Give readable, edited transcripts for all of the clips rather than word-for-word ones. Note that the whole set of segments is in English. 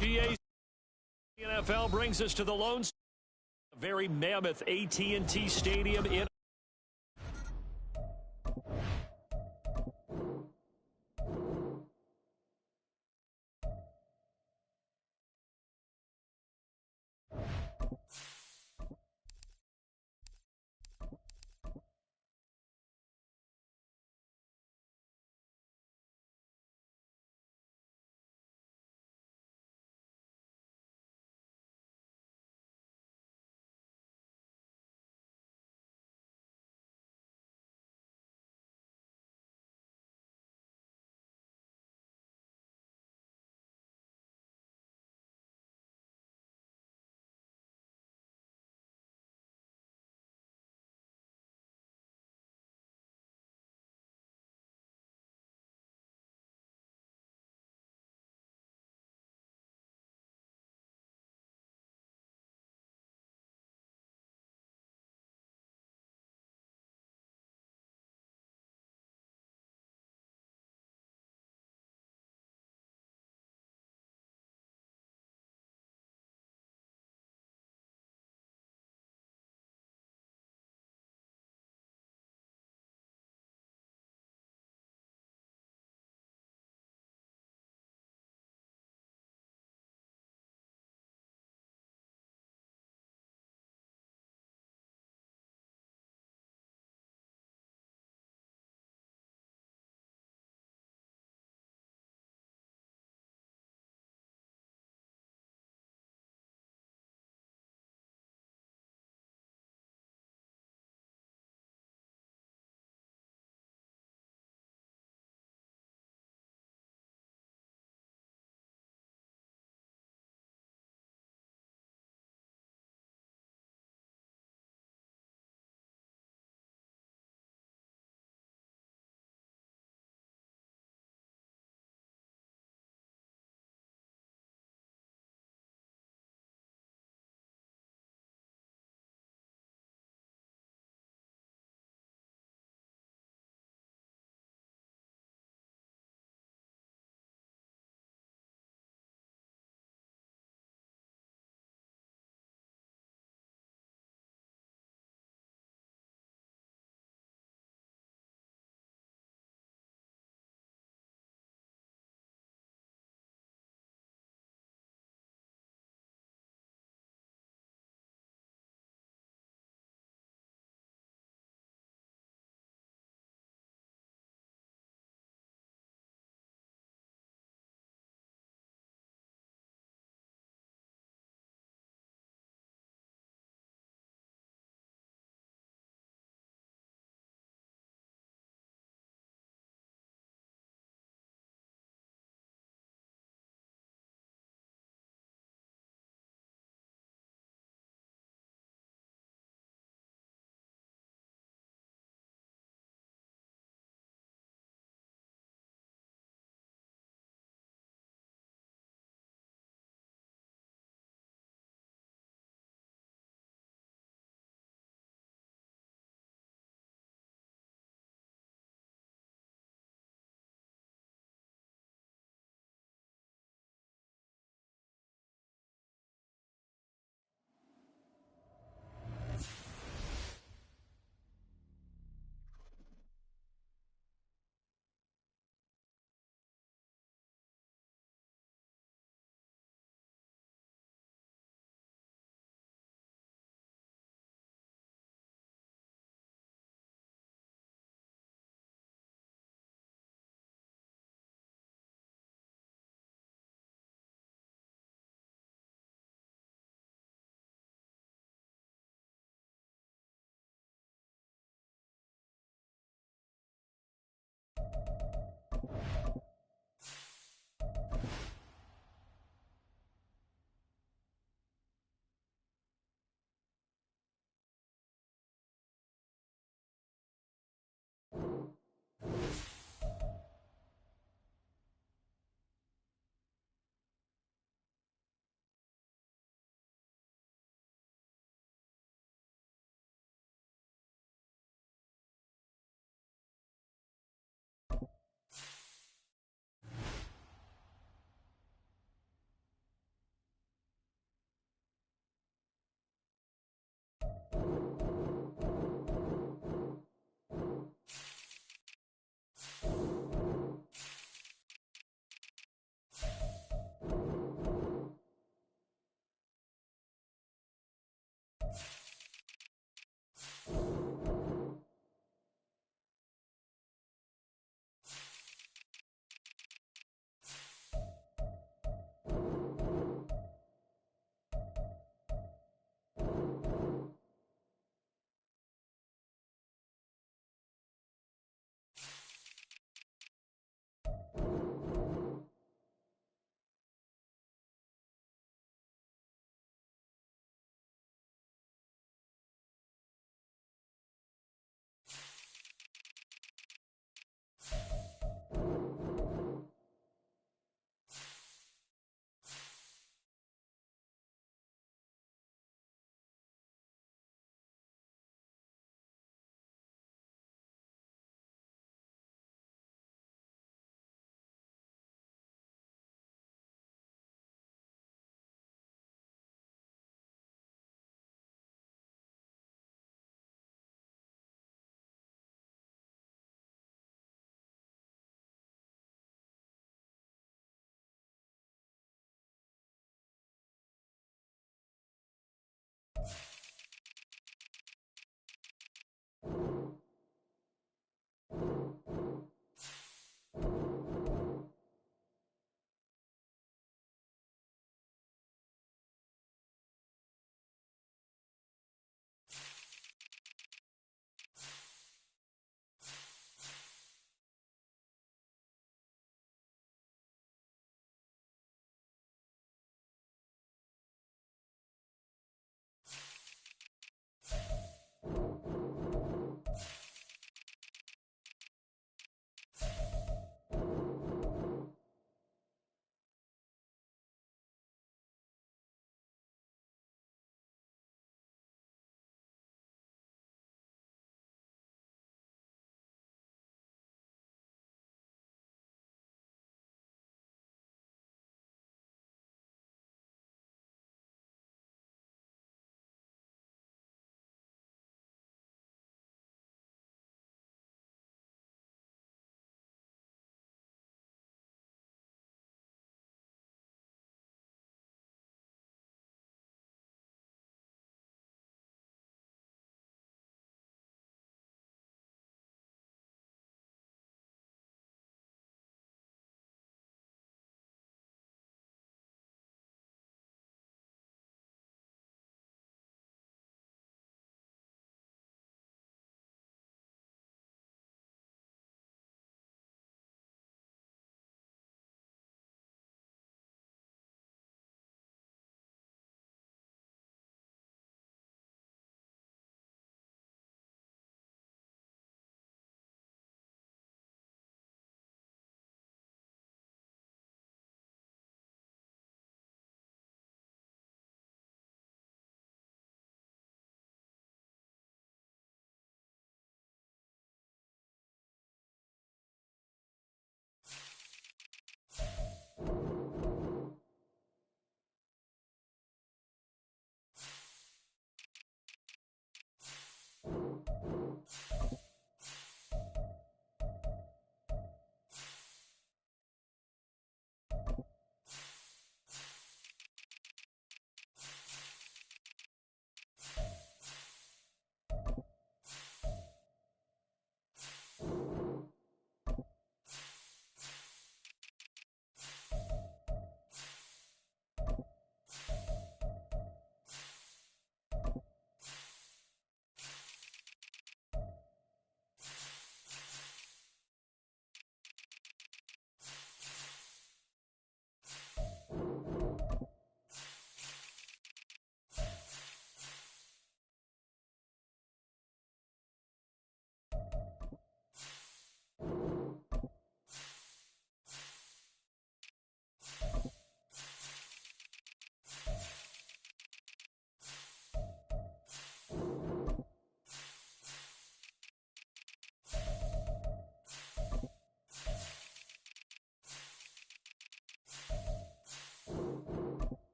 GA NFL brings us to the Lone Star, a very mammoth AT&T Stadium in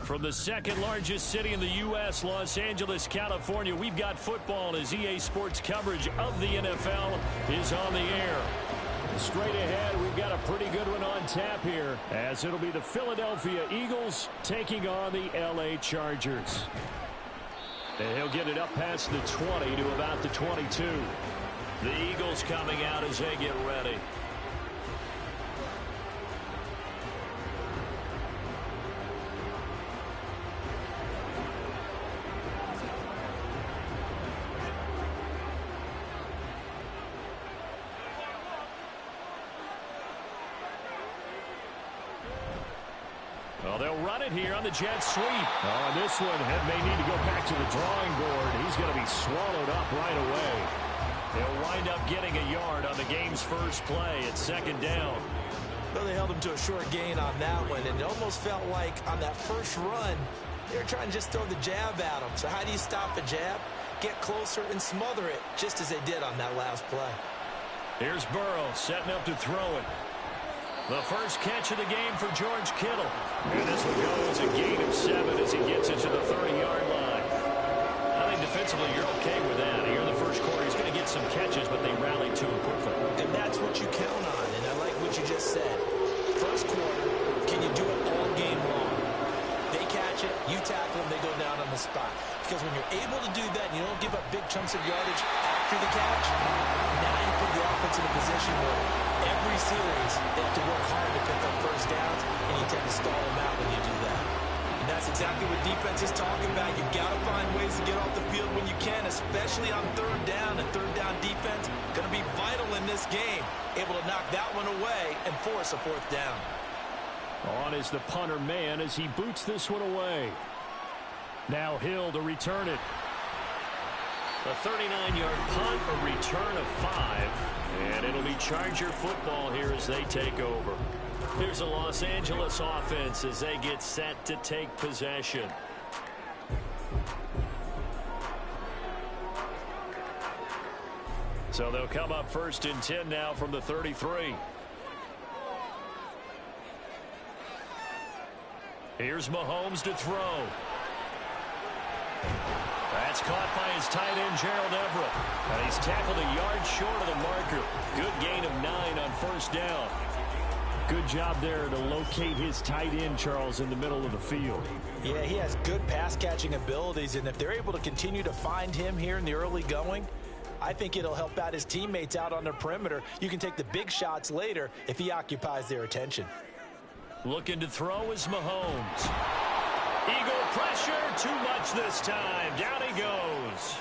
From the second largest city in the U.S., Los Angeles, California, we've got football as EA Sports coverage of the NFL is on the air. Straight ahead, we've got a pretty good one on tap here, as it'll be the Philadelphia Eagles taking on the L.A. Chargers. And he'll get it up past the 20 to about the 22. The Eagles coming out as they get ready. Well, they'll run it here on the jet sweep. Oh, and this one may need to go back to the drawing board. He's going to be swallowed up right away. They'll wind up getting a yard on the game's first play at second down. Well, they held him to a short gain on that one, and it almost felt like on that first run, they were trying to just throw the jab at him. So how do you stop a jab? Get closer and smother it, just as they did on that last play. Here's Burrow setting up to throw it. The first catch of the game for George Kittle. And this one goes a gain of 7 as he gets it to the 30-yard line. I think defensively you're okay with that. Here in the first quarter, he's going to get some catches, but they rallied to him quickly. And that's what you count on, and I like what you just said. First quarter, can you do it all game long? They catch it, you tackle them, they go down on the spot. Because when you're able to do that and you don't give up big chunks of yardage after the catch, now you put the offense in a position where every series they have to work hard to pick up first downs, and you tend to stall them out when you do that. And that's exactly what defense is talking about. You've got to find ways to get off the field when you can, especially on third down. And third down defense going to be vital in this game, able to knock that one away and force a fourth down. On is the punter man as he boots this one away. Now Hill to return it. A 39-yard punt, a return of 5. And it'll be Charger football here as they take over. Here's a Los Angeles offense as they get set to take possession. So they'll come up first and 10 now from the 33. Here's Mahomes to throw. That's caught by his tight end, Gerald Everett. And he's tackled a yard short of the marker. Good gain of 9 on first down. Good job there to locate his tight end, Charles, in the middle of the field. Yeah, he has good pass-catching abilities, and if they're able to continue to find him here in the early going, I think it'll help out his teammates out on the perimeter. You can take the big shots later if he occupies their attention. Looking to throw is Mahomes. Eagle pressure, too much this time. Down he goes.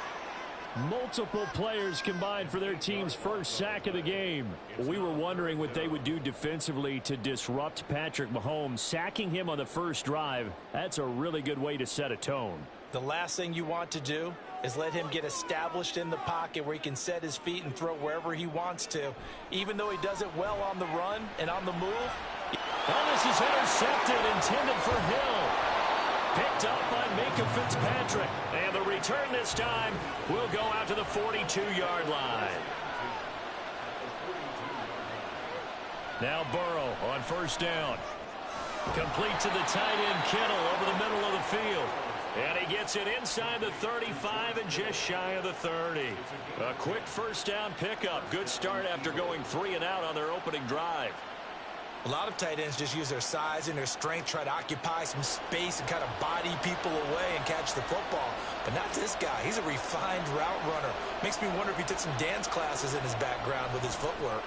Multiple players combined for their team's first sack of the game. We were wondering what they would do defensively to disrupt Patrick Mahomes. Sacking him on the first drive, that's a really good way to set a tone. The last thing you want to do is let him get established in the pocket where he can set his feet and throw wherever he wants to. Even though he does it well on the run and on the move. Well, this is intercepted, intended for Hill. Picked up by Minkah Fitzpatrick. And the return this time will go out to the 42-yard line. Now Burrow on first down. Complete to the tight end Kittle over the middle of the field. And he gets it inside the 35 and just shy of the 30. A quick first down pickup. Good start after going 3 and out on their opening drive. A lot of tight ends just use their size and their strength, try to occupy some space and kind of body people away and catch the football. But not this guy. He's a refined route runner. Makes me wonder if he took some dance classes in his background with his footwork.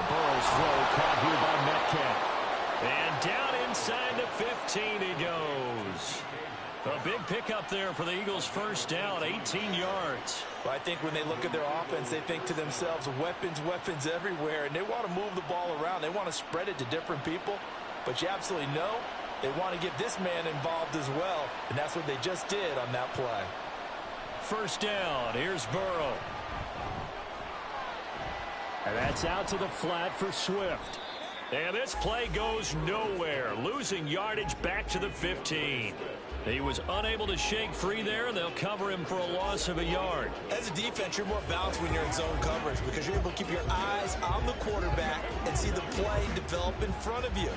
Burrow's throw caught here by Metcalf. And down inside the 15 he goes. A big pickup there for the Eagles' first down, 18 yards. Well, I think when they look at their offense, they think to themselves, weapons, weapons everywhere, and they want to move the ball around. They want to spread it to different people, but you absolutely know they want to get this man involved as well, and that's what they just did on that play. First down, here's Burrow. And that's out to the flat for Swift. And this play goes nowhere, losing yardage back to the 15. He was unable to shake free there, and they'll cover him for a loss of a yard. As a defense, you're more balanced when you're in zone coverage because you're able to keep your eyes on the quarterback and see the play develop in front of you.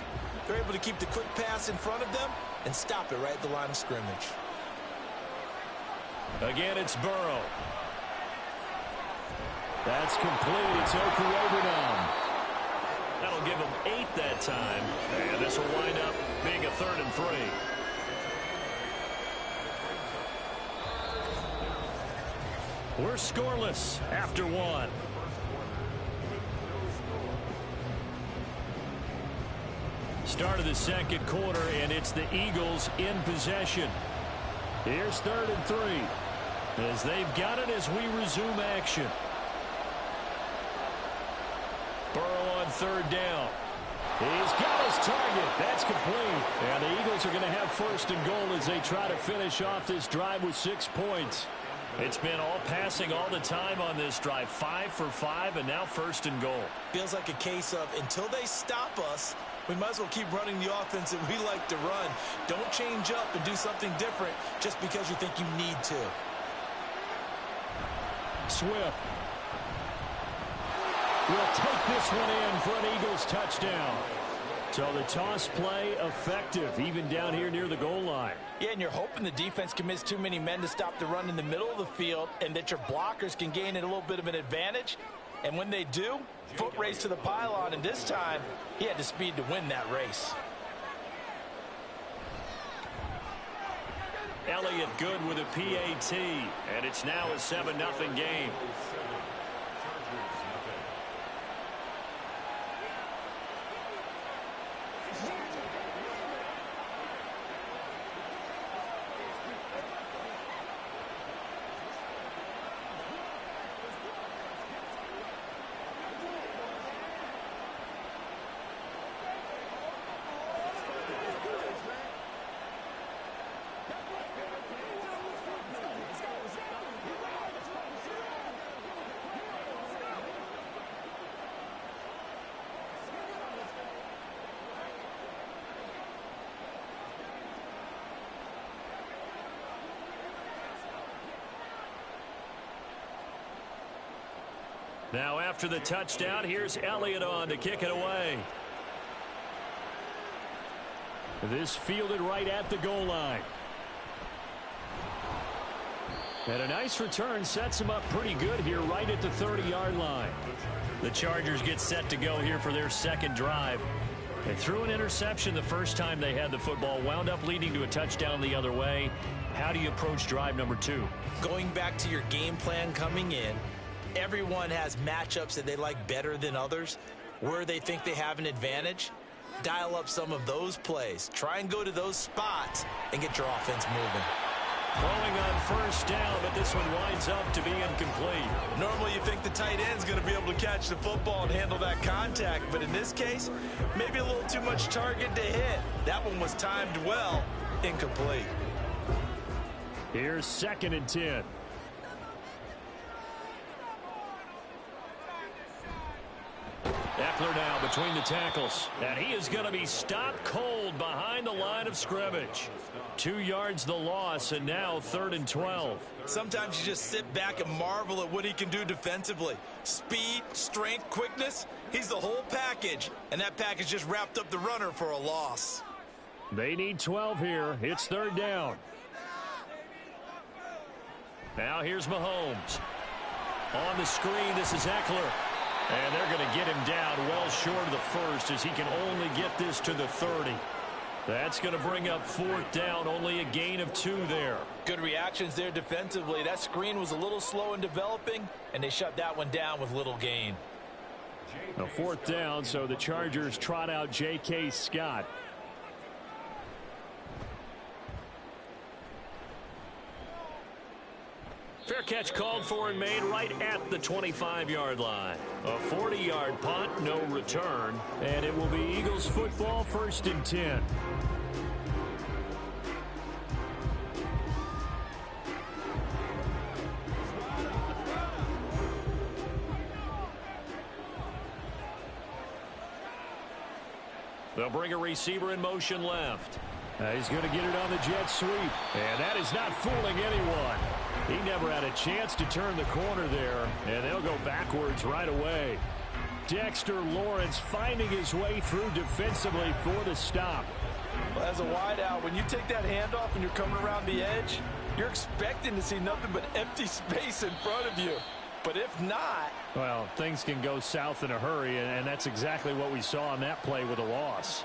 They're able to keep the quick pass in front of them and stop it right at the line of scrimmage. Again, it's Burrow. That's complete. It's Okurobunom. That'll give him 8 that time. And this will wind up being a 3rd and 3. We're scoreless after 1. Start of the second quarter, and it's the Eagles in possession. Here's 3rd and 3. As they've got it as we resume action. Burrow on 3rd down. He's got his target. That's complete. And the Eagles are going to have 1st and goal as they try to finish off this drive with 6 points. It's been all passing all the time on this drive. 5 for 5, and now 1st and goal. Feels like a case of until they stop us, we might as well keep running the offense that we like to run. Don't change up and do something different just because you think you need to. Swift will take this one in for an Eagles touchdown. So the toss play effective, even down here near the goal line. Yeah, and you're hoping the defense can miss too many men to stop the run in the middle of the field and that your blockers can gain a little bit of an advantage. And when they do, foot race to the pylon, and this time he had the speed to win that race. Elliott good with a PAT, and it's now a 7-0 game. Now after the touchdown, here's Elliott on to kick it away. This fielded right at the goal line. And a nice return sets him up pretty good here right at the 30-yard line. The Chargers get set to go here for their second drive. They threw an interception the first time they had the football, wound up leading to a touchdown the other way. How do you approach drive number 2? Going back to your game plan coming in, everyone has matchups that they like better than others. Where they think they have an advantage, dial up some of those plays. Try and go to those spots and get your offense moving. Throwing on first down, but this one winds up to be incomplete. Normally you think the tight end's going to be able to catch the football and handle that contact, but in this case, maybe a little too much target to hit. That one was timed well, incomplete. Here's 2nd and 10. Eckler now between the tackles, and he is going to be stopped cold behind the line of scrimmage. 2 yards the loss, and now 3rd and 12. Sometimes you just sit back and marvel at what he can do defensively. Speed, strength, quickness, he's the whole package, and that package just wrapped up the runner for a loss. They need 12 here. It's 3rd down. Now here's Mahomes. On the screen, this is Eckler. And they're going to get him down well short of the first as he can only get this to the 30. That's going to bring up 4th down, only a gain of 2 there. Good reactions there defensively. That screen was a little slow in developing, and they shut that one down with little gain. A 4th down, so the Chargers trot out J.K. Scott. Fair catch called for and made right at the 25-yard line. A 40-yard punt, no return, and it will be Eagles football, 1st and 10. They'll bring a receiver in motion left. He's going to get it on the jet sweep, and that is not fooling anyone. He never had a chance to turn the corner there, and they'll go backwards right away. Dexter Lawrence finding his way through defensively for the stop. Well, as a wideout, when you take that handoff and you're coming around the edge, you're expecting to see nothing but empty space in front of you. But if not... well, things can go south in a hurry, and that's exactly what we saw on that play with a loss.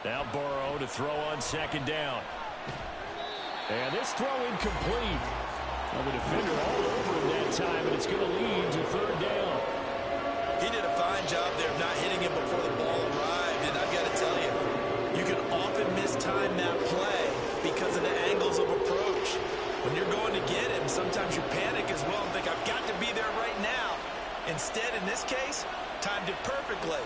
Now Burrow to throw on second down. And this throw incomplete. Well, the defender all over him that time, and it's going to lead to third down. He did a fine job there of not hitting him before the ball arrived, and I've got to tell you, you can often mistime that play because of the angles of approach. When you're going to get him, sometimes you panic as well and think, I've got to be there right now. Instead, in this case, timed it perfectly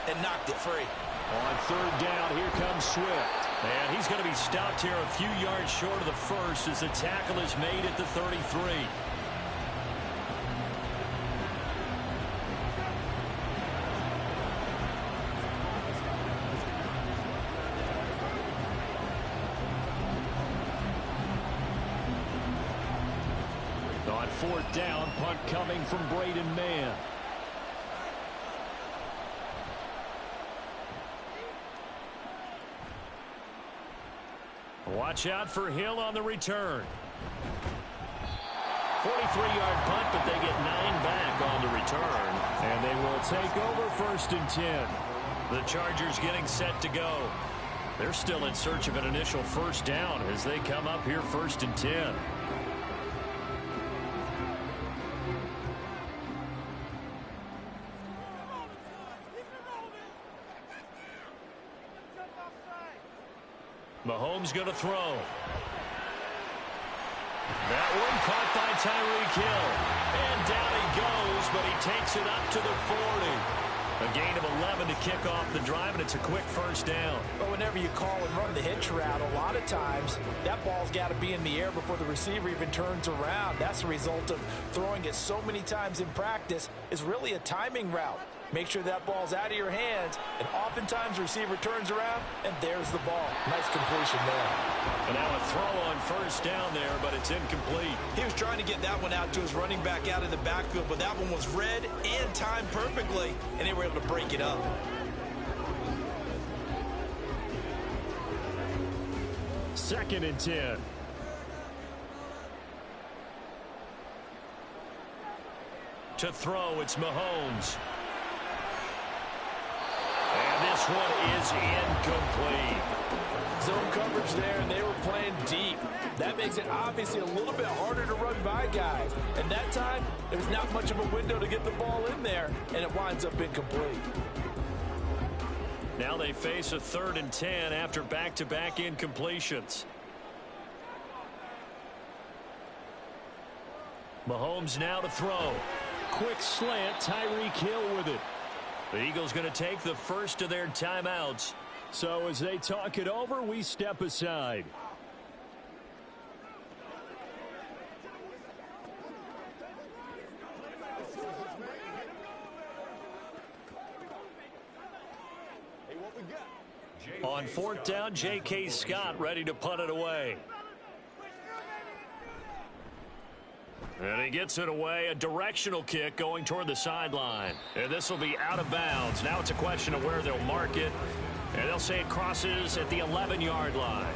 and knocked it free. On third down, here comes Swift. And he's going to be stopped here a few yards short of the first as the tackle is made at the 33. On fourth down, punt coming from Braden Mann. Watch out for Hill on the return. 43-yard punt, but they get 9 back on the return. And they will take over first and 10. The Chargers getting set to go. They're still in search of an initial first down as they come up here first and 10. Mahomes going to throw. That one caught by Tyreek Hill. And down he goes, but he takes it up to the 40. A gain of 11 to kick off the drive, and it's a quick first down. But whenever you call and run the hitch route, a lot of times that ball's got to be in the air before the receiver even turns around. That's the result of throwing it so many times in practice. Is really a timing route. Make sure that ball's out of your hands, and oftentimes the receiver turns around, and there's the ball. Nice completion there. And now a throw on first down there, but it's incomplete. He was trying to get that one out to his running back out of the backfield, but that one was read and timed perfectly, and they were able to break it up. Second and 10. To throw, it's Mahomes. And this one is incomplete. Zone coverage there, and they were playing deep. That makes it obviously a little bit harder to run by guys. And that time, there's not much of a window to get the ball in there, and it winds up incomplete. Now they face a third and 10 after back-to-back incompletions. Mahomes now to throw. Quick slant, Tyreek Hill with it. The Eagles going to take the first of their timeouts. So as they talk it over, we step aside. On fourth down, J.K. Scott ready to punt it away. And he gets it away, a directional kick going toward the sideline. And this will be out of bounds. Now it's a question of where they'll mark it. And they'll say it crosses at the 11-yard line.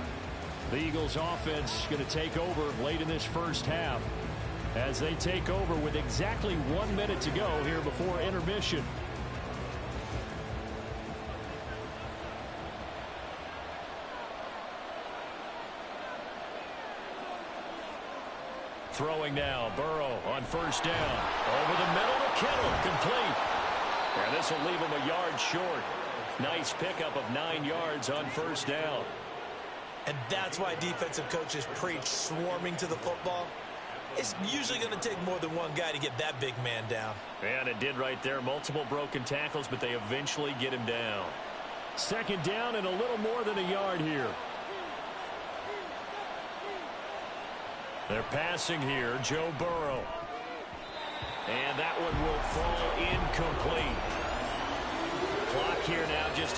The Eagles offense going to take over late in this first half as they take over with exactly 1 minute to go here before intermission. Throwing now, Burrow on first down. Over the middle to Kittle, complete. And this will leave him a yard short. Nice pickup of 9 yards on first down. And that's why defensive coaches preach swarming to the football. It's usually going to take more than one guy to get that big man down. And it did right there. Multiple broken tackles, but they eventually get him down. Second down and a little more than a yard here. They're passing here, Joe Burrow. And that one will fall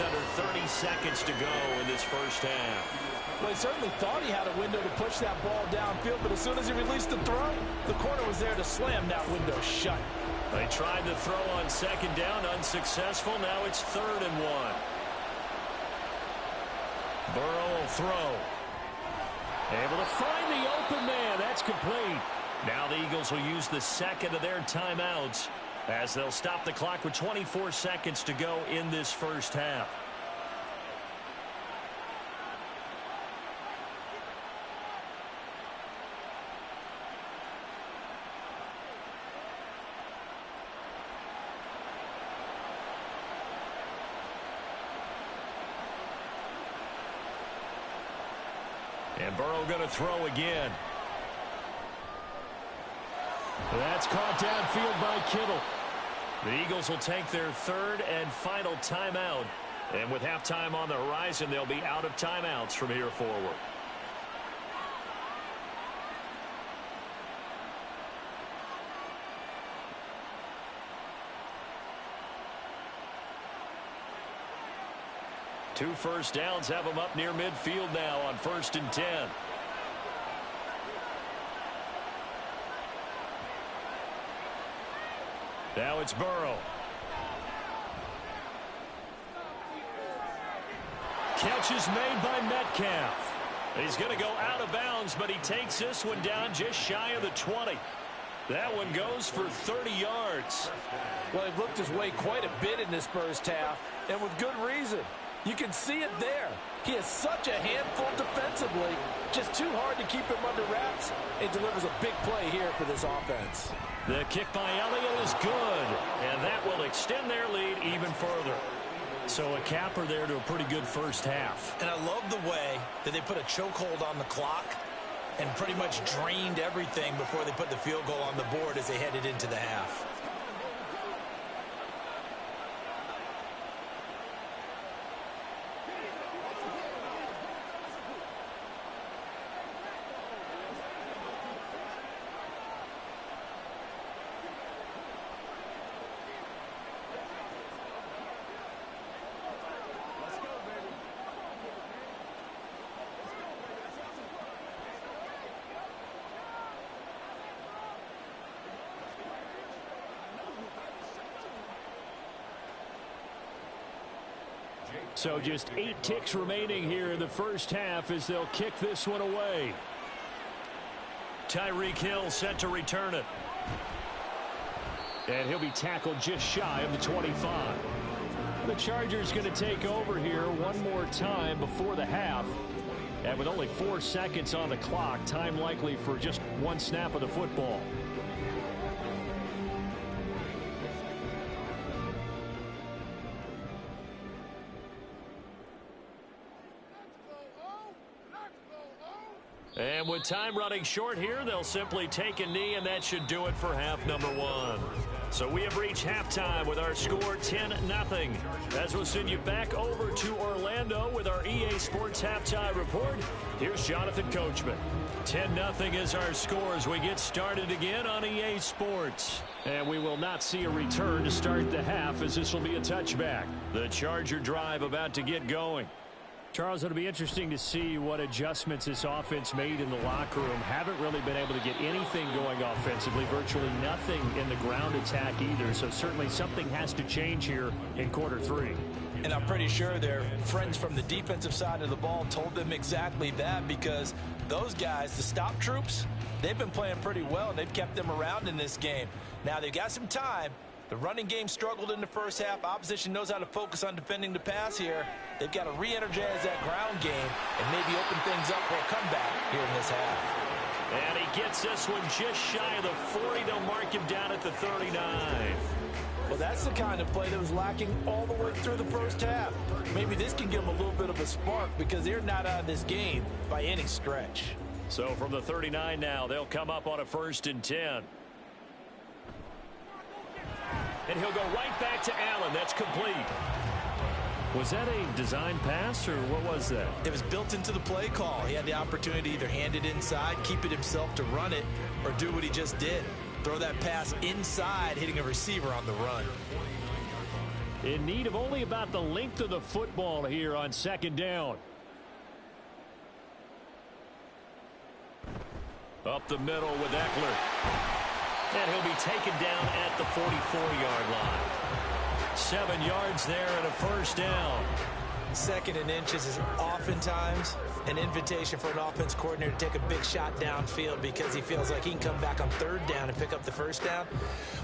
just under 30 seconds to go in this first half. Well, he certainly thought he had a window to push that ball downfield, but as soon as he released the throw, the corner was there to slam that window shut. They tried to throw on second down, unsuccessful. Now it's 3rd and 1. Burrow will throw. Able to find the open man. That's complete. Now the Eagles will use the second of their timeouts as they'll stop the clock with 24 seconds to go in this first half. And Burrow going to throw again. That's caught downfield by Kittle. The Eagles will take their 3rd and final timeout. And with halftime on the horizon, they'll be out of timeouts from here forward. Two first downs have them up near midfield now on 1st and 10. Now it's Burrow. Catch is made by Metcalf. He's going to go out of bounds, but he takes this one down just shy of the 20. That one goes for 30 yards. Well, he looked his way quite a bit in this first half, and with good reason. You can see it there. He is such a handful defensively. Just too hard to keep him under wraps. It delivers a big play here for this offense. The kick by Elliott is good, and that will extend their lead even further. So a capper there to a pretty good first half. And I love the way that they put a chokehold on the clock and pretty much drained everything before they put the field goal on the board as they headed into the half. So just 8 ticks remaining here in the first half as they'll kick this one away. Tyreek Hill set to return it. And he'll be tackled just shy of the 25. The Chargers going to take over here one more time before the half. And with only 4 seconds on the clock, time likely for just one snap of the football. And with time running short here, they'll simply take a knee, and that should do it for half number 1. So we have reached halftime with our score 10-0. As we'll send you back over to Orlando with our EA Sports Halftime Report, here's Jonathan Coachman. 10-0 is our score as we get started again on EA Sports. And we will not see a return to start the half as this will be a touchback. The Charger drive about to get going. Charles, it'll be interesting to see what adjustments this offense made in the locker room. Haven't really been able to get anything going offensively, virtually nothing in the ground attack either. So certainly something has to change here in quarter 3. And I'm pretty sure their friends from the defensive side of the ball told them exactly that, because those guys, the stop troops, they've been playing pretty well, and they've kept them around in this game. Now they've got some time. The running game struggled in the first half. Opposition knows how to focus on defending the pass here. They've got to re-energize that ground game and maybe open things up for a comeback here in this half. And he gets this one just shy of the 40. They'll mark him down at the 39. Well, that's the kind of play that was lacking all the way through the first half. Maybe this can give them a little bit of a spark, because they're not out of this game by any stretch. So from the 39 now, they'll come up on a 1st and 10. And he'll go right back to Allen. That's complete. Was that a design pass, or what was that? It was built into the play call. He had the opportunity to either hand it inside, keep it himself to run it, or do what he just did. Throw that pass inside, hitting a receiver on the run. In need of only about the length of the football here on second down. Up the middle with Eckler. And he'll be taken down at the 44-yard line. 7 yards there and a first down. Second and inches is oftentimes an invitation for an offense coordinator to take a big shot downfield because he feels like he can come back on third down and pick up the first down.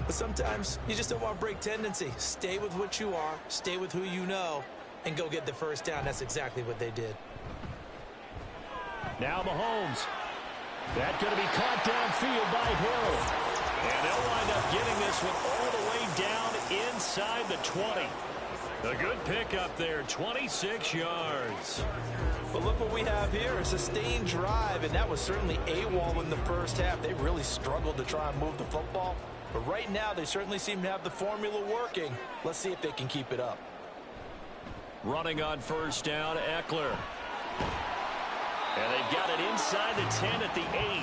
But sometimes you just don't want to break tendency. Stay with what you are, stay with who you know, and go get the first down. That's exactly what they did. Now Mahomes. That's going to be caught downfield by Hill. And they'll wind up getting this one all the way down inside the 20. A good pickup there, 26 yards. But look what we have here, a sustained drive, and that was certainly AWOL in the first half. They really struggled to try and move the football. But right now, they certainly seem to have the formula working. Let's see if they can keep it up. Running on first down, Eckler. And they've got it inside the 10 at the 8.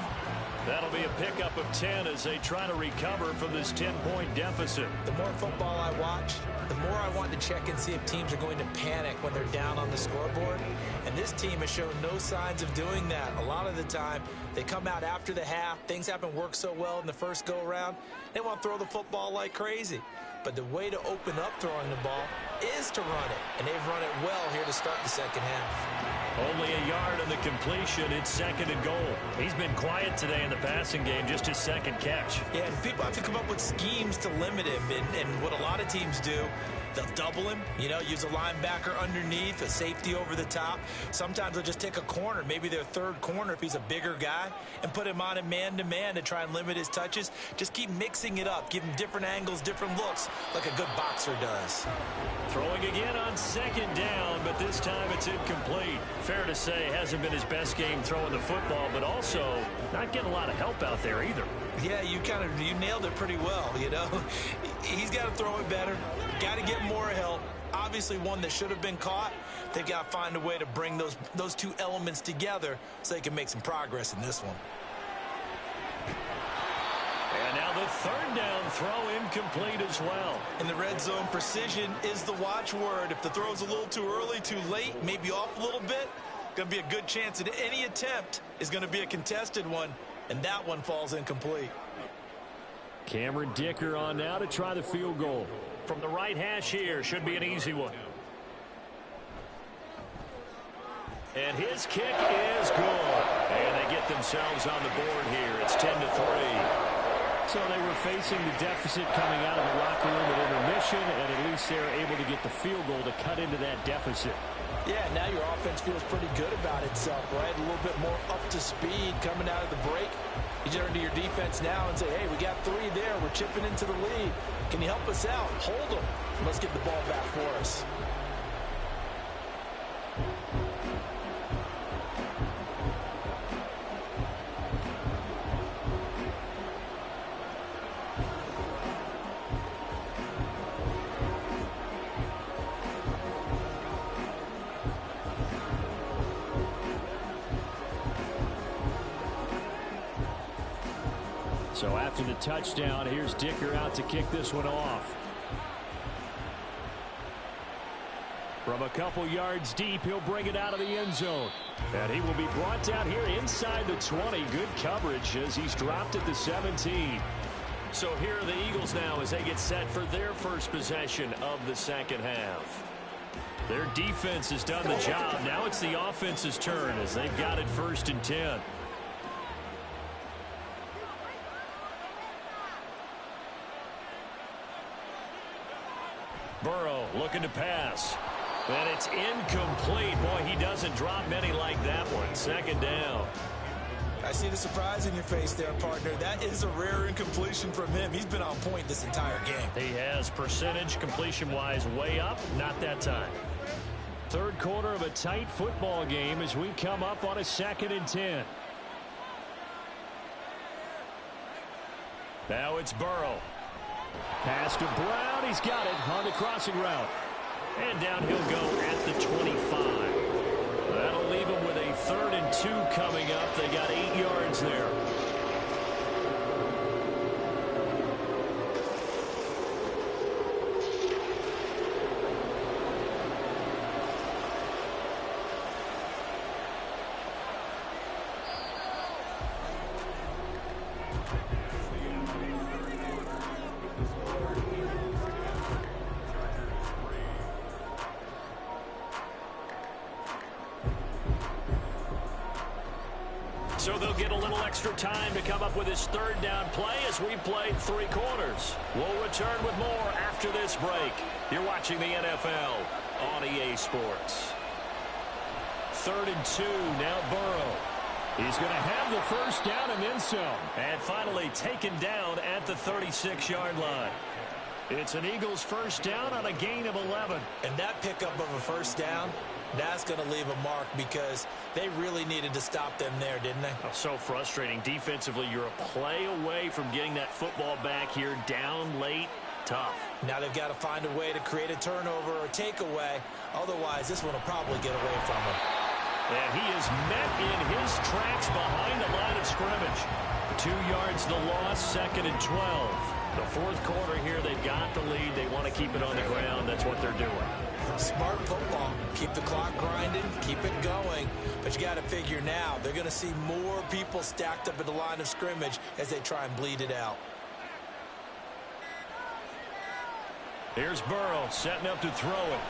That'll be a pickup of 10 as they try to recover from this 10-point deficit. The more football I watch, the more I want to check and see if teams are going to panic when they're down on the scoreboard. And this team has shown no signs of doing that. A lot of the time, they come out after the half. Things haven't worked so well in the first go-around. They want to throw the football like crazy. But the way to open up throwing the ball is to run it. And they've run it well here to start the second half. Only a yard on the completion. It's second and goal. He's been quiet today in the passing game, just his second catch. Yeah, and people have to come up with schemes to limit him. And what a lot of teams do, they'll double him, use a linebacker underneath, a safety over the top. Sometimes they'll just take a corner, maybe their third corner if he's a bigger guy, and put him on a man-to-man to try and limit his touches. Just keep mixing it up, give him different angles, different looks, like a good boxer does. Throwing again on second down, but this time it's incomplete. Fair to say, hasn't been his best game throwing the football, but also not getting a lot of help out there either. Yeah, you nailed it pretty well, He's got to throw it better, got to get more help. Obviously one that should have been caught. They got to find a way to bring those two elements together so they can make some progress in this one. And now the third down throw incomplete as well. In the red zone, precision is the watchword. If the throw's a little too early, too late, maybe off a little bit, going to be a good chance that any attempt is going to be a contested one, and that one falls incomplete. Cameron Dicker on now to try the field goal. From the right hash here, should be an easy one. And his kick is good. And they get themselves on the board here. It's 10-3. So they were facing the deficit coming out of the locker room at intermission, and at least they're able to get the field goal to cut into that deficit. Yeah, now your offense feels pretty good about itself, right? A little bit more up to speed coming out of the break. You turn to your defense now and say, hey, we got 3 there. We're chipping into the lead. Can you help us out? Hold them. Let's get the ball back for us. So after the touchdown, here's Dicker out to kick this one off. From a couple yards deep, he'll bring it out of the end zone. And he will be brought down here inside the 20. Good coverage as he's dropped at the 17. So here are the Eagles now as they get set for their first possession of the second half. Their defense has done the job. Now it's the offense's turn as they've got it 1st and 10. Burrow looking to pass. And it's incomplete. Boy, he doesn't drop many like that one. 2nd down. I see the surprise in your face there, partner. That is a rare incompletion from him. He's been on point this entire game. He has percentage completion-wise way up. Not that time. 3rd quarter of a tight football game as we come up on a 2nd and 10. Now it's Burrow. Pass to Brown. He's got it on the crossing route. And down he'll go at the 25. That'll leave him with a 3rd and 2 coming up. They got 8 yards there. So they'll get a little extra time to come up with his third down play as we've played 3 quarters. We'll return with more after this break. You're watching the NFL on EA Sports. 3rd and 2, now Burrow. He's going to have the first down and then some. And finally taken down at the 36-yard line. It's an Eagles first down on a gain of 11. And that pickup of a first down, that's going to leave a mark because they really needed to stop them there, didn't they? Oh, so frustrating. Defensively, you're a play away from getting that football back here down late. Tough. Now they've got to find a way to create a turnover or takeaway. Otherwise, this one will probably get away from them. And he is met in his tracks behind the line of scrimmage. 2 yards the loss, 2nd and 12. The 4th quarter here, they've got the lead. They want to keep it on the ground. That's what they're doing. Smart football. Keep the clock grinding, keep it going. But you got to figure now, they're going to see more people stacked up at the line of scrimmage as they try and bleed it out. Here's Burrow setting up to throw it.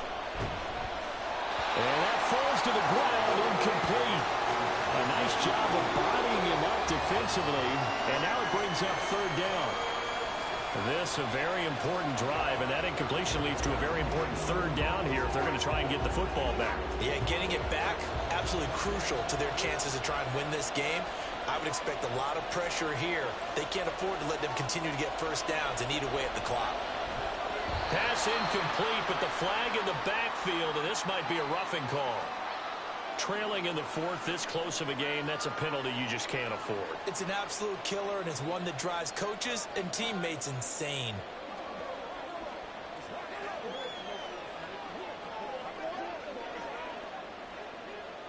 And that falls to the ground, incomplete. A nice job of bodying him up defensively. And now it brings up 3rd down. This a very important drive, and that incompletion leads to a very important 3rd down here if they're going to try and get the football back. Yeah, getting it back, absolutely crucial to their chances to try and win this game. I would expect a lot of pressure here. They can't afford to let them continue to get first downs and eat away at the clock. Pass incomplete, but the flag in the backfield, and this might be a roughing call. Trailing in the 4th, this close of a game, that's a penalty you just can't afford. It's an absolute killer, and it's one that drives coaches and teammates insane.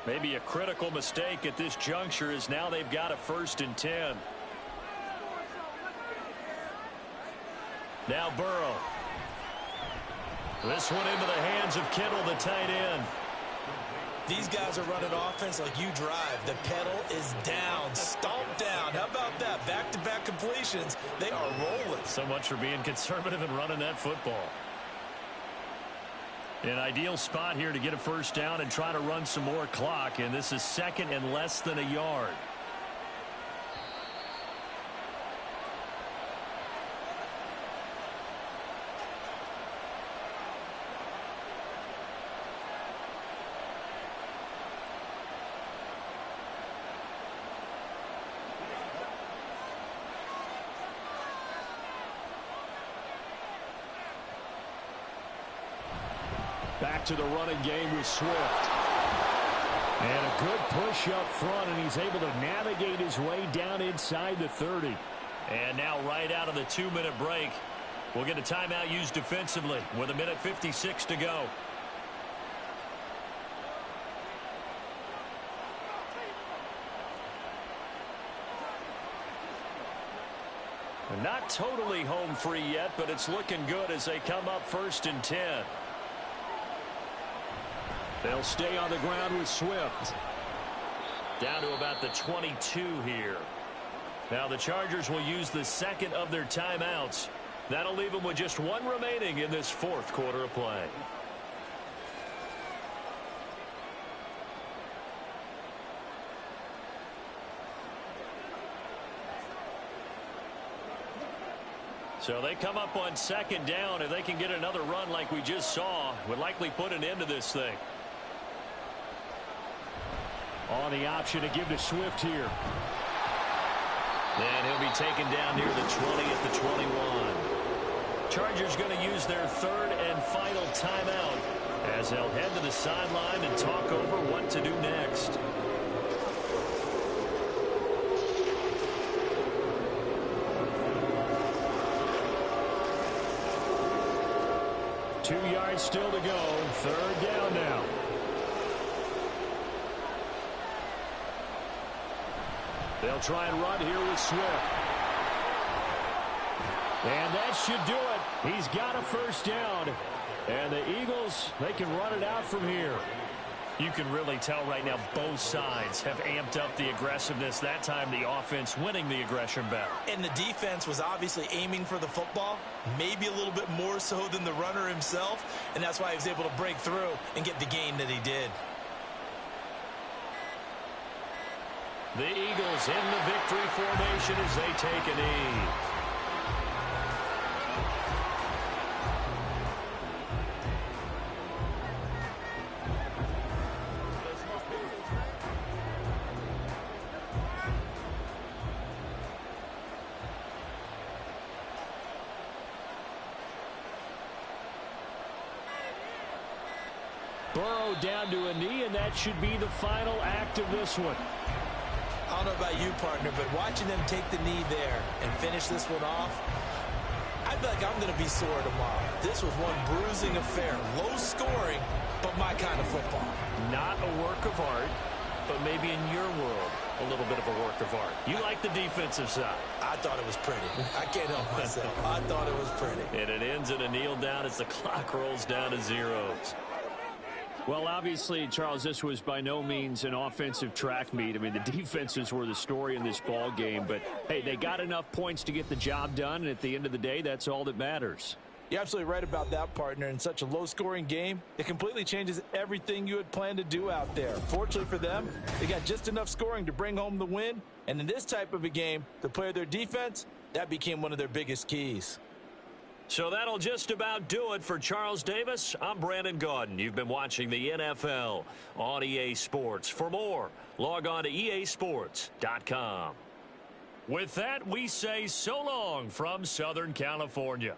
Maybe a critical mistake at this juncture is now they've got a 1st and 10. Now Burrow. This one into the hands of Kittle, the tight end. These guys are running offense like you drive. The pedal is down, stomped down. How about that? Back-to-back completions. They are rolling. So much for being conservative and running that football. An ideal spot here to get a first down and try to run some more clock. And this is 2nd and less than a yard. Back to the running game with Swift. And a good push up front, and he's able to navigate his way down inside the 30. And now right out of the 2-minute break, we'll get a timeout used defensively with 1:56 to go. Not totally home free yet, but it's looking good as they come up 1st and 10. They'll stay on the ground with Swift. Down to about the 22 here. Now the Chargers will use the 2nd of their timeouts. That'll leave them with just 1 remaining in this 4th quarter of play. So they come up on 2nd down. If they can get another run like we just saw, would likely put an end to this thing. On the option to give to Swift here. And he'll be taken down near the 20 at the 21. Chargers going to use their 3rd and final timeout as they'll head to the sideline and talk over what to do next. Two yards still to go. 3rd down now. They'll try and run here with Swift. And that should do it. He's got a first down. And the Eagles, they can run it out from here. You can really tell right now both sides have amped up the aggressiveness. That time the offense winning the aggression battle. And the defense was obviously aiming for the football, maybe a little bit more so than the runner himself. And that's why he was able to break through and get the gain that he did. The Eagles in the victory formation as they take a knee. Burrow down to a knee, and that should be the final act of this one. I don't know about you, partner, but watching them take the knee there and finish this one off, I feel like I'm going to be sore tomorrow. This was one bruising affair. Low scoring, but my kind of football. Not a work of art, but maybe in your world, a little bit of a work of art. You like the defensive side. I thought it was pretty. I can't help myself. I thought it was pretty. And it ends in a kneel down as the clock rolls down to zeros. Well, obviously, Charles, this was by no means an offensive track meet. I mean, the defenses were the story in this ball game. But, hey, they got enough points to get the job done. And at the end of the day, that's all that matters. You're absolutely right about that, partner. In such a low-scoring game, it completely changes everything you had planned to do out there. Fortunately for them, they got just enough scoring to bring home the win. And in this type of a game, to play their defense, that became one of their biggest keys. So that'll just about do it for Charles Davis. I'm Brandon Gaudin. You've been watching the NFL on EA Sports. For more, log on to easports.com. With that, we say so long from Southern California.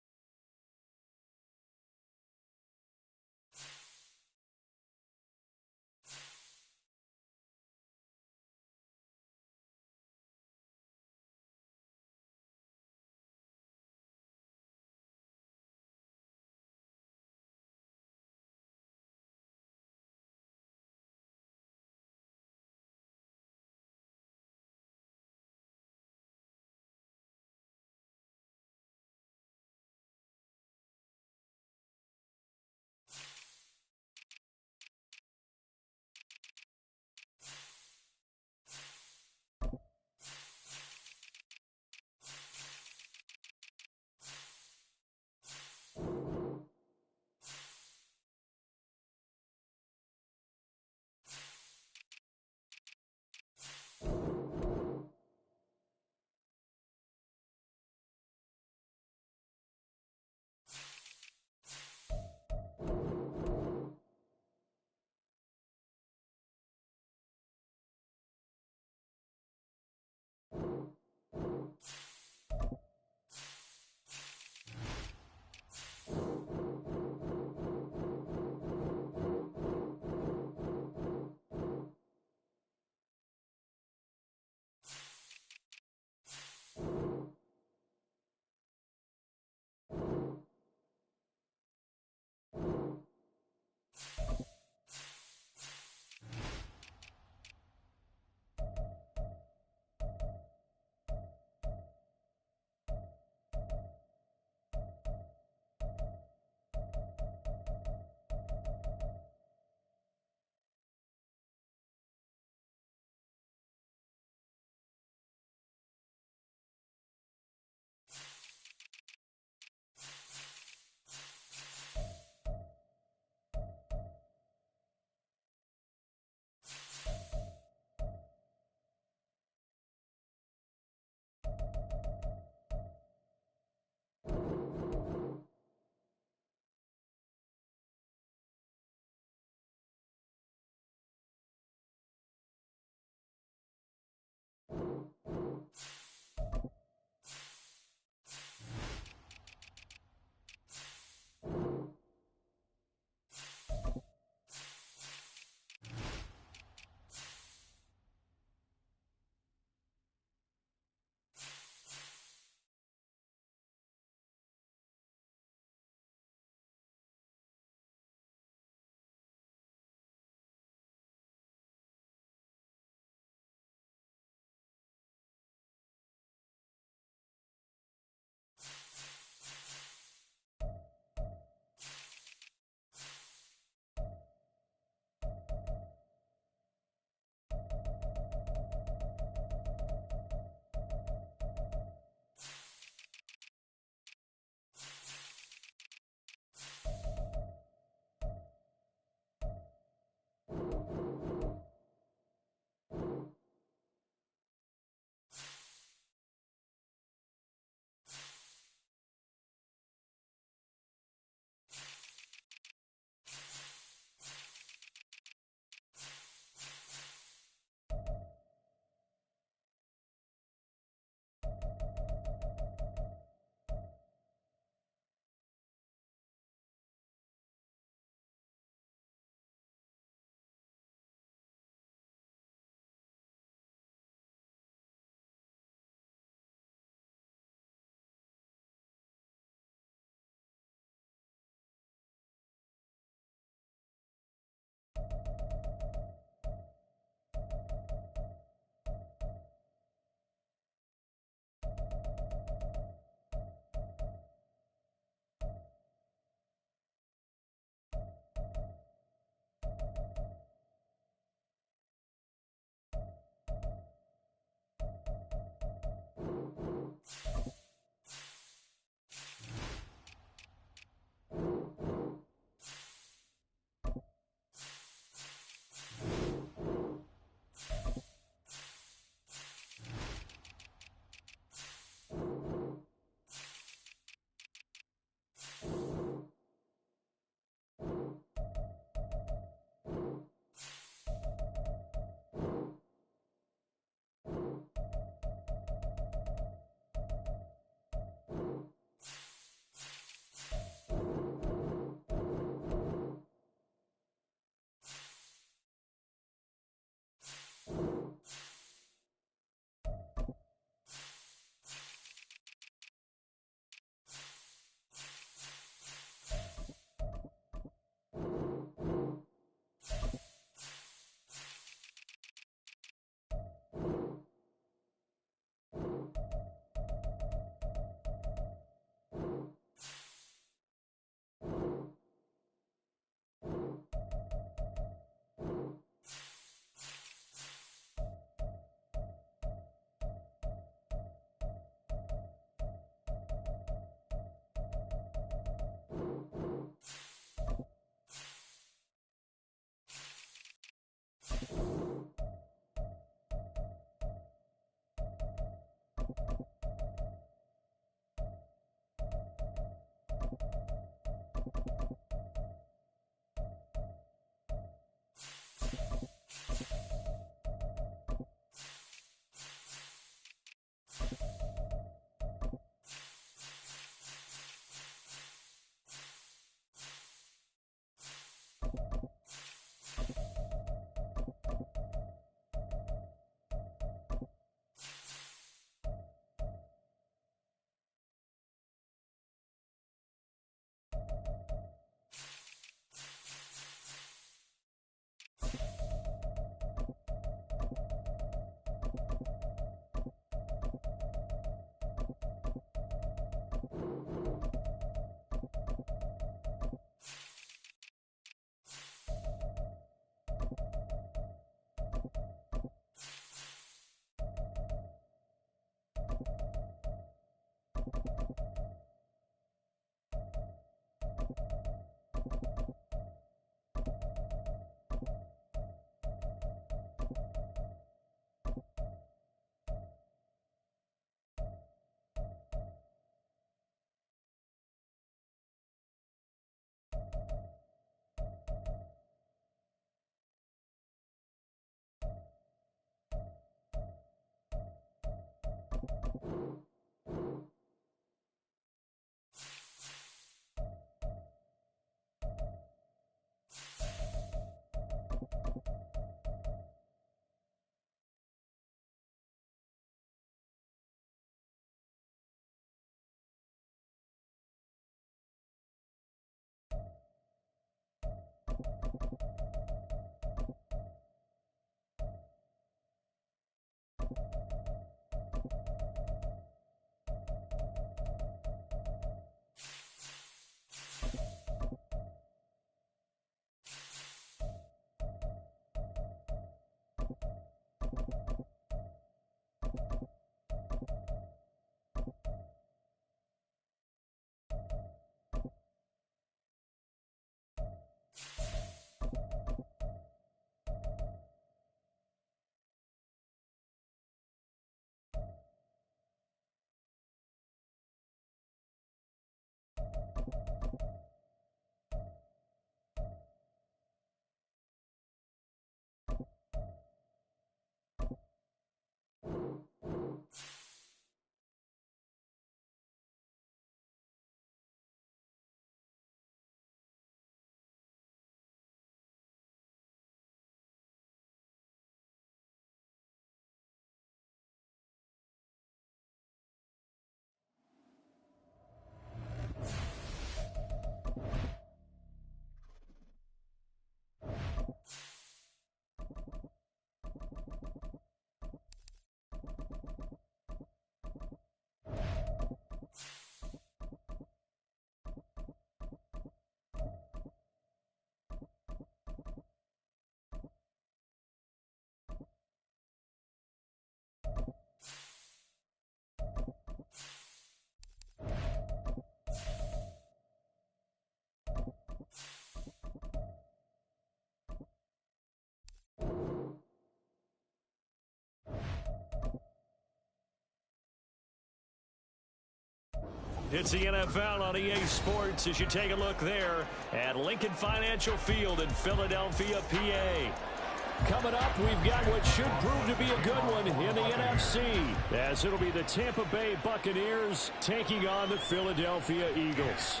It's the NFL on EA Sports as you take a look there at Lincoln Financial Field in Philadelphia, PA. Coming up, we've got what should prove to be a good one in the NFC, as it'll be the Tampa Bay Buccaneers taking on the Philadelphia Eagles.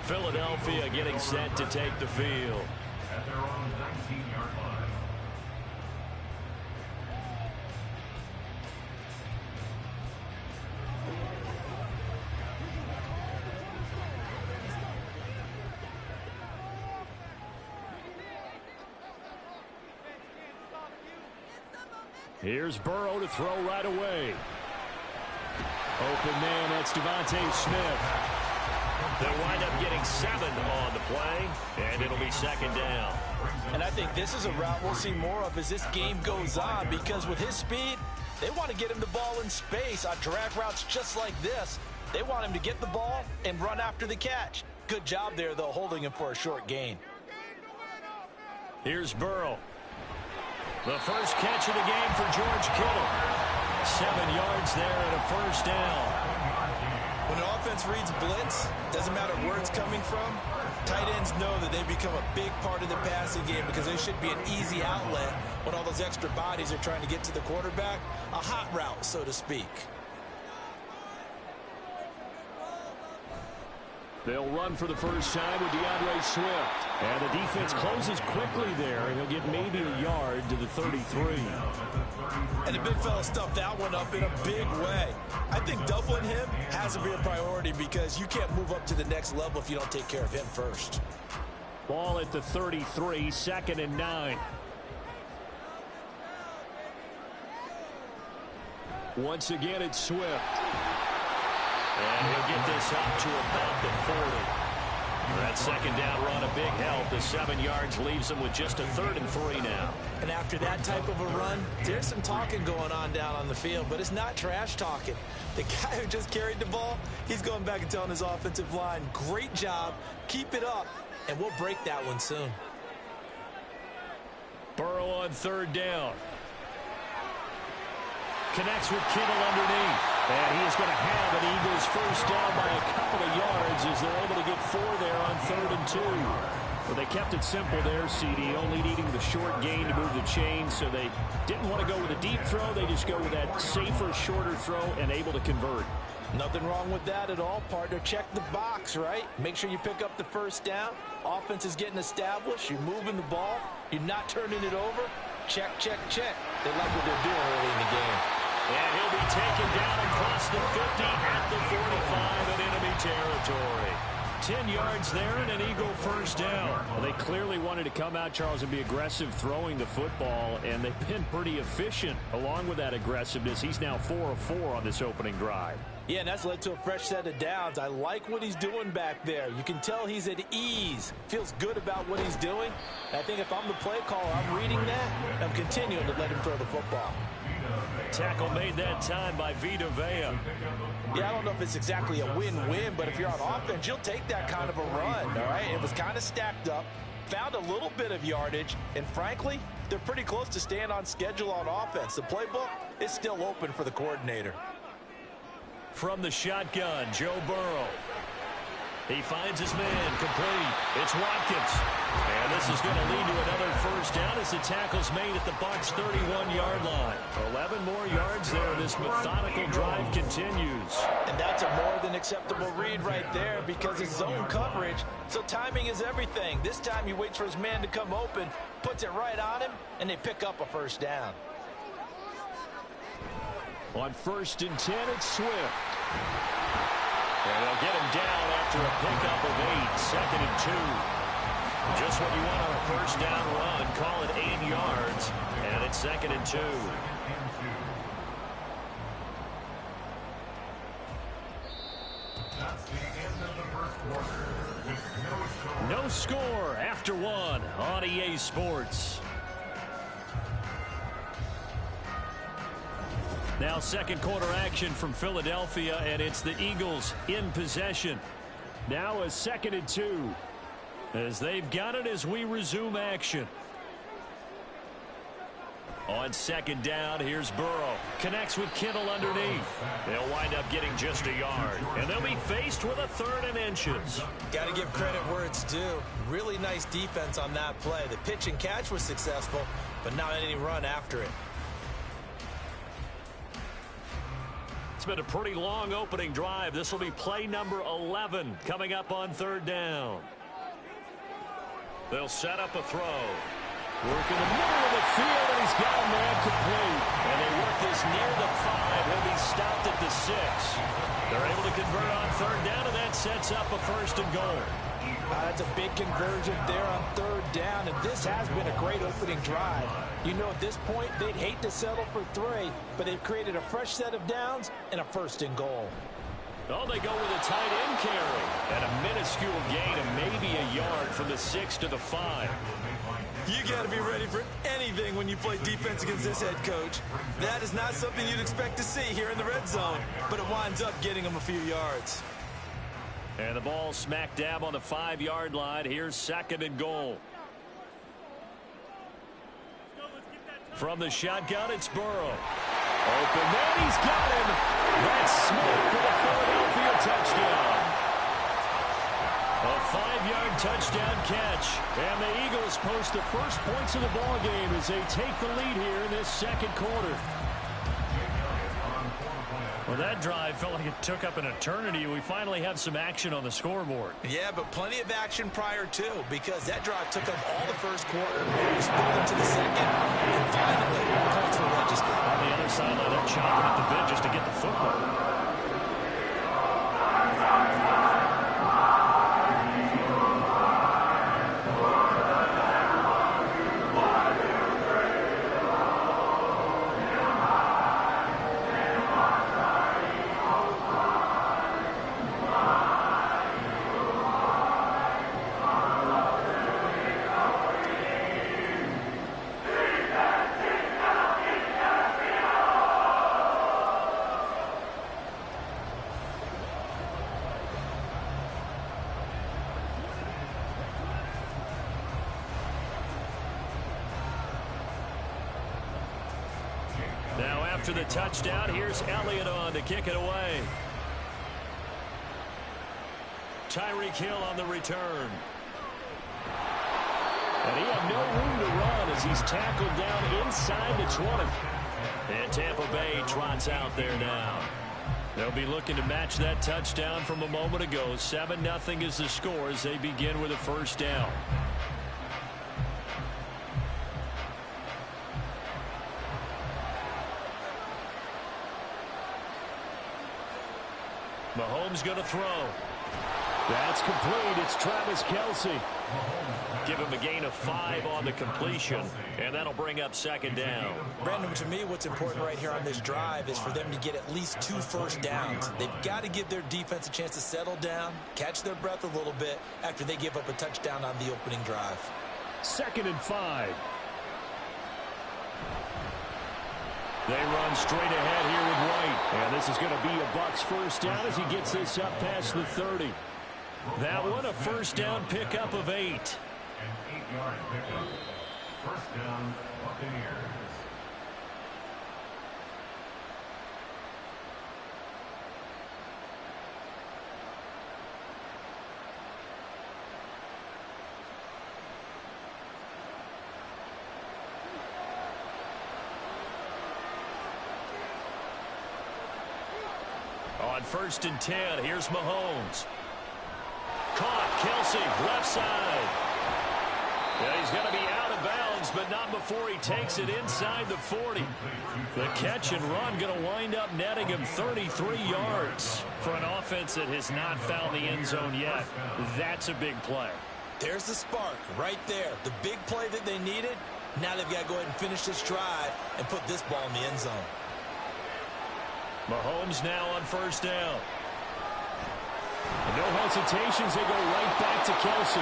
Philadelphia getting set to take the field. At their own 19-yard line. Here's Burrow to throw right away. Open man, that's Devontae Smith. They'll wind up getting 7 on the play, and it'll be second down. And I think this is a route we'll see more of as this game goes on, because with his speed, they want to get him the ball in space on drag routes just like this. They want him to get the ball and run after the catch. Good job there, though, holding him for a short gain. Here's Burrow. The first catch of the game for George Kittle. 7 yards there and a first down. When an offense reads blitz, doesn't matter where it's coming from, tight ends know that they become a big part of the passing game because they should be an easy outlet when all those extra bodies are trying to get to the quarterback. A hot route, so to speak. They'll run for the first time with DeAndre Swift. And the defense closes quickly there, and he'll get maybe a yard to the 33. And the big fella stuffed that one up in a big way. I think doubling him has to be a priority because you can't move up to the next level if you don't take care of him first. Ball at the 33, 2nd and 9. Once again, it's Swift. And he'll get this up to about the 40. That second down run, a big help. The 7 yards leaves him with just a 3rd and 3 now. And after that type of a run, there's some talking going on down on the field, but it's not trash talking. The guy who just carried the ball, he's going back and telling his offensive line, great job, keep it up, and we'll break that one soon. Burrow on 3rd down. Connects with Kittle underneath. And he is going to have an Eagles first down by a couple of yards as they're able to get 4 there on 3rd and 2. Well, they kept it simple there, CD, only needing the short gain to move the chain, so they didn't want to go with a deep throw. They just go with that safer, shorter throw and able to convert. Nothing wrong with that at all, partner. Check the box, right? Make sure you pick up the first down. Offense is getting established. You're moving the ball. You're not turning it over. Check, check, check. They like what they're doing early in the game. And he'll be taken down across the 50 at the 45 in enemy territory. 10 yards there and an Eagle first down. Well, they clearly wanted to come out, Charles, and be aggressive throwing the football, and they've been pretty efficient along with that aggressiveness. He's now 4 of 4 on this opening drive. Yeah, and that's led to a fresh set of downs. I like what he's doing back there. You can tell he's at ease. Feels good about what he's doing. I think if I'm the play caller, I'm reading that, and I'm continuing to let him throw the football. Tackle made that time by Vita Vea. Yeah, I don't know if it's exactly a win-win, but if you're on offense, you'll take that kind of a run, all right? It was kind of stacked up, found a little bit of yardage, and frankly, they're pretty close to staying on schedule on offense. The playbook is still open for the coordinator. From the shotgun, Joe Burrow. He finds his man, complete. It's Watkins. And this is going to lead to another first down as the tackle's made at the Bucs' 31-yard line. 11 more yards there. This methodical drive continues. And that's a more than acceptable read right there because it's zone coverage, so timing is everything. This time he waits for his man to come open, puts it right on him, and they pick up a first down. On 1st and 10, it's Swift. And they'll get him down after a pickup of 8, 2nd and 2. Just what you want on a first down run. Call it 8 yards, and it's 2nd and 2. That's the end of the first quarter with no score after 1 on EA Sports. Now 2nd quarter action from Philadelphia, and it's the Eagles in possession. Now a 2nd and 2 as they've got it as we resume action. On second down, here's Burrow. Connects with Kittle underneath. They'll wind up getting just a yard. And they'll be faced with a 3rd and inches. Got to give credit where it's due. Really nice defense on that play. The pitch and catch was successful, but not any run after it. It's been a pretty long opening drive. This will be play number 11 coming up on 3rd down. They'll set up a throw. Work in the middle of the field, and he's got a man complete. And they work this near the 5. He'll be stopped at the 6. They're able to convert on 3rd down, and that sets up a 1st and goal. That's a big conversion there on 3rd down, and this has been a great opening drive. You know, at this point, they'd hate to settle for 3, but they've created a fresh set of downs and a 1st and goal. Oh, they go with a tight end carry. And a minuscule gain of maybe a yard from the 6 to the 5. You got to be ready for anything when you play defense against this head coach. That is not something you'd expect to see here in the red zone, but it winds up getting them a few yards. And the ball smack dab on the 5-yard line. Here's 2nd and goal. From the shotgun, it's Burrow. Open man, he's got him. That's Smith for the Philadelphia touchdown. A 5-yard touchdown catch. And the Eagles post the first points of the ball game as they take the lead here in this 2nd quarter. Well, that drive felt like it took up an eternity. We finally have some action on the scoreboard. Yeah, but plenty of action prior to, because that drive took up all the 1st quarter. We split into the 2nd, and finally, points were registered. On the other sideline, they're chopping at the bit just to get the football. Now after the touchdown, here's Elliott on to kick it away. Tyreek Hill on the return. And he had no room to run as he's tackled down inside the 20. And Tampa Bay trots out there now. They'll be looking to match that touchdown from a moment ago. 7-0 is the score as they begin with a 1st down. Mahomes going to throw. That's complete. It's Travis Kelce. Give him a gain of 5 on the completion, and that'll bring up 2nd down. Brandon, to me, what's important right here on this drive is for them to get at least 2 1st downs. They've got to give their defense a chance to settle down, catch their breath a little bit after they give up a touchdown on the opening drive. 2nd and 5. They run straight ahead here with White. And this is going to be a Bucs 1st down as he gets this up past the 30. That one a 1st down pickup of 8. An 8-yard pickup. 1st down, Buccaneers. On 1st and 10, here's Mahomes. Caught, Kelce, left side. Yeah, he's going to be out of bounds, but not before he takes it inside the 40. The catch and run going to wind up netting him 33 yards. For an offense that has not found the end zone yet, that's a big play. There's the spark right there. The big play that they needed. Now they've got to go ahead and finish this drive and put this ball in the end zone. Mahomes now on 1st down. No hesitations, they go right back to Kelce.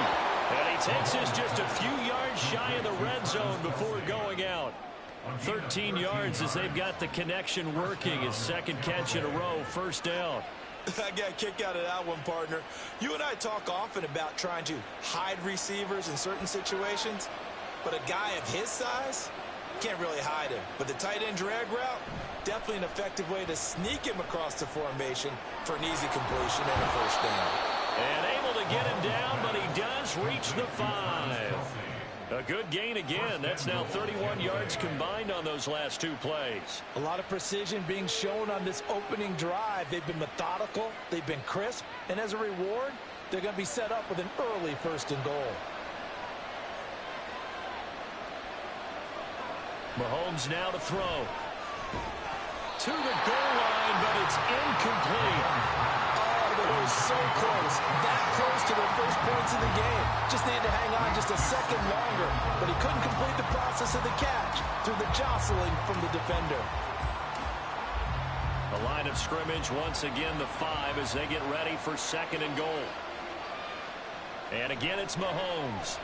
And he takes this just a few yards shy of the red zone before going out. 13 yards as they've got the connection working. His 2nd catch in a row, 1st down. I got a kick out of that one, partner. You and I talk often about trying to hide receivers in certain situations, but a guy of his size, Can't really hide him. But the tight end drag route, definitely an effective way to sneak him across the formation for an easy completion and a first down. And able to get him down, but he does reach the 5. A good gain again. That's now 31 yards combined on those last 2 plays. A lot of precision being shown on this opening drive. They've been methodical, they've been crisp, and as a reward, they're going to be set up with an early 1st and goal. Mahomes now to throw. To the goal line, but it's incomplete. They were so close, that close to their first points in the game. Just needed to hang on just a second longer, but he couldn't complete the process of the catch through the jostling from the defender. The line of scrimmage, once again, the 5 as they get ready for 2nd and goal. And again, it's Mahomes.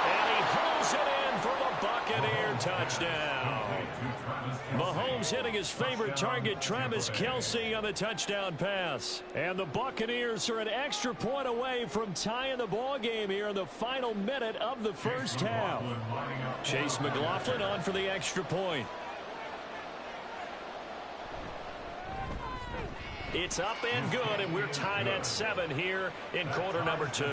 And he holds it in for the Buccaneer touchdown. Mahomes hitting his favorite target, Travis Kelce, on the touchdown pass. And the Buccaneers are an extra point away from tying the ball game here in the final minute of the first half. Chase McLaughlin on for the extra point. It's up and good, and we're tied at 7 here in quarter number 2.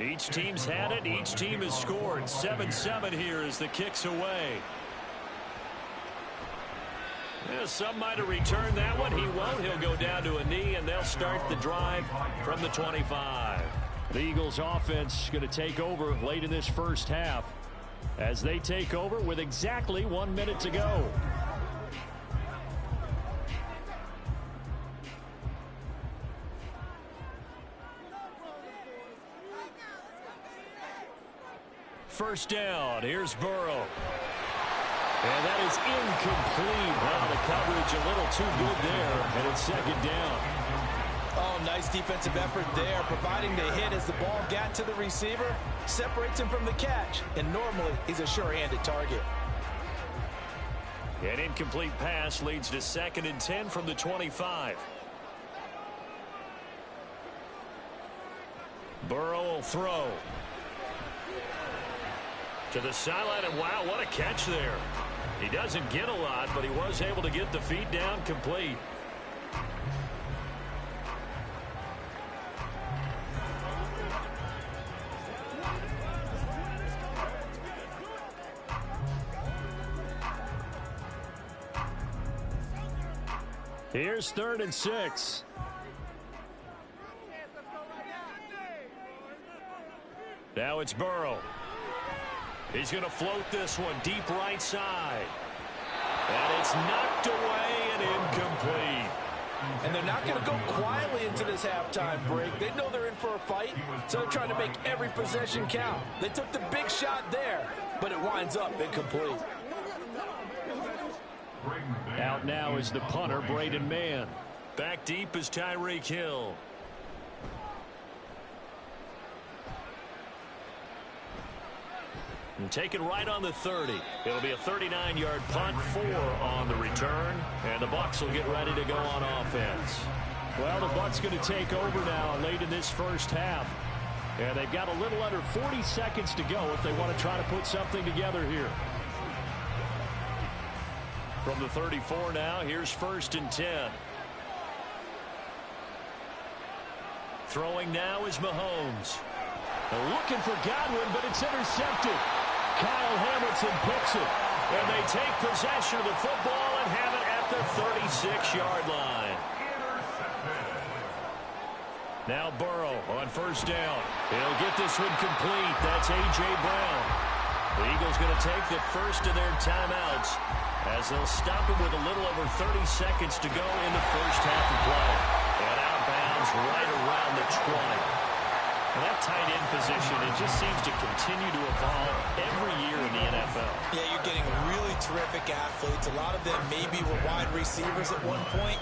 Each team's had it. Each team has scored. 7-7 here as the kick's away. Yeah, some might have returned that one. He won't. He'll go down to a knee, and they'll start the drive from the 25. The Eagles offense going to take over late in this first half as they take over with exactly 1 minute to go. First down. Here's Burrow. And that is incomplete. Well, the coverage a little too good there, and it's 2nd down. Oh, nice defensive effort there, providing the hit as the ball got to the receiver, separates him from the catch, and normally he's a sure-handed target. An incomplete pass leads to 2nd and 10 from the 25. Burrow will throw. To the sideline, and wow, what a catch there. He doesn't get a lot, but he was able to get the feet down complete. Here's 3rd and 6. Now it's Burrow. He's going to float this one deep right side. And it's knocked away and incomplete. And they're not going to go quietly into this halftime break. They know they're in for a fight, so they're trying to make every possession count. They took the big shot there, but it winds up incomplete. Out now is the punter, Braden Mann. Back deep is Tyreek Hill. And taken right on the 30. It'll be a 39-yard punt, 4 on the return, and the Bucs will get ready to go on offense. Well, the Bucs going to take over now late in this first half. And they've got a little under 40 seconds to go if they want to try to put something together here. From the 34 now, here's 1st and 10. Throwing now is Mahomes. They're looking for Godwin, but it's intercepted. Kyle Hamilton picks it, and they take possession of the football and have it at the 36-yard line. Now Burrow on 1st down. He'll get this one complete. That's A.J. Brown. The Eagles going to take the first of their timeouts as they'll stop it with a little over 30 seconds to go in the first half of play. And out of bounds right around the 20. And that tight end position, it just seems to continue to evolve every year in the NFL. Yeah, you're getting really terrific athletes. A lot of them maybe were wide receivers at one point.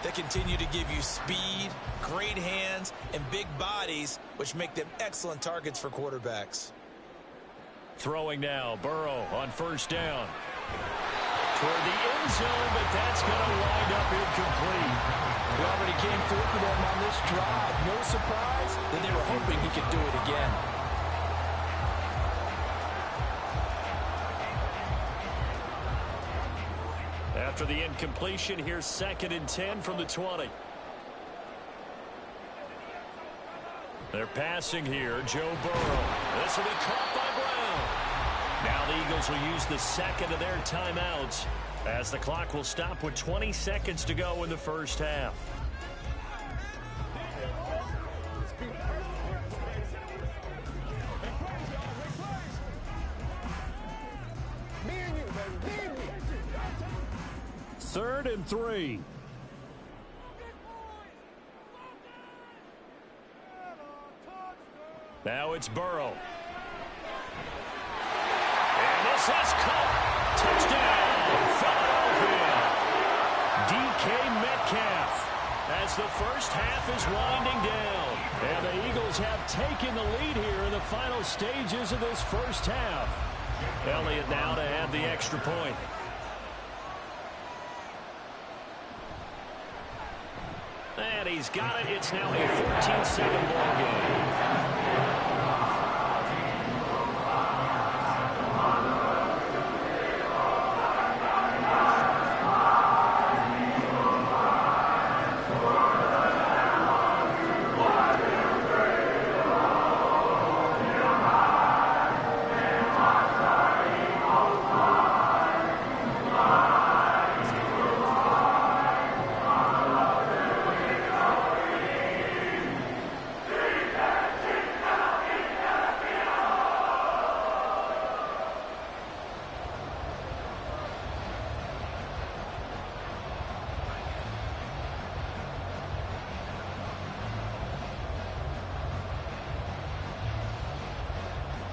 They continue to give you speed, great hands, and big bodies, which make them excellent targets for quarterbacks. Throwing now, Burrow on first down. Toward the end zone, but that's going to wind up incomplete. He already came through for them on this drive. No surprise that they were hoping he could do it again. After the incompletion, here's 2nd and 10 from the 20. They're passing here. Joe Burrow. This will be caught by Brown. Now the Eagles will use the second of their timeouts as the clock will stop with 20 seconds to go in the first half. Third and 3. Now it's Burrow. And this is caught. Touchdown, Philadelphia. DK Metcalf as the first half is winding down. And the Eagles have taken the lead here in the final stages of this first half. Elliott now to have the extra point. And he's got it. It's now a 14-7 ball game.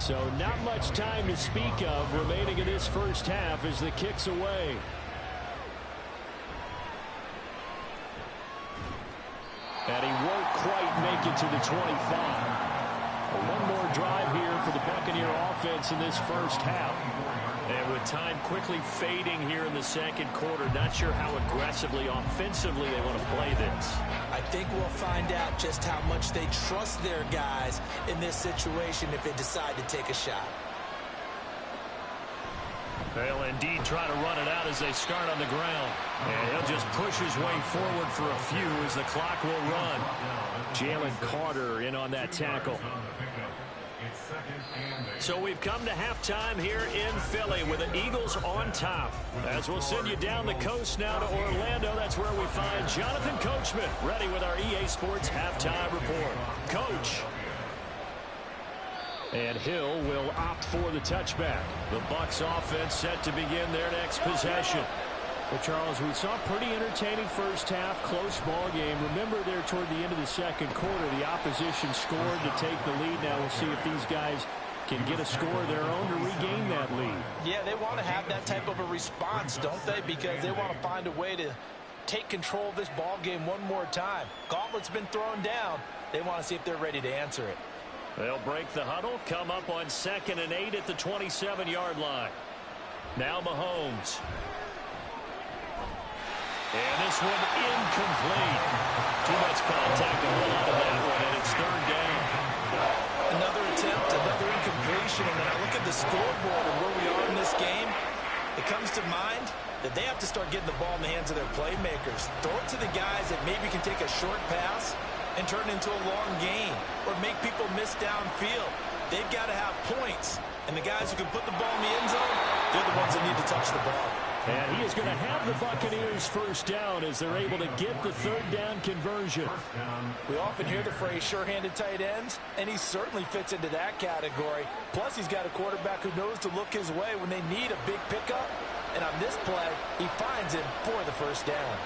So not much time to speak of remaining in this first half as the kick's away. And he won't quite make it to the 25. One more drive here for the Buccaneer offense in this first half. And with time quickly fading here in the second quarter, not sure how aggressively, offensively they want to play this. I think we'll find out just how much they trust their guys in this situation if they decide to take a shot. They'll indeed try to run it out as they start on the ground. And he'll just push his way forward for a few as the clock will run. Jalen Carter in on that tackle. So we've come to halftime here in Philly with the Eagles on top. As we'll send you down the coast now to Orlando, that's where we find Jonathan Coachman ready with our EA Sports halftime report. Coach. And Hill will opt for the touchback. The Bucs offense set to begin their next possession. Well, Charles, we saw a pretty entertaining first half, close ball game. Remember there toward the end of the second quarter, the opposition scored to take the lead. Now we'll see if these guys can get a score of their own to regain that lead. Yeah, they want to have that type of a response, don't they? Because they want to find a way to take control of this ball game one more time. Gauntlet's been thrown down. They want to see if they're ready to answer it. They'll break the huddle, come up on 2nd and 8 at the 27-yard line. Now Mahomes. And this one incomplete. Too much contact to hold on to that one, and it's 3rd down. Another attempt, another incompletion, and when I look at the scoreboard and where we are in this game, it comes to mind that they have to start getting the ball in the hands of their playmakers. Throw it to the guys that maybe can take a short pass and turn it into a long gain or make people miss downfield. They've got to have points, and the guys who can put the ball in the end zone, they're the ones that need to touch the ball. And he is going to have the Buccaneers first down as they're able to get the third down conversion. We often hear the phrase sure-handed tight ends, and he certainly fits into that category. Plus, he's got a quarterback who knows to look his way when they need a big pickup. And on this play, he finds him for the first down.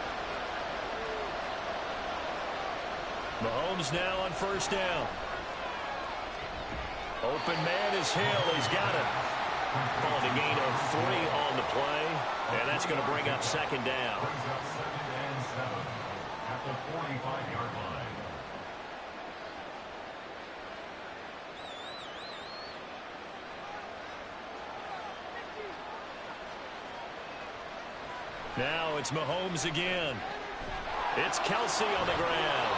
Mahomes now on first down. Open man is Hill. He's got it. Called a gain of 3 on the play, and that's going to bring up second down. Brings up 2nd and 7 at the 45-yard line. Now it's Mahomes again. It's Kelsey on the ground.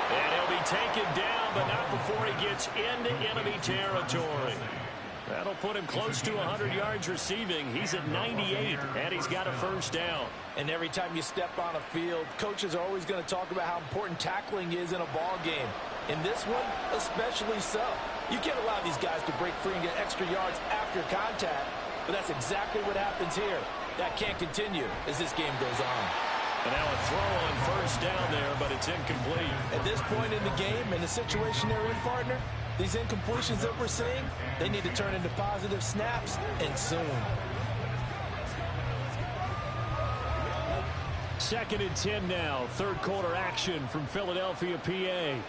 And he'll be taken down, but not before he gets into enemy territory. That'll put him close to 100 yards receiving. He's at 98, and he's got a first down. And every time you step on a field, coaches are always going to talk about how important tackling is in a ball game. In this one, especially so. You can't allow these guys to break free and get extra yards after contact, but that's exactly what happens here. That can't continue as this game goes on. And now a throw on first down there, but it's incomplete. At this point in the game, in the situation they're in, partner, these incompletions that we're seeing, they need to turn into positive snaps, and soon. 2nd and 10 now. Third quarter action from Philadelphia, PA.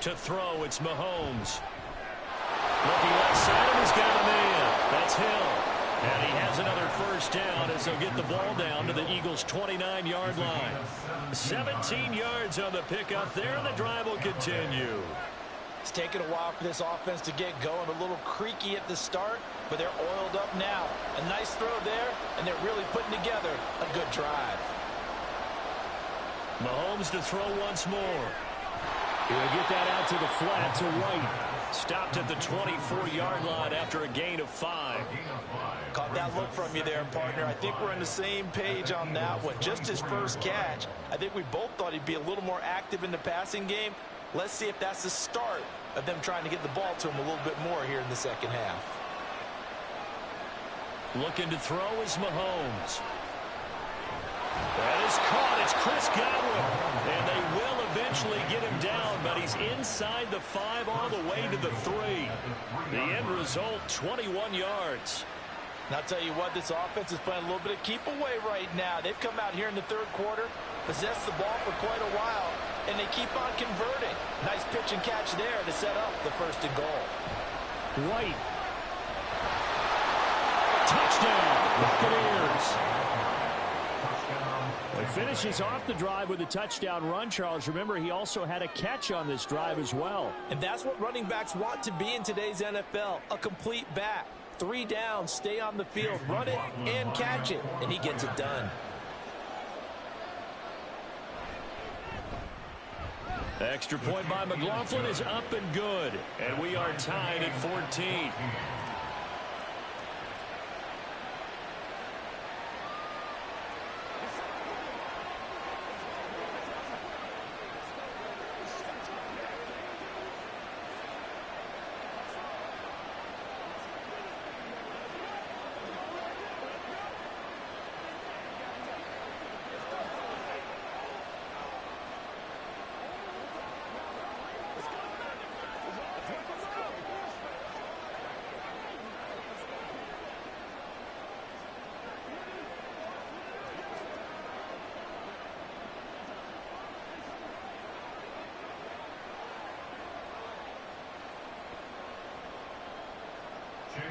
To throw, it's Mahomes. Looking left side, and he's got a man. That's Hill. And he has another first down as they'll get the ball down to the Eagles' 29-yard line. 17 yards on the pickup there, and the drive will continue. It's taken a while for this offense to get going. A little creaky at the start, but they're oiled up now. A nice throw there, and they're really putting together a good drive. Mahomes to throw once more. He'll get that out to the flat to White. Stopped at the 24-yard line after a gain of 5. Caught that look from you there, partner. I think we're on the same page on that one. Just his first catch. I think we both thought he'd be a little more active in the passing game. Let's see if that's the start of them trying to get the ball to him a little bit more here in the second half. Looking to throw is Mahomes. That is caught. It's Chris Godwin. And they will eventually get him down, but he's inside the 5 all the way to the 3. The end result, 21 yards. And I'll tell you what, this offense is playing a little bit of keep away right now. They've come out here in the third quarter, possessed the ball for quite a while, and they keep on converting. Nice pitch and catch there to set up the 1st and goal. White. Touchdown, Buccaneers. He finishes off the drive with a touchdown run, Charles. Remember, he also had a catch on this drive as well. And that's what running backs want to be in today's NFL, a complete back. 3 downs, stay on the field, run it, and catch it. And he gets it done. Extra point by McLaughlin is up and good. And we are tied at 14.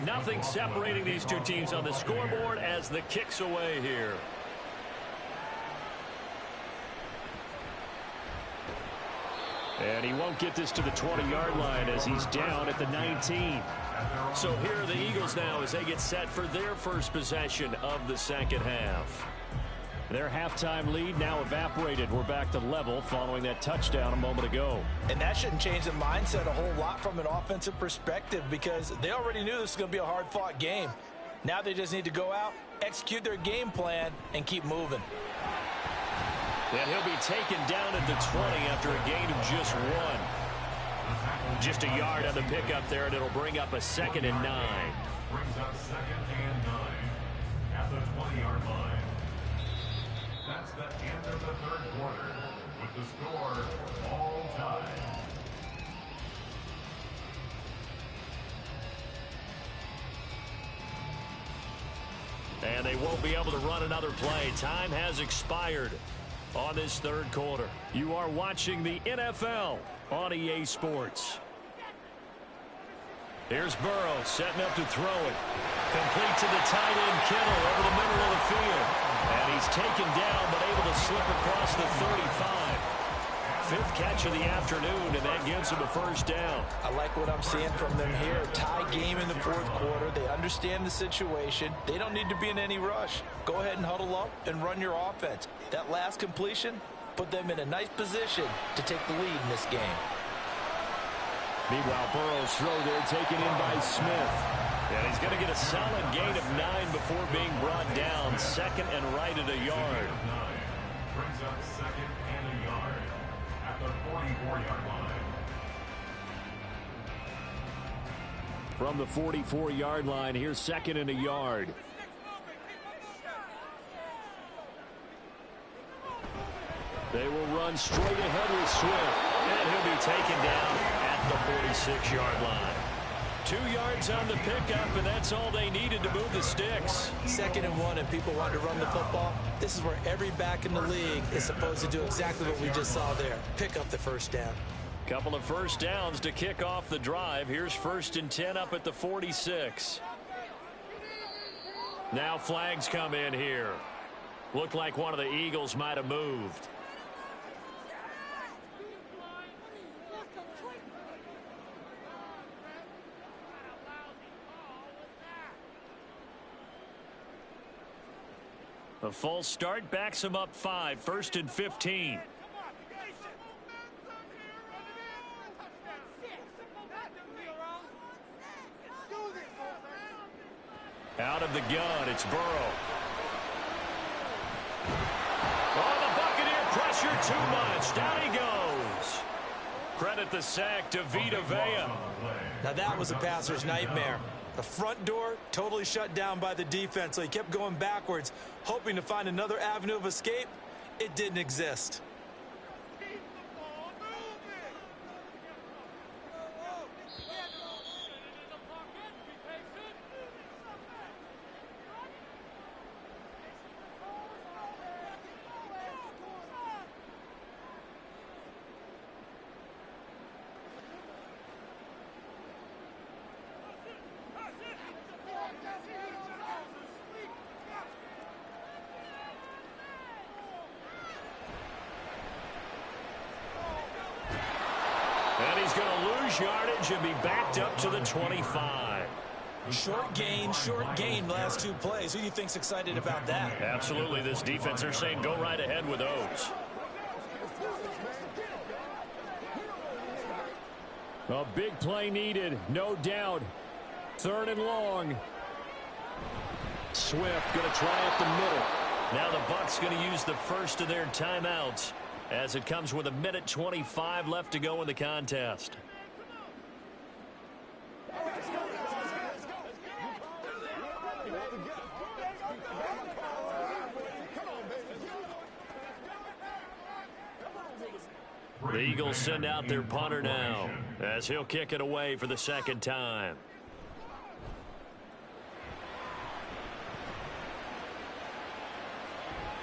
Nothing separating these two teams on the scoreboard as the kick's away here. And he won't get this to the 20-yard line as he's down at the 19. So here are the Eagles now as they get set for their first possession of the second half. Their halftime lead now evaporated. We're back to level following that touchdown a moment ago. And that shouldn't change the mindset a whole lot from an offensive perspective because they already knew this was going to be a hard-fought game. Now they just need to go out, execute their game plan, and keep moving. And he'll be taken down at the 20 after a gain of just 1. Just a yard on the pickup there, and it'll bring up a 2nd and 9. Brings up 2nd And they won't be able to run another play. Time has expired on this third quarter. You are watching the NFL on EA Sports. Here's Burrow setting up to throw it. Complete to the tight end, Kittle, over the middle of the field. And he's taken down, but able to slip across the 35. Fifth catch of the afternoon, and that gives him a first down. I like what I'm seeing from them here. Tie game in the fourth quarter. They understand the situation. They don't need to be in any rush. Go ahead and huddle up and run your offense. That last completion put them in a nice position to take the lead in this game. Meanwhile, Burrow's throw there taken in by Smith. And he's going to get a solid gain of 9 before being brought down. Second and right at a yard. Brings up second and a yard at the 44-yard line. From the 44-yard line, here's second and a yard. They will run straight ahead with Swift. And he'll be taken down at the 46-yard line. 2 yards on the pickup, and that's all they needed to move the sticks. 2nd and 1, and people want to run the football. This is where every back in the league is supposed to do exactly what we just saw there. Pick up the first down. Couple of first downs to kick off the drive. Here's 1st and 10 up at the 46. Now flags come in here. Looked like one of the Eagles might have moved. A false start backs him up 5. 1st and 15. Out of the gun, it's Burrow. Oh, the Buccaneer pressure too much. Down he goes. Credit the sack to Vita Vea. Now that was a passer's nightmare. The front door totally shut down by the defense, so he kept going backwards, hoping to find another avenue of escape. It didn't exist. And he's going to lose yardage and be backed up to the 25. Short gain last 2 plays. Who do you think's excited about that? Absolutely, this defense, they're saying go right ahead with those. A big play needed, no doubt. 3rd and long. Swift going to try up the middle. Now the Bucs going to use the first of their timeouts as it comes with 1:25 left to go in the contest. The Eagles send out their punter now as he'll kick it away for the 2nd time.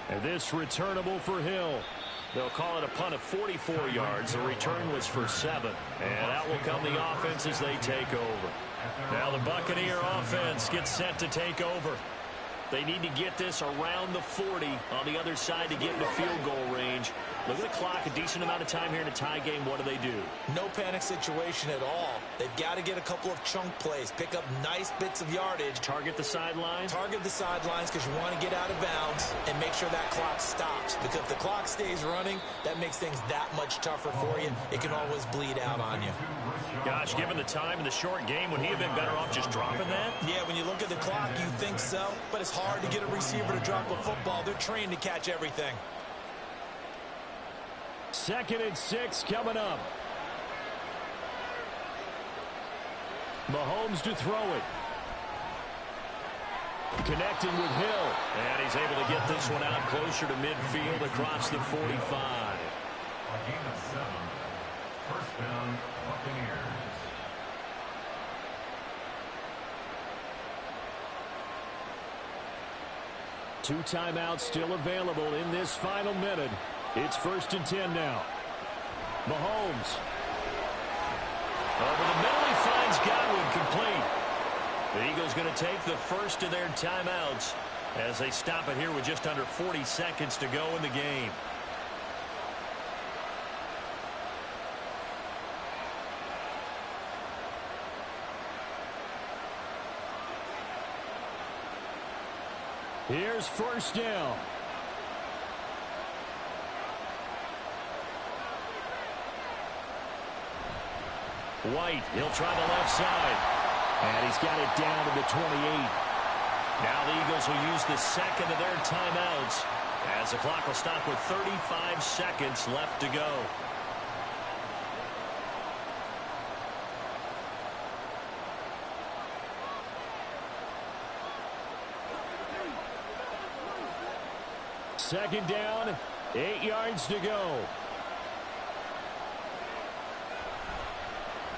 And this returnable for Hill. They'll call it a punt of 44 yards. The return was for 7. And out will come the offense as they take over. Now the Buccaneer offense gets set to take over. They need to get this around the 40 on the other side to get into field goal range. Look at the clock, a decent amount of time here in a tie game. What do? No panic situation at all. They've got to get a couple of chunk plays, pick up nice bits of yardage. Target the sidelines? Target the sidelines because you want to get out of bounds and make sure that clock stops. Because if the clock stays running, that makes things that much tougher for you. It can always bleed out on you. Gosh, given the time in the short game, would he have been better off just dropping that? Yeah, when you look at the clock, you think so. But it's hard to get a receiver to drop a football. They're trained to catch everything. 2nd and 6 coming up. Mahomes to throw it. Connecting with Hill. And he's able to get this one out closer to midfield across the 45. A gain of 7. First down, Buccaneers. 2 timeouts still available in this final minute. It's 1st and 10 now. Mahomes. Over the middle, he finds Godwin complete. The Eagles going to take the first of their timeouts as they stop it here with just under 40 seconds to go in the game. Here's 1st down. White, he'll try the left side. And he's got it down to the 28. Now the Eagles will use the second of their timeouts as the clock will stop with 35 seconds left to go. Second down, 8 yards to go.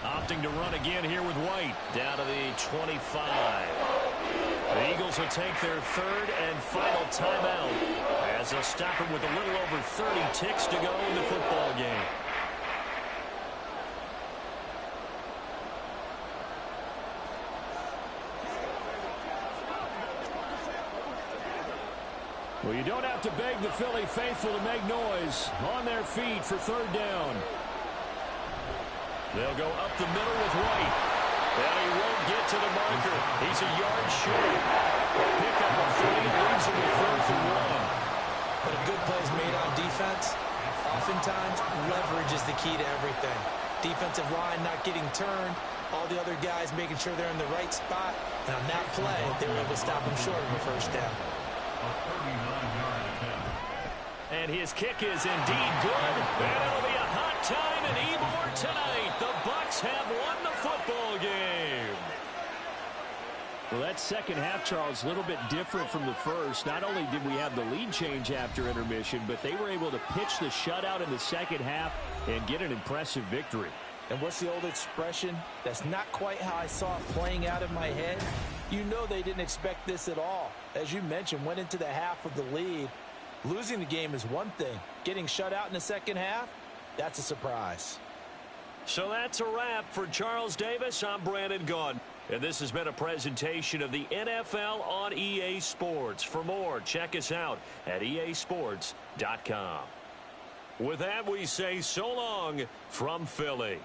Opting to run again here with White down to the 25. The Eagles will take their third and final timeout as they'll stop it with a little over 30 ticks to go in the football game. Well, you don't have to beg the Philly faithful to make noise. On their feet for 3rd down. They'll go up the middle with White. And he won't get to the marker. He's a yard short. They'll pick up a 3 and leaves him with 4th and 1. But a good play is made on defense. Oftentimes, leverage is the key to everything. Defensive line not getting turned. All the other guys making sure they're in the right spot. And on that play, they were able to stop him short of a 1st down. A 39-yard attempt. And his kick is indeed good. And it'll be a hot time in Ybor tonight. The Bucs have won the football game. Well, that second half, Charles, a little bit different from the first. Not only did we have the lead change after intermission, but they were able to pitch the shutout in the second half and get an impressive victory. And what's the old expression? That's not quite how I saw it playing out in my head. You know they didn't expect this at all. As you mentioned, went into the half with the lead. Losing the game is one thing. Getting shut out in the second half, that's a surprise. So that's a wrap for Charles Davis. I'm Brandon Gaudin. And this has been a presentation of the NFL on EA Sports. For more, check us out at easports.com. With that, we say so long from Philly.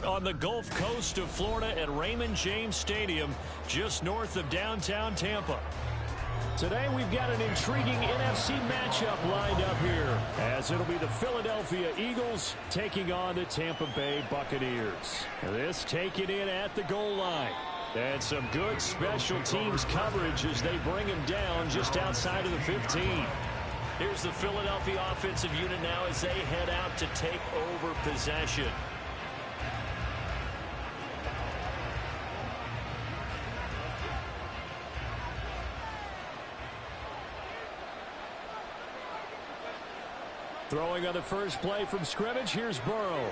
on the Gulf Coast of Florida at Raymond James Stadium, just north of downtown Tampa. Today we've got an intriguing NFC matchup lined up here, as it'll be the Philadelphia Eagles taking on the Tampa Bay Buccaneers. This taken in at the goal line. And some good special teams coverage as they bring him down just outside of the 15. Here's the Philadelphia offensive unit now as they head out to take over possession. Throwing on the first play from scrimmage, here's Burrow.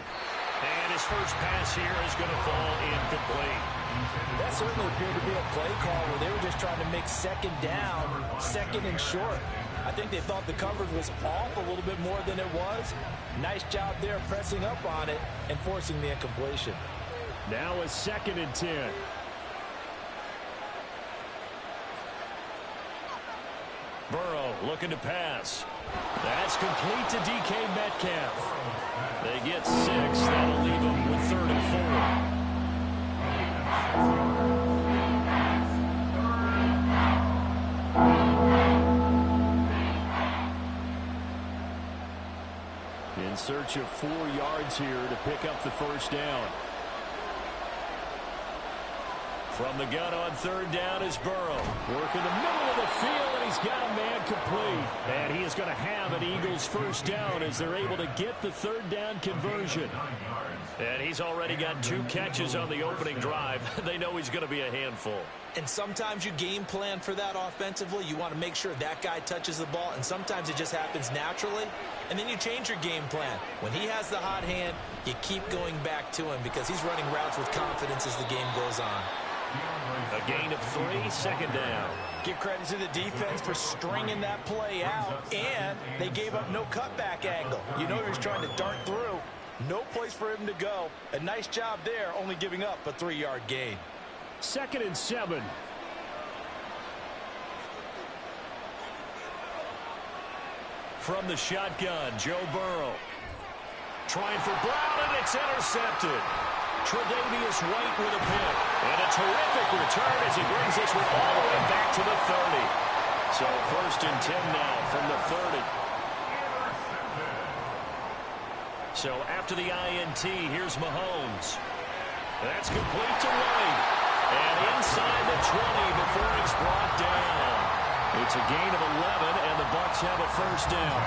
And his first pass here is going to fall incomplete. That certainly appeared to be a play call where they were just trying to make second down, second and short. I think they thought the coverage was off a little bit more than it was. Nice job there pressing up on it and forcing the incompletion. Now a 2nd and 10. Burrow looking to pass. That's complete to DK Metcalf. They get 6. That'll leave them with 3rd and 4. In search of 4 yards here to pick up the first down. From the gun on 3rd down is Burrow. Working the middle of the field, and he's got a man complete. And he is going to have an Eagles first down as they're able to get the 3rd down conversion. And he's already got 2 catches on the opening drive. They know he's going to be a handful. And sometimes you game plan for that offensively. You want to make sure that guy touches the ball, and sometimes it just happens naturally. And then you change your game plan. When he has the hot hand, you keep going back to him because he's running routes with confidence as the game goes on. A gain of 3, 2nd down. Give credit to the defense for stringing that play out, and they gave up no cutback angle. You know he was trying to dart through. No place for him to go. A nice job there, only giving up a 3-yard gain. 2nd and 7. From the shotgun, Joe Burrow. Trying for Brown, and it's intercepted. Tre'Davious White with a pick. And a terrific return as he brings this one all the way back to the 30. So 1st and 10 now from the 30. So after the INT, here's Mahomes. That's complete to White. And inside the 20 before it's brought down. It's a gain of 11, and the Bucs have a first down.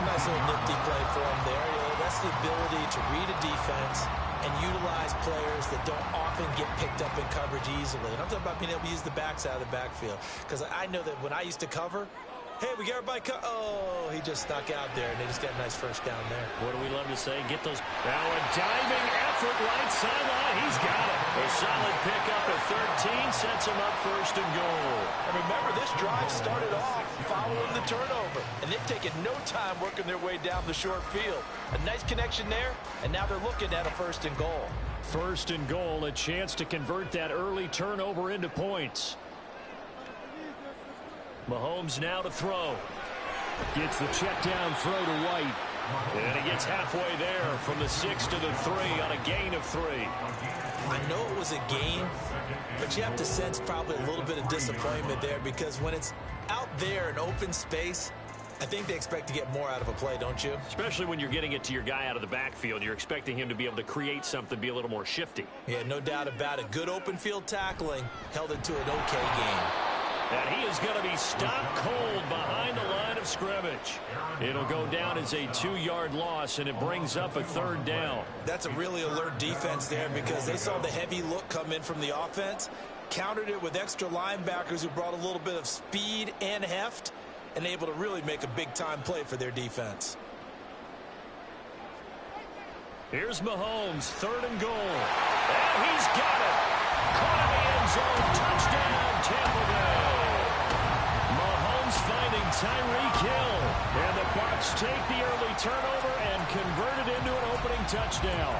Nice little nifty play for him there. That's the ability to read a defense and utilize players that don't often get picked up in coverage easily. And I'm talking about being able to use the backs out of the backfield. Because I know that when I used to cover, hey, we got everybody oh, he just stuck out there, and they just got a nice first down there. What do we love to say? Get those. Now a diving effort right sideline. He's got it. A solid pickup at 13 sets him up 1st and goal. And remember, this drive started off following the turnover, and they've taken no time working their way down the short field. A nice connection there, and now they're looking at a 1st and goal. 1st and goal, a chance to convert that early turnover into points. Mahomes now to throw. Gets the check down throw to White. And he gets halfway there from the 6 to the 3 on a gain of 3. I know it was a gain, but you have to sense probably a little bit of disappointment there because when it's out there in open space, I think they expect to get more out of a play, don't you? Especially when you're getting it to your guy out of the backfield. You're expecting him to be able to create something, be a little more shifty. Yeah, no doubt about it. Good open field tackling held it to an okay game. And he is going to be stopped cold behind the line of scrimmage. It'll go down as a 2-yard loss, and it brings up a 3rd down. That's a really alert defense there because they saw the heavy look come in from the offense, countered it with extra linebackers who brought a little bit of speed and heft, and able to really make a big-time play for their defense. Here's Mahomes, 3rd and goal. And he's got it. Caught in the end zone. Touchdown, Tampa Bay. Mahomes finding Tyreek Hill. And the Bucs take the early turnover and convert it into an opening touchdown.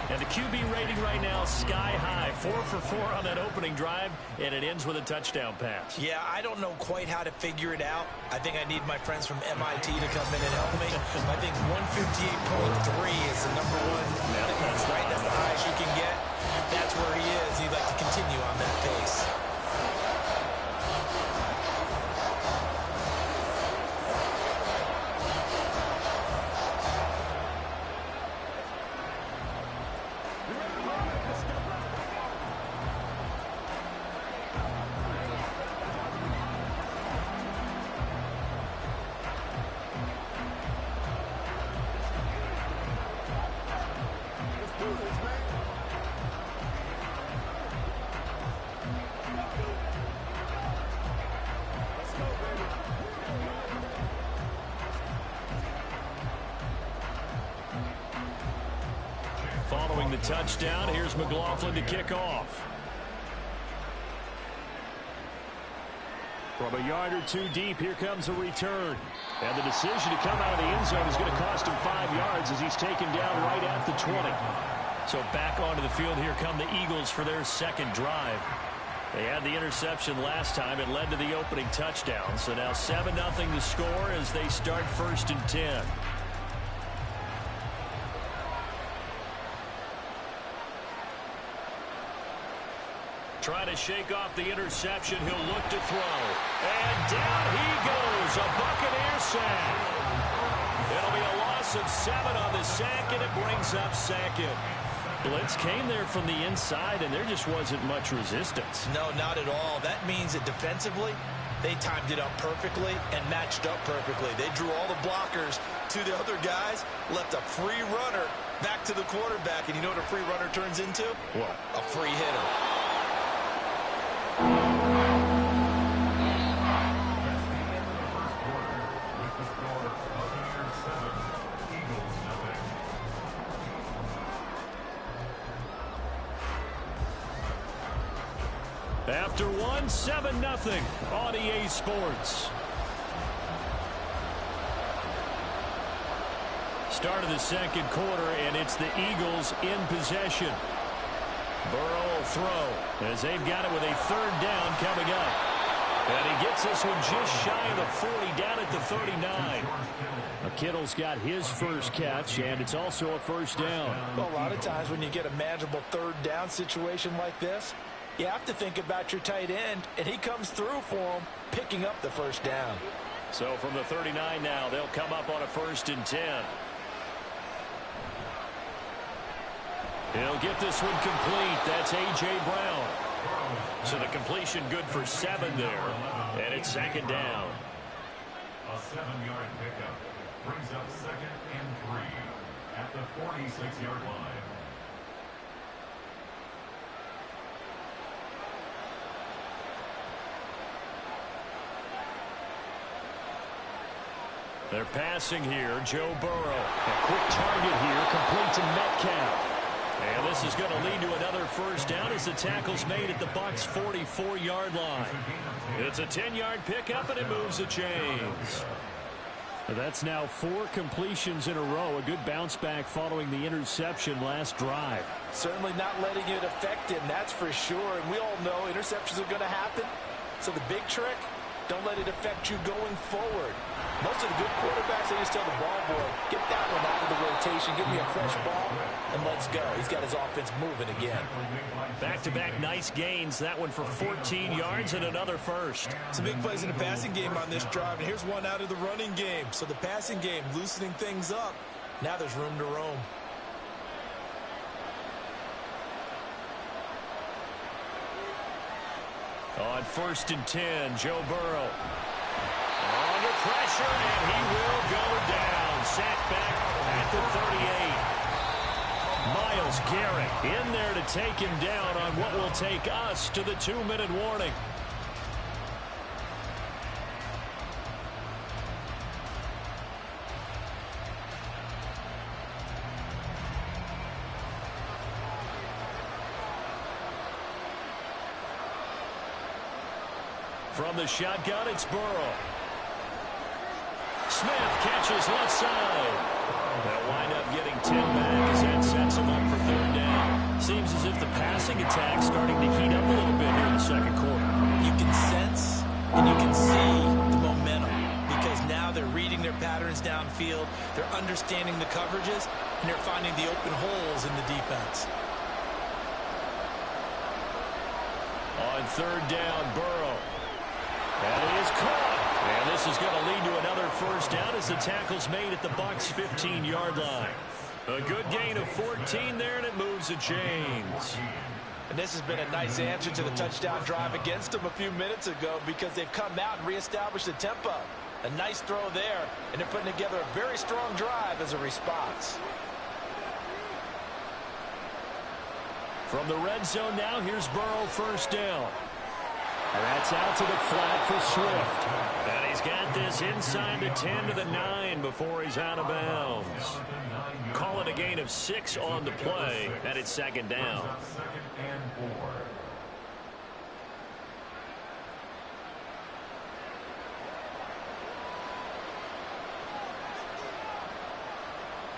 And the QB rating right now sky high. 4 for 4 on that opening drive, and it ends with a touchdown pass. Yeah, I don't know quite how to figure it out. I think I need my friends from MIT to come in and help me. I think 158.3 is the number one. Yeah, that's right. That's the highest you can get. That's where he is. He'd like to continue on that pace. Following the touchdown, here's McLaughlin to kick off. From a yard or two deep, here comes a return. And the decision to come out of the end zone is going to cost him 5 yards as he's taken down right at the 20. So back onto the field, here come the Eagles for their second drive. They had the interception last time. It led to the opening touchdown. So now 7-0 the score as they start 1st and 10. Trying to shake off the interception. He'll look to throw. And down he goes. A Buccaneer sack. It'll be a loss of 7 on the sack, and it brings up 2nd. Blitz came there from the inside, and there just wasn't much resistance. No, not at all. That means that defensively, they timed it up perfectly and matched up perfectly. They drew all the blockers to the other guys, left a free runner back to the quarterback, and you know what a free runner turns into? What? A free hitter. After 1, 7-0 on EA Sports. Start of the second quarter, and it's the Eagles in possession. Burrow will throw as they've got it with a 3rd down coming up. And he gets this one just shy of the 40, down at the 39. Kittle's got his first catch, and it's also a 1st down. Well, a lot of times when you get a manageable 3rd down situation like this, you have to think about your tight end, and he comes through for him, picking up the 1st down. So from the 39 now, they'll come up on a 1st and 10. He'll get this one complete. That's A.J. Brown. So the completion good for 7 there, and it's 2nd down. A 7-yard pickup brings up 2nd and 3 at the 46-yard line. They're passing here. Joe Burrow. A quick target here. Complete to Metcalf. And this is going to lead to another 1st down as the tackle's made at the Bucs' 44-yard line. It's a 10-yard pickup, and it moves the chains. That's now 4 completions in a row. A good bounce back following the interception last drive. Certainly not letting it affect him, that's for sure. And we all know interceptions are going to happen. So the big trick, don't let it affect you going forward. Most of the good quarterbacks, they just tell the ball boy, get that one out of the rotation, give me a fresh ball, and let's go. He's got his offense moving again. Back-to-back nice gains. That one for 14 yards and another 1st. Some big plays in the passing game on this drive, and here's one out of the running game. So the passing game loosening things up. Now there's room to roam. On 1st and 10, Joe Burrow. Under pressure, and he will go down. Sacked back at the 38. Myles Garrett in there to take him down on what will take us to the 2-minute warning. From the shotgun, it's Burrow. Smith catches left side. They'll wind up getting 10 back as that sets them up for third down. Seems as if the passing attack's starting to heat up a little bit here in the second quarter. You can sense and you can see the momentum because now they're reading their patterns downfield, they're understanding the coverages, and they're finding the open holes in the defense. On third down, Burrow. And it is caught. And this is going to lead to another first down as the tackle's made at the Bucs' 15-yard line. A good gain of 14 there, and it moves the chains. And this has been a nice answer to the touchdown drive against them a few minutes ago because they've come out and reestablished the tempo. A nice throw there, and they're putting together a very strong drive as a response. From the red zone now, here's Burrow, first down. And that's out to the flat for Swift. And he's got this inside the 10 to the 9 before he's out of bounds. Call it a gain of 6 on the play, and it's second down. Second and 4.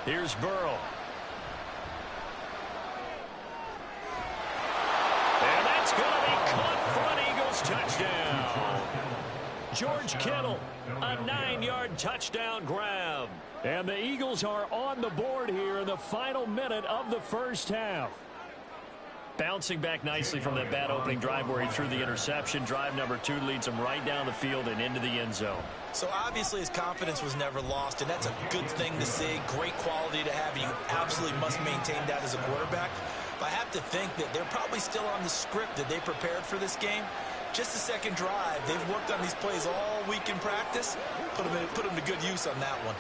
Here's Burrow. And that's going to be caught front. Eagles touchdown. George Kittle, a 9-yard touchdown grab. And the Eagles are on the board here in the final minute of the first half. Bouncing back nicely from that bad opening drive where he threw the interception. Drive number 2 leads him right down the field and into the end zone. So obviously his confidence was never lost, and that's a good thing to see. Great quality to have. You absolutely must maintain that as a quarterback. But I have to think that they're probably still on the script that they prepared for this game. Just the second drive. They've worked on these plays all week in practice. Put them to good use on that one.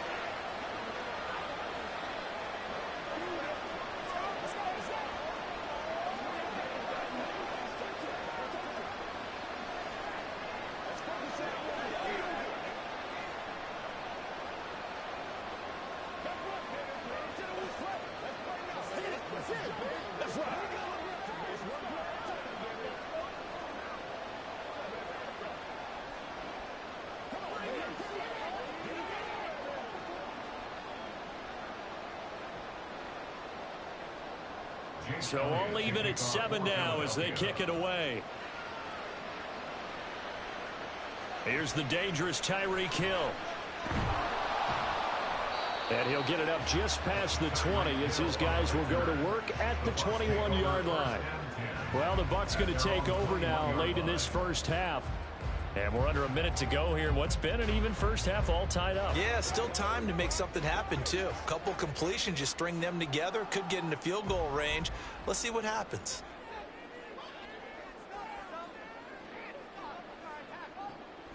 So all even at 7 now as they kick it away. Here's the dangerous Tyreek Hill. And he'll get it up just past the 20 as his guys will go to work at the 21-yard line. Well, the Bucs going to take over now late in this first half. And we're under a minute to go here in what's been an even first half, all tied up. Yeah, still time to make something happen, too. A couple completions, you string them together, could get into field goal range. Let's see what happens.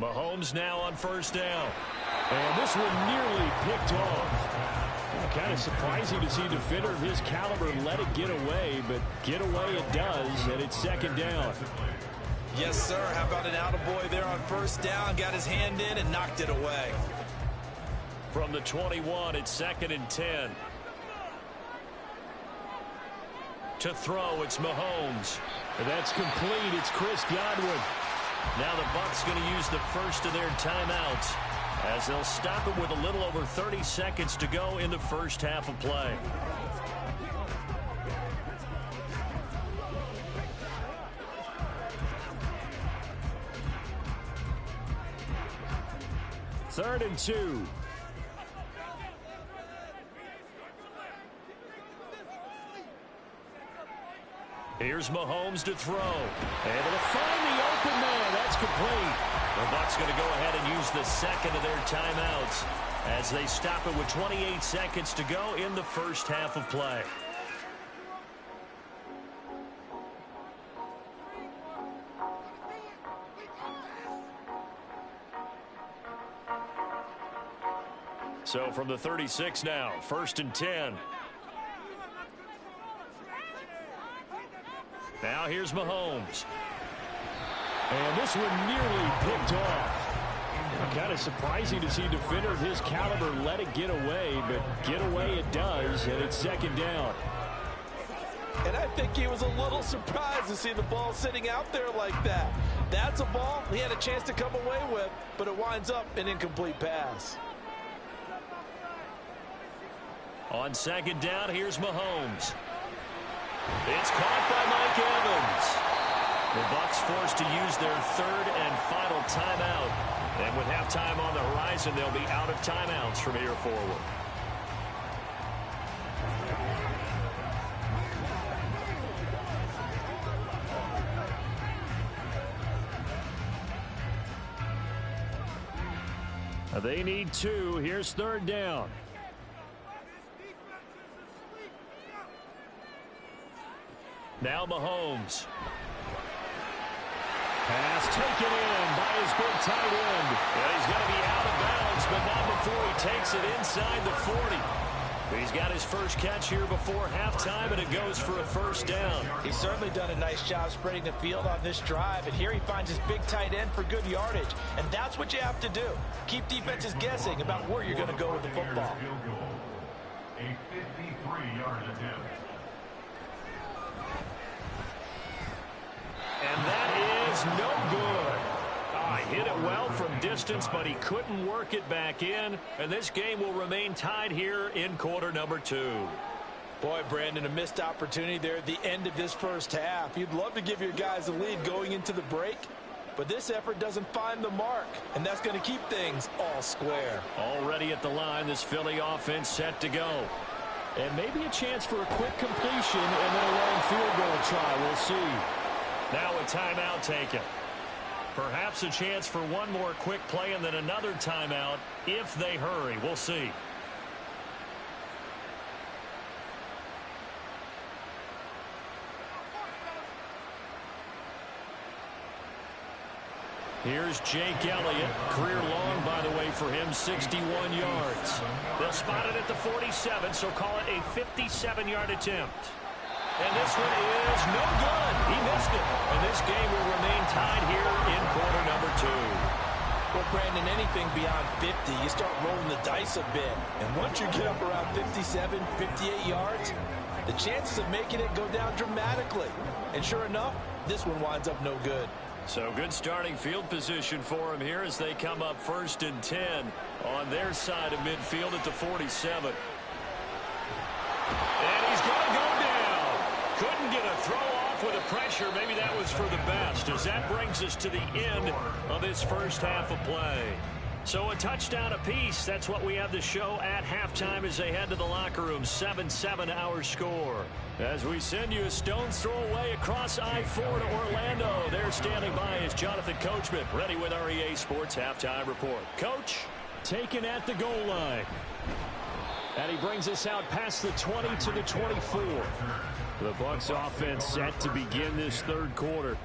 Mahomes now on first down. And this one nearly picked off. Kind of surprising to see a defender of his caliber let it get away, but get away it does, and it's second down. Yes, sir. How about an attaboy there on first down? Got his hand in and knocked it away. From the 21, it's second and 10. To throw, it's Mahomes. And that's complete. It's Chris Godwin. Now the Bucs going to use the first of their timeouts as they'll stop it with a little over 30 seconds to go in the first half of play. Third and 2. Here's Mahomes to throw. Able to find the open man. That's complete. The Bucs going to go ahead and use the second of their timeouts as they stop it with 28 seconds to go in the first half of play. So from the 36 now, first and 10. Now here's Mahomes. And this one nearly picked off. Kind of surprising to see a defender of his caliber let it get away, but get away it does, and it's second down. And I think he was a little surprised to see the ball sitting out there like that. That's a ball he had a chance to come away with, but it winds up an incomplete pass. On second down, here's Mahomes. It's caught by Mike Evans. The Bucs forced to use their third and final timeout. And with halftime on the horizon, they'll be out of timeouts from here forward. They need 2. Here's third down. Now Mahomes. Pass taken in by his big tight end. And he's going to be out of bounds, but not before he takes it inside the 40. He's got his first catch here before halftime, and it goes for a first down. He's certainly done a nice job spreading the field on this drive, and here he finds his big tight end for good yardage. And that's what you have to do. Keep defenses guessing about where you're going to go with the football. A 53-yard attempt. And that is no good. Hit it well from distance, but he couldn't work it back in. And this game will remain tied here in quarter number 2. Boy, Brandon, a missed opportunity there at the end of this first half. You'd love to give your guys a lead going into the break, but this effort doesn't find the mark, and that's going to keep things all square. Already at the line, this Philly offense set to go. And maybe a chance for a quick completion and then a long field goal try. We'll see. Now a timeout taken. Perhaps a chance for one more quick play and then another timeout if they hurry. We'll see. Here's Jake Elliott. Career long, by the way, for him, 61 yards. They'll spot it at the 47, so call it a 57-yard attempt. And this one is no good. He missed it. And this game will remain tied here in quarter number 2. Well, Brandon, anything beyond 50, you start rolling the dice a bit. And once you get up around 57, 58 yards, the chances of making it go down dramatically. And sure enough, this one winds up no good. So good starting field position for him here as they come up 1st and 10 on their side of midfield at the 47. And he's going to go down. Couldn't get a throw off with the pressure. Maybe that was for the best, as that brings us to the end of this first half of play. So a touchdown apiece. That's what we have to show at halftime as they head to the locker room. 7-7 our score. As we send you a stone's throw away across I-4 to Orlando. There standing by is Jonathan Coachman, ready with our EA Sports Halftime Report. Coach, taken at the goal line. And he brings us out past the 20 to the 24. The Bucs offense set to begin this third quarter.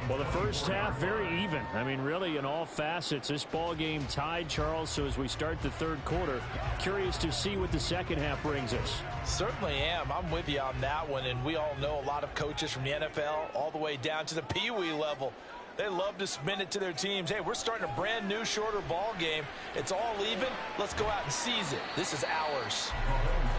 Well, the first half, very even. I mean, really, in all facets, this ball game tied, Charles. So as we start the third quarter, curious to see what the second half brings us. Certainly am. I'm with you on that one. And we all know a lot of coaches from the NFL all the way down to the Pee Wee level. They love to spin it to their teams. Hey, we're starting a brand new, shorter ball game. It's all even. Let's go out and seize it. This is ours.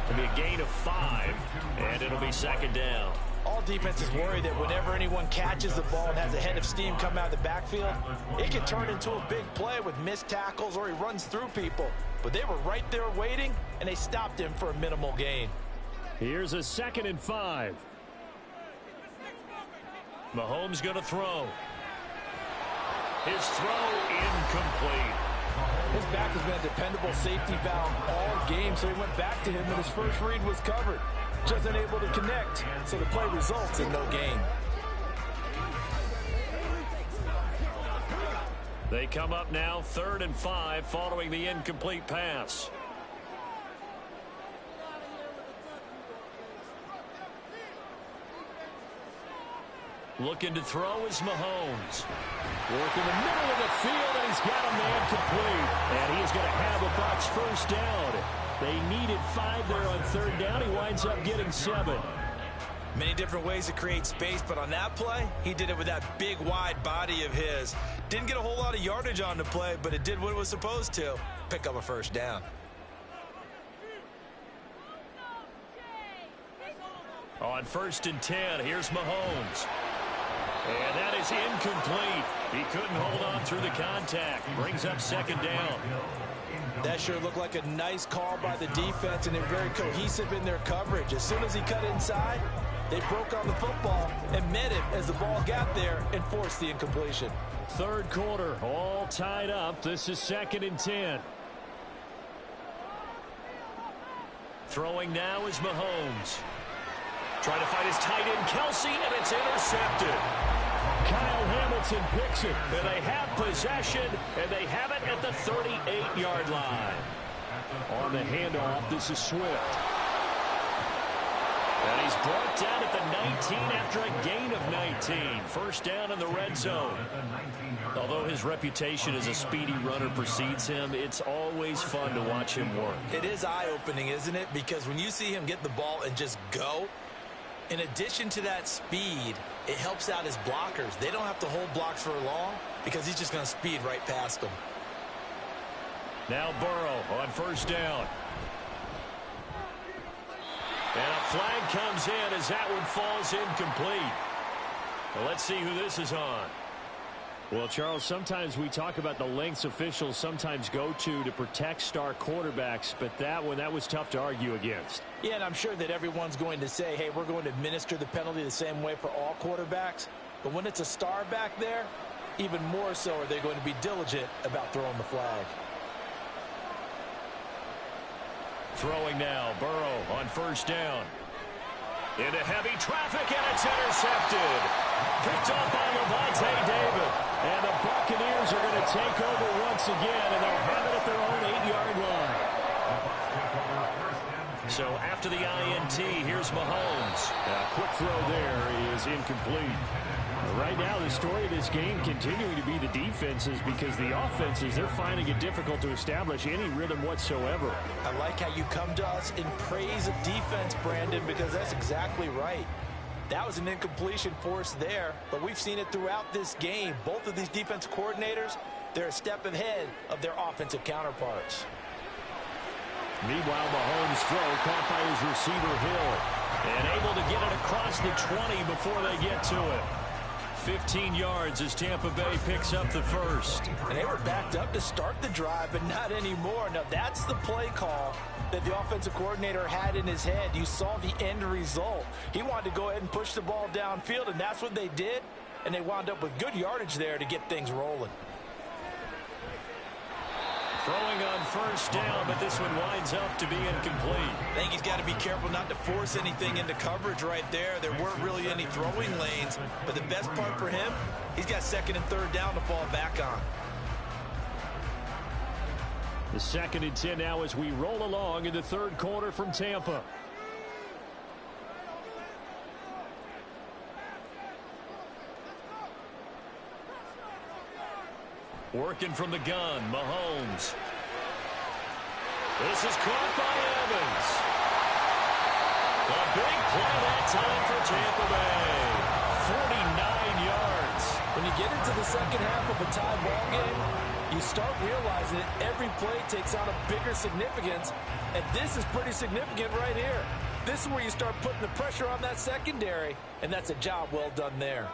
It'll be a gain of 5, and it'll be second down. All defenses worry that whenever anyone catches the ball and has a head of steam come out of the backfield, it can turn into a big play with missed tackles or he runs through people. But they were right there waiting, and they stopped him for a minimal gain. Here's a 2nd and 5. Mahomes going to throw. His throw incomplete. His back has been a dependable safety valve all game, so he went back to him, and his first read was covered. Just unable to connect, so the play results in no gain. They come up now 3rd and 5 following the incomplete pass. Looking to throw is Mahomes. Working the middle of the field, and he's got a man complete. And he's going to have a Bucs first down. They needed 5 there on 3rd down. He winds up getting 7. Many different ways to create space, but on that play, he did it with that big, wide body of his. Didn't get a whole lot of yardage on the play, but it did what it was supposed to. Pick up a first down. On 1st and 10, here's Mahomes. And that is incomplete. He couldn't hold on through the contact. Brings up 2nd down. That sure looked like a nice call by the defense, and they're very cohesive in their coverage. As soon as he cut inside, they broke on the football and met him as the ball got there and forced the incompletion. Third quarter, all tied up. This is 2nd and 10. Throwing now is Mahomes. Trying to find his tight end, Kelsey, and it's intercepted. Kyle Hamilton picks it, and they have possession, and they have it at the 38-yard line. On the handoff, this is Swift. And he's brought down at the 19 after a gain of 19. First down in the red zone. Although his reputation as a speedy runner precedes him, it's always fun to watch him work. It is eye-opening, isn't it? Because when you see him get the ball and just go, in addition to that speed, it helps out his blockers. They don't have to hold blocks for long because he's just going to speed right past them. Now Burrow on first down. And a flag comes in as that one falls incomplete. Well, let's see who this is on. Well, Charles, sometimes we talk about the lengths officials sometimes go to protect star quarterbacks, but that was tough to argue against. Yeah, and I'm sure that everyone's going to say, hey, we're going to administer the penalty the same way for all quarterbacks. But when it's a star back there, even more so are they going to be diligent about throwing the flag. Throwing now, Burrow on first down. Into heavy traffic, and it's intercepted. Picked up by Levante David. And the Buccaneers are going to take over once again, and they'll have it at their own 8-yard line. So after the INT, here's Mahomes. A quick throw there is incomplete. Right now, the story of this game continuing to be the defenses, because the offenses, they're finding it difficult to establish any rhythm whatsoever. I like how you come to us in praise of defense, Brandon, because that's exactly right. That was an incompletion forced there, but we've seen it throughout this game. Both of these defense coordinators, they're a step ahead of their offensive counterparts. Meanwhile, Mahomes' throw caught by his receiver Hill, and able to get it across the 20 before they get to it. 15 yards as Tampa Bay picks up the first. And they were backed up to start the drive, but not anymore. Now, that's the play call that the offensive coordinator had in his head. You saw the end result. He wanted to go ahead and push the ball downfield, and that's what they did. And they wound up with good yardage there to get things rolling. Throwing on first down, but this one winds up to be incomplete. I think he's got to be careful not to force anything into coverage right there. There weren't really any throwing lanes, but the best part for him, he's got 2nd and 3rd down to fall back on. The 2nd and 10 now as we roll along in the third quarter from Tampa. Working from the gun, Mahomes. This is caught by Evans. A big play that time for Tampa Bay. 49 yards. When you get into the second half of a tie ball game, you start realizing that every play takes on a bigger significance, and this is pretty significant right here. This is where you start putting the pressure on that secondary, and that's a job well done there.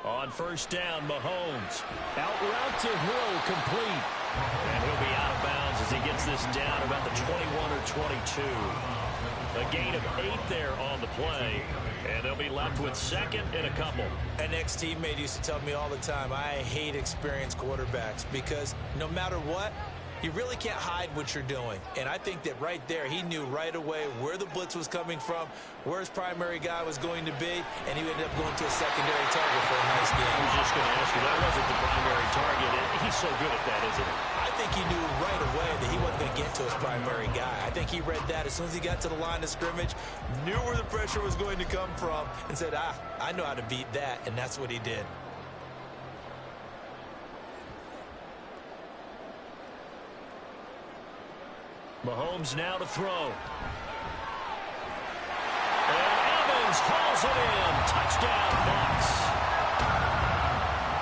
On first down, Mahomes. Out route to Hill, complete. And he'll be out of bounds as he gets this down about the 21 or 22. A gain of 8 there on the play. And they'll be left with 2nd and a couple. An ex-teammate used to tell me all the time, I hate experienced quarterbacks because no matter what, you really can't hide what you're doing. And I think that right there, he knew right away where the blitz was coming from, where his primary guy was going to be, and he ended up going to a secondary target for a nice game. I was just going to ask you, that wasn't the primary target. He's so good at that, isn't he? I think he knew right away that he wasn't going to get to his primary guy. I think he read that as soon as he got to the line of scrimmage, knew where the pressure was going to come from, and said, I know how to beat that, and that's what he did. Mahomes now to throw. And Evans calls it in. Touchdown, Bucs.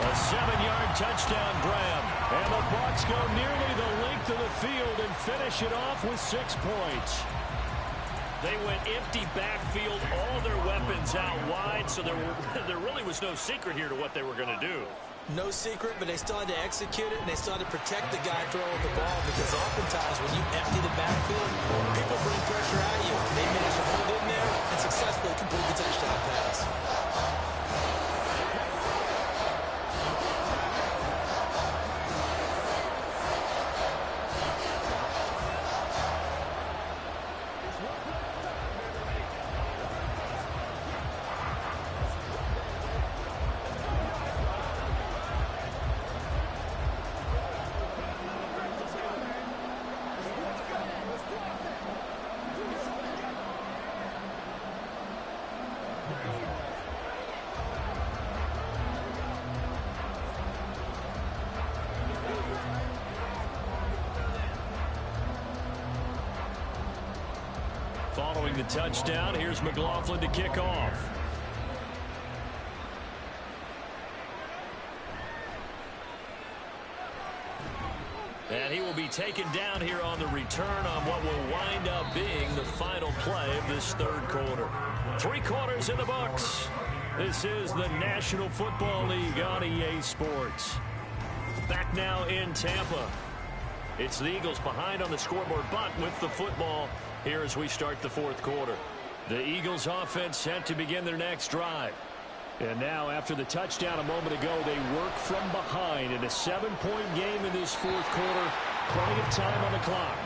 A 7-yard touchdown grab. And the Bucs go nearly the length of the field and finish it off with 6 points. They went empty backfield, all their weapons out wide, so there really was no secret here to what they were going to do. No secret, but they still had to execute it, and they still had to protect the guy throwing the ball, because oftentimes when you empty the backfield, people bring pressure at you. They managed to hold in there and successfully complete the touchdown pass. Following the touchdown, here's McLaughlin to kick off. And he will be taken down here on the return on what will wind up being the final play of this third quarter. 3 quarters in the books. This is the National Football League on EA Sports. Back now in Tampa. It's the Eagles behind on the scoreboard, but with the football here as we start the fourth quarter. The Eagles offense set to begin their next drive. And now after the touchdown a moment ago, they work from behind in a 7-point game in this fourth quarter. Plenty of time on the clock.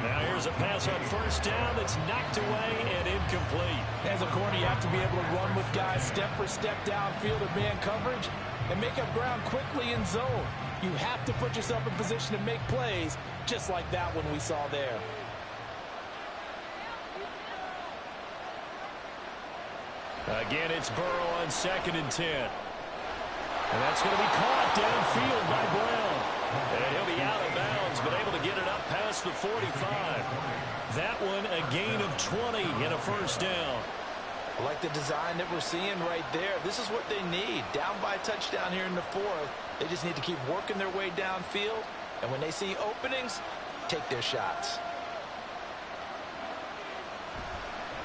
Now here's a pass on first down that's knocked away and incomplete. As a corner, you have to be able to run with guys step for step downfield in man coverage and make up ground quickly in zone. You have to put yourself in position to make plays, just like that one we saw there. Again, it's Burrow on 2nd and 10. And that's going to be caught downfield by Brown. And he'll be out of bounds, but able to get it up past the 45. That one a gain of 20 and a first down. I like the design that we're seeing right there. This is what they need. Down by a touchdown here in the fourth. They just need to keep working their way downfield. And when they see openings, take their shots.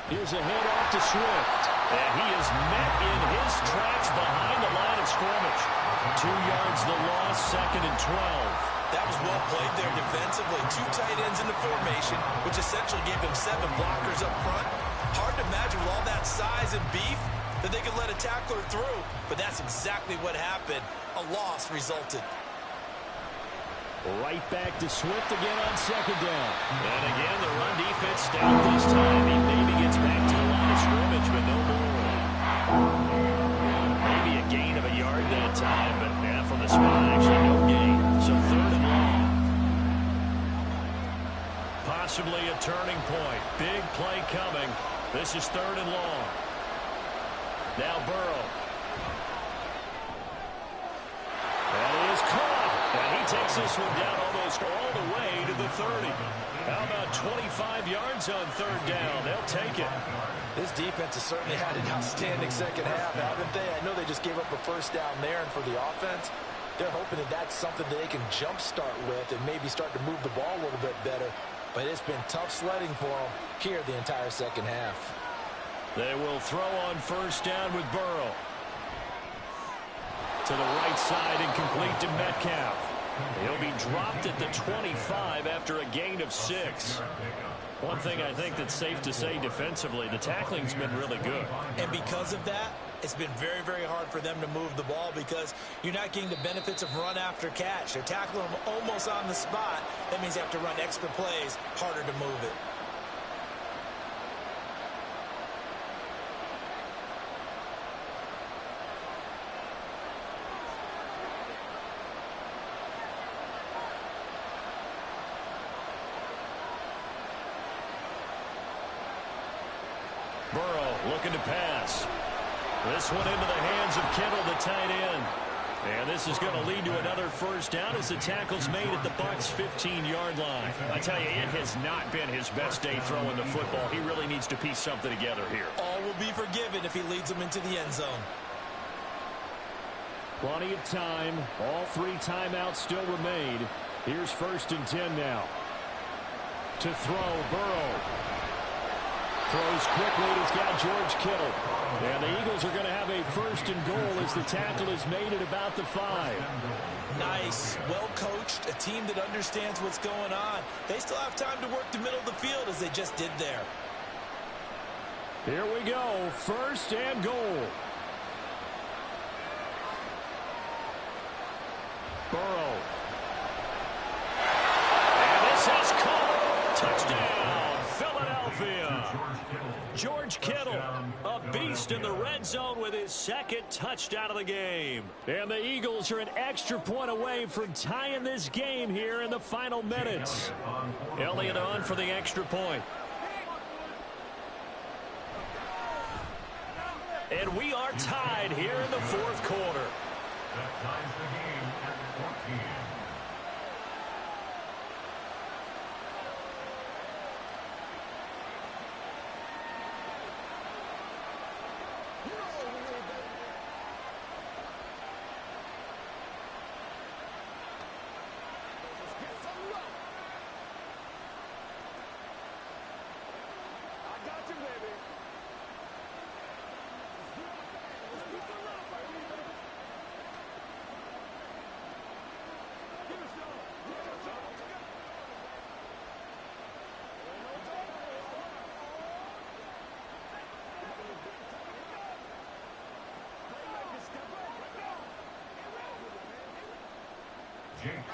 Here's a handoff to Swift. And he is met in his tracks behind the line of scrimmage. 2 yards the loss, 2nd and 12. That was well played there defensively. 2 tight ends in the formation, which essentially gave them 7 blockers up front. Hard to imagine with all that size and beef that they could let a tackler through, but that's exactly what happened. A loss resulted. Right back to Swift again on 2nd down. And again, the run defense stout this time. He maybe gets back to the line of scrimmage, but no more. Maybe a gain of a yard that time, but now from the spot, actually no gain. So 3rd and long. Possibly a turning point. Big play coming. This is 3rd and long. Now Burrow. That is caught. And he takes this one down almost all the way to the 30. How about 25 yards on 3rd down? They'll take it. This defense has certainly had an outstanding second half, haven't they? I know they just gave up a first down there, and for the offense, they're hoping that that's something that they can jumpstart with and maybe start to move the ball a little bit better. But it's been tough sledding for them here the entire second half. They will throw on first down with Burrow. To the right side and complete to Metcalf. He'll be dropped at the 25 after a gain of 6. One thing I think that's safe to say defensively, the tackling's been really good. And because of that, it's been very, very hard for them to move the ball because you're not getting the benefits of run after catch. They're tackling them almost on the spot. That means you have to run extra plays, harder to move it. Burrow looking to pass. This one into the hands of Kittle, the tight end. And this is going to lead to another first down as the tackle's made at the Bucs' 15-yard line. I tell you, it has not been his best day throwing the football. He really needs to piece something together here. All will be forgiven if he leads them into the end zone. Plenty of time. All 3 timeouts still remain. Here's 1st and 10 now. To throw, Burrow. Throws quickly. He's got George Kittle. And the Eagles are going to have a 1st and goal as the tackle is made at about the 5. Nice. Well coached. A team that understands what's going on. They still have time to work the middle of the field as they just did there. Here we go. 1st and goal. Burrow. And this is caught. Touchdown, Philadelphia. George Kittle, a beast in the red zone with his 2nd touchdown of the game. And the Eagles are an extra point away from tying this game here in the final minutes. Elliott on for the extra point. And we are tied here in the 4th quarter. That ties the game at 14.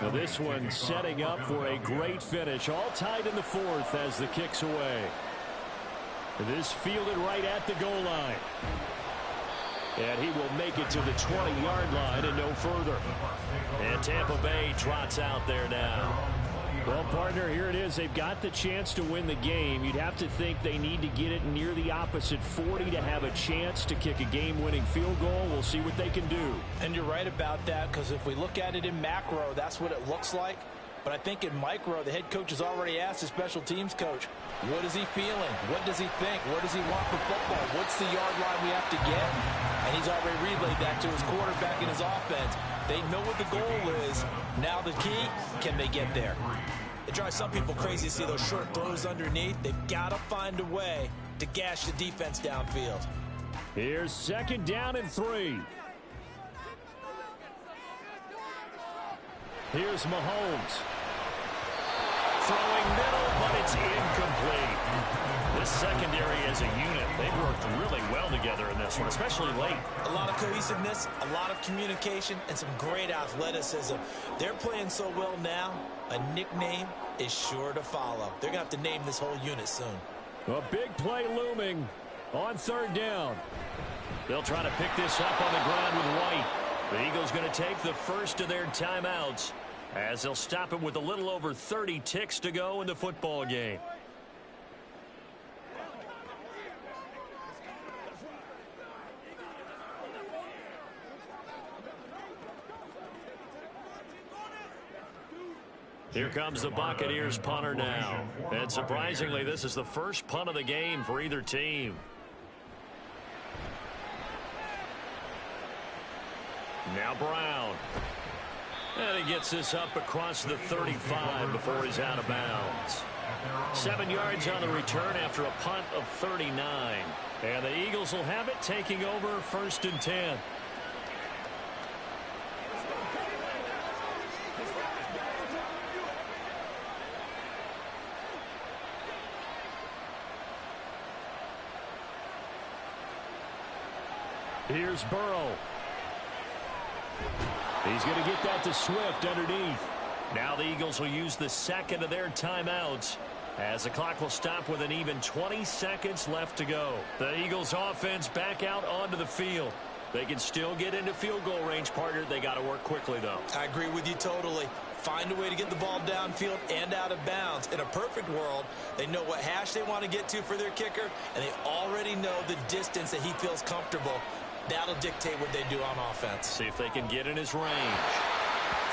Now this one setting up for a great finish. All tied in the 4th as the kick's away. This fielded right at the goal line. And he will make it to the 20-yard line and no further. And Tampa Bay trots out there now. Well, partner, here it is. They've got the chance to win the game. You'd have to think they need to get it near the opposite 40 to have a chance to kick a game-winning field goal. We'll see what they can do. And you're right about that, because if we look at it in macro, that's what it looks like. But I think in micro, the head coach has already asked the special teams coach, what is he feeling? What does he think? Where does he want the football? What's the yard line we have to get? And he's already relayed that to his quarterback and his offense. They know what the goal is. Now the key, can they get there? It drives some people crazy to see those short throws underneath. They've got to find a way to gash the defense downfield. Here's 2nd down and 3. Here's Mahomes. Throwing middle, but it's incomplete. This secondary as a unit, they've worked really well together in this one, especially late. A lot of cohesiveness, a lot of communication, and some great athleticism. They're playing so well now, a nickname is sure to follow. They're going to have to name this whole unit soon. A big play looming on 3rd down. They'll try to pick this up on the ground with White. The Eagles going to take the first of their timeouts as they'll stop him with a little over 30 ticks to go in the football game. Here comes the Buccaneers punter now. And surprisingly, this is the first punt of the game for either team. Now Brown. And he gets this up across the 35 before he's out of bounds. 7 yards on the return after a punt of 39. And the Eagles will have it, taking over 1st and 10. Here's Burrow. He's going to get that to Swift underneath. Now the Eagles will use the 2nd of their timeouts as the clock will stop with an even 20 seconds left to go. The Eagles offense back out onto the field. They can still get into field goal range, partner. They got to work quickly, though. I agree with you totally. Find a way to get the ball downfield and out of bounds. In a perfect world, they know what hash they want to get to for their kicker, and they already know the distance that he feels comfortable. That'll dictate what they do on offense. See if they can get in his range.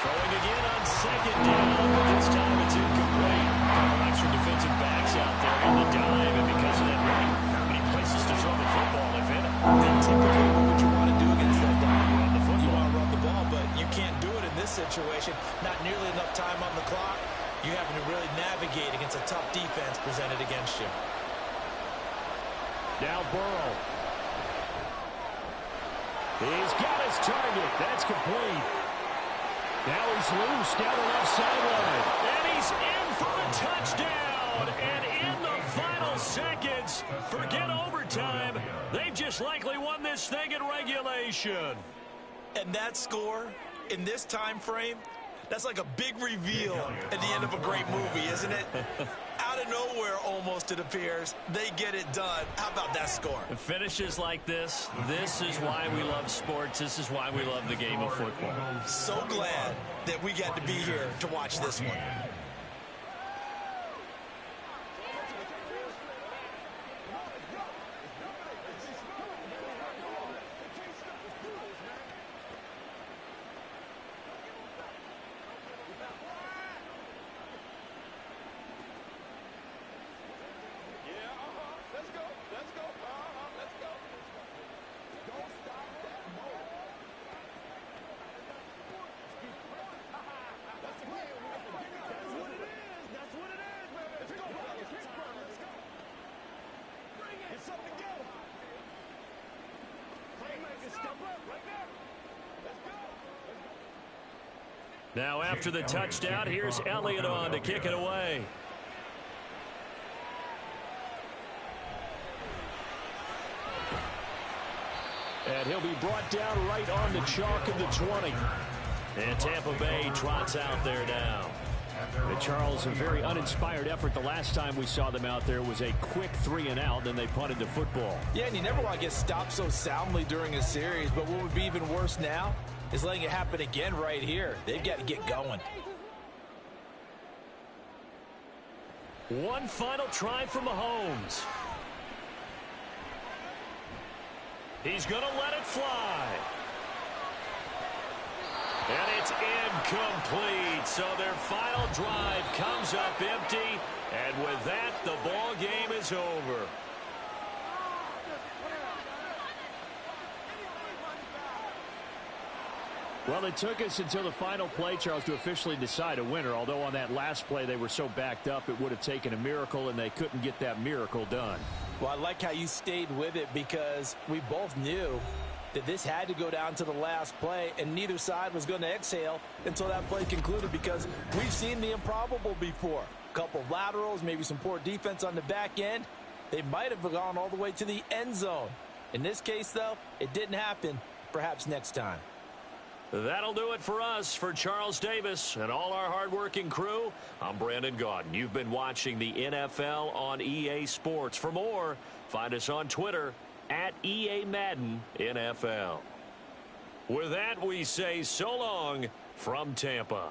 Throwing again on 2nd down, but this time it's incomplete. A couple extra defensive backs out there in the dive, and because of that, really not many places to throw the football if in it. And typically, what would you want to do against that dive? Run the football. You want to run the ball, but you can't do it in this situation. Not nearly enough time on the clock. You're having to really navigate against a tough defense presented against you. Now Burrow. He's got his target. That's complete. Now he's loose down the left sideline. And he's in for the touchdown. And in the final seconds, forget overtime. They've just likely won this thing in regulation. And that score in this time frame, that's like a big reveal at the end of a great movie, isn't it? Out of nowhere, almost, it appears, they get it done. How about that score? Finishes like this is why we love sports. This is why we love the game of football. So glad that we got to be here to watch this one. Now after the touchdown, here's Elliott on to kick it away. And he'll be brought down right on the chalk of the 20. And Tampa Bay trots out there now. And Charles, a very uninspired effort. The last time we saw them out there was a quick 3-and-out, then they punted the football. Yeah, and you never want to get stopped so soundly during a series, but what would be even worse now is letting it happen again right here. They've got to get going. One final try from Mahomes. He's going to let it fly. And it's incomplete. So their final drive comes up empty. And with that, the ball game is over. Well, it took us until the final play, Charles, to officially decide a winner. Although on that last play they were so backed up, it would have taken a miracle, and they couldn't get that miracle done. Well, I like how you stayed with it because we both knew that this had to go down to the last play, and neither side was going to exhale until that play concluded because we've seen the improbable before. A couple of laterals, maybe some poor defense on the back end. They might have gone all the way to the end zone. In this case, though, it didn't happen. Perhaps next time. That'll do it for us. For Charles Davis and all our hardworking crew, I'm Brandon Gaudin. You've been watching the NFL on EA Sports. For more, find us on Twitter at EA Madden NFL. With that, we say so long from Tampa.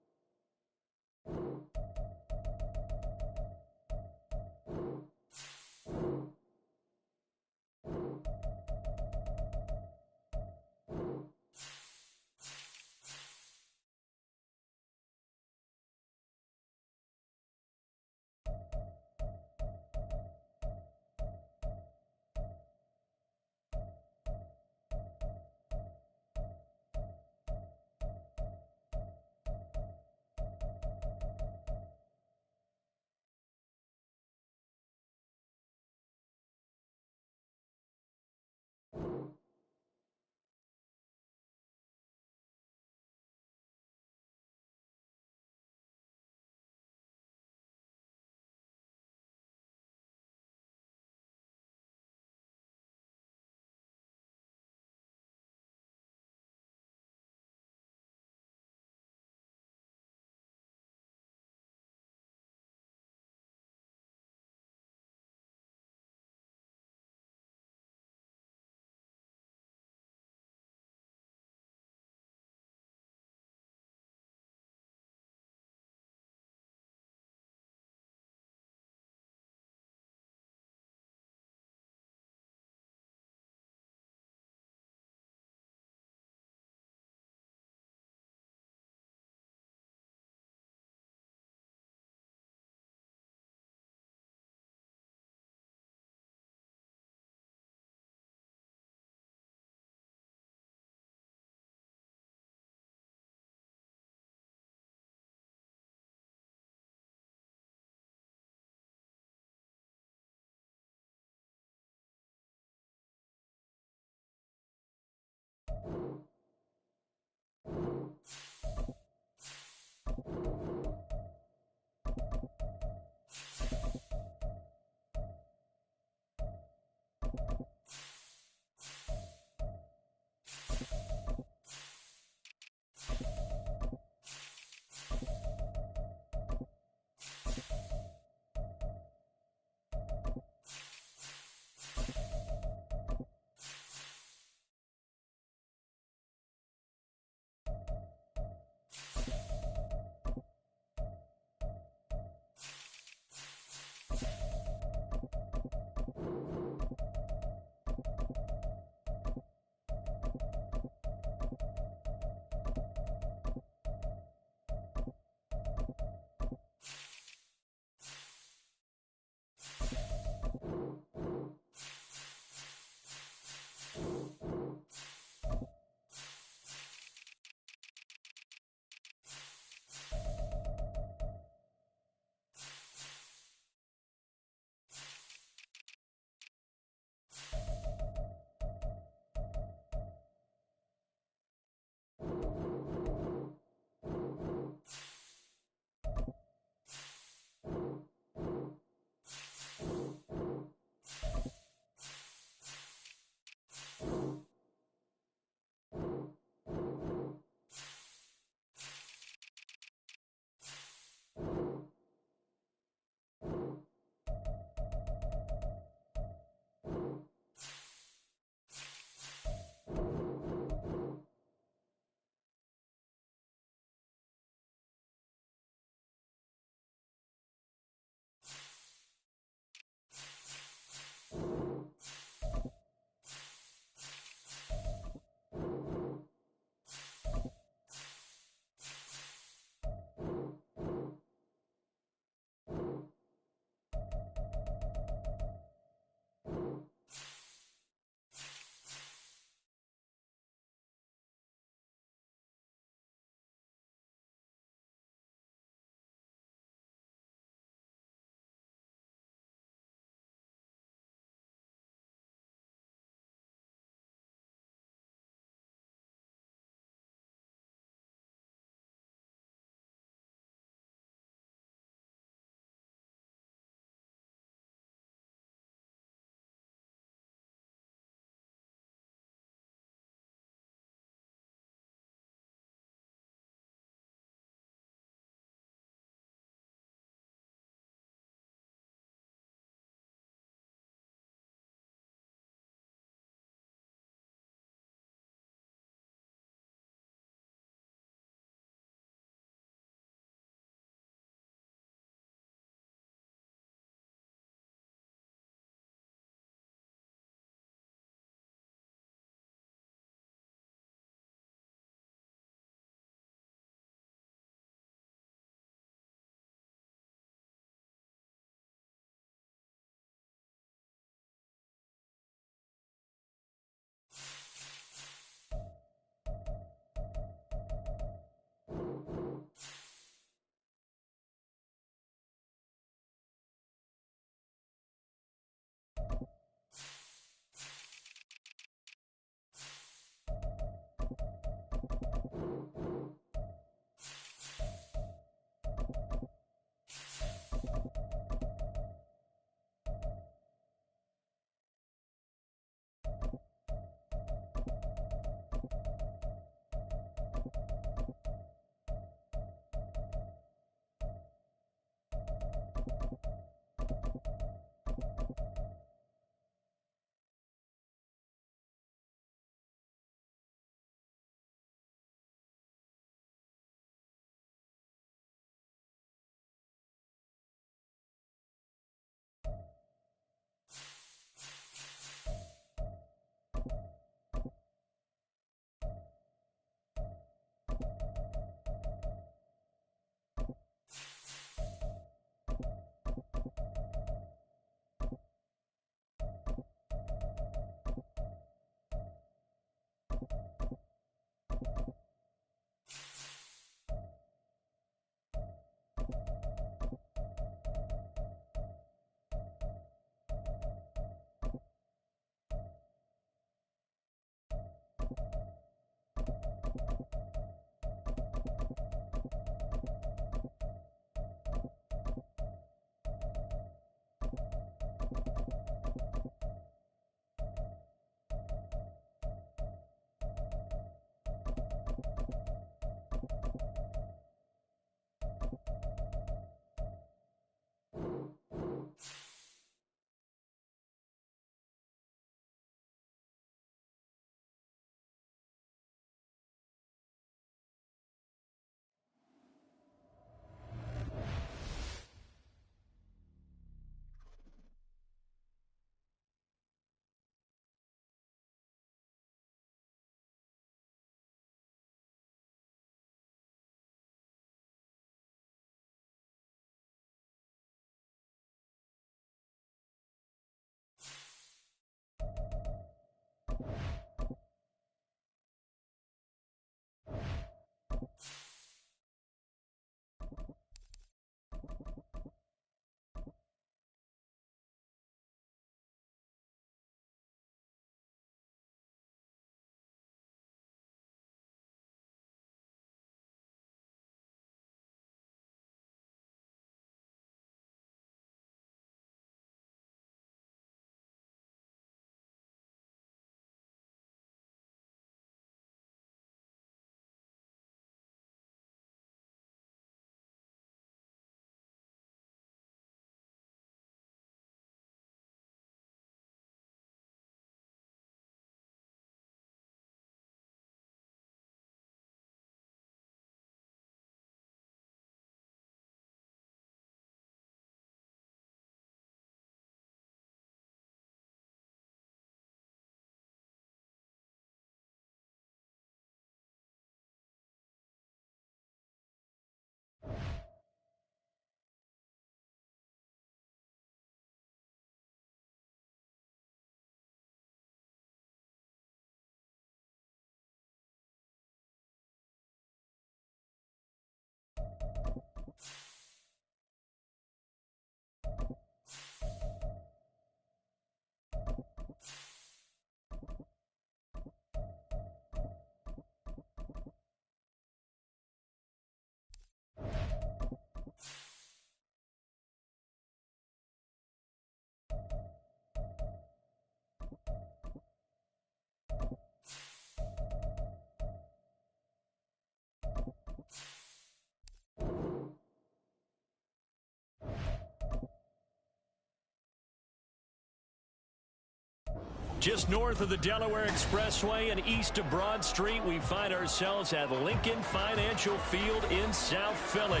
Just north of the Delaware Expressway and east of Broad Street, we find ourselves at Lincoln Financial Field in South Philly.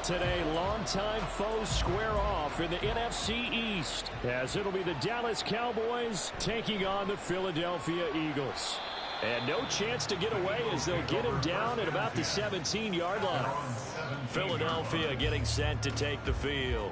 Today, longtime foes square off in the NFC East, as it'll be the Dallas Cowboys taking on the Philadelphia Eagles. And no chance to get away as they'll get him down at about the 17-yard line. Philadelphia getting set to take the field.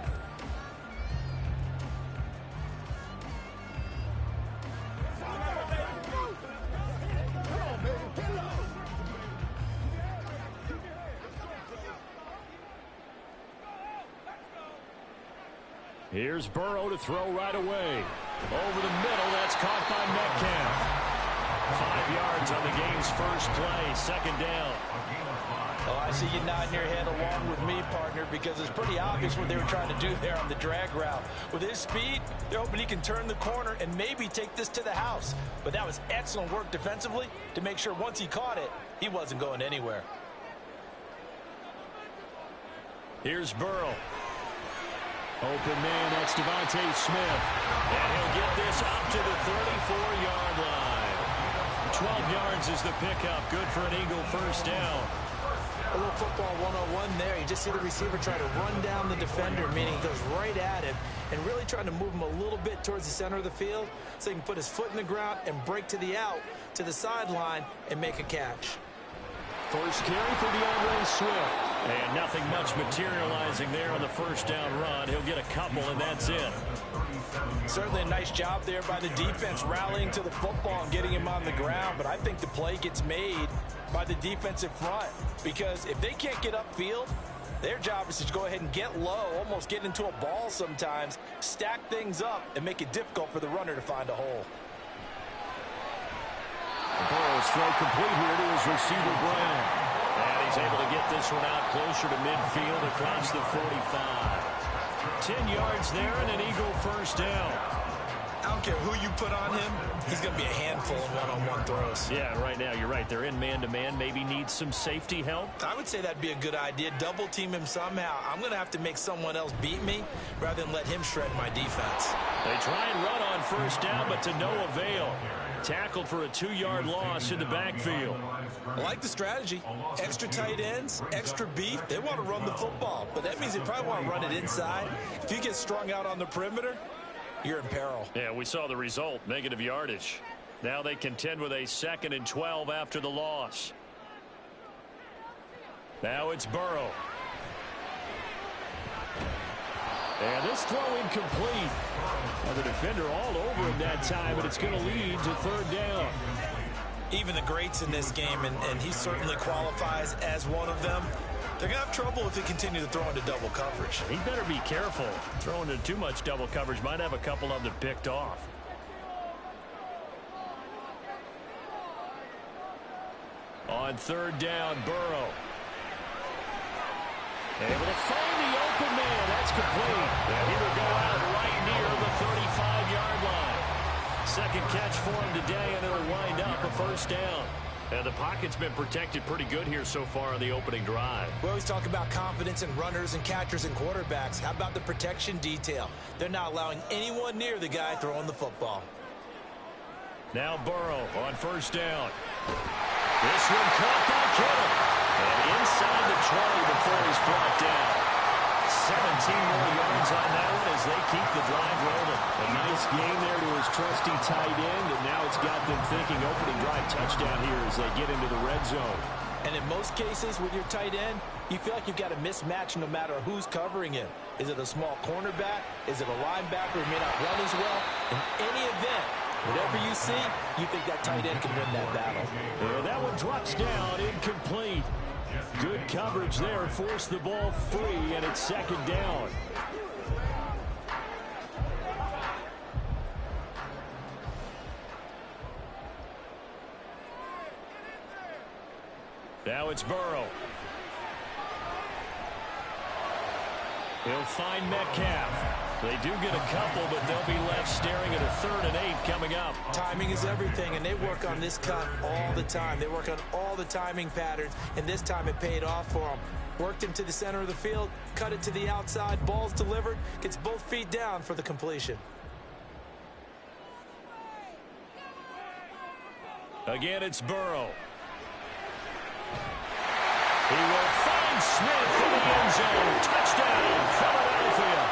Here's Burrow to throw right away. Over the middle, that's caught by Metcalf. 5 yards on the game's first play, second down. Oh, I see you nodding your head along with me, partner, because it's pretty obvious what they were trying to do there on the drag route. With his speed, they're hoping he can turn the corner and maybe take this to the house. But that was excellent work defensively to make sure once he caught it, he wasn't going anywhere. Here's Burrow. Open man, that's Devontae Smith. And he'll get this up to the 34-yard line. 12 yards is the pickup. Good for an Eagle first down. A little football 101 there. You just see the receiver try to run down the defender, meaning he goes right at him and really trying to move him a little bit towards the center of the field so he can put his foot in the ground and break to the out, to the sideline, and make a catch. First carry for DeAndre Swift. And nothing much materializing there on the first down run. He'll get a couple, and that's it. Certainly a nice job there by the defense rallying to the football and getting him on the ground. But I think the play gets made by the defensive front, because if they can't get upfield, their job is to go ahead and get low, almost get into a ball sometimes, stack things up, and make it difficult for the runner to find a hole. Burrow's throw complete here to his receiver, Brown. And he's able to get this one out closer to midfield across the 45. 10 yards there and an Eagle first down. I don't care who you put on him, he's going to be a handful in one-on-one throws. Yeah, right now you're right. They're in man-to-man. Maybe needs some safety help. I would say that'd be a good idea. Double team him somehow. I'm going to have to make someone else beat me rather than let him shred my defense. They try and run on first down, but to no avail. Tackled for a 2-yard loss in the backfield. I like the strategy. Extra tight ends, extra beef. They want to run the football, but that means they probably want to run it inside. If you get strung out on the perimeter, you're in peril. Yeah, we saw the result, negative yardage. Now they contend with a 2nd and 12 after the loss. Now it's Burrow. And this throw incomplete. Well, the defender all over him that time, but it's going to lead to third down. Even the greats in this game, and he certainly qualifies as one of them, they're going to have trouble if they continue to throw into double coverage. He better be careful. Throwing into too much double coverage might have a couple of them picked off. On third down, Burrow. Able to find the open man. That's complete. And he will go out right near the 35-yard line. Second catch for him today, and it'll wind up a first down. And the pocket's been protected pretty good here so far on the opening drive. We always talk about confidence in runners and catchers and quarterbacks. How about the protection detail? They're not allowing anyone near the guy throwing the football. Now Burrow on first down. This one caught by Kittle. And inside the 20 before he's brought down. 17 more yards on that one as they keep the drive rolling. A nice game there to his trusty tight end, and now it's got them thinking opening drive touchdown here as they get into the red zone. And in most cases with your tight end, you feel like you've got a mismatch no matter who's covering it. Is it a small cornerback? Is it a linebacker who may not run as well? In any event, whatever you see, you think that tight end can win that battle. And that one drops down, incomplete. Good coverage there, forced the ball free, and it's second down. Now it's Burrow. He'll find Metcalf. They do get a couple, but they'll be left staring at a 3rd and 8 coming up. Timing is everything, and they work on this cut all the time. They work on all the timing patterns, and this time it paid off for them. Worked him to the center of the field, cut it to the outside, ball's delivered, gets both feet down for the completion. Again, it's Burrow. He will find Smith in the end zone. Touchdown, Philadelphia.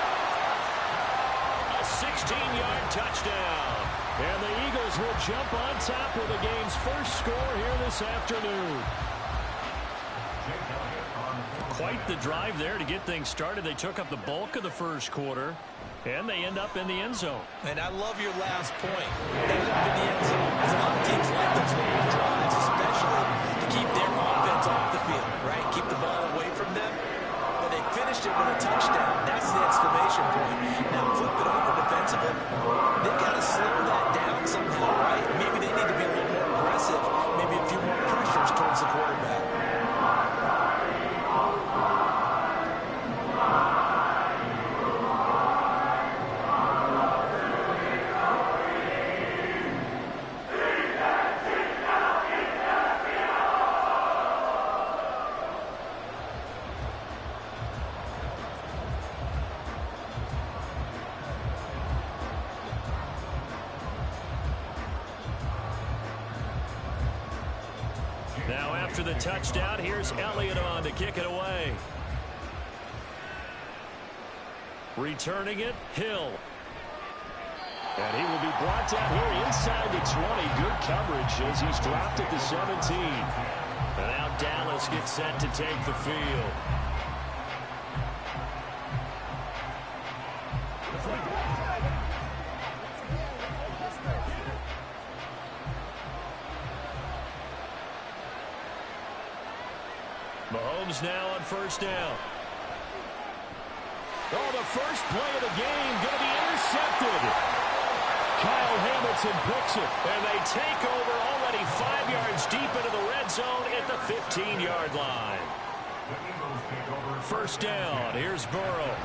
A 16-yard touchdown. And the Eagles will jump on top with the game's first score here this afternoon. Quite the drive there to get things started. They took up the bulk of the first quarter, and they end up in the end zone. And I love your last point. Ended up in the end zone. There's a lot of teams like those long drives, especially to keep their offense off the field, right? Keep the ball away from them. But they finished it with a touchdown. That's the exclamation point. Now flip it over defensively. They've got to slow that down somehow, right? Maybe they need to be a little more aggressive. Maybe a few more pressures towards the quarterback. Now after the touchdown, here's Elliott on to kick it away. Returning it, Hill. And he will be brought down here inside the 20. Good coverage as he's dropped at the 17. And now Dallas gets set to take the field. Mahomes now on first down. Oh, the first play of the game going to be intercepted. Kyle Hamilton picks it, and they take over already 5 yards deep into the red zone at the 15-yard line. First down, here's Burrow.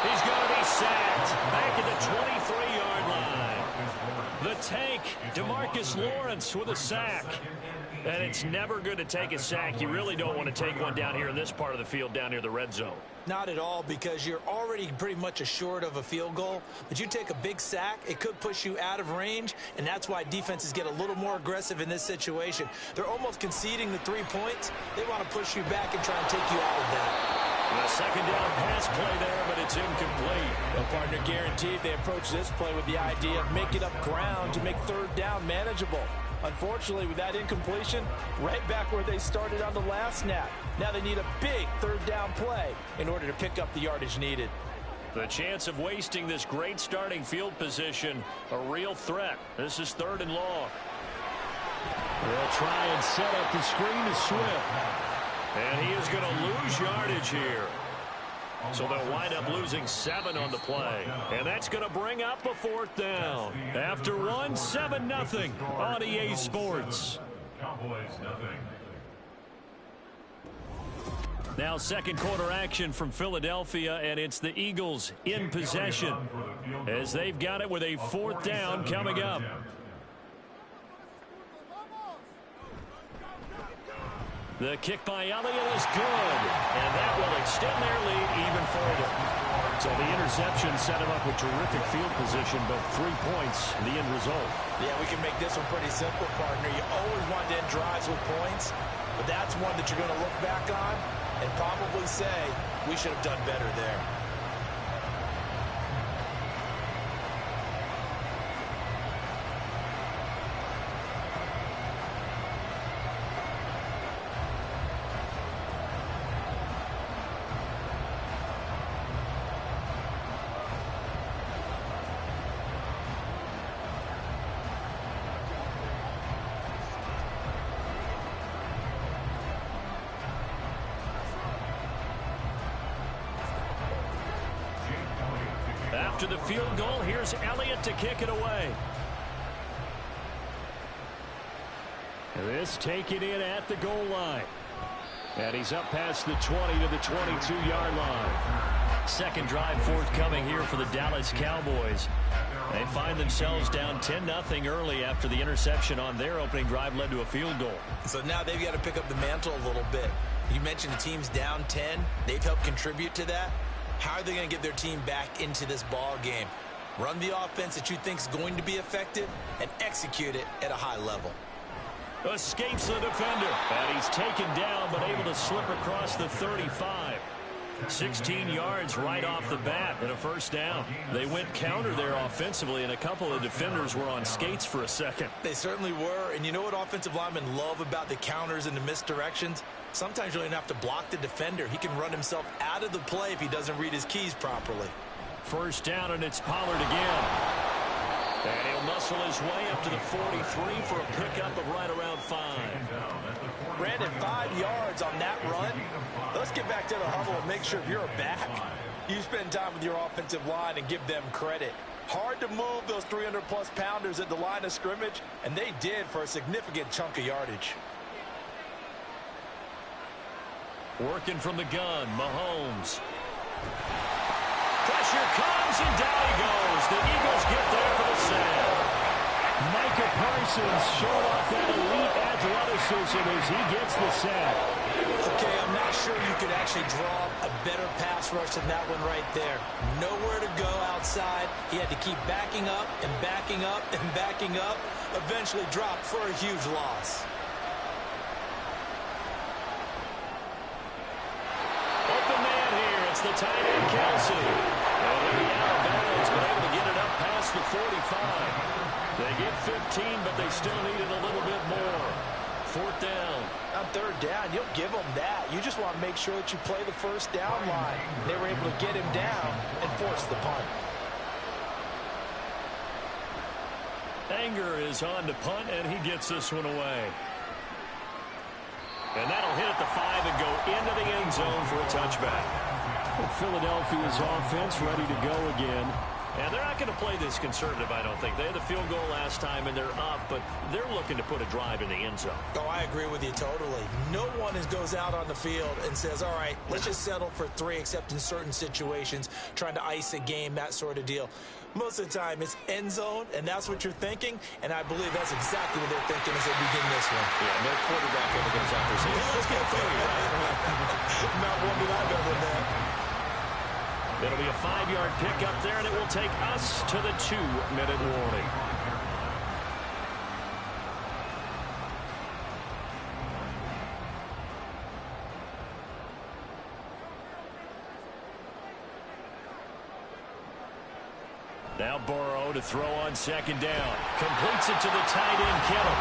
He's going to be sacked back at the 23-yard line. The tank, DeMarcus Lawrence with a sack. And it's never good to take a sack. You really don't want to take one down here in this part of the field down near the red zone. Not at all, because you're already pretty much assured of a field goal. But you take a big sack, it could push you out of range, and that's why defenses get a little more aggressive in this situation. They're almost conceding the 3 points. They want to push you back and try and take you out of that. A second down pass play there, but it's incomplete. Well, partner, guaranteed they approach this play with the idea of making up ground to make third down manageable. Unfortunately, with that incompletion, right back where they started on the last snap. Now they need a big third down play in order to pick up the yardage needed. The chance of wasting this great starting field position, a real threat. This is 3rd and long. They'll try and set up the screen to Swift. And he is going to lose yardage here. So they'll wind up losing 7 on the play. And that's going to bring up a 4th down. After 1, 7-0 on EA Sports. Cowboys nothing. Now 2nd quarter action from Philadelphia, and it's the Eagles in possession as they've got it with a 4th down coming up. The kick by Elliott is good, and that will extend their lead even further. So the interception set him up with terrific field position, but 3 points, the end result. Yeah, we can make this one pretty simple, partner. You always want to end drives with points, but that's one that you're going to look back on and probably say, we should have done better there. After the field goal, here's Elliott to kick it away. This taken in at the goal line. And he's up past the 20 to the 22-yard line. Second drive forthcoming here for the Dallas Cowboys. They find themselves down 10-0 early after the interception on their opening drive led to a field goal. So now they've got to pick up the mantle a little bit. You mentioned the team's down 10. They've helped contribute to that. How are they going to get their team back into this ball game? Run the offense that you think is going to be effective and execute it at a high level. Escapes the defender. And he's taken down but able to slip across the 35. 16 yards right off the bat and a first down. They went counter there offensively, and a couple of defenders were on skates for a second. They certainly were. And you know what offensive linemen love about the counters and the misdirections? Sometimes you don't even have to block the defender. He can run himself out of the play if he doesn't read his keys properly. First down, and it's Pollard again. And he'll muscle his way up to the 43 for a pickup of right around 5. Brandon, 5 yards on that run. Let's get back to the huddle and make sure if you're a back, you spend time with your offensive line and give them credit. Hard to move those 300-plus pounders at the line of scrimmage, and they did for a significant chunk of yardage. Working from the gun, Mahomes. Pressure comes, and down he goes. The Eagles get there for the sack. Micah Parsons showed off that elite athleticism as he gets the sack. Okay, I'm not sure you could actually draw a better pass rush than that one right there. Nowhere to go outside. He had to keep backing up and backing up and backing up. Eventually dropped for a huge loss. Open man here. It's the tight end, Kelsey. And he'll be out of bounds, but able to get it up past the 45. They get 15, but they still need it a little bit more. 4th down. On 3rd down, you'll give them that. You just want to make sure that you play the first down line. They were able to get him down and force the punt. Anger is on to punt, and he gets this one away. And that'll hit at the 5 and go into the end zone for a touchback. Philadelphia's offense ready to go again. And they're not going to play this conservative, I don't think. They had the field goal last time, and they're up, but they're looking to put a drive in the end zone. Oh, I agree with you totally. No one goes out on the field and says, all right, let's just settle for 3, except in certain situations, trying to ice a game, that sort of deal. Most of the time, it's end zone, and that's what you're thinking, and I believe that's exactly what they're thinking as they begin this one. Yeah, no quarterback ever goes out there saying, let's get 3, right? Not one that I've ever met. It'll be a 5-yard pickup there, and it will take us to the 2-minute warning. Now Burrow to throw on 2nd down. Completes it to the tight end, Kittle.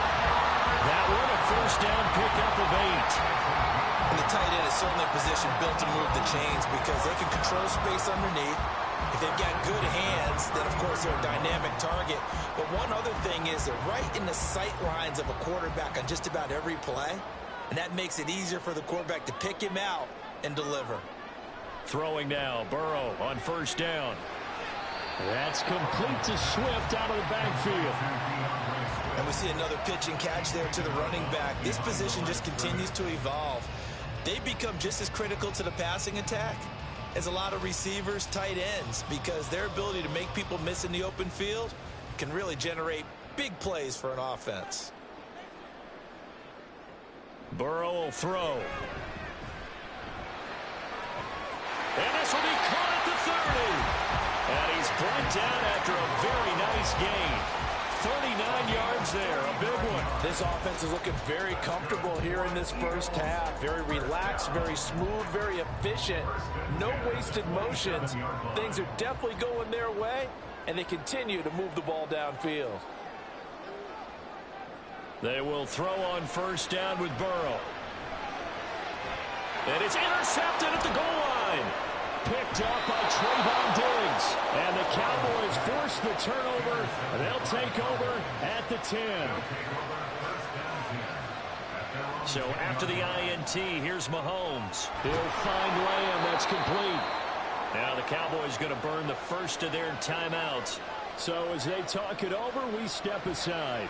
That one a first down pickup of 8. And the tight end is certainly a position built to move the chains because they can control space underneath. If they've got good hands, then, of course, they're a dynamic target. But one other thing is they're right in the sight lines of a quarterback on just about every play, and that makes it easier for the quarterback to pick him out and deliver. Throwing now, Burrow on first down. That's complete to Swift out of the backfield. And we see another pitch and catch there to the running back. This position just continues to evolve. They become just as critical to the passing attack as a lot of receivers, tight ends, because their ability to make people miss in the open field can really generate big plays for an offense. Burrow will throw. And this will be caught at the 30. And he's brought down after a very nice gain. 39 yards there, a big one. This offense is looking very comfortable here in this first half. Very relaxed, very smooth, very efficient. No wasted motions. Things are definitely going their way, and they continue to move the ball downfield. They will throw on first down with Burrow. And it's intercepted at the goal line. Picked up by Trayvon Diggs. And the Cowboys force the turnover. And they'll take over at the 10. So after the INT, here's Mahomes. He'll find Lamb. That's complete. Now the Cowboys going to burn the first of their timeouts. So as they talk it over, we step aside.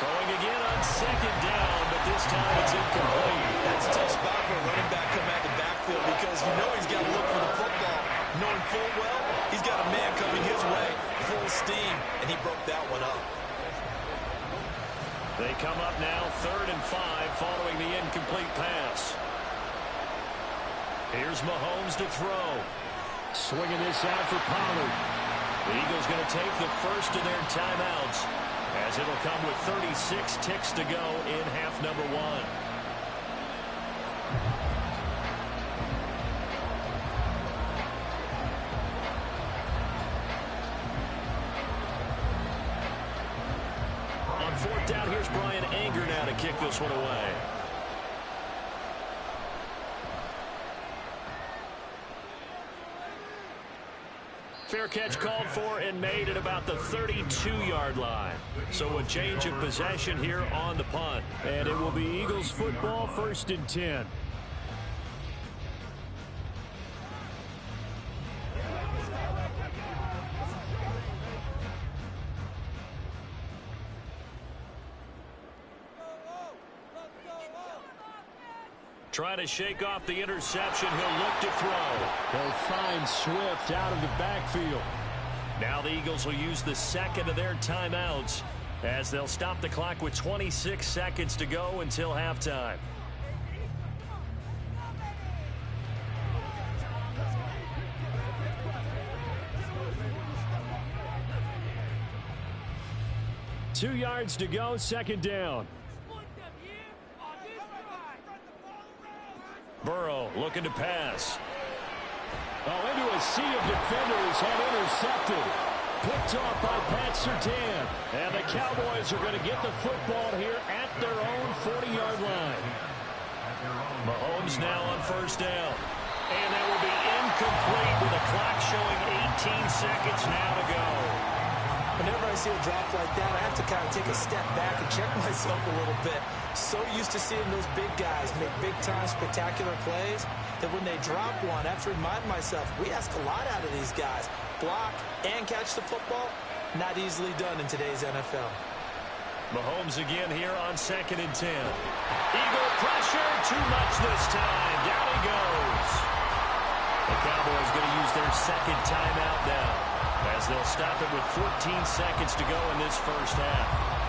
Throwing again on second down, but this time it's incomplete. That's a tough spot for a running back coming out of the backfield because you know he's got to look for the football, knowing full well he's got a man coming his way, full steam, and he broke that one up. They come up now 3rd and 5 following the incomplete pass. Here's Mahomes to throw. Swinging this out for Pollard. The Eagles going to take the first of their timeouts, as it'll come with 36 ticks to go in half number 1. On 4th down, here's Brian Anger now to kick this one away. Fair catch called for and made at about the 32-yard line. So a change of possession here on the punt. And it will be Eagles football, 1st and 10. Trying to shake off the interception. He'll look to throw. He'll find Swift out of the backfield. Now the Eagles will use the second of their timeouts as they'll stop the clock with 26 seconds to go until halftime. Two yards to go, second down. Burrow looking to pass. Oh, into a sea of defenders and intercepted. Picked off by Pat Surtain. And the Cowboys are going to get the football here at their own 40-yard line. Mahomes now on first down. And that will be incomplete with the clock showing 18 seconds now to go. Whenever I see a drop like that, I have to kind of take a step back and check myself a little bit. So used to seeing those big guys make big-time spectacular plays that when they drop one, I have to remind myself, we ask a lot out of these guys. Block and catch the football, not easily done in today's NFL. Mahomes again here on 2nd and 10. Eagle pressure, too much this time. Down he goes. The Cowboys going to use their second timeout now, as they'll stop it with 14 seconds to go in this first half.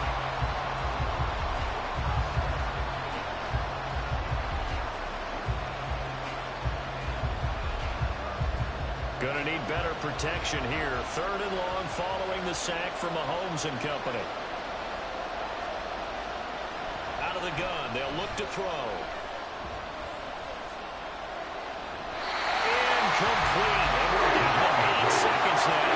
Going to need better protection here. 3rd and long following the sack from Mahomes and company. Out of the gun, they'll look to throw. Incomplete. And we're down to 8 seconds now.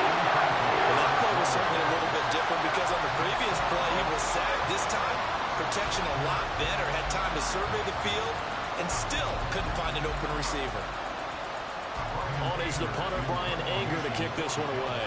Well, that play was certainly a little bit different because on the previous play he was sacked. This time, protection a lot better. Had time to survey the field and still couldn't find an open receiver. On is the punter, Brian Anger, to kick this one away.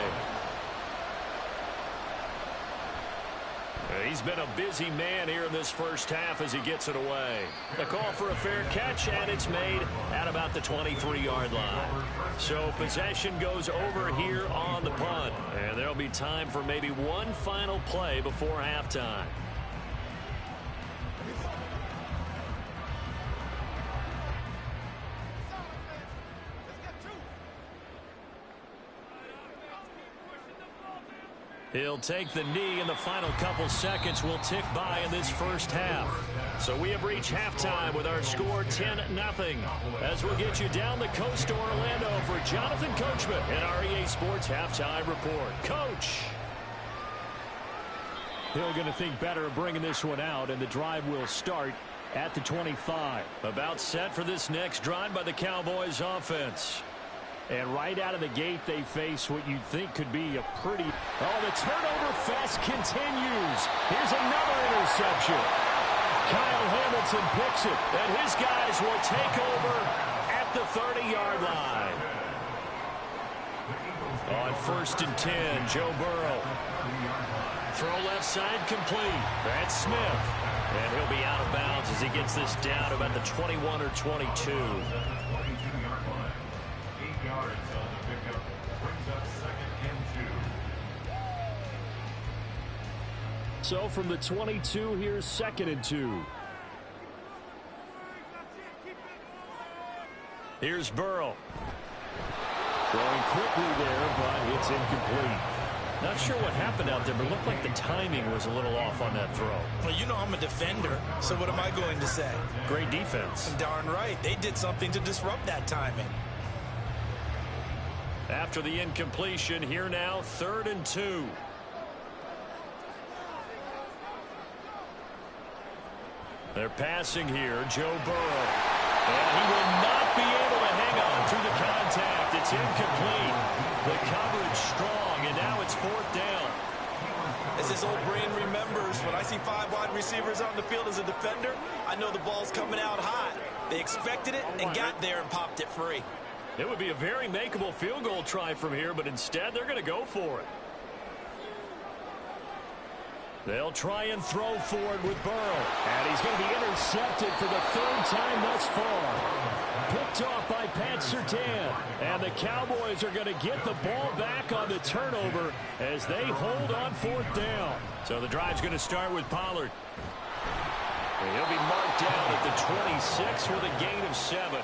He's been a busy man here in this first half as he gets it away. The call for a fair catch, and it's made at about the 23-yard line. So possession goes over here on the punt, and there'll be time for maybe one final play before halftime. He'll take the knee, and the final couple seconds will tick by in this first half. So we have reached halftime with our score 10-0. As we'll get you down the coast to Orlando for Jonathan Coachman and our EA Sports Halftime Report. Coach! Hill going to think better of bringing this one out, and the drive will start at the 25. About set for this next drive by the Cowboys offense. And right out of the gate, they face what you'd think could be a pretty... Oh, the turnover fest continues. Here's another interception. Kyle Hamilton picks it, and his guys will take over at the 30-yard line. On 1st and 10, Joe Burrow. Throw left side complete. That's Smith. And he'll be out of bounds as he gets this down about the 21 or 22. So from the 22, here's 2nd and 2. Here's Burrow. Throwing quickly there, but it's incomplete. Not sure what happened out there, but it looked like the timing was a little off on that throw. Well, you know I'm a defender, so what am I going to say? Great defense. Darn right. They did something to disrupt that timing. After the incompletion, here now, 3rd and 2. They're passing here, Joe Burrow. And he will not be able to hang on through the contact. It's incomplete. The coverage strong, and now it's 4th down. As his old brain remembers, when I see 5 wide receivers on the field as a defender, I know the ball's coming out hot. They expected it and got there and popped it free. It would be a very makeable field goal try from here, but instead they're going to go for it. They'll try and throw forward with Burrow. And he's going to be intercepted for the 3rd time thus far. Picked off by Pat Surtain. And the Cowboys are going to get the ball back on the turnover as they hold on 4th down. So the drive's going to start with Pollard. And he'll be marked down at the 26 with a gain of 7.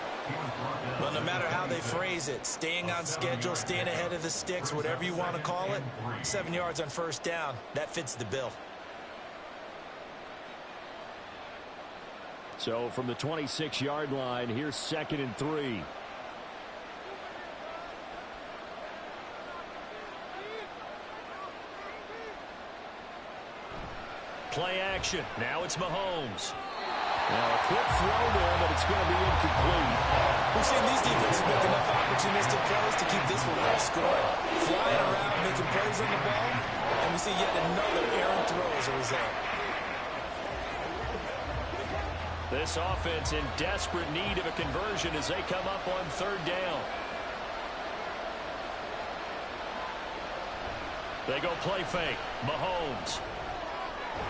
Well, no matter how they phrase it, staying on schedule, staying ahead of the sticks, whatever you want to call it, 7 yards on 1st down, that fits the bill. So from the 26-yard line, here's 2nd and 3. Play action. Now it's Mahomes. Now a quick throw there, but it's going to be incomplete. We've seen these defenses make enough opportunistic plays to keep this one low scoring. Flying around, making plays on the ball, and we see yet another errant throw as a result. This offense in desperate need of a conversion as they come up on 3rd down. They go play fake. Mahomes.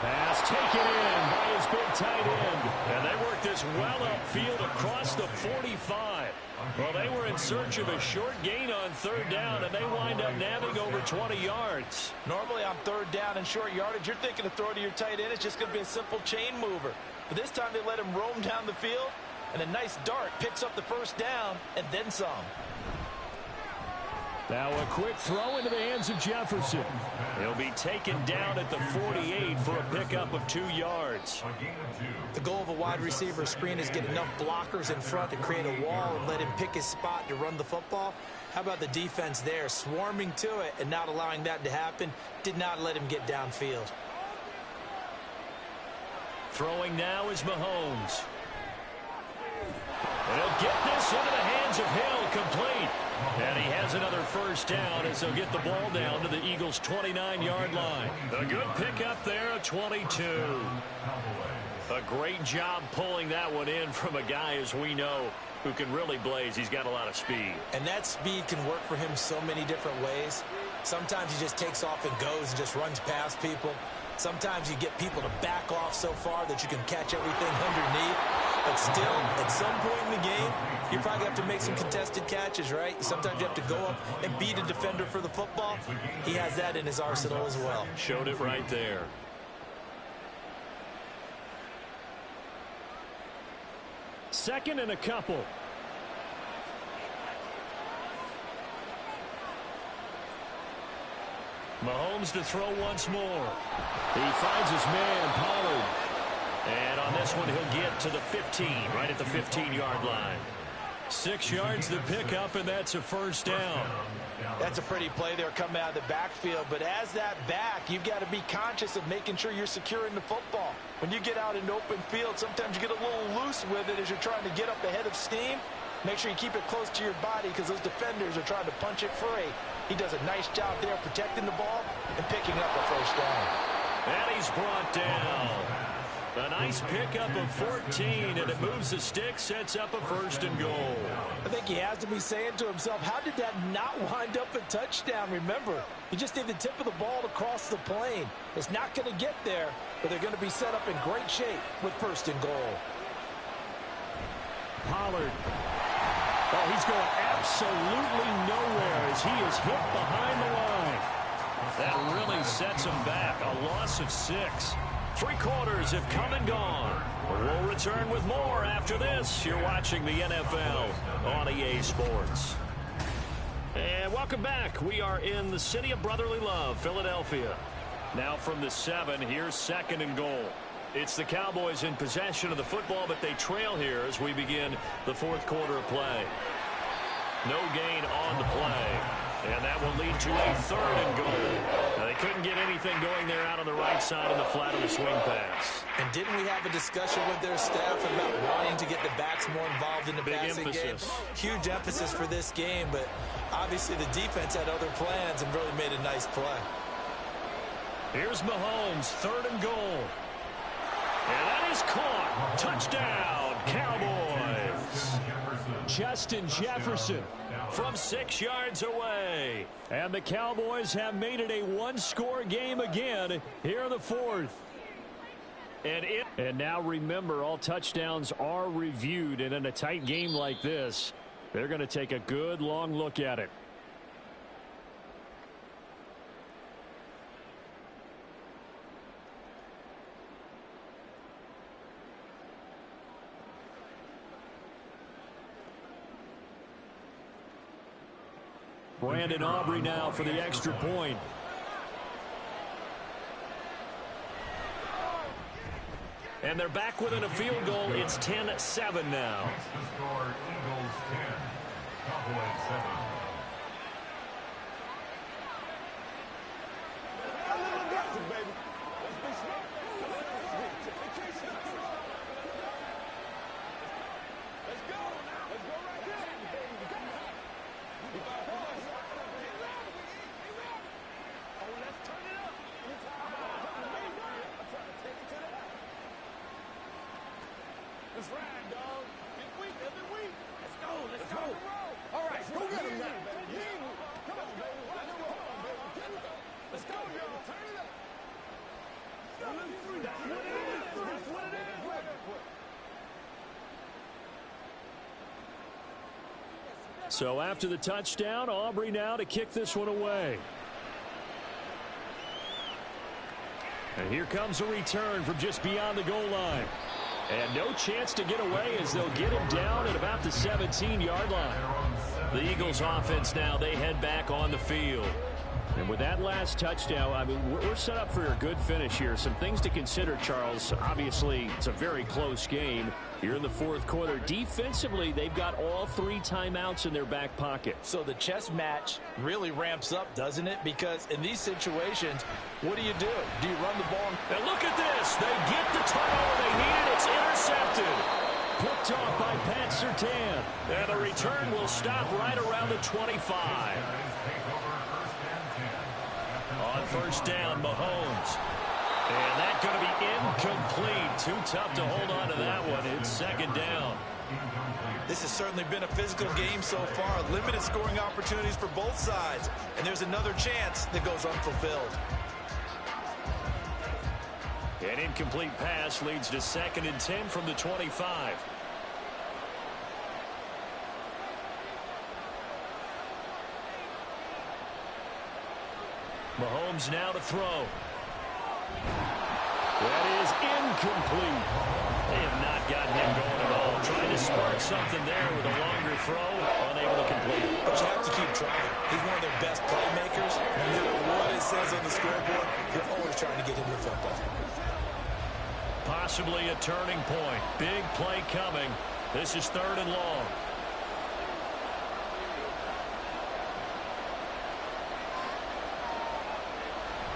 Pass taken in by his big tight end. And they work this well upfield across the 45. Well, they were in search of a short gain on 3rd down, and they wind up nabbing over 20 yards. Normally on 3rd down and short yardage, you're thinking to throw to your tight end. It's just going to be a simple chain mover. But this time they let him roam down the field, and a nice dart picks up the 1st down and then some. Now a quick throw into the hands of Jefferson. He'll be taken down at the 48 for a pickup of 2 yards. The goal of a wide receiver screen is get enough blockers in front to create a wall and let him pick his spot to run the football. How about the defense there, swarming to it and not allowing that to happen? Did not let him get downfield. Throwing now is Mahomes. And he'll get this into the hands of Hill. complete. And he has another first down as they'll get the ball down to the Eagles' 29-yard line. A good pickup there, a 22. A great job pulling that one in from a guy, as we know, who can really blaze. He's got a lot of speed. And that speed can work for him so many different ways. Sometimes he just takes off and goes and just runs past people. Sometimes you get people to back off so far that you can catch everything underneath. But still, at some point in the game, you probably have to make some contested catches, right? Sometimes you have to go up and beat a defender for the football. He has that in his arsenal as well. Showed it right there. Second and a couple. Mahomes to throw once more. He finds his man, Pollard. And on this one, he'll get to the 15, right at the 15-yard line. 6 yards to pick up, and that's a first down. That's a pretty play there coming out of the backfield. But as that back, you've got to be conscious of making sure you're securing the football. When you get out in open field, sometimes you get a little loose with it as you're trying to get up ahead of steam. Make sure you keep it close to your body because those defenders are trying to punch it free. He does a nice job there protecting the ball and picking up a first down. And he's brought down. A nice pickup of 14, and it moves the stick, sets up a first and goal. I think he has to be saying to himself, how did that not wind up a touchdown? Remember, he just did the tip of the ball to cross the plane. It's not going to get there, but they're going to be set up in great shape with first and goal. Pollard. Oh, he's going absolutely nowhere as he is hit behind the line. That really sets him back. A loss of 6. 3 quarters have come and gone. We'll return with more after this. You're watching the NFL on EA Sports. And welcome back. We are in the city of brotherly love, Philadelphia. Now from the 7, here's second and goal. It's the Cowboys in possession of the football, but they trail here as we begin the fourth quarter of play. No gain on the play. And that will lead to a third and goal. Now, they couldn't get anything going there out on the right side of the flat of the swing pass. And didn't we have a discussion with their staff about wanting to get the backs more involved in the passing game? Huge emphasis for this game, but obviously the defense had other plans and really made a nice play. Here's Mahomes, third and goal. And that is caught. Touchdown, Cowboys. Justin Jefferson from 6 yards away. And the Cowboys have made it a one-score game again here in the fourth. And now remember, all touchdowns are reviewed, and in a tight game like this, they're going to take a good long look at it. Brandon Aubrey now for the extra point. And they're back within a field goal. It's 10-7 now. Makes the score Eagles 10, Cowboys 7. Let's ride, dog. Every week. Let's go. Let's go. All right, go get him now. Come on, baby. Let's go, y'all. Turn it up. That's what it is. So after the touchdown, Aubrey now to kick this one away. And here comes a return from just beyond the goal line. And no chance to get away as they'll get him down at about the 17-yard line. The Eagles offense now, they head back on the field. And with that last touchdown, I mean, we're set up for a good finish here. Some things to consider, Charles. Obviously, it's a very close game here in the fourth quarter. Defensively, they've got all 3 timeouts in their back pocket. So the chess match really ramps up, doesn't it? Because in these situations, what do? Do you run the ball? And look at this. They get the turnover they needed. It's intercepted. Picked off by Pat Surtain. And the return will stop right around the 25. On first down, Mahomes. And that's going to be incomplete. Too tough to hold on to that one. It's second down. This has certainly been a physical game so far. Limited scoring opportunities for both sides. And there's another chance that goes unfulfilled. An incomplete pass leads to 2nd and 10 from the 25. Mahomes now to throw. That is incomplete. They have not gotten him going at all. Trying to spark something there with a longer throw. Unable to complete it. But you have to keep trying. He's one of their best playmakers. No matter what it says on the scoreboard, you're always trying to get him the football. Possibly a turning point. Big play coming. This is 3rd and long.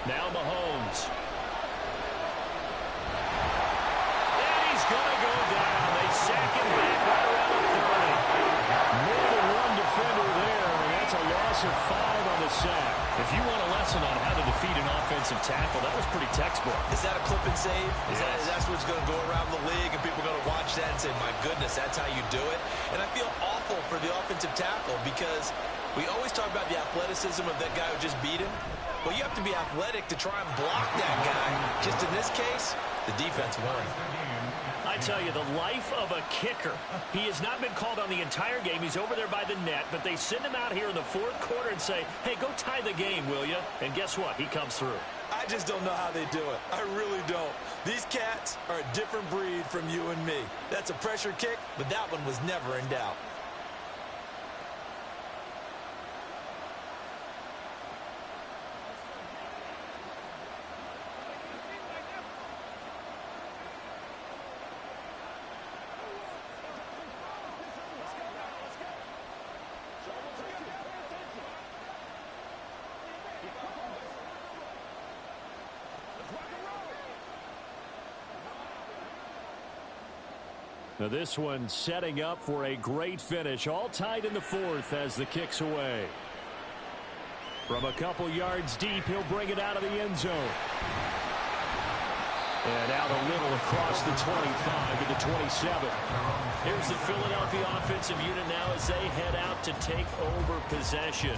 Now Mahomes. And he's going to go down. They sack him back right around the 30. More than one defender there, and that's a loss of 5 on the sack. If you want a lesson on how to defeat an offensive tackle, that was pretty textbook. Is that a clip and save? Yes. That's what's going to go around the league, and people are going to watch that and say, my goodness, that's how you do it? And I feel awful for the offensive tackle because we always talk about the athleticism of that guy who just beat him. Well, you have to be athletic to try and block that guy. Just in this case, the defense won. I tell you, the life of a kicker. He has not been called on the entire game. He's over there by the net, but they send him out here in the 4th quarter and say, hey, go tie the game, will you? And guess what? He comes through. I just don't know how they do it. I really don't. These cats are a different breed from you and me. That's a pressure kick, but that one was never in doubt. Now this one setting up for a great finish. All tied in the 4th as the kick's away. From a couple yards deep, he'll bring it out of the end zone. And out a little across the 25 to the 27. Here's the Philadelphia offensive unit now as they head out to take over possession.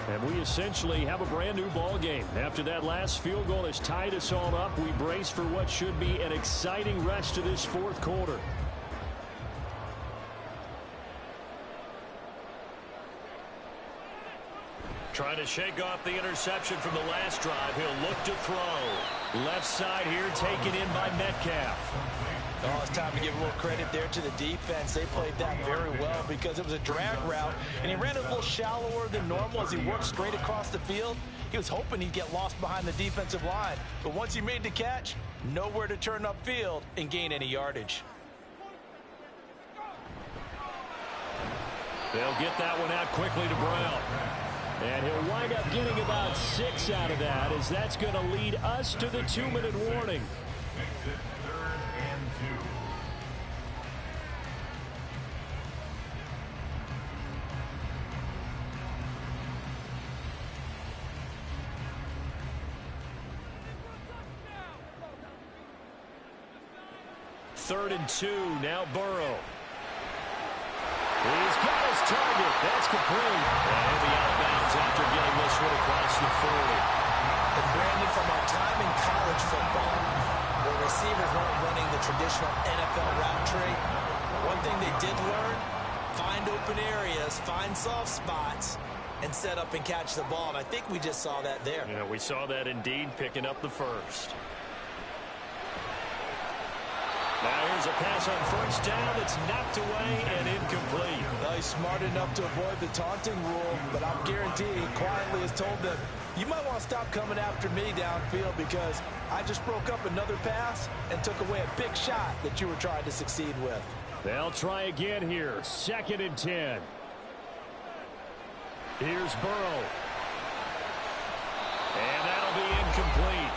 And we essentially have a brand new ball game. After that last field goal has tied us all up, we brace for what should be an exciting rest of this 4th quarter. Trying to shake off the interception from the last drive. He'll look to throw. Left side here taken in by Metcalf. Oh, it's time to give a little credit there to the defense. They played that very well because it was a drag route, and he ran it a little shallower than normal as he worked straight across the field. He was hoping he'd get lost behind the defensive line, but once he made the catch, nowhere to turn upfield and gain any yardage. They'll get that one out quickly to Brown. And he'll wind up getting about 6 out of that, as that's going to lead us to the 2-minute warning. Makes it 3rd and 2. 3rd and 2, now Burrow. He's got his target. That's complete. And he'll be out of bounds after getting this one across the 40. And Brandon, from our time in college football, where receivers weren't running the traditional NFL route tree, one thing they did learn, find open areas, find soft spots, and set up and catch the ball. And I think we just saw that there. Yeah, we saw that indeed, picking up the first. Now here's a pass on first down that's knocked away and incomplete. Well, he's smart enough to avoid the taunting rule, but I'm guaranteed he quietly has told them, you might want to stop coming after me downfield because I just broke up another pass and took away a big shot that you were trying to succeed with. They'll try again here. 2nd and 10. Here's Burrow. And that'll be incomplete.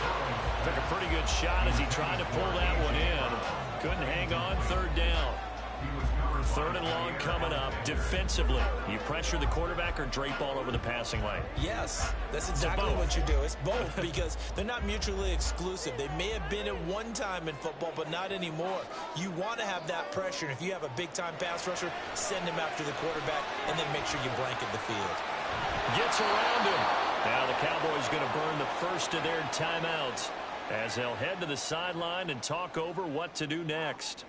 Took a pretty good shot as he tried to pull that one in. Couldn't hang on. 3rd down. Third and long coming up. Defensively, you pressure the quarterback or drape all over the passing lane? Yes, that's exactly what you do. It's both because they're not mutually exclusive. They may have been at one time in football, but not anymore. You want to have that pressure, and if you have a big-time pass rusher, send him after the quarterback, and then make sure you blanket the field. Gets around him. Now the Cowboys going to burn the first of their timeouts as they'll head to the sideline and talk over what to do next.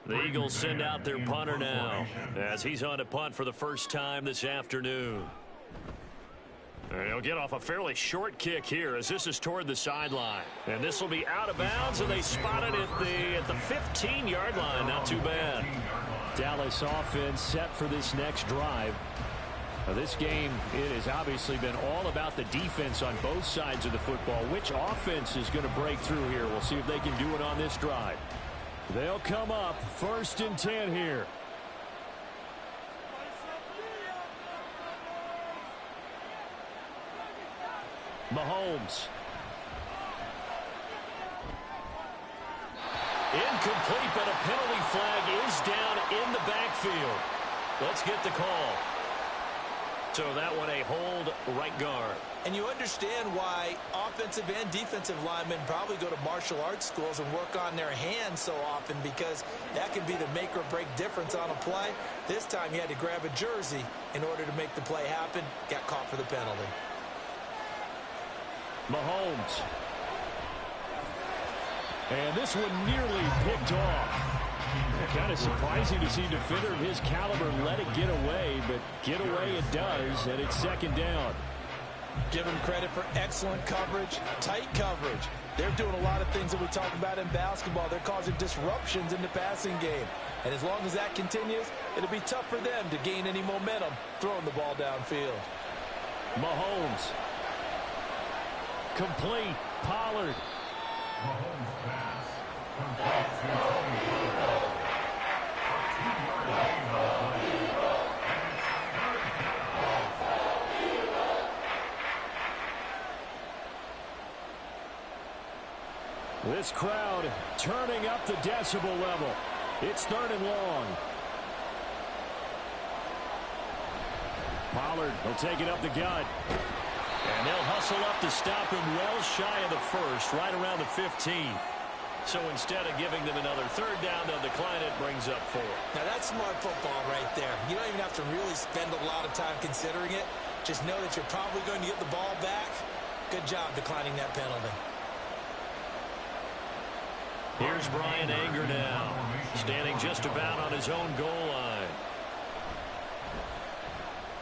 The Eagles send out their punter now as he's on to punt for the first time this afternoon. And he'll get off a fairly short kick here as this is toward the sideline. And this will be out of bounds, and they spot it at the 15-yard line. Not too bad. Dallas offense set for this next drive. Now, this game, it has obviously been all about the defense on both sides of the football. Which offense is going to break through here? We'll see if they can do it on this drive. They'll come up 1st and 10 here. Mahomes. Incomplete, but a penalty flag is down in the backfield. Let's get the call. So that one a hold right guard. And you understand why offensive and defensive linemen probably go to martial arts schools and work on their hands so often, because that can be the make or break difference on a play. This time he had to grab a jersey in order to make the play happen. Got caught for the penalty. Mahomes. And this one nearly picked off. Kind of surprising to see a defender of his caliber let it get away, but get away it does, and it's 2nd down. Give them credit for excellent coverage, tight coverage. They're doing a lot of things that we talk about in basketball. They're causing disruptions in the passing game. And as long as that continues, it'll be tough for them to gain any momentum throwing the ball downfield. Mahomes. Complete. Pollard. Mahomes pass. Complete to Tony Pollard. A 2-yard gain on the play. This crowd turning up the decibel level. It's 3rd and long. Pollard will take it up the gut. And they'll hustle up to stop him well shy of the first, right around the 15. So instead of giving them another 3rd down, they'll decline it, brings up 4. Now that's smart football right there. You don't even have to really spend a lot of time considering it. Just know that you're probably going to get the ball back. Good job declining that penalty. Here's Brian Anger now, standing just about on his own goal line.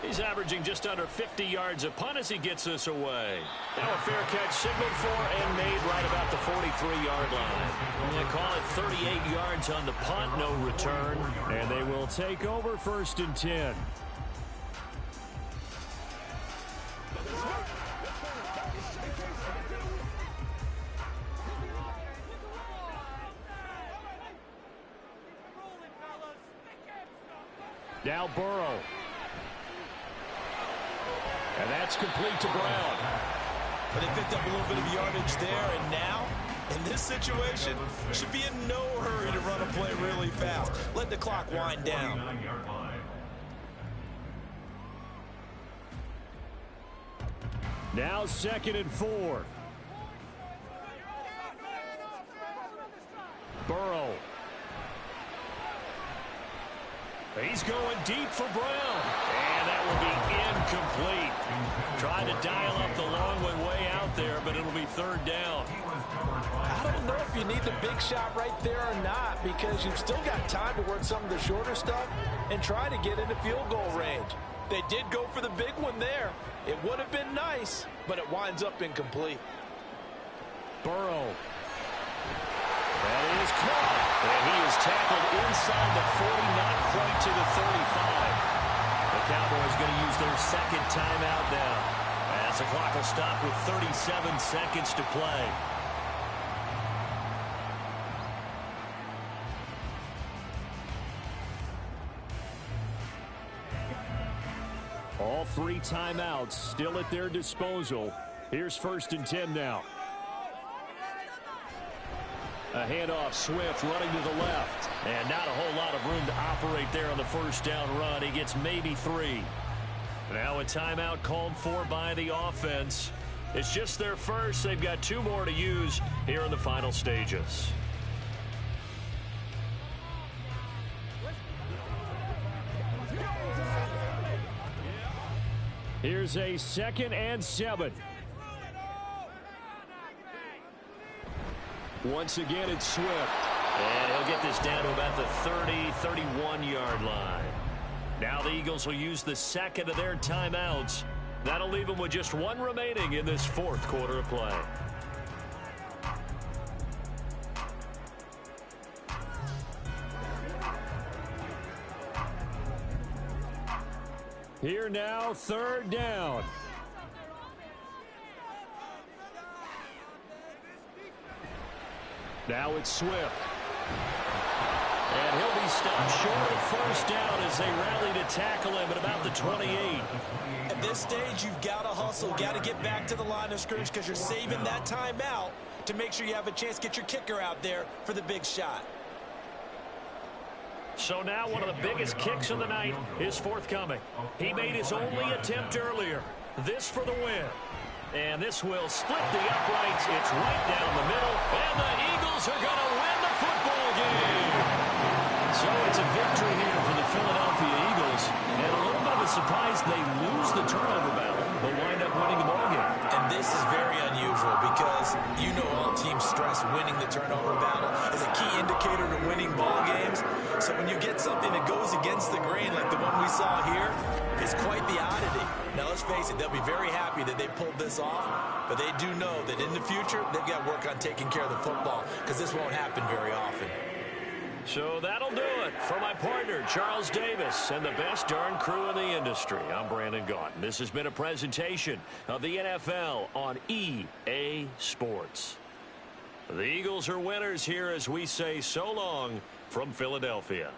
He's averaging just under 50 yards a punt as he gets this away. Now a fair catch signaled for and made right about the 43-yard line. They call it 38 yards on the punt, no return. And they will take over 1st and 10. Now Burrow. And that's complete to Brown. But they picked up a little bit of yardage there, and now, in this situation, should be in no hurry to run a play really fast. Let the clock wind down. Now 2nd and 4. Burrow. He's going deep for Brown. And that will be incomplete. Trying to dial up the long way out there, but it'll be 3rd down. I don't know if you need the big shot right there or not, because you've still got time to work some of the shorter stuff and try to get into field goal range. They did go for the big one there. It would have been nice, but it winds up incomplete. Burrow. That is caught. And he is tackled inside the 40, not quite to the 35. The Cowboys going to use their 2nd timeout now, as the clock will stop with 37 seconds to play. All 3 timeouts still at their disposal. Here's 1st and 10 now. A handoff, Swift running to the left. And not a whole lot of room to operate there on the 1st down run. He gets maybe 3. Now a timeout called for by the offense. It's just their first. They've got 2 more to use here in the final stages. Here's a 2nd and 7. Once again, it's Swift. And he'll get this down to about the 30, 31-yard line. Now the Eagles will use the 2nd of their timeouts. That'll leave them with just 1 remaining in this 4th quarter of play. Here now, 3rd down. Now it's Swift. And he'll be stopped short of 1st down as they rally to tackle him at about the 28. At this stage, you've got to hustle, got to get back to the line of scrimmage because you're saving that timeout to make sure you have a chance to get your kicker out there for the big shot. So now one of the biggest kicks of the night is forthcoming. He made his only attempt earlier. This for the win. And this will split the uprights. It's right down the middle. And the Eagles are going to win the football game. So it's a victory here for the Philadelphia Eagles. And a little bit of a surprise they lose the turnover battle, but wind up winning the ball game. And this is very unusual because you know all teams stress winning the turnover battle is a key indicator to winning ball games. So when you get something that goes against the grain like the one we saw here, it's quite the oddity. Now, let's face it, they'll be very happy that they pulled this off, but they do know that in the future, they've got to work on taking care of the football because this won't happen very often. So that'll do it for my partner, Charles Davis, and the best darn crew in the industry. I'm Brandon Gaudin. This has been a presentation of the NFL on EA Sports. The Eagles are winners here as we say so long from Philadelphia.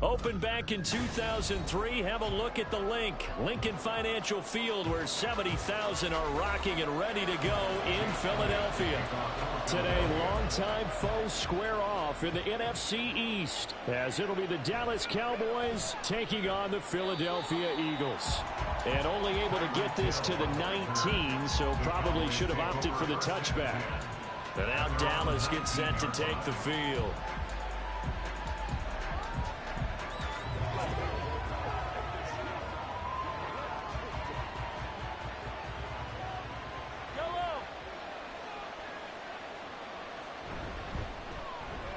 Opened back in 2003, have a look at the link. Lincoln Financial Field, where 70,000 are rocking and ready to go in Philadelphia. Today, longtime foes square off in the NFC East, as it'll be the Dallas Cowboys taking on the Philadelphia Eagles. And only able to get this to the 19, so probably should have opted for the touchback. And now Dallas gets set to take the field.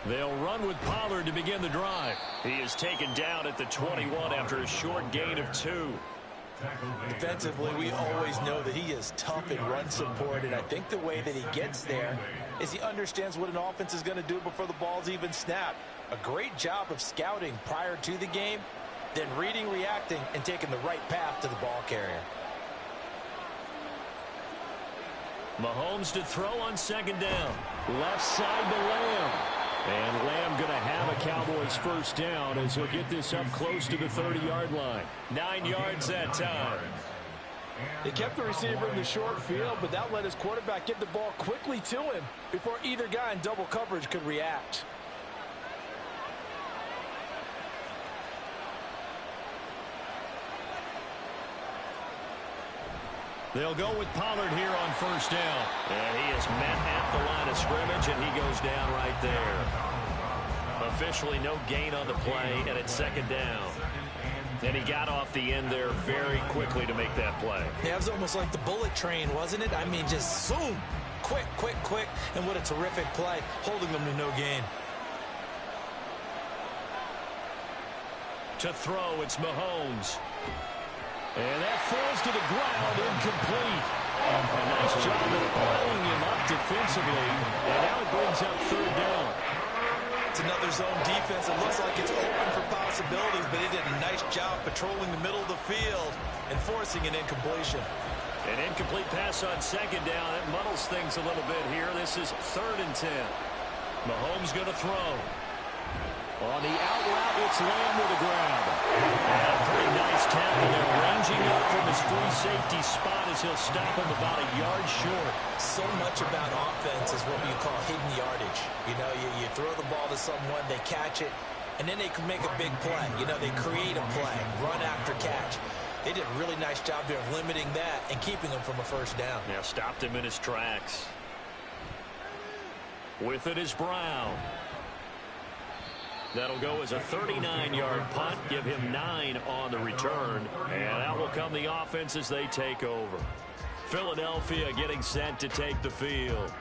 They'll run with Pollard to begin the drive. He is taken down at the 21 after a short gain of 2. Defensively, we always know that he is tough in run support, and I think the way that he gets there is he understands what an offense is going to do before the ball's even snapped. A great job of scouting prior to the game, then reading, reacting, and taking the right path to the ball carrier. Mahomes to throw on second down. Left side to Lamb. And Lamb going to have a Cowboys first down as he'll get this up close to the 30-yard line. 9 yards that time. They kept the receiver in the short field, but that let his quarterback get the ball quickly to him before either guy in double coverage could react. They'll go with Pollard here on first down. And he is met at the line of scrimmage, and he goes down right there. Officially no gain on the play, and it's second down. And he got off the end there very quickly to make that play. Yeah, it was almost like the bullet train, wasn't it? I mean, just zoom. Quick, quick, quick. And what a terrific play, holding them to no gain. To throw, it's Mahomes. And that falls to the ground, incomplete. A nice job of blowing him up defensively. And now it brings up third down. It's another zone defense. It looks like it's open for possibilities, but he did a nice job patrolling the middle of the field and forcing an incompletion. An incomplete pass on second down. That muddles things a little bit here. This is 3rd and 10. Mahomes going to throw. On the out route, it's Lamb with a grab. And a pretty nice tackle there, ranging up from his free safety spot as he'll stop him about a yard short. So much about offense is what you call hidden yardage. You know, you throw the ball to someone, they catch it, and then they can make a big play. You know, they create a play, run after catch. They did a really nice job there of limiting that and keeping him from a first down. Yeah, stopped him in his tracks. With it is Brown. That'll go as a 39-yard punt, give him 9 on the return, and out will come the offense as they take over. Philadelphia getting set to take the field.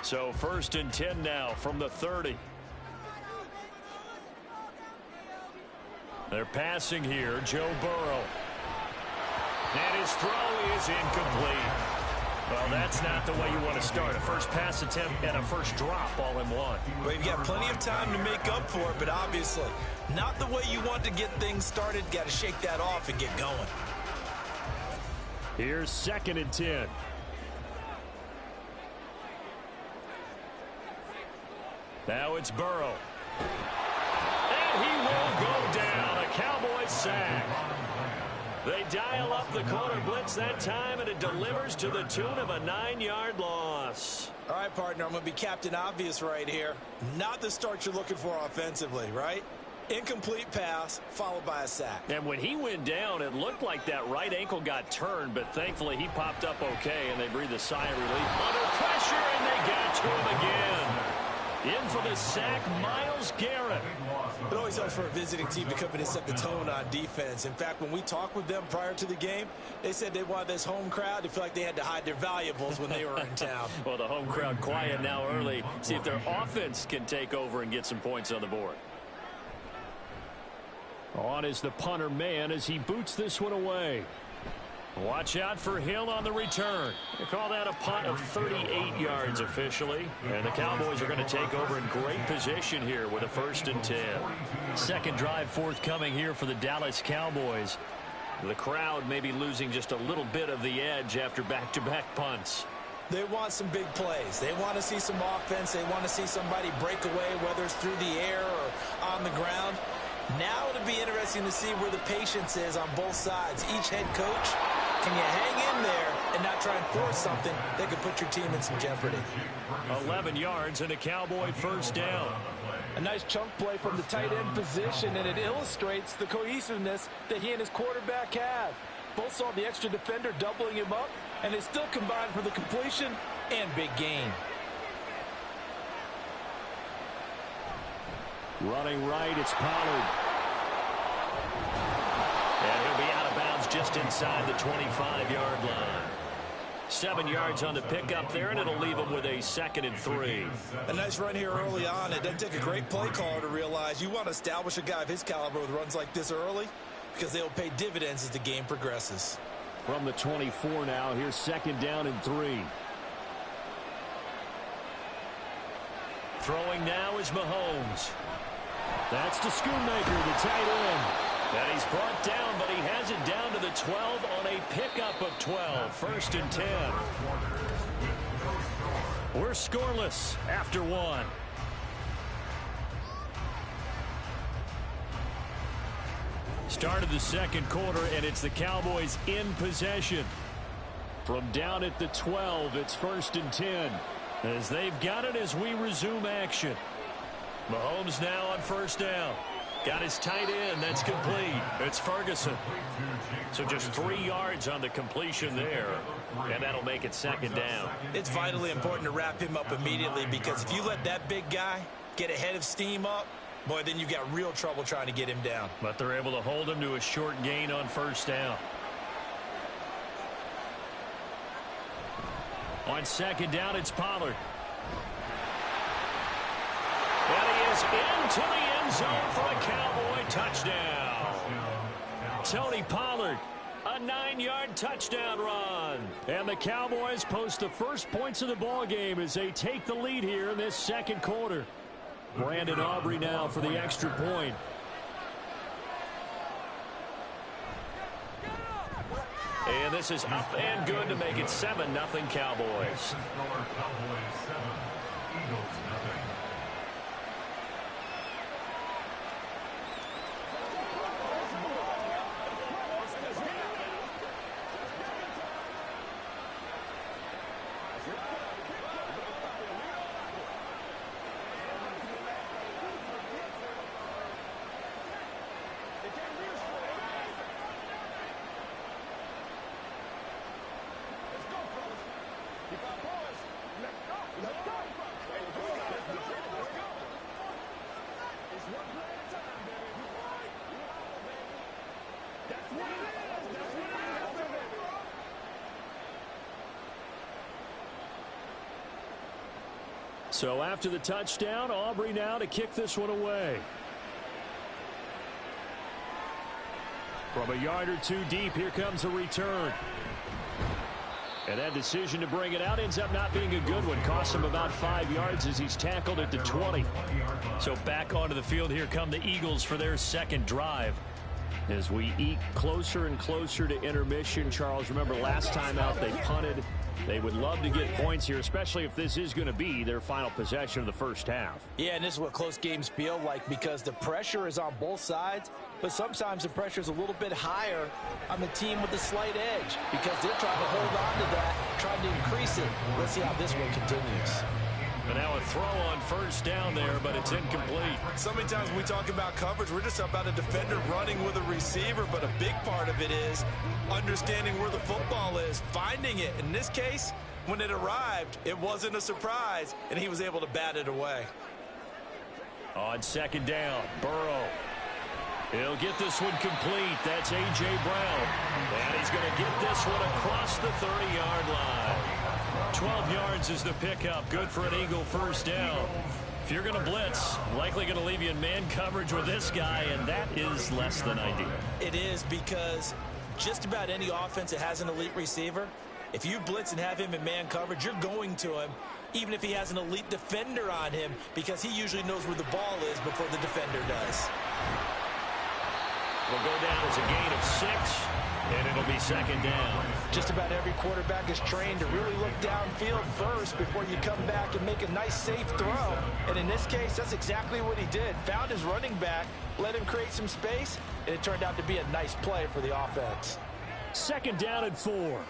So 1st and 10 now from the 30. They're passing here, Joe Burrow. And his throw is incomplete. Well, that's not the way you want to start. A first pass attempt and a first drop all in one. Well, you've got plenty of time to make up for it, but obviously not the way you want to get things started. Got to shake that off and get going. Here's 2nd and 10. Now it's Burrow. And he will go down. A Cowboys sack. They dial up the corner blitz that time, and it delivers to the tune of a 9-yard loss. All right, partner, I'm going to be Captain Obvious right here. Not the start you're looking for offensively, right? Incomplete pass, followed by a sack. And when he went down, it looked like that right ankle got turned, but thankfully he popped up okay, and they breathed a sigh of relief. Under pressure, and they got to him again. In for the sack, Myles Garrett. It always helps for a visiting team to come in and set the tone on defense. In fact, when we talked with them prior to the game, they said they wanted this home crowd to feel like they had to hide their valuables when they were in town. Well, the home crowd quiet now early. See if their offense can take over and get some points on the board. On is the punter man as he boots this one away. Watch out for Hill on the return. They call that a punt of 38 yards officially. And the Cowboys are going to take over in great position here with a 1st and 10. Second drive forthcoming here for the Dallas Cowboys. The crowd may be losing just a little bit of the edge after back-to-back punts. They want some big plays. They want to see some offense. They want to see somebody break away, whether it's through the air or on the ground. Now it'll be interesting to see where the patience is on both sides. Each head coach, can you hang in there and not try and force something that could put your team in some jeopardy? 11 yards and a Cowboy 1st down. A nice chunk play from the tight end position, and it illustrates the cohesiveness that he and his quarterback have. Both saw the extra defender doubling him up, and they still combined for the completion and big gain. Running right, it's Pollard. And he'll be out of bounds just inside the 25-yard line. 7 yards on the pickup there, and it'll leave him with a 2nd and 3. A nice run here early on. It doesn't take a great play caller to realize you want to establish a guy of his caliber with runs like this early because they'll pay dividends as the game progresses. From the 24 now, here's 2nd down and 3. Throwing now is Mahomes. That's to Schoonmaker, the tight end. And he's brought down, but he has it down to the 12 on a pickup of 12. 1st and 10. We're scoreless after 1. Start of the 2nd quarter, and it's the Cowboys in possession. From down at the 12, it's 1st and 10. As they've got it as we resume action. Mahomes now on 1st down. Got his tight end. That's complete. It's Ferguson. So just 3 yards on the completion there. And that'll make it 2nd down. It's vitally important to wrap him up immediately because if you let that big guy get ahead of steam up, boy, then you've got real trouble trying to get him down. But they're able to hold him to a short gain on 1st down. On 2nd down, it's Pollard. And he is into the end zone for a Cowboy touchdown. Tony Pollard, a 9-yard touchdown run. And the Cowboys post the first points of the ball game as they take the lead here in this 2nd quarter. Brandon Aubrey now for the extra point. And this is up and good to make it 7-0 Cowboys. So after the touchdown, Aubrey now to kick this one away. From a yard or two deep, here comes a return. And that decision to bring it out ends up not being a good one. Costs him about 5 yards as he's tackled at the 20. So back onto the field, here come the Eagles for their 2nd drive. As we eke closer and closer to intermission, Charles, remember last time out they punted. They would love to get points here, especially if this is going to be their final possession of the 1st half. Yeah, and this is what close games feel like because the pressure is on both sides, but sometimes the pressure is a little bit higher on the team with the slight edge because they're trying to hold on to that, trying to increase it. Let's see how this one continues. And now a throw on 1st down there, but it's incomplete. So many times when we talk about coverage, we're just about a defender running with a receiver, but a big part of it is understanding where the football is, finding it. In this case, when it arrived, it wasn't a surprise, and he was able to bat it away. On second down, Burrow. He'll get this one complete. That's A.J. Brown. And he's going to get this one across the 30-yard line. 12 yards is the pickup. Good for an Eagle first down. If you're going to blitz, likely going to leave you in man coverage with this guy, and that is less than ideal. It is, because just about any offense that has an elite receiver, if you blitz and have him in man coverage, you're going to him, even if he has an elite defender on him, because he usually knows where the ball is before the defender does. Will go down as a gain of 6, and it'll be second down. Just about every quarterback is trained to really look downfield first before you come back and make a nice, safe throw. And in this case, that's exactly what he did. Found his running back, let him create some space, and it turned out to be a nice play for the offense. Second down and 4.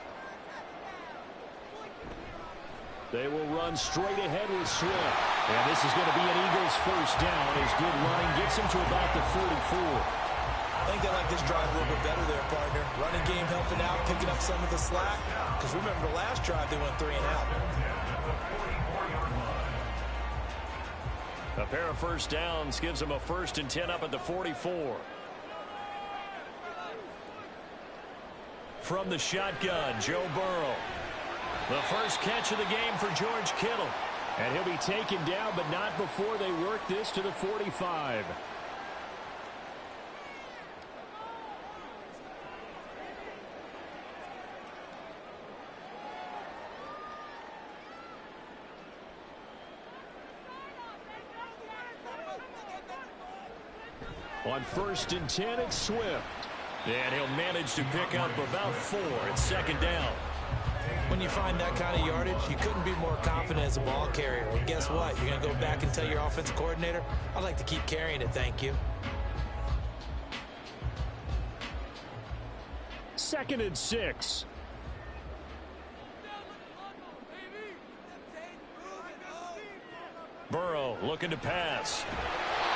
They will run straight ahead with Swift. And this is going to be an Eagles first down as good running gets him to about the 44. I think they like this drive a little bit better there, partner. Running game helping out, picking up some of the slack. Because remember, the last drive they went 3 and out. A pair of first downs gives them a 1st and 10 up at the 44. From the shotgun, Joe Burrow. The first catch of the game for George Kittle. And he'll be taken down, but not before they work this to the 45. On 1st and 10, it's Swift. And he'll manage to pick up about 4 at second down. When you find that kind of yardage, you couldn't be more confident as a ball carrier. And guess what? You're going to go back and tell your offensive coordinator, I'd like to keep carrying it, thank you. 2nd and 6. Burrow looking to pass.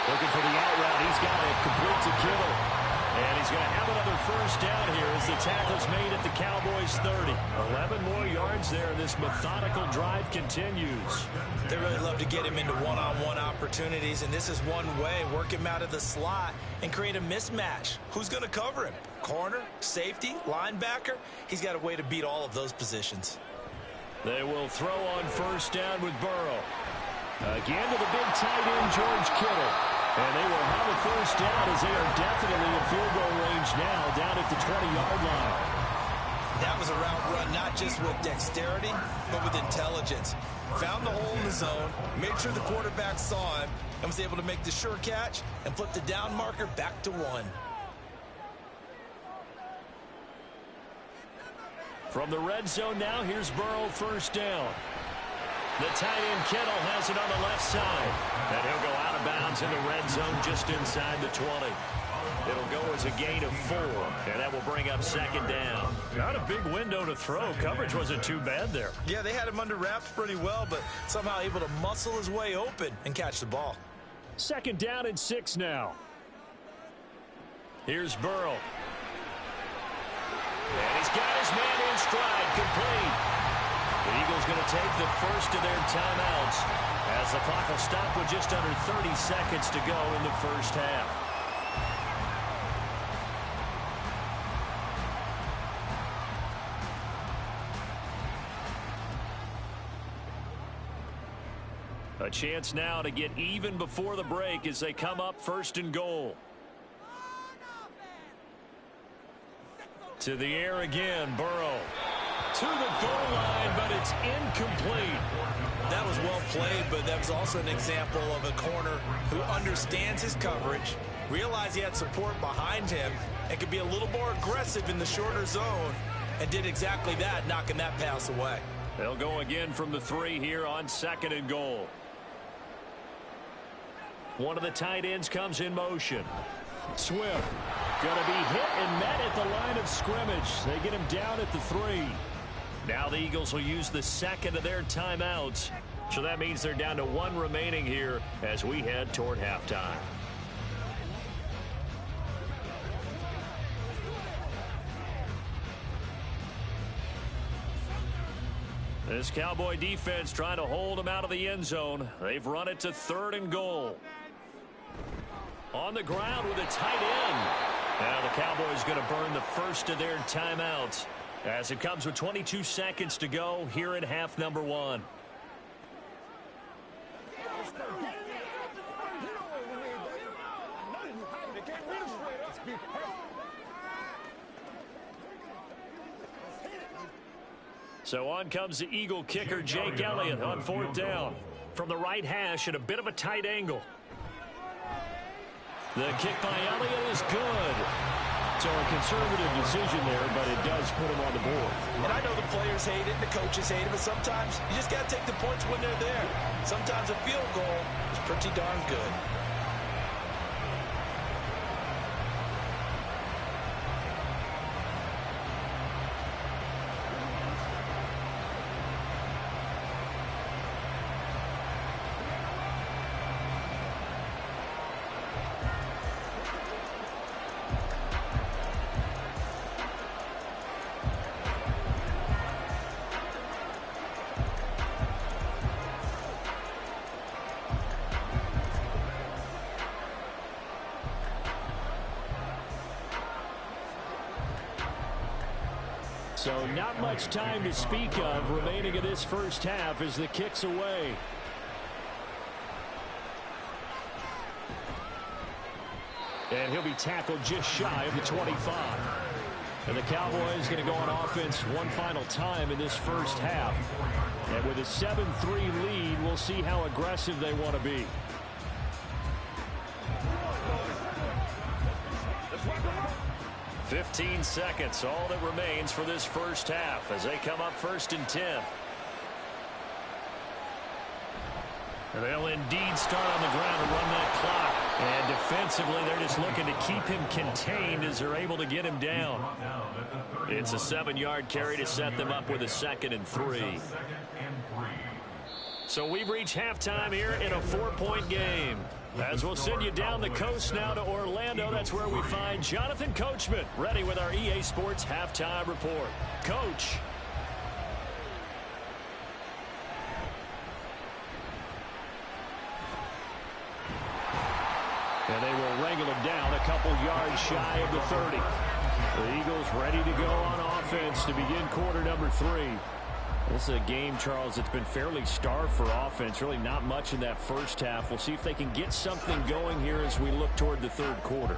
Looking for the out route. He's got it complete to Kittle. And he's going to have another first down here as the tackle's made at the Cowboys 30. 11 more yards there. This methodical drive continues. They really love to get him into one-on-one opportunities, and this is one way. Work him out of the slot and create a mismatch. Who's going to cover him? Corner, safety, linebacker? He's got a way to beat all of those positions. They will throw on first down with Burrow. Again to the big tight end, George Kittle. And they will have a first down as they are definitely in field goal range now, down at the 20-yard line. That was a route run not just with dexterity, but with intelligence. Found the hole in the zone, made sure the quarterback saw him, and was able to make the sure catch and flip the down marker back to 1. From the red zone now, here's Burrow first down. The tight end Kittle has it on the left side. And he'll go out of bounds in the red zone just inside the 20. It'll go as a gain of 4, and that will bring up second down. Not a big window to throw. Coverage wasn't too bad there. Yeah, they had him under wraps pretty well, but somehow able to muscle his way open and catch the ball. Second down and 6 now. Here's Burrow. And he's got his man in stride, complete. The Eagles going to take the first of their timeouts as the clock will stop with just under 30 seconds to go in the first half. A chance now to get even before the break as they come up 1st and goal. To the air again, Burrow. To the goal line, but it's incomplete. That was well played, but that was also an example of a corner who understands his coverage, realized he had support behind him, and could be a little more aggressive in the shorter zone, and did exactly that, knocking that pass away. They'll go again from the 3 here on 2nd and goal. One of the tight ends comes in motion. Swift going to be hit and met at the line of scrimmage. They get him down at the 3. Now the Eagles will use the second of their timeouts. So that means they're down to 1 remaining here as we head toward halftime. This Cowboy defense trying to hold them out of the end zone. They've run it to 3rd and goal. On the ground with a tight end. Now the Cowboys going to burn the first of their timeouts as it comes with 22 seconds to go here in half number 1. So on comes the Eagle kicker, Jake Elliott, on 4th down. From the right hash at a bit of a tight angle. The kick by Elliott is good. So a conservative decision there, but it does put him on the board. And I know the players hate it, the coaches hate it, but sometimes you just got to take the points when they're there. Sometimes a field goal is pretty darn good. So not much time to speak of remaining in this first half as the kick's away. And he'll be tackled just shy of the 25. And the Cowboys going to go on offense one final time in this first half. And with a 7-3 lead, we'll see how aggressive they want to be. "15 seconds, all that remains for this first half as they come up 1st and 10. And they'll indeed start on the ground and run that clock. And defensively, they're just looking to keep him contained as they're able to get him down. It's a 7-yard carry to set them up with a 2nd and 3. So we've reached halftime here in a 4-point game. As we'll send you down the coast now to Orlando, that's where we find Jonathan Coachman ready with our EA Sports Halftime Report. Coach. And they will wrangle him down a couple yards shy of the 30. The Eagles ready to go on offense to begin quarter number 3. This is a game, Charles, that's been fairly starved for offense. Really not much in that first half. We'll see if they can get something going here as we look toward the third quarter.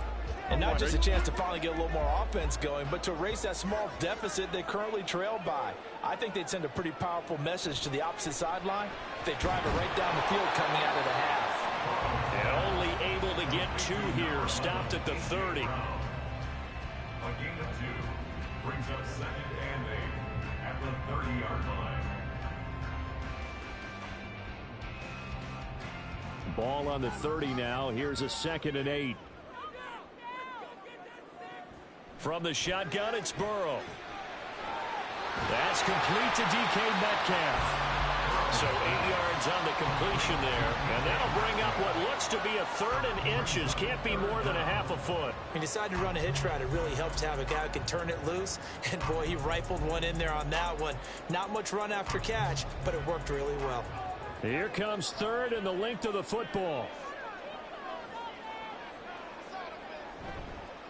And not just a chance to finally get a little more offense going, but to erase that small deficit they currently trailed by. I think they'd send a pretty powerful message to the opposite sideline if they drive it right down the field coming out of the half. And only able to get 2 here. Stopped at the 30. A gain of 2 brings up 2nd and 8 at the 30-yard line. Ball on the 30 now. Here's a 2nd and 8. From the shotgun, it's Burrow. That's complete to DK Metcalf. So 8 yards on the completion there. And that'll bring up what looks to be a 3rd and inches. Can't be more than a half a foot. He decided to run a hitch route. It really helps to have a guy who can turn it loose. And, boy, he rifled one in there on that one. Not much run after catch, but it worked really well. Here comes 3rd and the length of the football.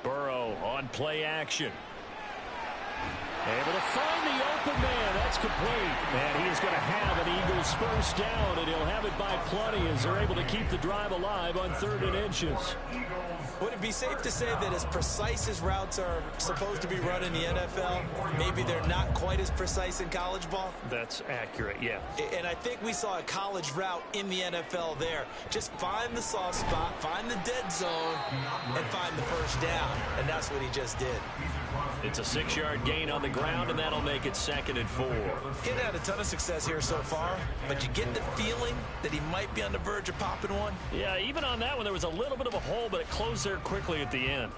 Burrow on play action. Able to find the open man. That's complete. And he is going to have an Eagles first down, and he'll have it by plenty as they're able to keep the drive alive on 3rd and inches. Would it be safe to say that as precise as routes are supposed to be run in the NFL, maybe they're not quite as precise in college ball? That's accurate, yeah. And I think we saw a college route in the NFL there. Just find the soft spot, find the dead zone, and find the first down. And that's what he just did. It's a 6-yard gain on the ground, and that'll make it 2nd and 4. He hasn't had a ton of success here so far, but you get the feeling that he might be on the verge of popping one. Yeah, even on that one, there was a little bit of a hole, but it closed there quickly at the end.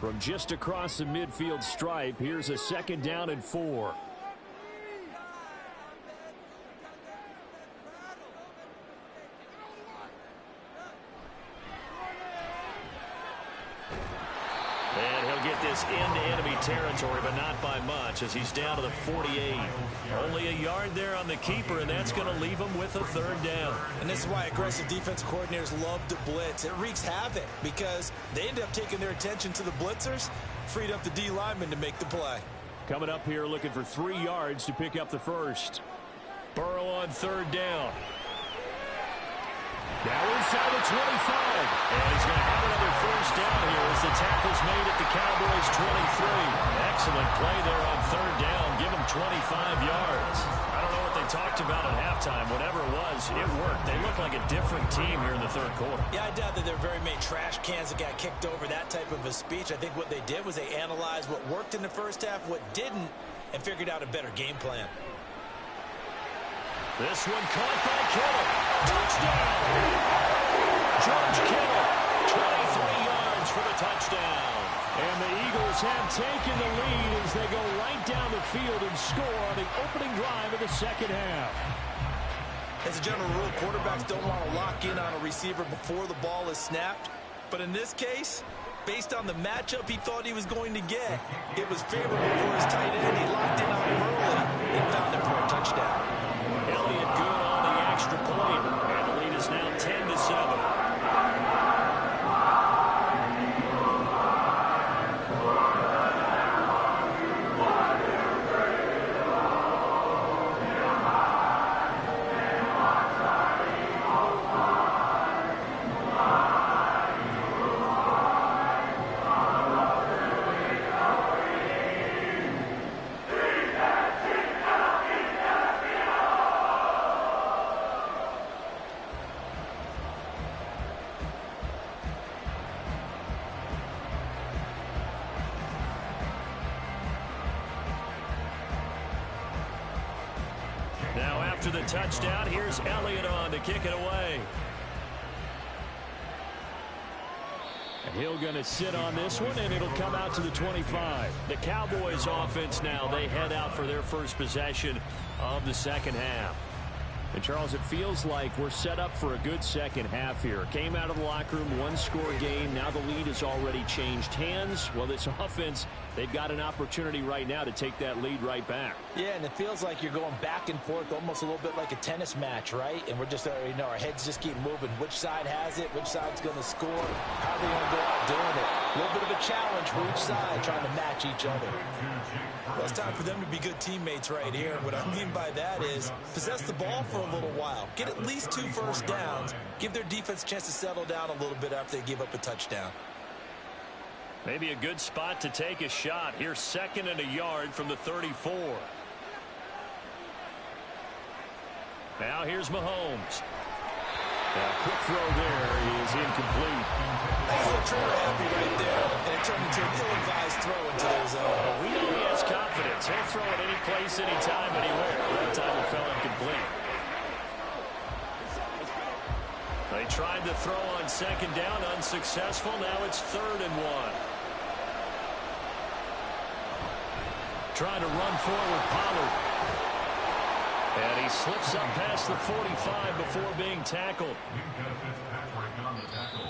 From just across the midfield stripe, here's a 2nd down and 4. And he'll get this into enemy territory, but not by much as he's down to the 48. Only a yard there on the keeper, and that's going to leave him with a third down. And this is why aggressive defensive coordinators love to blitz. It wreaks havoc because they end up taking their attention to the blitzers, freed up the D lineman to make the play. Coming up here looking for 3 yards to pick up the first. Burrow on third down. Now inside the 25. And he's going to have another first down here as the tackle's made at the Cowboys' 23. Excellent play there on third down. Give him 25 yards. I don't know what they talked about at halftime. Whatever it was, it worked. They look like a different team here in the third quarter. Yeah, I doubt that there are very many trash cans that got kicked over, that type of a speech. I think what they did was they analyzed what worked in the first half, what didn't, and figured out a better game plan. This one caught by Kittle. Touchdown! George Kittle, 23 yards for the touchdown. And the Eagles have taken the lead as they go right down the field and score on the opening drive of the second half. As a general rule, quarterbacks don't want to lock in on a receiver before the ball is snapped. But in this case, based on the matchup he thought he was going to get, it was favorable for his tight end. He locked in on him early and found him for a touchdown. Elliott good on the extra point, and the lead is now 10-7. Now after the touchdown, here's Elliott on to kick it away. Hill going to sit on this one, and it'll come out to the 25. The Cowboys offense now, they head out for their first possession of the second half. And, Charles, it feels like we're set up for a good second half here. Came out of the locker room, one-score game. Now the lead has already changed hands. Well, this offense, they've got an opportunity right now to take that lead right back. Yeah, and it feels like you're going back and forth almost a little bit like a tennis match, right? And we're just, our heads just keep moving. Which side has it? Which side's going to score? How are they going to go out doing it? A little bit of a challenge for each side, trying to match each other. Well, it's time for them to be good teammates right here. What I mean by that is possess the ball for a little while. Get at least 2 first downs. Give their defense a chance to settle down a little bit after they give up a touchdown. Maybe a good spot to take a shot. Here's 2nd and a yard from the 34. Now here's Mahomes. A quick throw there is incomplete. He's a little trigger happy right there, and it turned into an ill-advised throw into their zone. Well, we know he has confidence. He'll throw it any place, anytime, anywhere. That time it fell incomplete. They tried to throw on 2nd down, unsuccessful. Now it's 3rd and 1. Trying to run forward, Pollard. And he slips up past the 45 before being tackled. Minka Fitzpatrick on the tackle.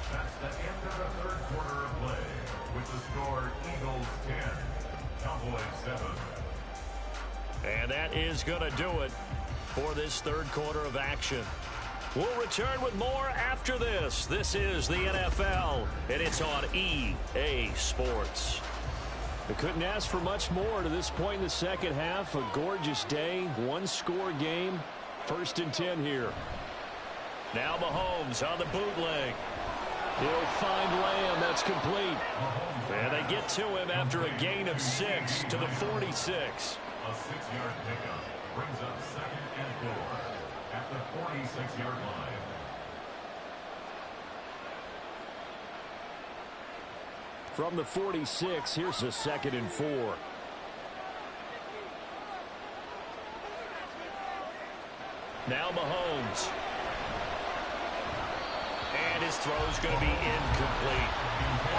That's the end of the third quarter of play with the score Eagles 10, Cowboys 7. And that is going to do it for this third quarter of action. We'll return with more after this. This is the NFL, and it's on EA Sports. They couldn't ask for much more to this point in the second half. A gorgeous day, one-score game. 1st and 10 here. Now Mahomes on the bootleg. He'll find Lamb. That's complete. And they get to him after a gain of 6 to the 46. A 6-yard pickup brings up 2nd and 4 at the 46-yard line. From the 46, here's a 2nd and 4. Now Mahomes. And his throw's going to be incomplete.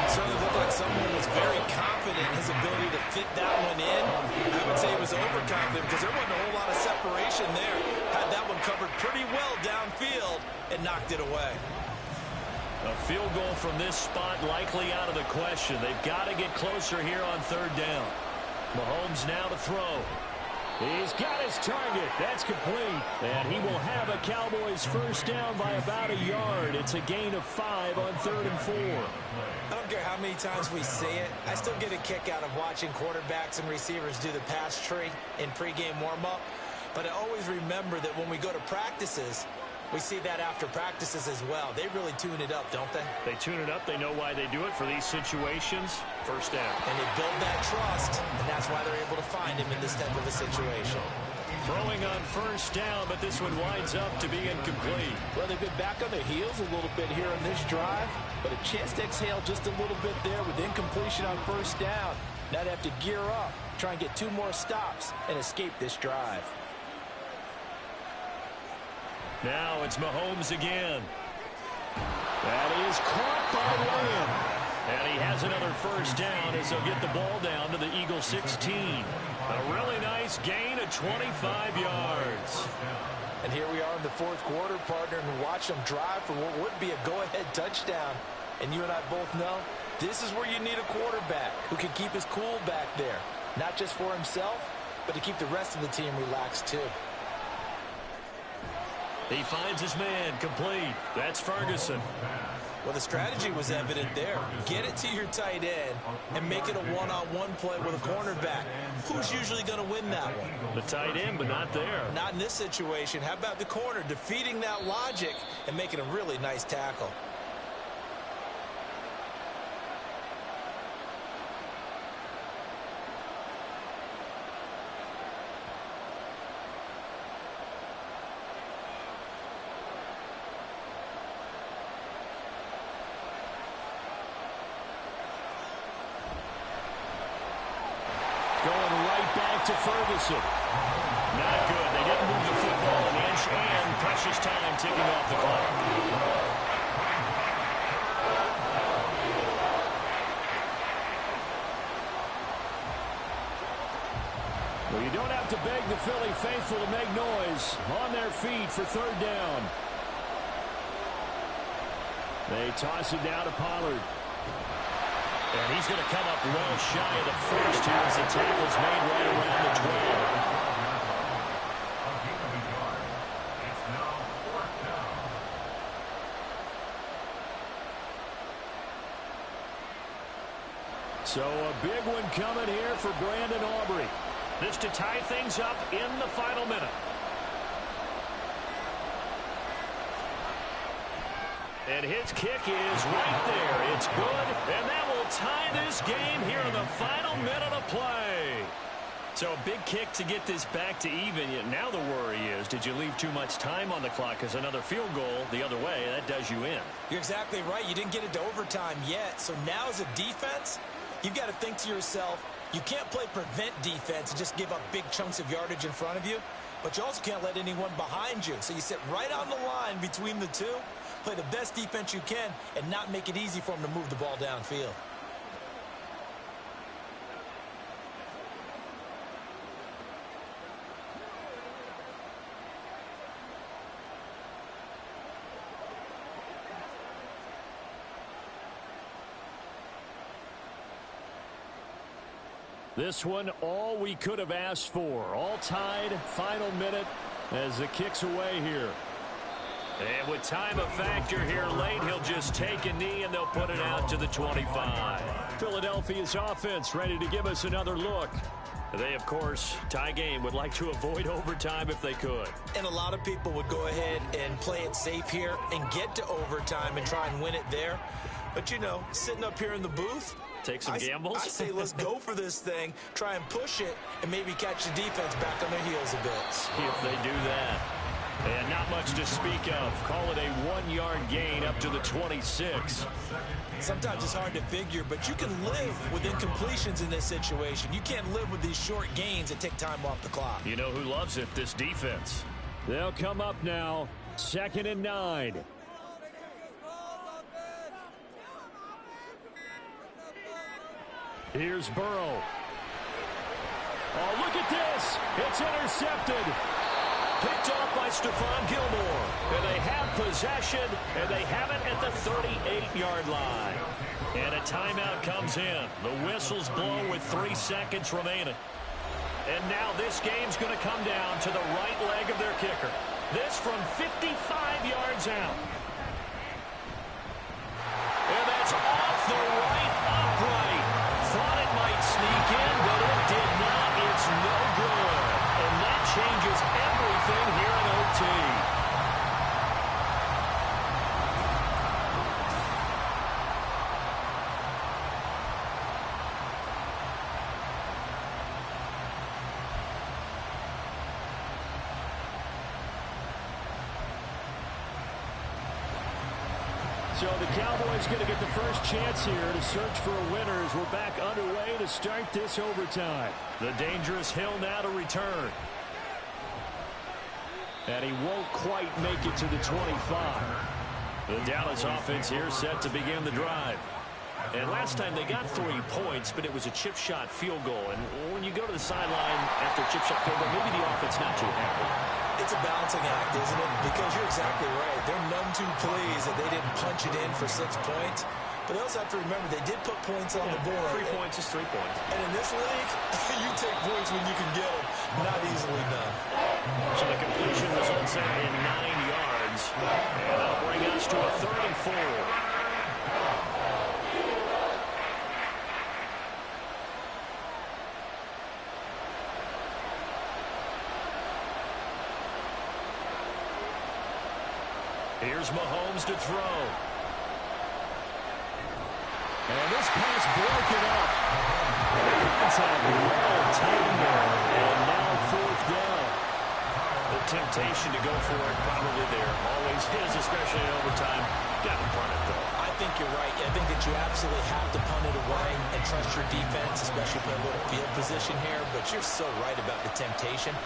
It certainly looked like someone was very confident in his ability to fit that one in. I would say he was overconfident because there wasn't a whole lot of separation there. Had that one covered pretty well downfield and knocked it away. A field goal from this spot likely out of the question. They've got to get closer here on third down. Mahomes now to throw. He's got his target. That's complete. And he will have a Cowboys first down by about a yard. It's a gain of 5 on 3rd and 4. I don't care how many times we see it. I still get a kick out of watching quarterbacks and receivers do the pass tree in pregame warm-up. But I always remember that when we go to practices, we see that after practices as well. They really tune it up, don't they? They tune it up. They know why they do it for these situations. First down. And they build that trust, and that's why they're able to find him in this type of a situation. Throwing on first down, but this one winds up to be incomplete. Well, they've been back on their heels a little bit here on this drive, but a chance to exhale just a little bit there with incompletion on first down. Now they have to gear up, try and get 2 more stops, and escape this drive. Now it's Mahomes again. That is caught by William. And he has another first down as they'll get the ball down to the Eagle 16. A really nice gain of 25 yards. And here we are in the 4th quarter, partner, and watch them drive for what would be a go-ahead touchdown. And you and I both know this is where you need a quarterback who can keep his cool back there. Not just for himself, but to keep the rest of the team relaxed too. He finds his man complete. That's Ferguson. Well, the strategy was evident there. Get it to your tight end and make it a one-on-one play with a cornerback. Who's usually going to win that one? The tight end, but not there. Not in this situation. How about the corner defeating that logic and making a really nice tackle? To Ferguson. Not good. They didn't move the football an inch, and precious time ticking off the clock. Well, you don't have to beg the Philly faithful to make noise. On their feet for third down. They toss it down to Pollard. And he's going to come up well shy of the first here as the tackle's made right around the 12. It's now 4th down. So a big one coming here for Brandon Aubrey. This to tie things up in the final minute. And his kick is right there. It's good, and that will tie this game here in the final minute of play. So a big kick to get this back to even. Now the worry is, did you leave too much time on the clock? Because another field goal the other way, that does you in. You're exactly right. You didn't get it to overtime yet. So now as a defense, you've got to think to yourself, you can't play prevent defense and just give up big chunks of yardage in front of you. But you also can't let anyone behind you. So you sit right on the line between the two. Play the best defense you can and not make it easy for them to move the ball downfield. This one, all we could have asked for. All tied, final minute as the kick's away here. And with time a factor here late, he'll just take a knee and they'll put it out to the 25. Philadelphia's offense ready to give us another look. They, of course, tie game, would like to avoid overtime if they could. And a lot of people would go ahead and play it safe here and get to overtime and try and win it there. But, you know, sitting up here in the booth, take some gambles. I say let's go for this thing, try and push it, and maybe catch the defense back on their heels a bit. See if they do that. And not much to speak of. Call it a 1-yard gain up to the 26. Sometimes it's hard to figure, but you can live with incompletions in this situation. You can't live with these short gains that take time off the clock. You know who loves it? This defense. They'll come up now. 2nd and 9. Here's Burrow. Oh, look at this. It's intercepted. Picked off by Stephon Gilmore. And they have possession, and they have it at the 38-yard line. And a timeout comes in. The whistles blow with 3 seconds remaining. And now this game's going to come down to the right leg of their kicker. This from 55 yards out. And that's off the right upright. Thought it might sneak in, but it did not. It's no good. And that changes everything here in OT. So the Cowboys going to get the first chance here to search for a winner as we're back underway to start this overtime. The dangerous Hill now to return. And he won't quite make it to the 25. The Dallas offense here set to begin the drive. And last time they got 3 points, but it was a chip shot field goal. And when you go to the sideline after a chip shot field goal, maybe the offense not too happy. It's a balancing act, isn't it? Because you're exactly right. They're none too pleased that they didn't punch it in for 6 points. But they also have to remember they did put points on the board. 3 points is 3 points. And in this league, you take points when you can get them. Not easily done. So the completion results in 9 yards. And that'll bring us to a 3rd and 4. Here's Mahomes to throw. And this pass broken up. Contact well timed there. And now 4th down. The temptation to go for it probably there. Always is, especially in overtime. Got to punt it, though. I think you're right. I think that you absolutely have to punt it away and trust your defense, especially play a little field position here. But you're so right about the temptation.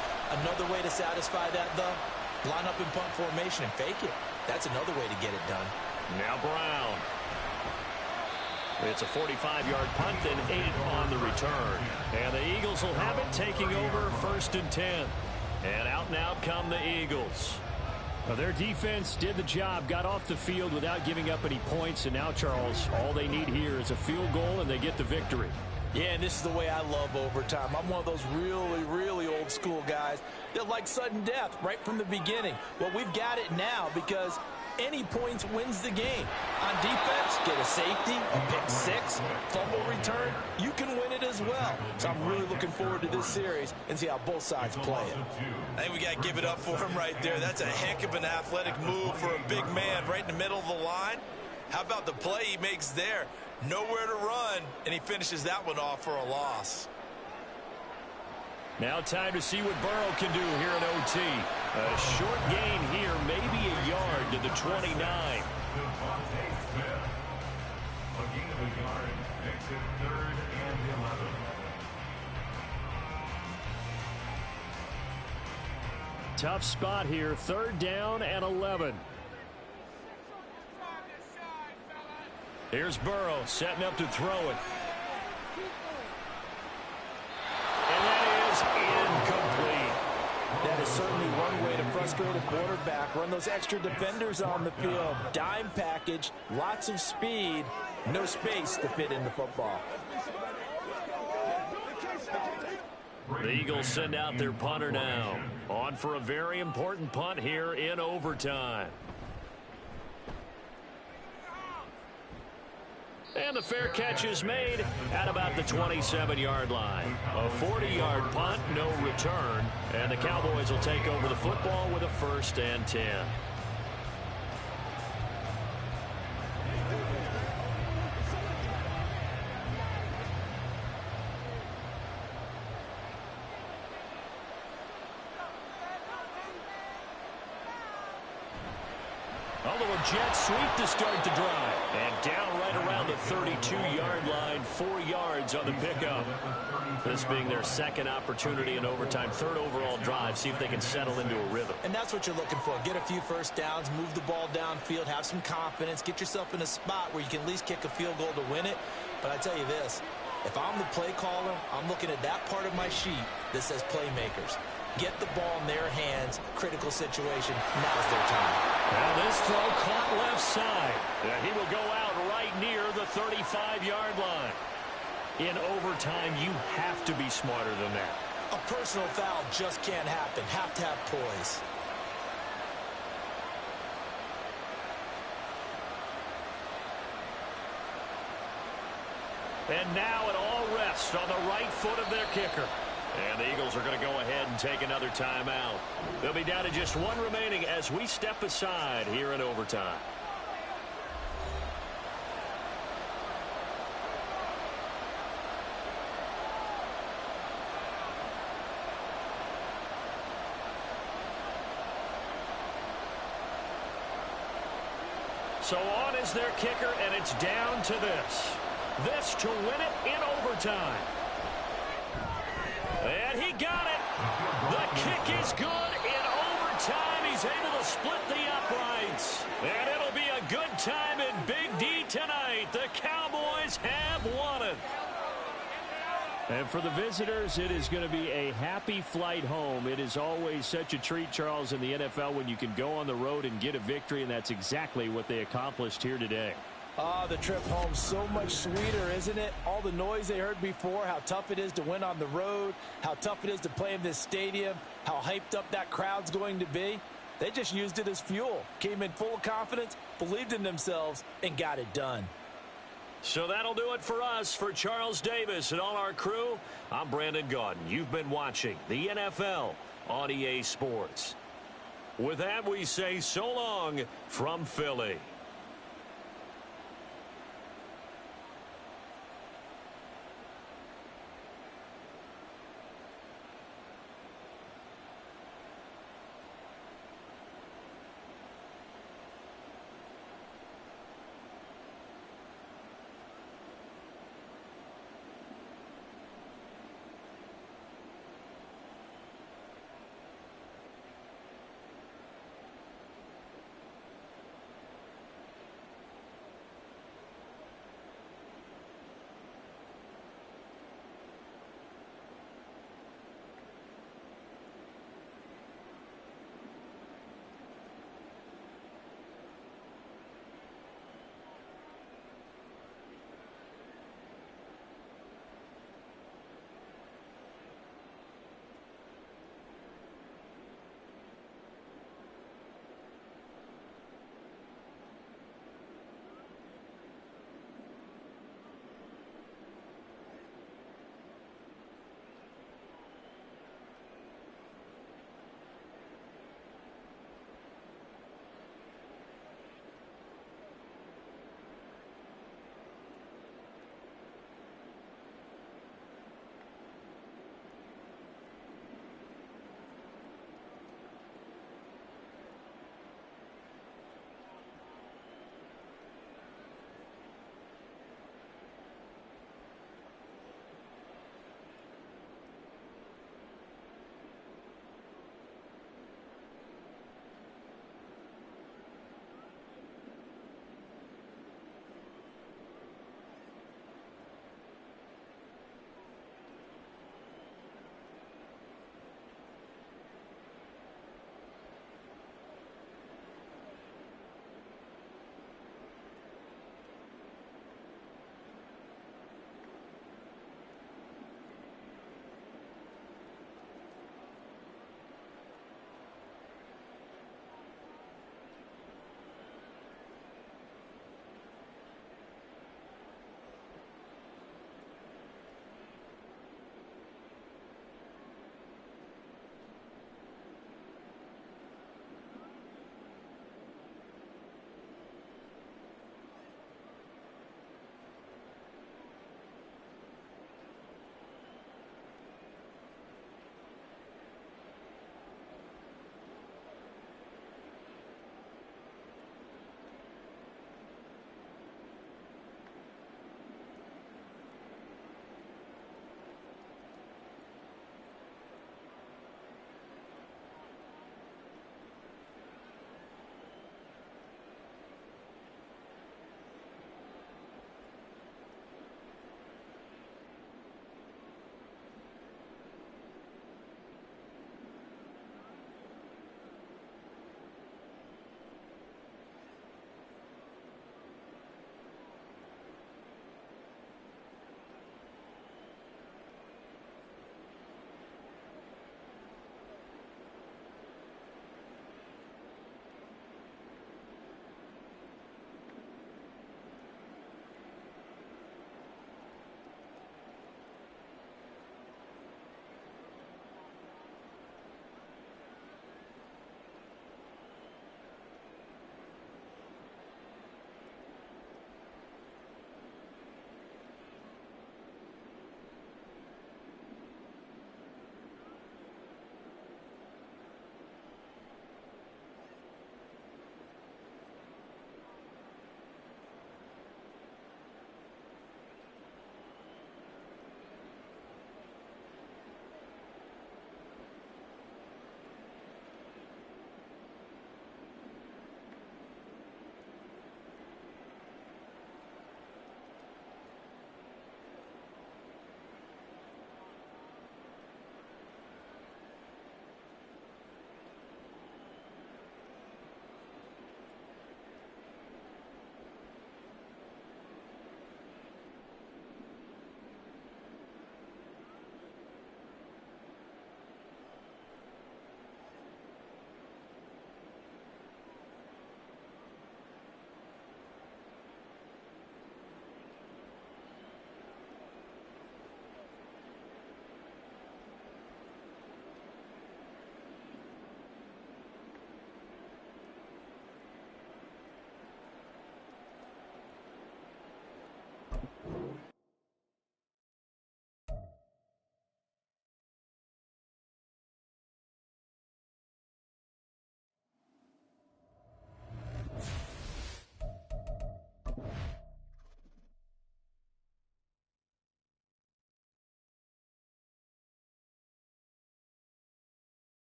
Another way to satisfy that, though, line up in punt formation and fake it. That's another way to get it done. Now Brown. It's a 45-yard punt and 8 on the return. And the Eagles will have it taking over 1st and 10. And out now come the Eagles. Well, their defense did the job, got off the field without giving up any points. And now, Charles, all they need here is a field goal and they get the victory. Yeah, and this is the way I love overtime. I'm one of those really, really old school guys that like sudden death right from the beginning. Well, we've got it now because any points wins the game. On defense, get a safety, a pick 6, fumble return, you can win it as well. So I'm really looking forward to this series and see how both sides play it. I think we got to give it up for him right there. That's a heck of an athletic move for a big man right in the middle of the line. How about the play he makes there? Nowhere to run, and he finishes that one off for a loss. Now time to see what Burrow can do here in OT. A short gain here, maybe a yard to the 29. Tough spot here, 3rd down and 11. Here's Burrow setting up to throw it. And that is incomplete. That is certainly one way to frustrate a quarterback. Run those extra defenders on the field. Dime package, lots of speed, no space to fit in the football. The Eagles send out their punter now. On for a very important punt here in overtime. And the fair catch is made at about the 27-yard line. A 40-yard punt, no return. And the Cowboys will take over the football with a 1st and 10. Although a jet sweep to start the drive. And down right around the 32-yard line, 4 yards on the pickup. This being their 2nd opportunity in overtime, 3rd overall drive. See if they can settle into a rhythm. And that's what you're looking for. Get a few first downs, move the ball downfield, have some confidence, get yourself in a spot where you can at least kick a field goal to win it. But I tell you this, if I'm the play caller, I'm looking at that part of my sheet that says playmakers. Get the ball in their hands, critical situation, now's their time. Well, this This throw caught left side. He will go out right near the 35-yard line. In overtime, you have to be smarter than that. A personal foul just can't happen. Have to have poise. And now it all rests on the right foot of their kicker. And the Eagles are going to go ahead and take another timeout. They'll be down to just one remaining as we step aside here in overtime. So on is their kicker, and it's down to this. This to win it in overtime. And he got it. The kick is good in overtime. He's able to split the uprights. And it'll be a good time in Big D tonight. The Cowboys have won it. And for the visitors, it is going to be a happy flight home. It is always such a treat, Charles, in the NFL when you can go on the road and get a victory, and that's exactly what they accomplished here today. The trip home so much sweeter, isn't it? All the noise they heard before, how tough it is to win on the road, how tough it is to play in this stadium, how hyped up that crowd's going to be. They just used it as fuel, came in full of confidence, believed in themselves, and got it done. So that'll do it for us. For Charles Davis and all our crew, I'm Brandon Gaudin. You've been watching the NFL on EA Sports. With that, we say so long from Philly.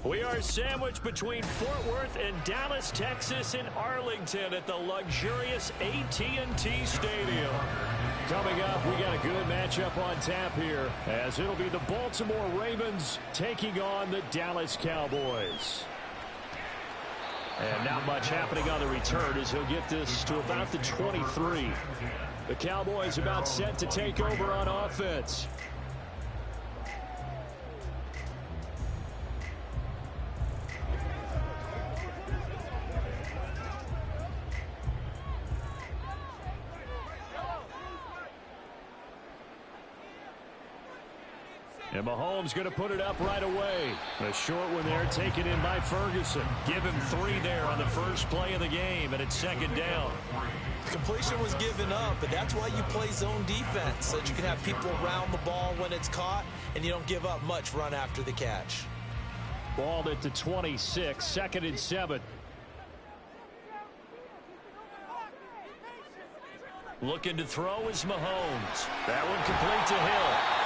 We are sandwiched between Fort Worth and Dallas, Texas, in Arlington at the luxurious AT&T Stadium. Coming up, we got a good matchup on tap here, as it'll be the Baltimore Ravens taking on the Dallas Cowboys. And not much happening on the return as he'll get this to about the 23. The Cowboys about set to take over on offense. And Mahomes going to put it up right away. A short one there taken in by Ferguson. Give him 3 there on the first play of the game, and it's second down. Completion was given up, but that's why you play zone defense, so that you can have people around the ball when it's caught, and you don't give up much run after the catch. Balled at the 26, 2nd and 7. Looking to throw is Mahomes. That one complete to Hill.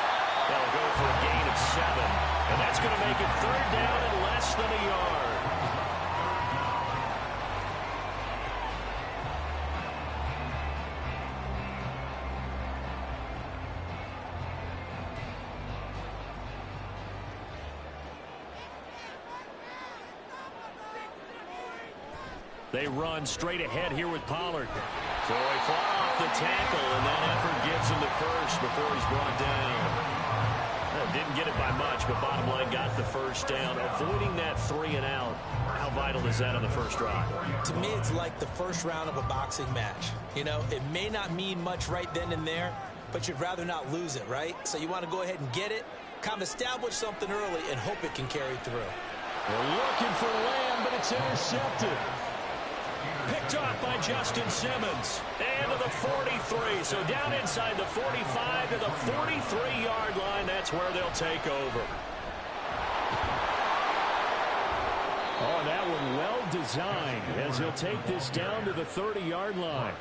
They'll go for a gain of 7. And that's going to make it 3rd down and less than a yard. They run straight ahead here with Pollard. So he fought off the tackle, and that effort gives him the first before he's brought down. Didn't get it by much, but bottom line got the first down. Avoiding that 3 and out. How vital is that on the first drive? To me, it's like the first round of a boxing match. You know, it may not mean much right then and there, but you'd rather not lose it, right? So you want to go ahead and get it, kind of establish something early, and hope it can carry through. They're looking for Lamb, but it's intercepted. Picked off by Justin Simmons. And to the 43. So down inside the 45 to the 43-yard line. That's where they'll take over. Oh, that one well designed as he'll take this down to the 30-yard line.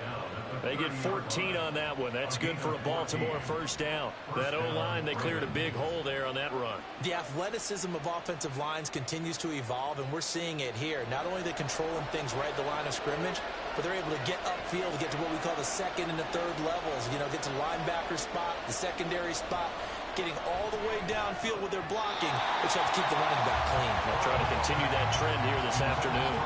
They get 14 on that one. That's good for a Baltimore first down. That O-line, they cleared a big hole there on that run. The athleticism of offensive lines continues to evolve, and we're seeing it here. Not only are they controlling things right at the line of scrimmage, but they're able to get upfield to get to what we call the 2nd and the 3rd levels. You know, get to the linebacker spot, the secondary spot, getting all the way downfield with their blocking, which helps keep the running back clean. They'll try to continue that trend here this afternoon.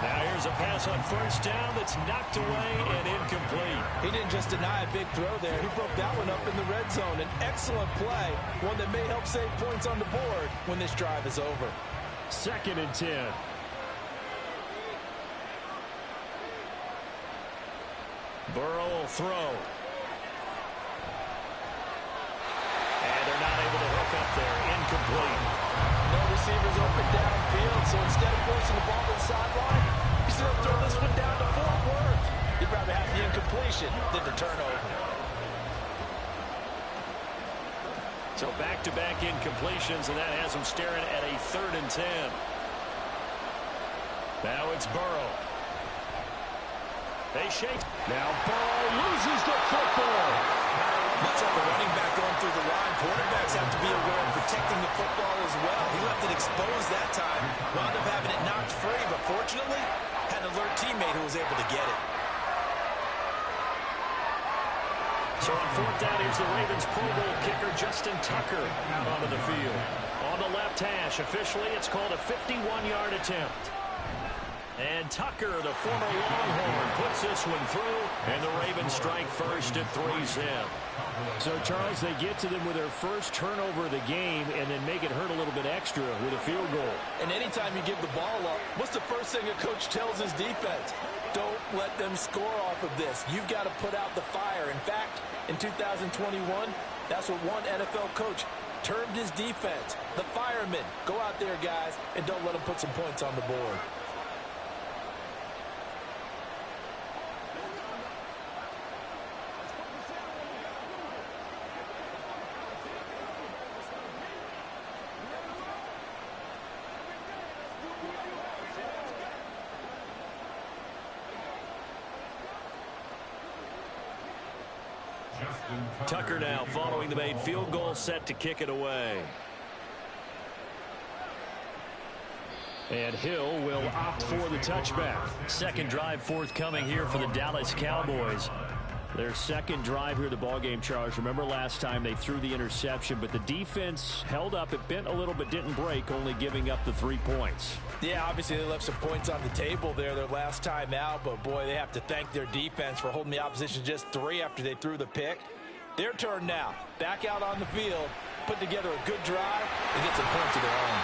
Now here's a pass on first down that's knocked away and incomplete. He didn't just deny a big throw there. He broke that one up in the red zone. An excellent play, one that may help save points on the board when this drive is over. 2nd and 10. Burrow will throw. And they're not able to hook up there. Incomplete. No receivers open downfield, so instead of forcing the ball to the sideline, he's going to throw this one down to Fort Worth. He'd rather have the incompletion than the turnover. So back-to-back incompletions, and that has them staring at a 3rd and 10. Now it's Burrow. They shake. Now Burrow loses the football. Much like a running back going through the line, quarterbacks have to be aware of protecting the football as well. He left it exposed that time. Wound up having it knocked free, but fortunately, had an alert teammate who was able to get it. So on 4th down, here's the Ravens Pro Bowl kicker, Justin Tucker, out onto the field. On the left hash, officially, it's called a 51-yard attempt. And Tucker, the former Longhorn, puts this one through, and the Ravens strike first at 3-zip. So, Charles, they get to them with their first turnover of the game and then make it hurt a little bit extra with a field goal. And anytime you give the ball up, what's the first thing a coach tells his defense? Don't let them score off of this. You've got to put out the fire. In fact, in 2021, that's what one NFL coach termed his defense. The firemen. Go out there, guys, and don't let them put some points on the board. Tucker now following the made field goal, set to kick it away. And Hill will opt for the touchback. Second drive forthcoming here for the Dallas Cowboys. Their second drive here, the ballgame, Charles. Remember last time they threw the interception, but the defense held up. It bent a little but didn't break, only giving up the 3 points. Yeah, obviously they left some points on the table there their last time out, but boy, they have to thank their defense for holding the opposition just 3 after they threw the pick. Their turn now. Back out on the field, put together a good drive, and get some points of their own.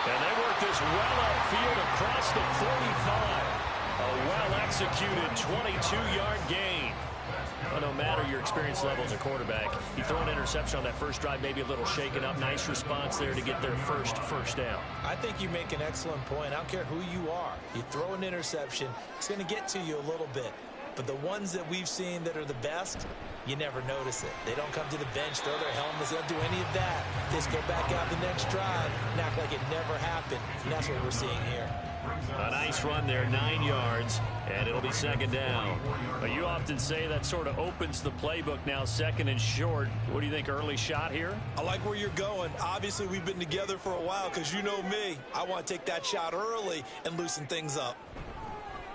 And they work this well upfield across the 45. A well-executed 22-yard gain. Well, no matter your experience level as a quarterback, you throw an interception on that first drive, maybe a little shaken up. Nice response there to get their first down. I think you make an excellent point. I don't care who you are. You throw an interception, it's going to get to you a little bit. But the ones that we've seen that are the best, you never notice it. They don't come to the bench, throw their helmets, they don't do any of that. They just go back out the next drive and act like it never happened. And that's what we're seeing here. A nice run there, 9 yards, and it'll be second down. But you often say that sort of opens the playbook now, second and short. What do you think, early shot here? I like where you're going. Obviously, we've been together for a while because you know me. I want to take that shot early and loosen things up.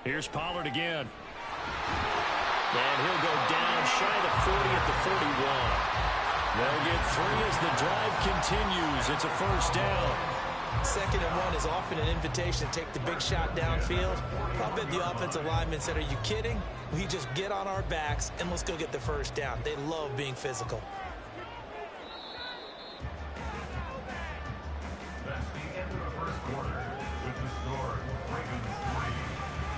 Here's Pollard again. And he'll go down shy of the 40 at the 41. They'll get 3 as the drive continues. It's a first down. 2nd and 1 is often an invitation to take the big shot downfield. I bet the offensive linemen said, are you kidding? We just get on our backs and let's go get the first down. They love being physical. That's the end of the first quarter with the score Ravens 3,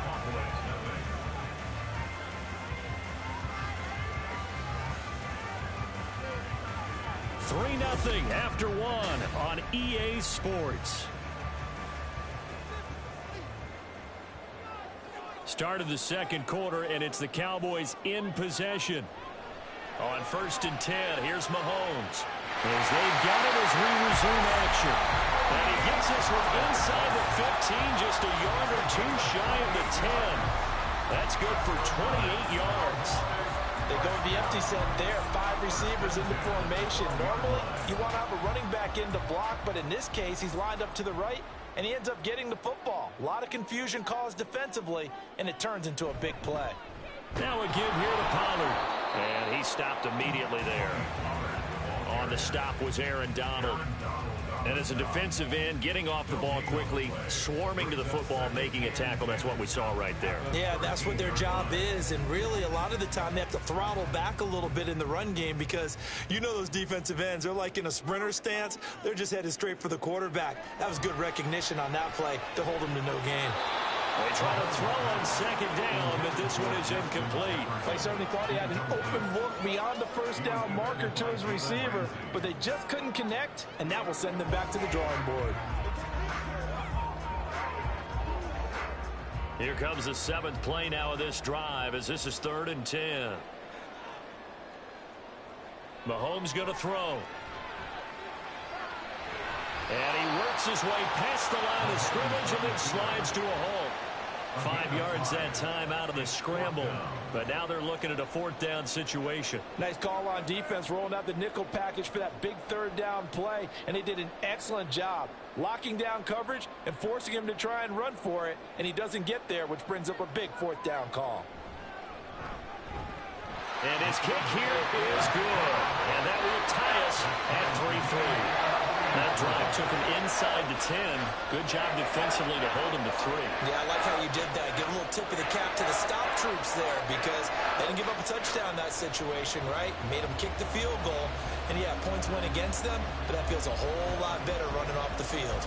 Cowboys nothing. 3-0 after 1 on EA Sports. Start of the second quarter, and it's the Cowboys in possession. On 1st and 10, here's Mahomes. As they've got it as we resume action. And he gets this one inside the 15, just a yard or 2 shy of the 10. That's good for 28 yards. They go with the empty set there. 5 receivers into formation. Normally, you want to have a running back in to block, but in this case, he's lined up to the right, and he ends up getting the football. A lot of confusion caused defensively, and it turns into a big play. Now a give here to Pollard. And he stopped immediately there. On the stop was Aaron Donald. And as a defensive end, getting off the ball quickly, swarming to the football, making a tackle, that's what we saw right there. Yeah, that's what their job is, and really a lot of the time they have to throttle back a little bit in the run game because you know those defensive ends, they're like in a sprinter stance. They're just headed straight for the quarterback. That was good recognition on that play to hold them to no gain. They try to throw on 2nd down, but this one is incomplete. They certainly thought he had an open look beyond the first down marker to his receiver, but they just couldn't connect, and that will send them back to the drawing board. Here comes the 7th play now of this drive as this is 3rd and 10. Mahomes going to throw. And he works his way past the line of scrimmage and then slides to a halt. 5 yards that time out of the scramble. But now they're looking at a 4th down situation. Nice call on defense, rolling out the nickel package for that big 3rd down play. And they did an excellent job locking down coverage and forcing him to try and run for it. And he doesn't get there, which brings up a big 4th down call. And his kick here is good. And that will tie us at 3-3. That drive took him inside the 10. Good job defensively to hold him to 3. Yeah, I like how you did that. Give a little tip of the cap to the stop troops there because they didn't give up a touchdown in that situation, right? Made them kick the field goal. And, yeah, points went against them, but that feels a whole lot better running off the field.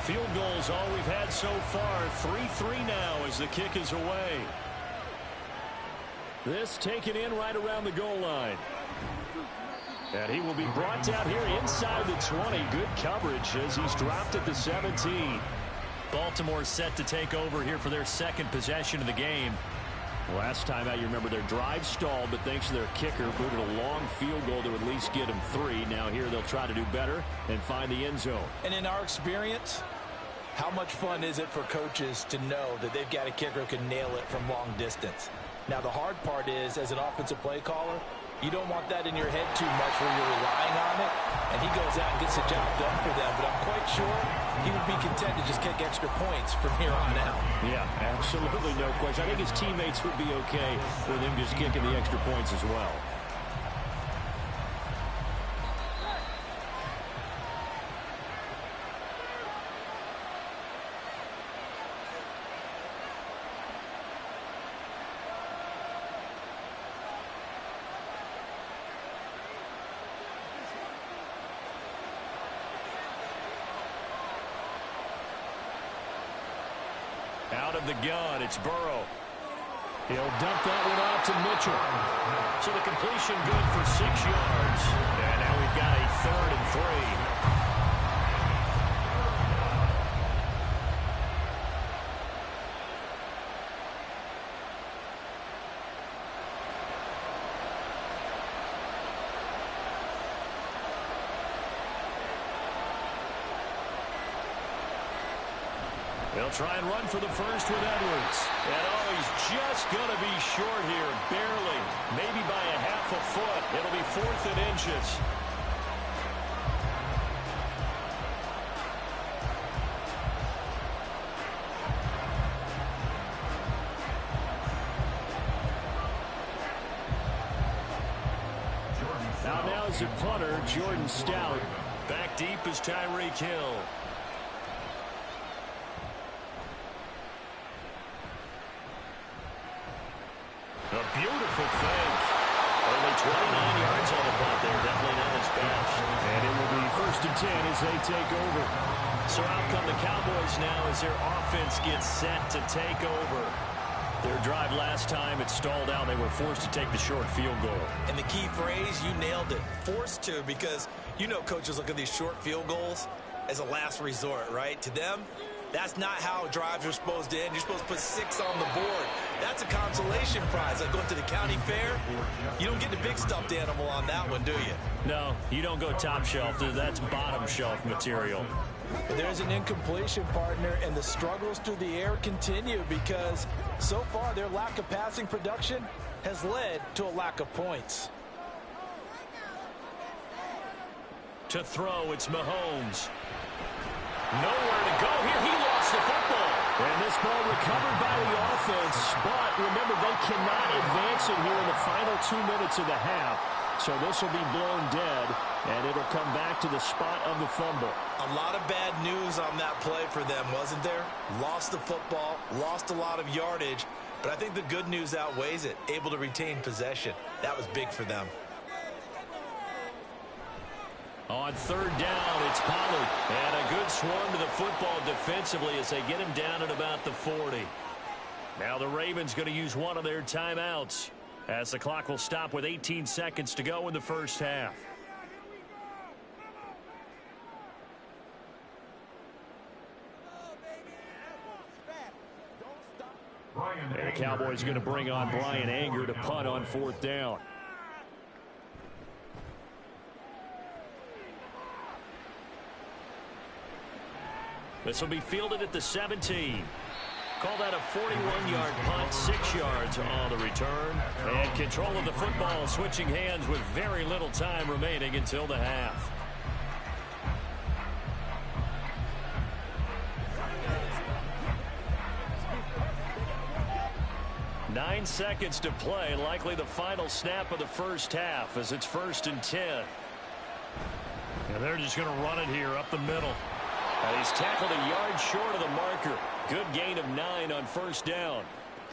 Field goals all we've had so far. 3-3 now as the kick is away. This taken in right around the goal line. And he will be brought down here inside the 20. Good coverage as he's dropped at the 17. Ball Baltimore set to take over here for their second possession of the game. Last time out, you remember their drive stalled, but thanks to their kicker, booted a long field goal to at least get them 3. Now here they'll try to do better and find the end zone. And in our experience, how much fun is it for coaches to know that they've got a kicker who can nail it from long distance? Now, the hard part is, as an offensive play caller, you don't want that in your head too much where you're relying on it, and he goes out and gets the job done for them. But I'm quite sure he would be content to just kick extra points from here on out. Yeah, absolutely no question. I think his teammates would be okay with him just kicking the extra points as well. Out of the gun, it's Burrow. He'll dump that one off to Mitchell. So the completion good for 6 yards. And now we've got a 3rd and 3. They'll try and run for the first with Edwards. And he's just going to be short here, barely. Maybe by a half a foot. It'll be 4th and inches. Now is the punter, Jordan Stout. Back deep is Tyreek Hill. A beautiful fake. Only 29 yards on the punt there. Definitely not his best. And it will be 1st and 10 as they take over. So out come the Cowboys now as their offense gets set to take over. Their drive last time, it stalled out. They were forced to take the short field goal. And the key phrase, you nailed it, forced to, because you know coaches look at these short field goals as a last resort, right? To them, that's not how drives are supposed to end. You're supposed to put 6 on the board. That's a consolation prize. Like going to the county fair, you don't get the big stuffed animal on that one, do you? No, you don't go top shelf. That's bottom shelf material. But there's an incompletion, partner, and the struggles through the air continue because so far their lack of passing production has led to a lack of points. To throw, it's Mahomes. Nowhere to go here. He lost the football. And this ball recovered by the offense. But remember, they cannot advance it here in the final 2 minutes of the half. So this will be blown dead, and it'll come back to the spot of the fumble. A lot of bad news on that play for them, wasn't there? Lost the football, lost a lot of yardage, but I think the good news outweighs it. Able to retain possession. That was big for them. On 3rd down, it's Pollard. And a good swarm to the football defensively as they get him down at about the 40. Now the Ravens going to use one of their timeouts as the clock will stop with 18 seconds to go in the first half. And the Cowboys going to bring on Brian Anger to punt on 4th down. This will be fielded at the 17. Call that a 41-yard punt, 6 yards on the return. And control of the football switching hands with very little time remaining until the half. Nine seconds to play, likely the final snap of the first half as it's 1st and 10. And they're just going to run it here up the middle. And he's tackled a yard short of the marker. Good gain of 9 on 1st down.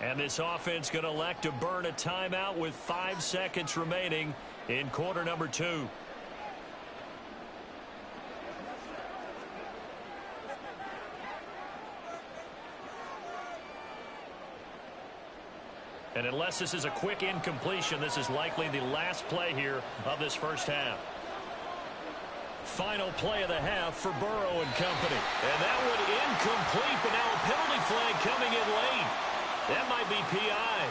And this offense going to elect to burn a timeout with 5 seconds remaining in quarter number 2. And unless this is a quick incompletion, this is likely the last play here of this first half. Final play of the half for Burrow and company. And that one incomplete, but now a be PI.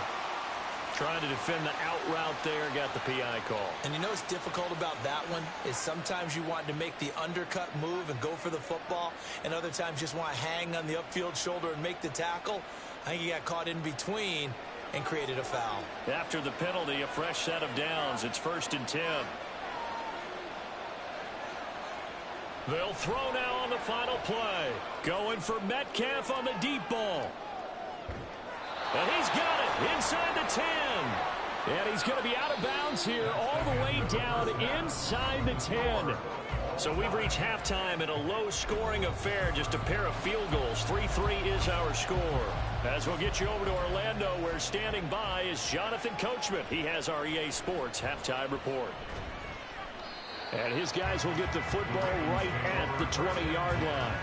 Trying to defend the out route there, got the PI call. And you know what's difficult about that one is sometimes you want to make the undercut move and go for the football, and other times just want to hang on the upfield shoulder and make the tackle. I think he got caught in between and created a foul. After the penalty, a fresh set of downs. It's 1st and 10. They'll throw now on the final play. Going for Metcalf on the deep ball. And he's got it inside the 10. And he's going to be out of bounds here all the way down inside the 10. So we've reached halftime in a low-scoring affair, just a pair of field goals. 3-3 is our score. As we'll get you over to Orlando, where standing by is Jonathan Coachman. He has our EA Sports halftime report. And his guys will get the football right at the 20-yard line.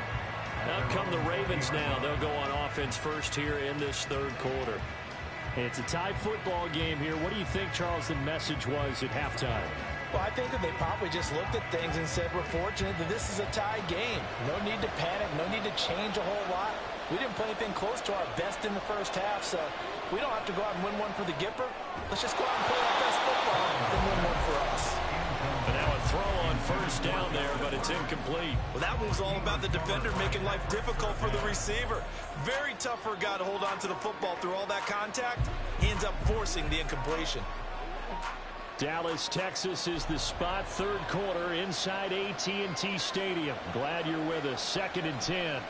Out come the Ravens now. They'll go on offense first here in this third quarter. It's a tie football game here. What do you think, Charles, the message was at halftime? Well, I think that they probably just looked at things and said, we're fortunate that this is a tie game. No need to panic. No need to change a whole lot. We didn't play anything close to our best in the first half, so we don't have to go out and win one for the Gipper. Let's just go out and play our best football and win one for us. And now a throw on first down there, but it's incomplete. Well, that one's all about the defender making life difficult for the receiver. Very tough for a guy to hold on to the football through all that contact. He ends up forcing the incompletion. Dallas, Texas is the spot. Third quarter inside AT&T Stadium. Glad you're with us. 2nd and 10.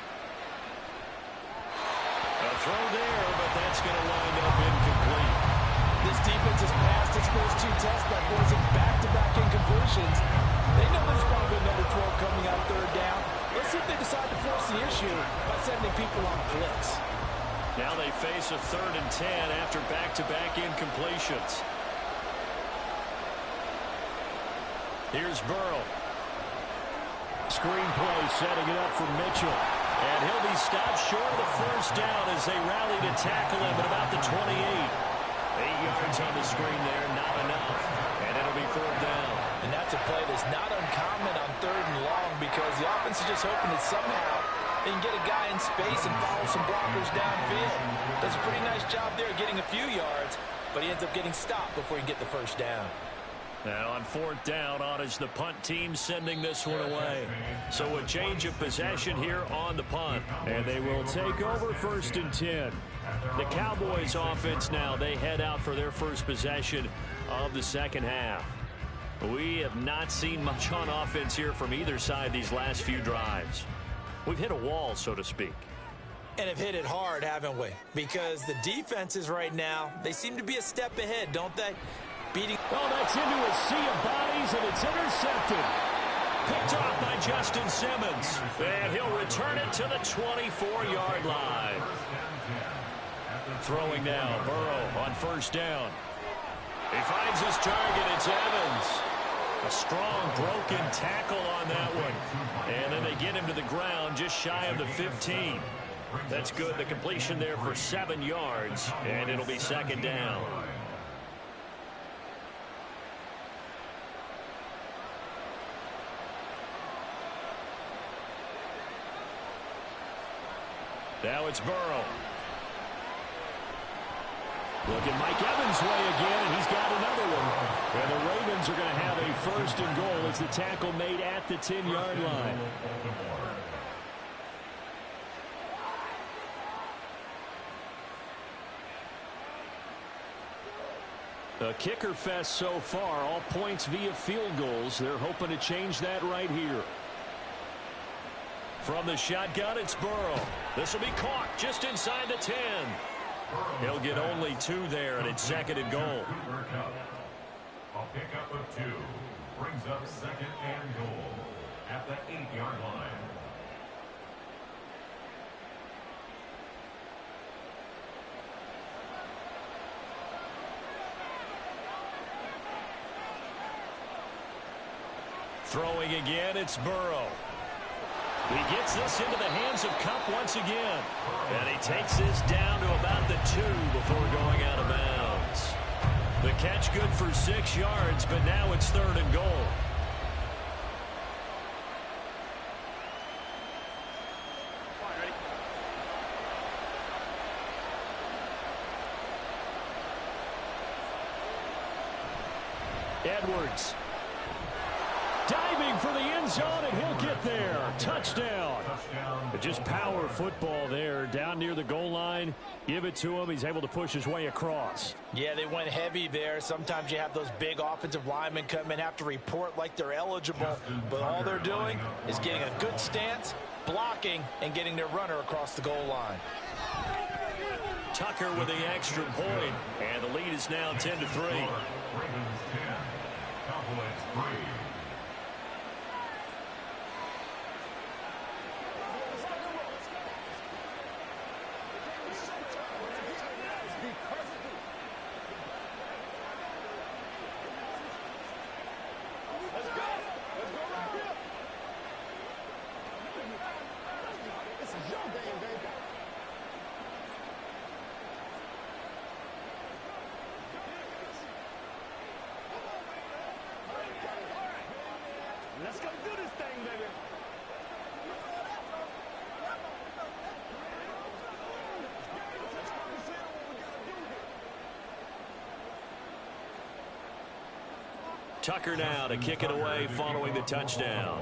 A throw there, but that's going to wind up incomplete. This defense has passed its first 2 tests by forcing back-to-back incompletions. They know there's probably another throw coming out 3rd down. Let's see if they decide to force the issue by sending people on blitz. Now they face a 3rd and 10 after back-to-back incompletions. Here's Burrow. Screenplay setting it up for Mitchell. And he'll be stopped short of the first down as they rally to tackle him at about the 28. 8 yards on the screen there, not enough. And it'll be 4th down. And that's a play that's not uncommon on 3rd and long because the offense is just hoping that somehow they can get a guy in space and follow some blockers downfield. Does a pretty nice job there getting a few yards, but he ends up getting stopped before he can get the first down. Now on 4th down, on is the punt team sending this one away. So a change of possession here on the punt. And they will take over 1st and 10. The Cowboys offense now, they head out for their first possession of the second half. We have not seen much on offense here from either side these last few drives. We've hit a wall, so to speak. And have hit it hard, haven't we? Because the defenses right now, they seem to be a step ahead, don't they? Oh, that's into a sea of bodies, and it's intercepted. Picked off by Justin Simmons. And he'll return it to the 24-yard line. Throwing now, Burrow on 1st down. He finds his target, it's Evans. A strong broken tackle on that one. And then they get him to the ground just shy of the 15. That's good. The completion there for 7 yards, and it'll be 2nd down. Now it's Burrow. Look at Mike Evans' way again, and he's got another one. And the Ravens are going to have a 1st and goal as the tackle made at the 10-yard line. A kicker fest so far, all points via field goals. They're hoping to change that right here. From the shotgun, it's Burrow. This will be caught just inside the 10. He'll get only 2 there, and it's 2nd and goal. A pickup of 2 brings up 2nd and goal at the 8-yard line. Throwing again, it's Burrow. He gets this into the hands of Kupp once again. And he takes this down to about the 2 before going out of bounds. The catch good for 6 yards, but now it's 3rd and goal. Edwards. Diving for the end zone, and he'll get there. Touchdown. Just power football there. Down near the goal line. Give it to him. He's able to push his way across. Yeah, they went heavy there. Sometimes you have those big offensive linemen come in, have to report like they're eligible. But all they're doing is getting a good stance, blocking, and getting their runner across the goal line. Tucker with the extra point. And the lead is now 10-3. Ravens 10, Cowboys 3. Let's go do this thing, baby. Tucker now to kick it away following the touchdown.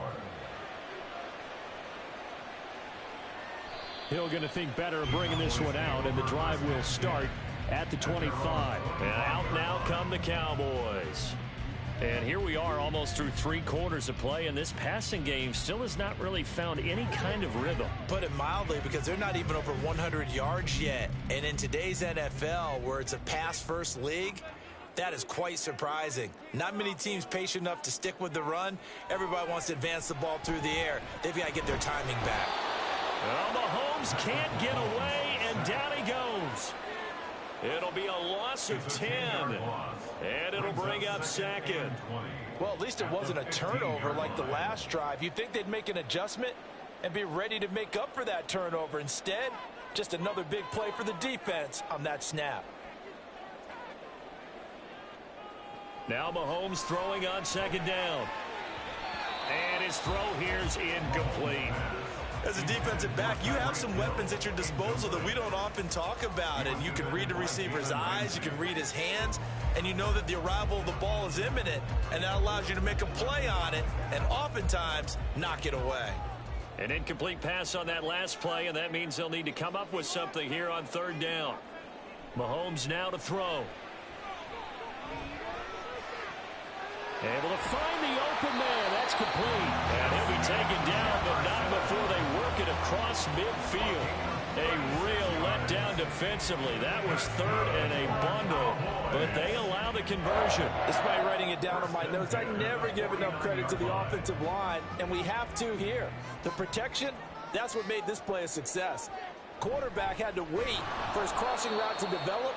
Hill going to think better of bringing this one out, and the drive will start at the 25. And out now come the Cowboys. And here we are almost through 3 quarters of play, and this passing game still has not really found any kind of rhythm. Put it mildly, because they're not even over 100 yards yet. And in today's NFL, where it's a pass-first league, that is quite surprising. Not many teams patient enough to stick with the run. Everybody wants to advance the ball through the air. They've got to get their timing back. Well, Mahomes can't get away, and down he goes. It'll be a loss of 10, and it'll bring up second. Well, at least it wasn't a turnover like the last drive. You'd think they'd make an adjustment and be ready to make up for that turnover. Instead, just another big play for the defense on that snap. Now Mahomes throwing on second down. And his throw here is incomplete. As a defensive back, you have some weapons at your disposal that we don't often talk about. And you can read the receiver's eyes, you can read his hands, and you know that the arrival of the ball is imminent. And that allows you to make a play on it and oftentimes knock it away. An incomplete pass on that last play, and that means they'll need to come up with something here on third down. Mahomes now to throw. Able to find the open man. That's complete. And he'll be taken down, but not before they work it across midfield. A real letdown defensively. That was third and a bundle, but they allow the conversion. Despite writing it down on my notes, I never give enough credit to the offensive line, and we have to here. The protection, that's what made this play a success. Quarterback had to wait for his crossing route to develop,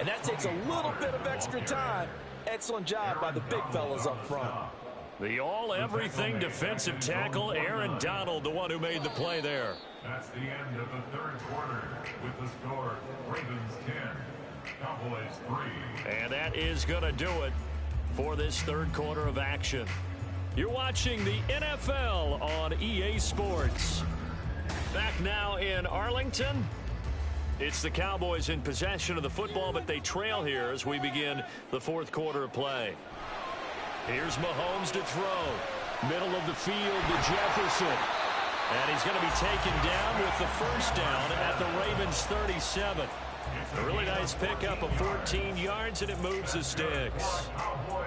and that takes a little bit of extra time. Excellent job by the big fellas up front. The all-everything defensive tackle, Aaron Donald, the one who made the play there. That's the end of the third quarter with the score Ravens 10, Cowboys 3. And that is going to do it for this third quarter of action. You're watching the NFL on EA Sports. Back now in Arlington. It's the Cowboys in possession of the football, but they trail here as we begin the fourth quarter of play. Here's Mahomes to throw. Middle of the field to Jefferson. And he's going to be taken down with the first down at the Ravens 37. A really nice pickup of 14 yards, and it moves the sticks.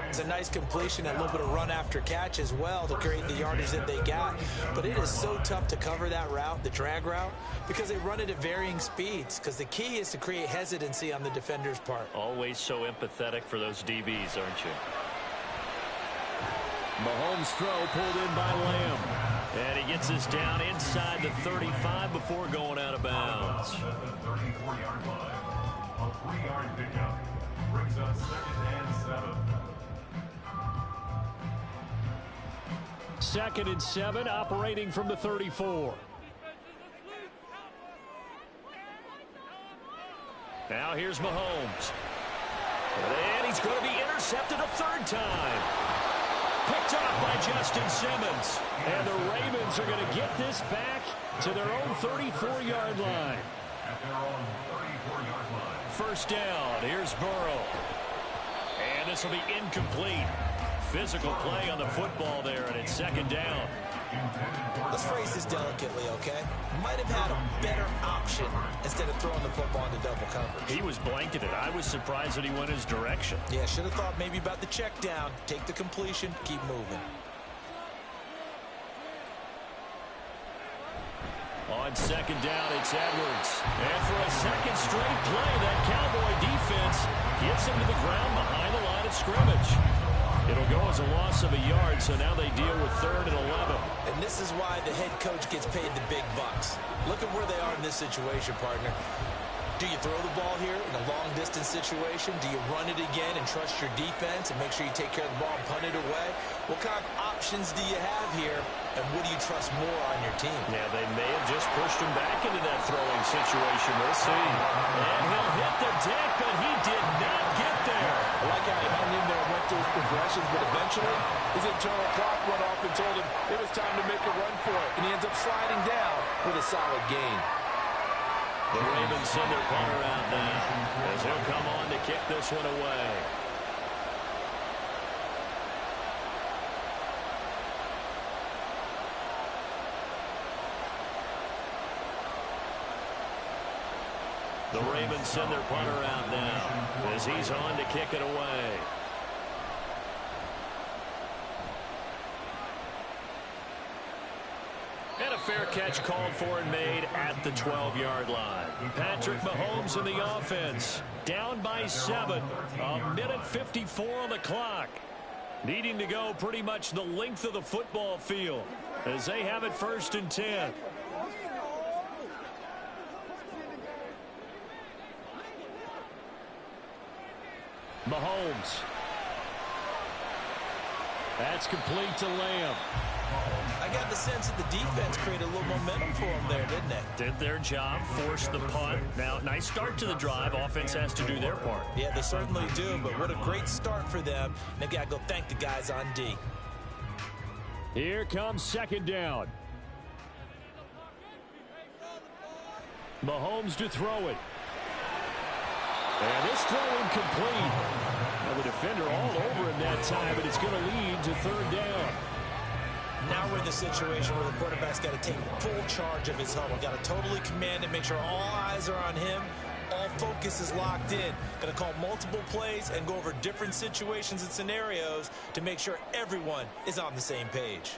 It's a nice completion, a little bit of run after catch as well to create the yardage that they got. But it is so tough to cover that route, the drag route, because they run it at varying speeds. Because the key is to create hesitancy on the defender's part. Always so empathetic for those DBs, aren't you? Mahomes' throw pulled in by Lamb. And he gets us down inside the 35 before going out of bounds. At the 34-yard line, a 3-yard pickup brings up 2nd and 7. 2nd and 7, operating from the 34. Now here's Mahomes. And he's going to be intercepted a third time. Picked off by Justin Simmons. And the Ravens are going to get this back to their own 34-yard line. At their own 34-yard line. First down. Here's Burrow. And this will be incomplete. Physical play on the football there, and it's second down. Let's phrase this delicately, okay? Might have had a better option instead of throwing the football into double coverage. He was blanketed. I was surprised that he went his direction. Yeah, should have thought maybe about the check down. Take the completion, keep moving. On second down, it's Edwards. And for a second straight play, that Cowboy defense gets him to the ground behind the line of scrimmage. It'll go as a loss of a yard, so now they deal with 3rd and 11. And this is why the head coach gets paid the big bucks. Look at where they are in this situation, partner. Do you throw the ball here in a long-distance situation? Do you run it again and trust your defense and make sure you take care of the ball and punt it away? What kind of options do you have here, and what do you trust more on your team? Yeah, they may have just pushed him back into that throwing situation. We'll see. And he'll hit the deck, but he did not get there. I like how he hung in there and went through his progressions, but eventually his internal clock went off and told him it was time to make a run for it, and he ends up sliding down with a solid gain. The Ravens send their punter out now as he'll come on to kick this one away. The Ravens send their punter out now as he's on to kick it away. And a fair catch called for and made at the 12-yard line. Patrick Mahomes in the offense. Down by 7. A minute 54 on the clock. Needing to go pretty much the length of the football field as they have it 1st and 10. Mahomes. That's complete to Lamb. I got the sense that the defense created a little momentum for them there, didn't they? Did their job, forced the punt. Now, nice start to the drive. Offense has to do their part. Yeah, they certainly do, but what a great start for them. They've got to go thank the guys on D. Here comes second down. Mahomes to throw it. And this throw incomplete. Now the defender all over him that time, but it's going to lead to 3rd down. Now we're in the situation where the quarterback's got to take full charge of his huddle. Got to totally command it, make sure all eyes are on him. All focus is locked in. Got to call multiple plays and go over different situations and scenarios to make sure everyone is on the same page.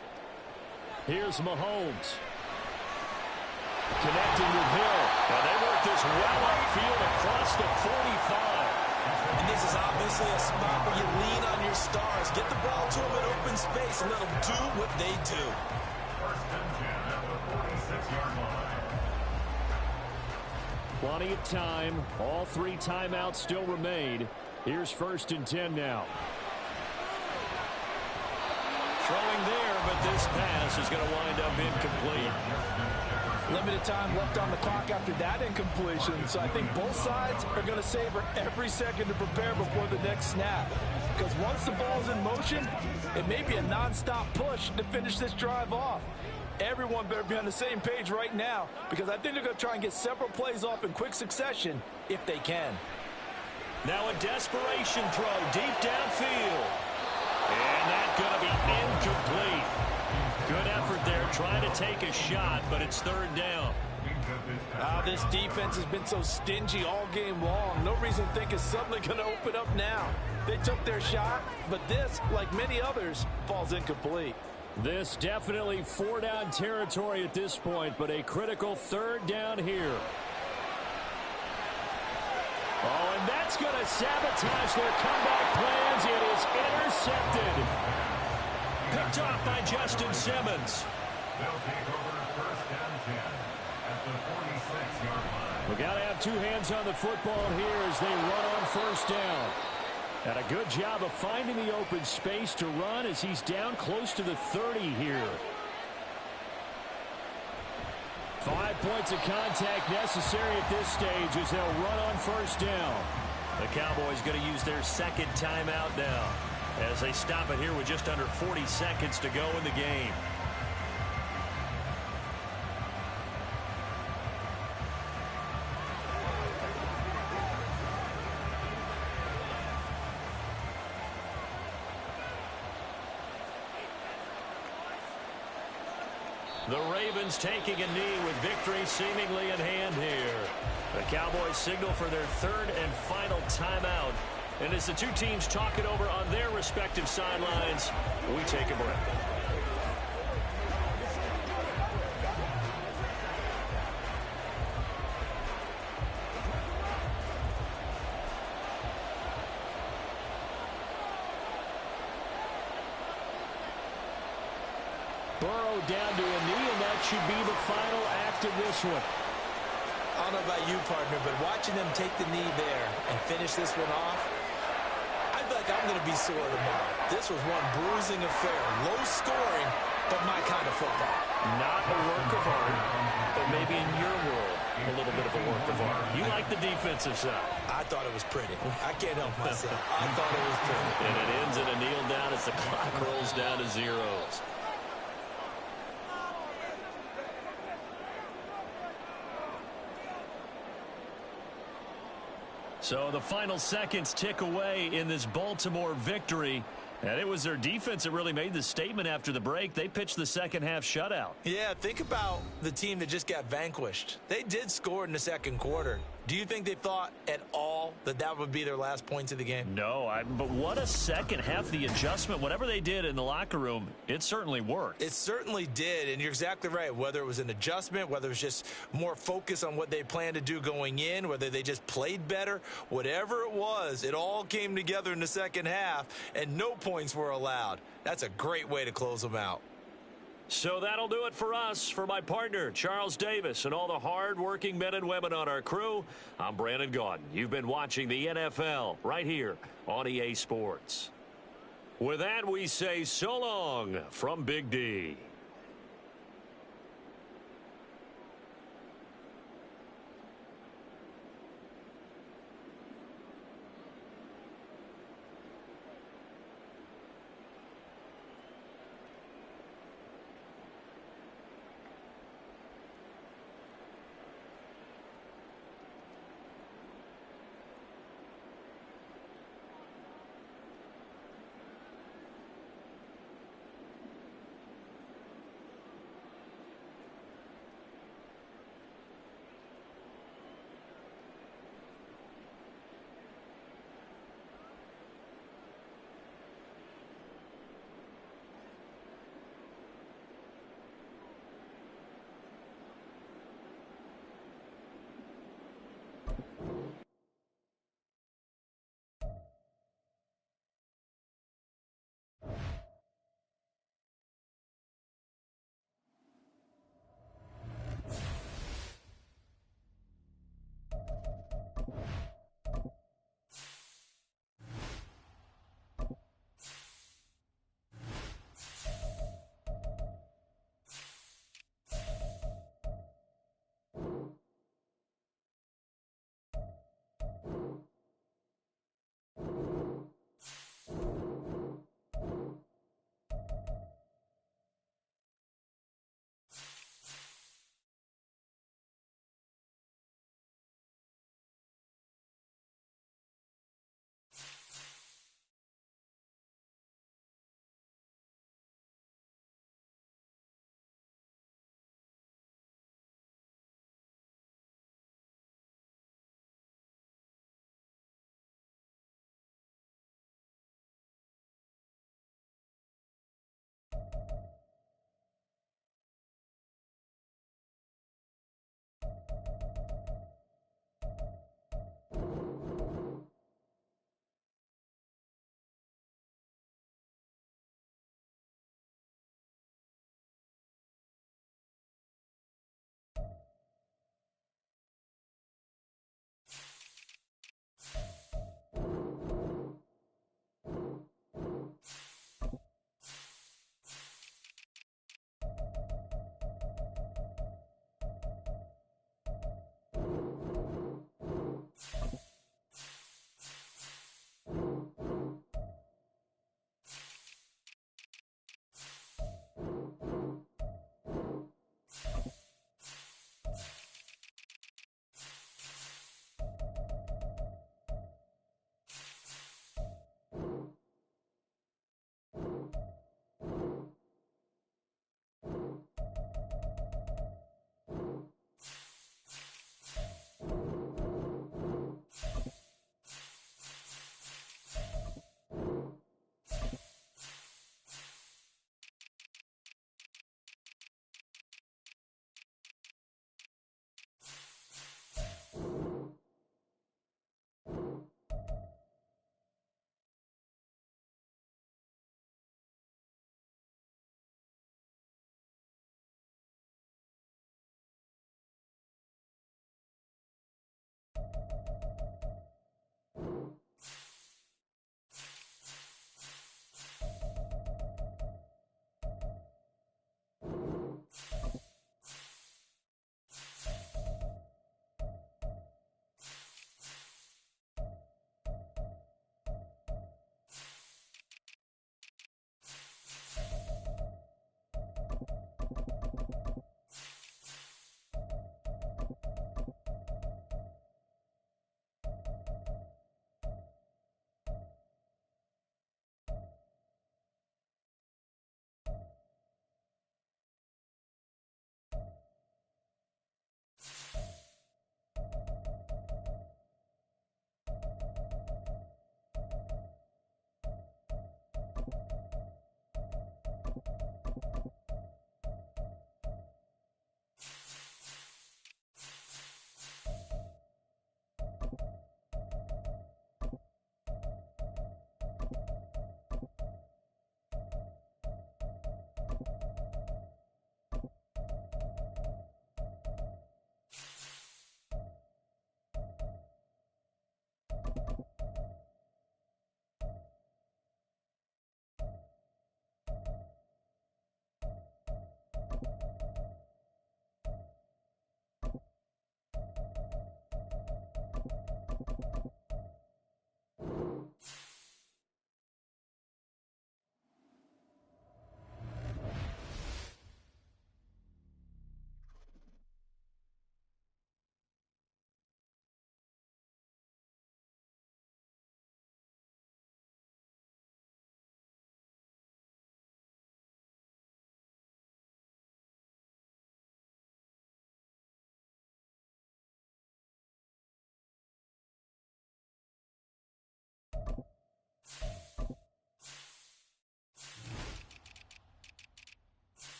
Here's Mahomes. Connecting with Hill. Now they work this well upfield across the 45. And this is obviously a spot where you lean on your stars. Get the ball to them in open space and let them do what they do. 1st and 10 at the 46-yard line. Plenty of time. All 3 timeouts still remain. Here's 1st and 10 now. Throwing there, but this pass is going to wind up incomplete. Limited time left on the clock after that incompletion, so I think both sides are going to savor every second to prepare before the next snap. Because once the ball's in motion, it may be a non-stop push to finish this drive off. Everyone better be on the same page right now, because I think they're going to try and get several plays off in quick succession if they can. Now a desperation throw deep downfield. And that's going to be incomplete. Good effort there, trying to take a shot, but it's 3rd down. This defense has been so stingy all game long. No reason to think it's suddenly going to open up now. They took their shot, but this, like many others, falls incomplete. This definitely 4-down territory at this point, but a critical 3rd down here. Oh, and that's going to sabotage their comeback plans. It is intercepted. Picked off by Justin Simmons. They'll take over 1st and 10 at the 46-yard line. We got to have 2 hands on the football here as they run on 1st down. And a good job of finding the open space to run as he's down close to the 30 here. 5 points of contact necessary at this stage as they'll run on 1st down. The Cowboys going to use their 2nd timeout now as they stop it here with just under 40 seconds to go in the game. The Ravens taking a knee with victory seemingly in hand here. The Cowboys signal for their third and final timeout. And as the two teams talk it over on their respective sidelines, we take a break. Burrow down to a knee, and that should be the final act of this one. I don't know about you, partner, but watching them take the knee there and finish this one off, I feel like I'm going to be sore tomorrow. This was one bruising affair. Low scoring, but my kind of football. Not a work of art, but maybe in your world, a little bit of a work of art. You like the defensive side. I thought it was pretty. I can't help myself. I thought it was pretty. And it ends in a kneel down as the clock rolls down to zeros. So the final seconds tick away in this Baltimore victory. And it was their defense that really made the statement after the break. They pitched the second half shutout. Yeah, think about the team that just got vanquished. They did score in the second quarter. Do you think they thought at all that that would be their last points of the game? No, but what a second half. The adjustment, whatever they did in the locker room, it certainly worked. It certainly did, and you're exactly right. Whether it was an adjustment, whether it was just more focus on what they planned to do going in, whether they just played better, whatever it was, it all came together in the second half, and no points were allowed. That's a great way to close them out. So that'll do it for us. For my partner, Charles Davis, and all the hard-working men and women on our crew, I'm Brandon Gaudin. You've been watching the NFL right here on EA Sports. With that, we say so long from Big D.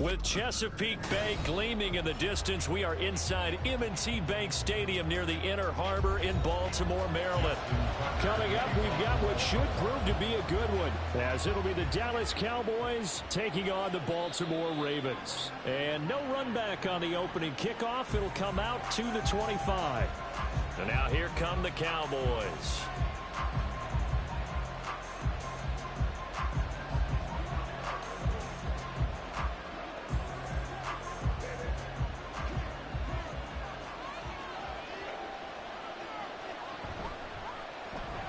With Chesapeake Bay gleaming in the distance, we are inside M&T Bank Stadium near the Inner Harbor in Baltimore, Maryland. Coming up, we've got what should prove to be a good one, as it'll be the Dallas Cowboys taking on the Baltimore Ravens. And no run back on the opening kickoff. It'll come out to the 25. And now here come the Cowboys.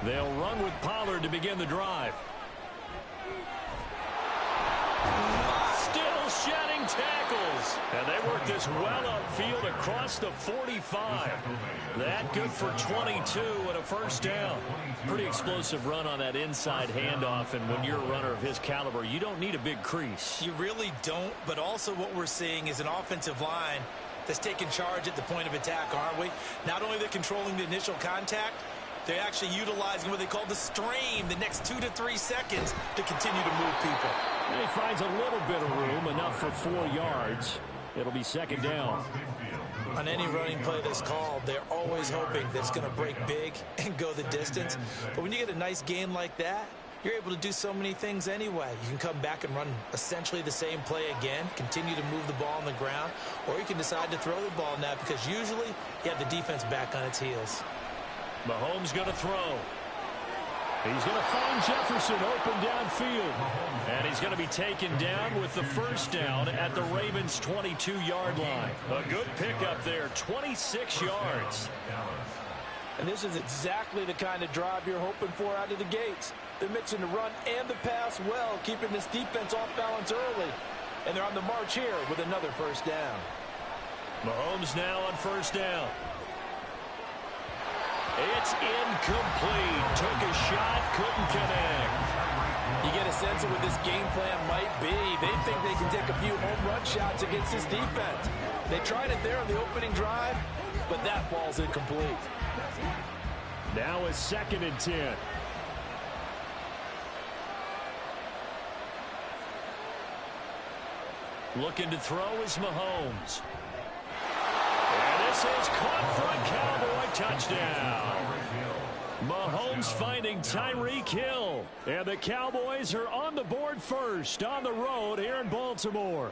They'll run with Pollard to begin the drive. Still shedding tackles. And they work this well upfield across the 45. That good for 22 and a first down. Pretty explosive run on that inside handoff, and when you're a runner of his caliber, you don't need a big crease. You really don't, but also what we're seeing is an offensive line that's taking charge at the point of attack, aren't we? Not only they're controlling the initial contact, they're actually utilizing what they call the strain, the next 2 to 3 seconds, to continue to move people. And he finds a little bit of room, enough for 4 yards. It'll be second down. On any running play that's called, they're always hoping that it's going to break big and go the distance. But when you get a nice gain like that, you're able to do so many things anyway. You can come back and run essentially the same play again, continue to move the ball on the ground, or you can decide to throw the ball now because usually you have the defense back on its heels. Mahomes going to throw. He's going to find Jefferson open downfield. And he's going to be taken down with the first down at the Ravens' 22-yard line. A good pickup there, 26 yards. And this is exactly the kind of drive you're hoping for out of the gates. They're mixing the run and the pass well, keeping this defense off balance early. And they're on the march here with another first down. Mahomes now on first down. It's incomplete. Took a shot, couldn't connect. You get a sense of what this game plan might be. They think they can take a few home run shots against this defense. They tried it there on the opening drive, but that ball's incomplete. Now it's 2nd and 10. Looking to throw is Mahomes. And this is caught for a Cowboy touchdown. Mahomes finding Tyreek Hill. And the Cowboys are on the board first on the road here in Baltimore.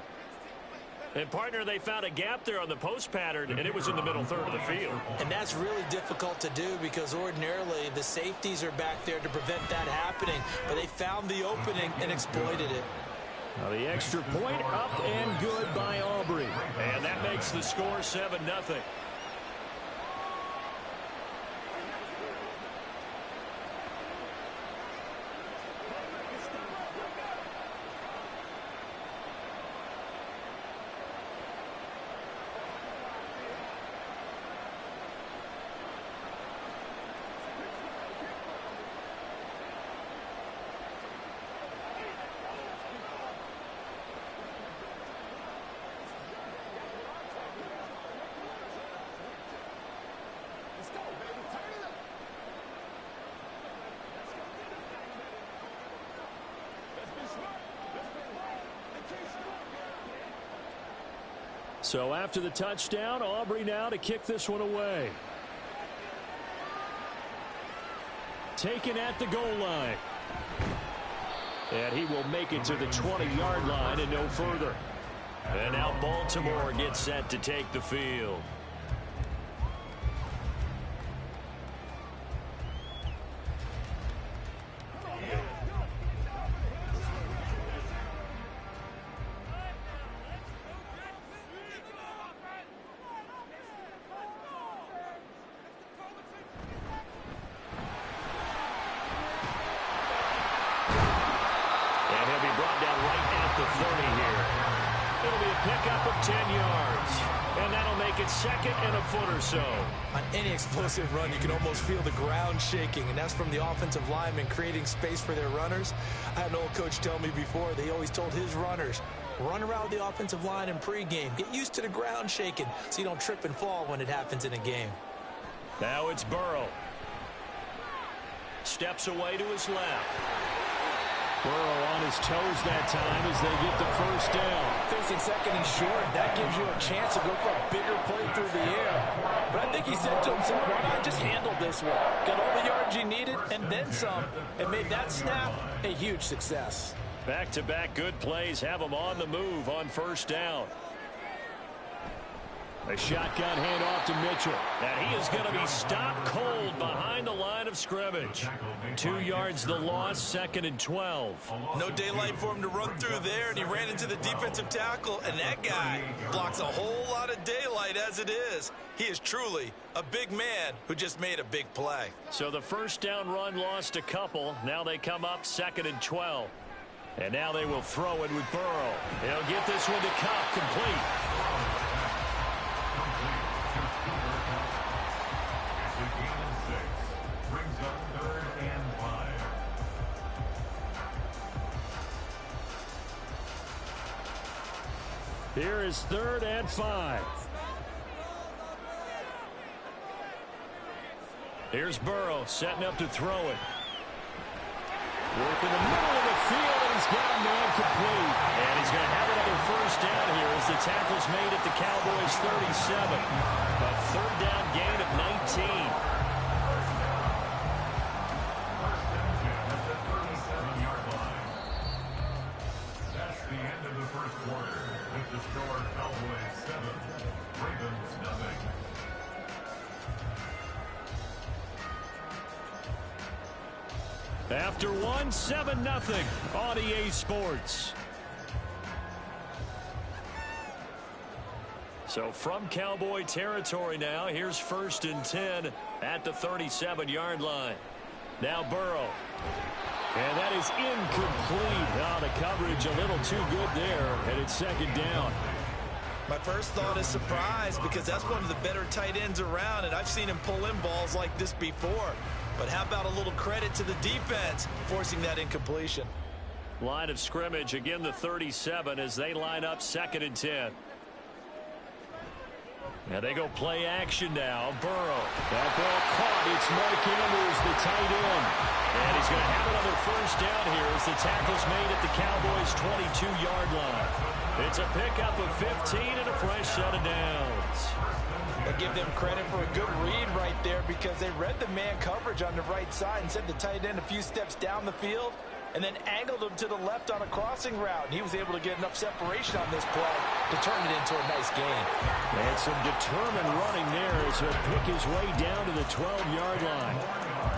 And, partner, they found a gap there on the post pattern, and it was in the middle third of the field. And that's really difficult to do because ordinarily the safeties are back there to prevent that happening. But they found the opening and exploited it. Now the extra point up and good by Aubrey. And that makes the score 7-0. So after the touchdown, Aubrey now to kick this one away. Taken at the goal line. And he will make it to the 20-yard line and no further. And now Baltimore gets set to take the field. On any explosive run, you can almost feel the ground shaking, and that's from the offensive linemen creating space for their runners. I had an old coach tell me before, they always told his runners, run around the offensive line in pregame. Get used to the ground shaking so you don't trip and fall when it happens in a game. Now it's Burrow. Steps away to his left. Burrow on his his toes that time as they get the first down. Facing second and short, that gives you a chance to go for a bigger play through the air. But I think he said to himself, why not just handle this one? Got all the yards you needed and then some, and made that snap a huge success. Back-to-back good plays have him on the move on first down. A shotgun handoff to Mitchell. And he is going to be stopped cold behind the line of scrimmage. 2 yards the loss, 2nd and 12. No daylight for him to run through there, and he ran into the defensive tackle, and that guy blocks a whole lot of daylight as it is. He is truly a big man who just made a big play. So the first down run lost a couple. Now they come up 2nd and 12. And now they will throw it with Burrow. He'll get this one to Kupp, complete. Here is 3rd and 5. Here's Burrow setting up to throw it. Work in the middle of the field, and he's got a man complete. And he's going to have another first down here as the tackle's made at the Cowboys' 37. A 3rd down gain of 19. After 1, 7-0 on EA Sports. So from Cowboy territory now, here's 1st and 10 at the 37-yard line. Now Burrow. And that is incomplete. Oh, the coverage a little too good there, and it's 2nd down. My first thought is surprise, because that's one of the better tight ends around, and I've seen him pull in balls like this before. But how about a little credit to the defense forcing that incompletion? Line of scrimmage, again the 37 as they line up 2nd and 10. Now they go play action now. Burrow. That ball caught. It's Mark Andrews, the tight end. And he's going to have another first down here as the tackle's made at the Cowboys' 22-yard line. It's a pickup of 15 and a fresh set of downs. I give them credit for a good read right there, because they read the man coverage on the right side and sent the tight end a few steps down the field and then angled him to the left on a crossing route. And he was able to get enough separation on this play to turn it into a nice gain. And some determined running there as he'll pick his way down to the 12-yard line.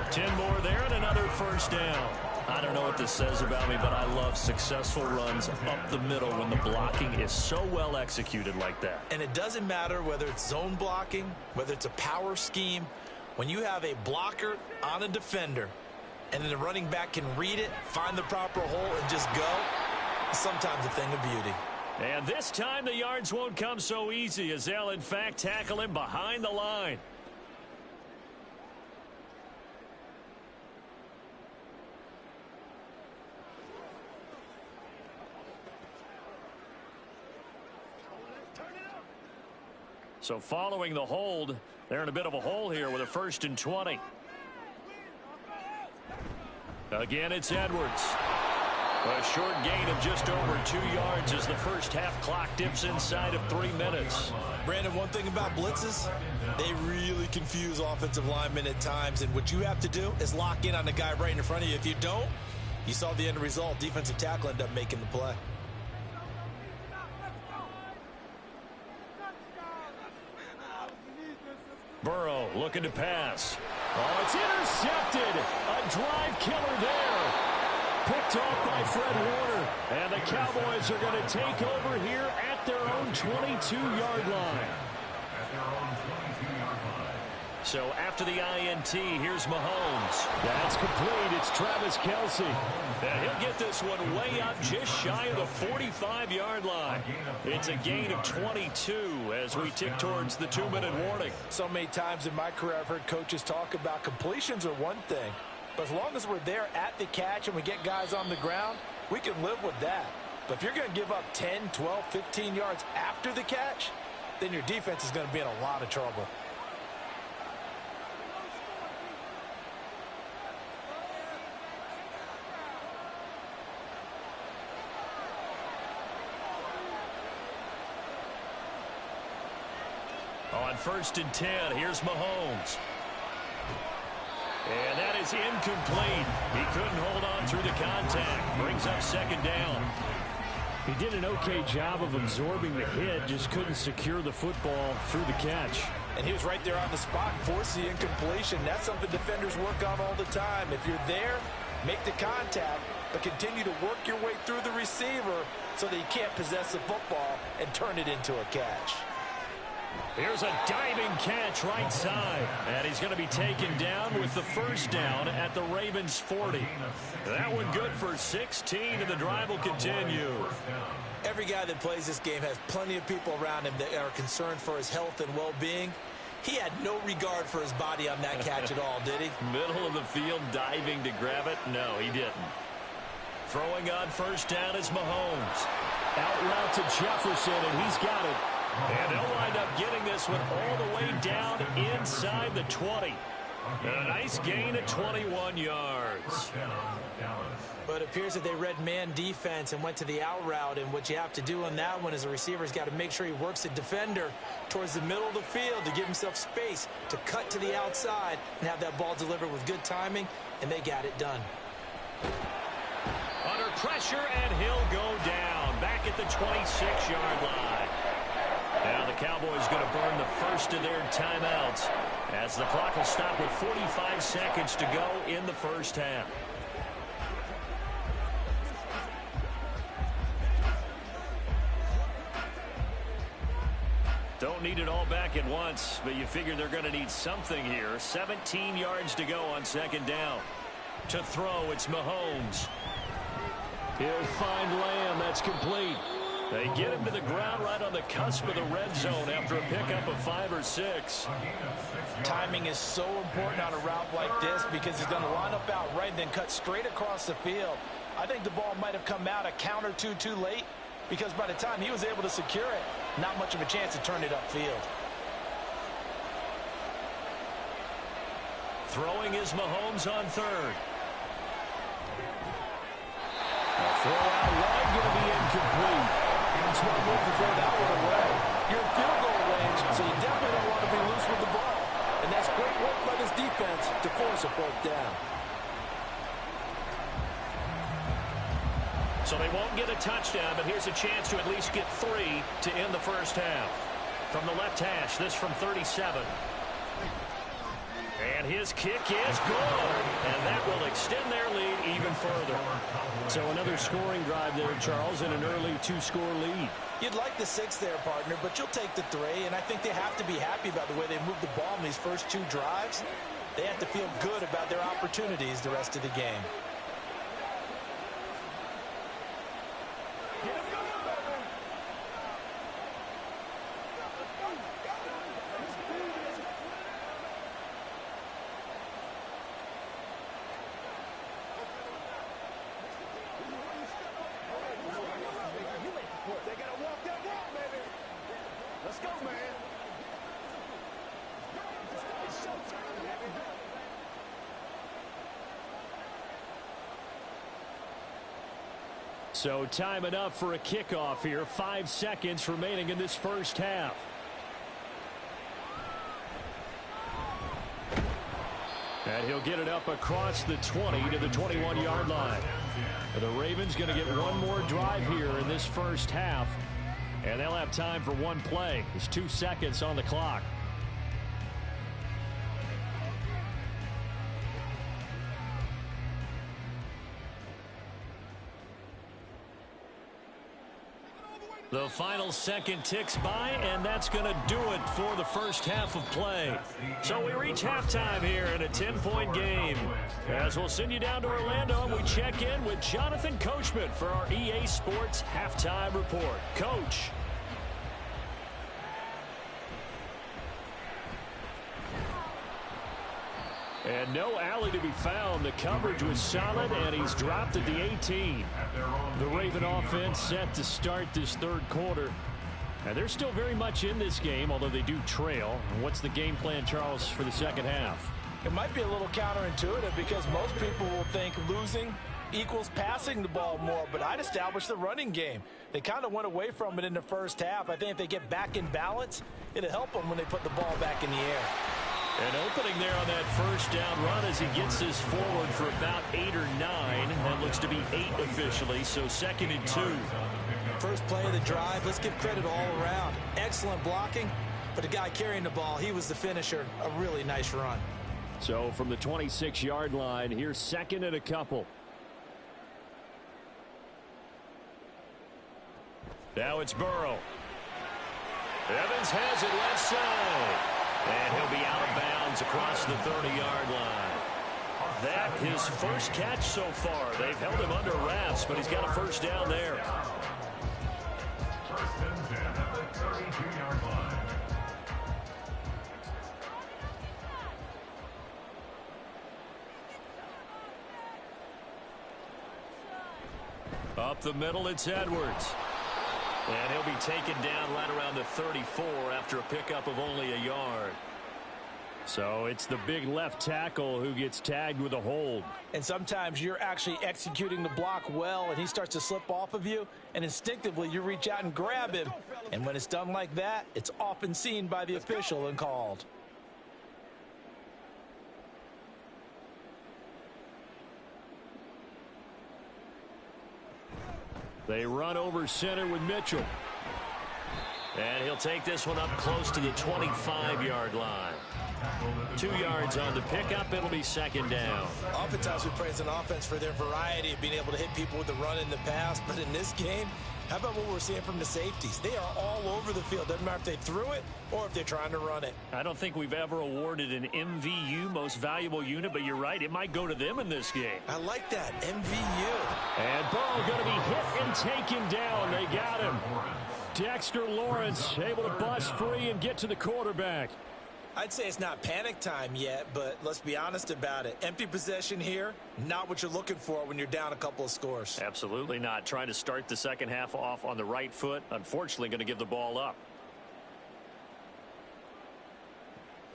10 more there and another first down. I don't know what this says about me, but I love successful runs up the middle when the blocking is so well executed like that. And it doesn't matter whether it's zone blocking, whether it's a power scheme. When you have a blocker on a defender and then the running back can read it, find the proper hole, and just go, it's sometimes a thing of beauty. And this time the yards won't come so easy as they'll, in fact, tackle him behind the line. So following the hold, they're in a bit of a hole here with a 1st and 20. Again, it's Edwards. A short gain of just over 2 yards as the first half clock dips inside of 3 minutes. Brandon, one thing about blitzes, they really confuse offensive linemen at times, and what you have to do is lock in on the guy right in front of you. If you don't, you saw the end result. Defensive tackle ended up making the play. Burrow looking to pass. Oh, it's intercepted. A drive killer there. Picked off by Fred Warner. And the Cowboys are going to take over here at their own 22-yard line. So after the INT, here's Mahomes. That's complete. It's Travis Kelce. And he'll get this one way up just shy of the 45-yard line. It's a gain of 22 as we tick towards the 2-minute warning. So many times in my career I've heard coaches talk about completions are one thing, but as long as we're there at the catch and we get guys on the ground, we can live with that. But if you're going to give up 10, 12, 15 yards after the catch, then your defense is going to be in a lot of trouble. On 1st and 10, here's Mahomes. And that is incomplete. He couldn't hold on through the contact. Brings up 2nd down. He did an okay job of absorbing the hit, just couldn't secure the football through the catch. And he was right there on the spot, forced the incompletion. That's something defenders work on all the time. If you're there, make the contact, but continue to work your way through the receiver so that you can't possess the football and turn it into a catch. Here's a diving catch right side. And he's going to be taken down with the 1st down at the Ravens 40. That one good for 16, and the drive will continue. Every guy that plays this game has plenty of people around him that are concerned for his health and well-being. He had no regard for his body on that catch at all, did he? Middle of the field, diving to grab it? No, he didn't. Throwing on 1st down is Mahomes. Out route to Jefferson, and he's got it. And they'll wind up getting this one all the way down inside the 20. And a nice gain of 21 yards. But it appears that they read man defense and went to the out route. And what you have to do on that one is the receiver's got to make sure he works the defender towards the middle of the field to give himself space to cut to the outside and have that ball delivered with good timing. And they got it done. Under pressure, and he'll go down. Back at the 26-yard line. Now the Cowboys going to burn the first of their timeouts as the clock will stop with 45 seconds to go in the 1st half. Don't need it all back at once, but you figure they're going to need something here. 17 yards to go on 2nd down. To throw, it's Mahomes. He'll find Lamb. That's complete. They get him to the ground right on the cusp of the red zone after a pickup of 5 or 6. Timing is so important on a route like this because he's going to line up out right and then cut straight across the field. I think the ball might have come out a count or two too late because by the time he was able to secure it, not much of a chance to turn it upfield. Throwing is Mahomes on 3rd. Throw out wide, going to be incomplete. Smart move to throw that one away. You're in field goal range, so you definitely don't want to be loose with the ball. And that's great work by this defense to force a 4th down. So they won't get a touchdown, but here's a chance to at least get 3 to end the 1st half. From the left hash, this from 37. And his kick is good. And that will extend their lead even further. So another scoring drive there, Charles, and an early 2-score lead. You'd like the 6 there, partner, but you'll take the 3. And I think they have to be happy about the way they moved the ball in these first 2 drives. They have to feel good about their opportunities the rest of the game. So time enough for a kickoff here. 5 seconds remaining in this 1st half. And he'll get it up across the 20 to the 21-yard line. The Ravens going to get one more drive here in this 1st half. And they'll have time for one play. There's 2 seconds on the clock. The final second ticks by, and that's going to do it for the 1st half of play. So we reach halftime here in a 10-point game. As we'll send you down to Orlando, and we check in with Jonathan Coachman for our EA Sports Halftime Report. Coach. And no alley to be found. The coverage was solid, and he's dropped at the 18. The Raven offense set to start this 3rd quarter. And they're still very much in this game, although they do trail. And what's the game plan, Charles, for the 2nd half? It might be a little counterintuitive because most people will think losing equals passing the ball more, but I'd establish the running game. They kind of went away from it in the first half. I think if they get back in balance, it'll help them when they put the ball back in the air. An opening there on that first down run as he gets this forward for about 8 or 9. That looks to be 8 officially, so 2nd and 2. First play of the drive, let's give credit all around. Excellent blocking, but the guy carrying the ball, he was the finisher. A really nice run. So from the 26-yard line, here's 2nd and a couple. Now it's Burrow. Evans has it left side. And he'll be out of bounds across the 30-yard line. That his first catch so far. They've held him under wraps, but he's got a first down there. First and 10 at the 32-yard line. Up the middle, it's Edwards. And he'll be taken down right around the 34 after a pickup of only a yard. So it's the big left tackle who gets tagged with a hold. And sometimes you're actually executing the block well, and he starts to slip off of you, and instinctively you reach out and grab him. And when it's done like that, it's often seen by the official and called. They run over center with Mitchell. And he'll take this one up close to the 25-yard line. 2 yards on the pickup. It'll be 2nd down. Oftentimes we praise an offense for their variety of being able to hit people with the run in the pass. But in this game, how about what we're seeing from the safeties? They are all over the field. Doesn't matter if they threw it or if they're trying to run it. I don't think we've ever awarded an MVU, most valuable unit, but you're right. It might go to them in this game. I like that, MVU. And Burrow going to be hit and taken down. They got him. Dexter Lawrence able to bust free and get to the quarterback. I'd say it's not panic time yet, but let's be honest about it. Empty possession here, not what you're looking for when you're down a couple of scores. Absolutely not. Trying to start the second half off on the right foot. Unfortunately, going to give the ball up.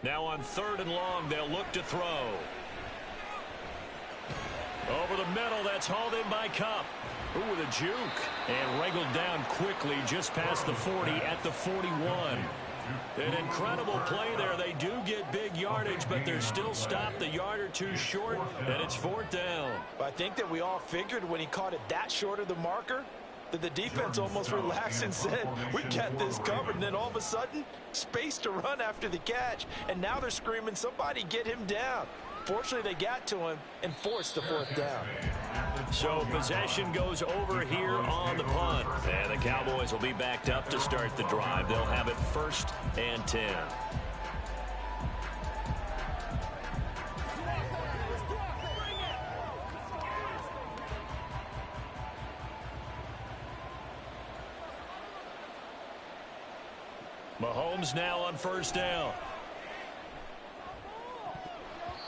Now on 3rd and long, they'll look to throw. Over the middle, that's hauled in by Kupp. Ooh, with a juke. And wrangled down quickly just past the 40 at the 41. An incredible play there. They do get big yardage, but they're still stopped a yard or two short, and it's 4th down. I think that we all figured when he caught it that short of the marker that the defense almost relaxed and said, we got this covered. And then all of a sudden, space to run after the catch. And now they're screaming, somebody get him down. Fortunately, they got to him and forced the 4th down. So possession goes over here on the punt. And the Cowboys will be backed up to start the drive. They'll have it 1st and 10. Mahomes now on 1st down.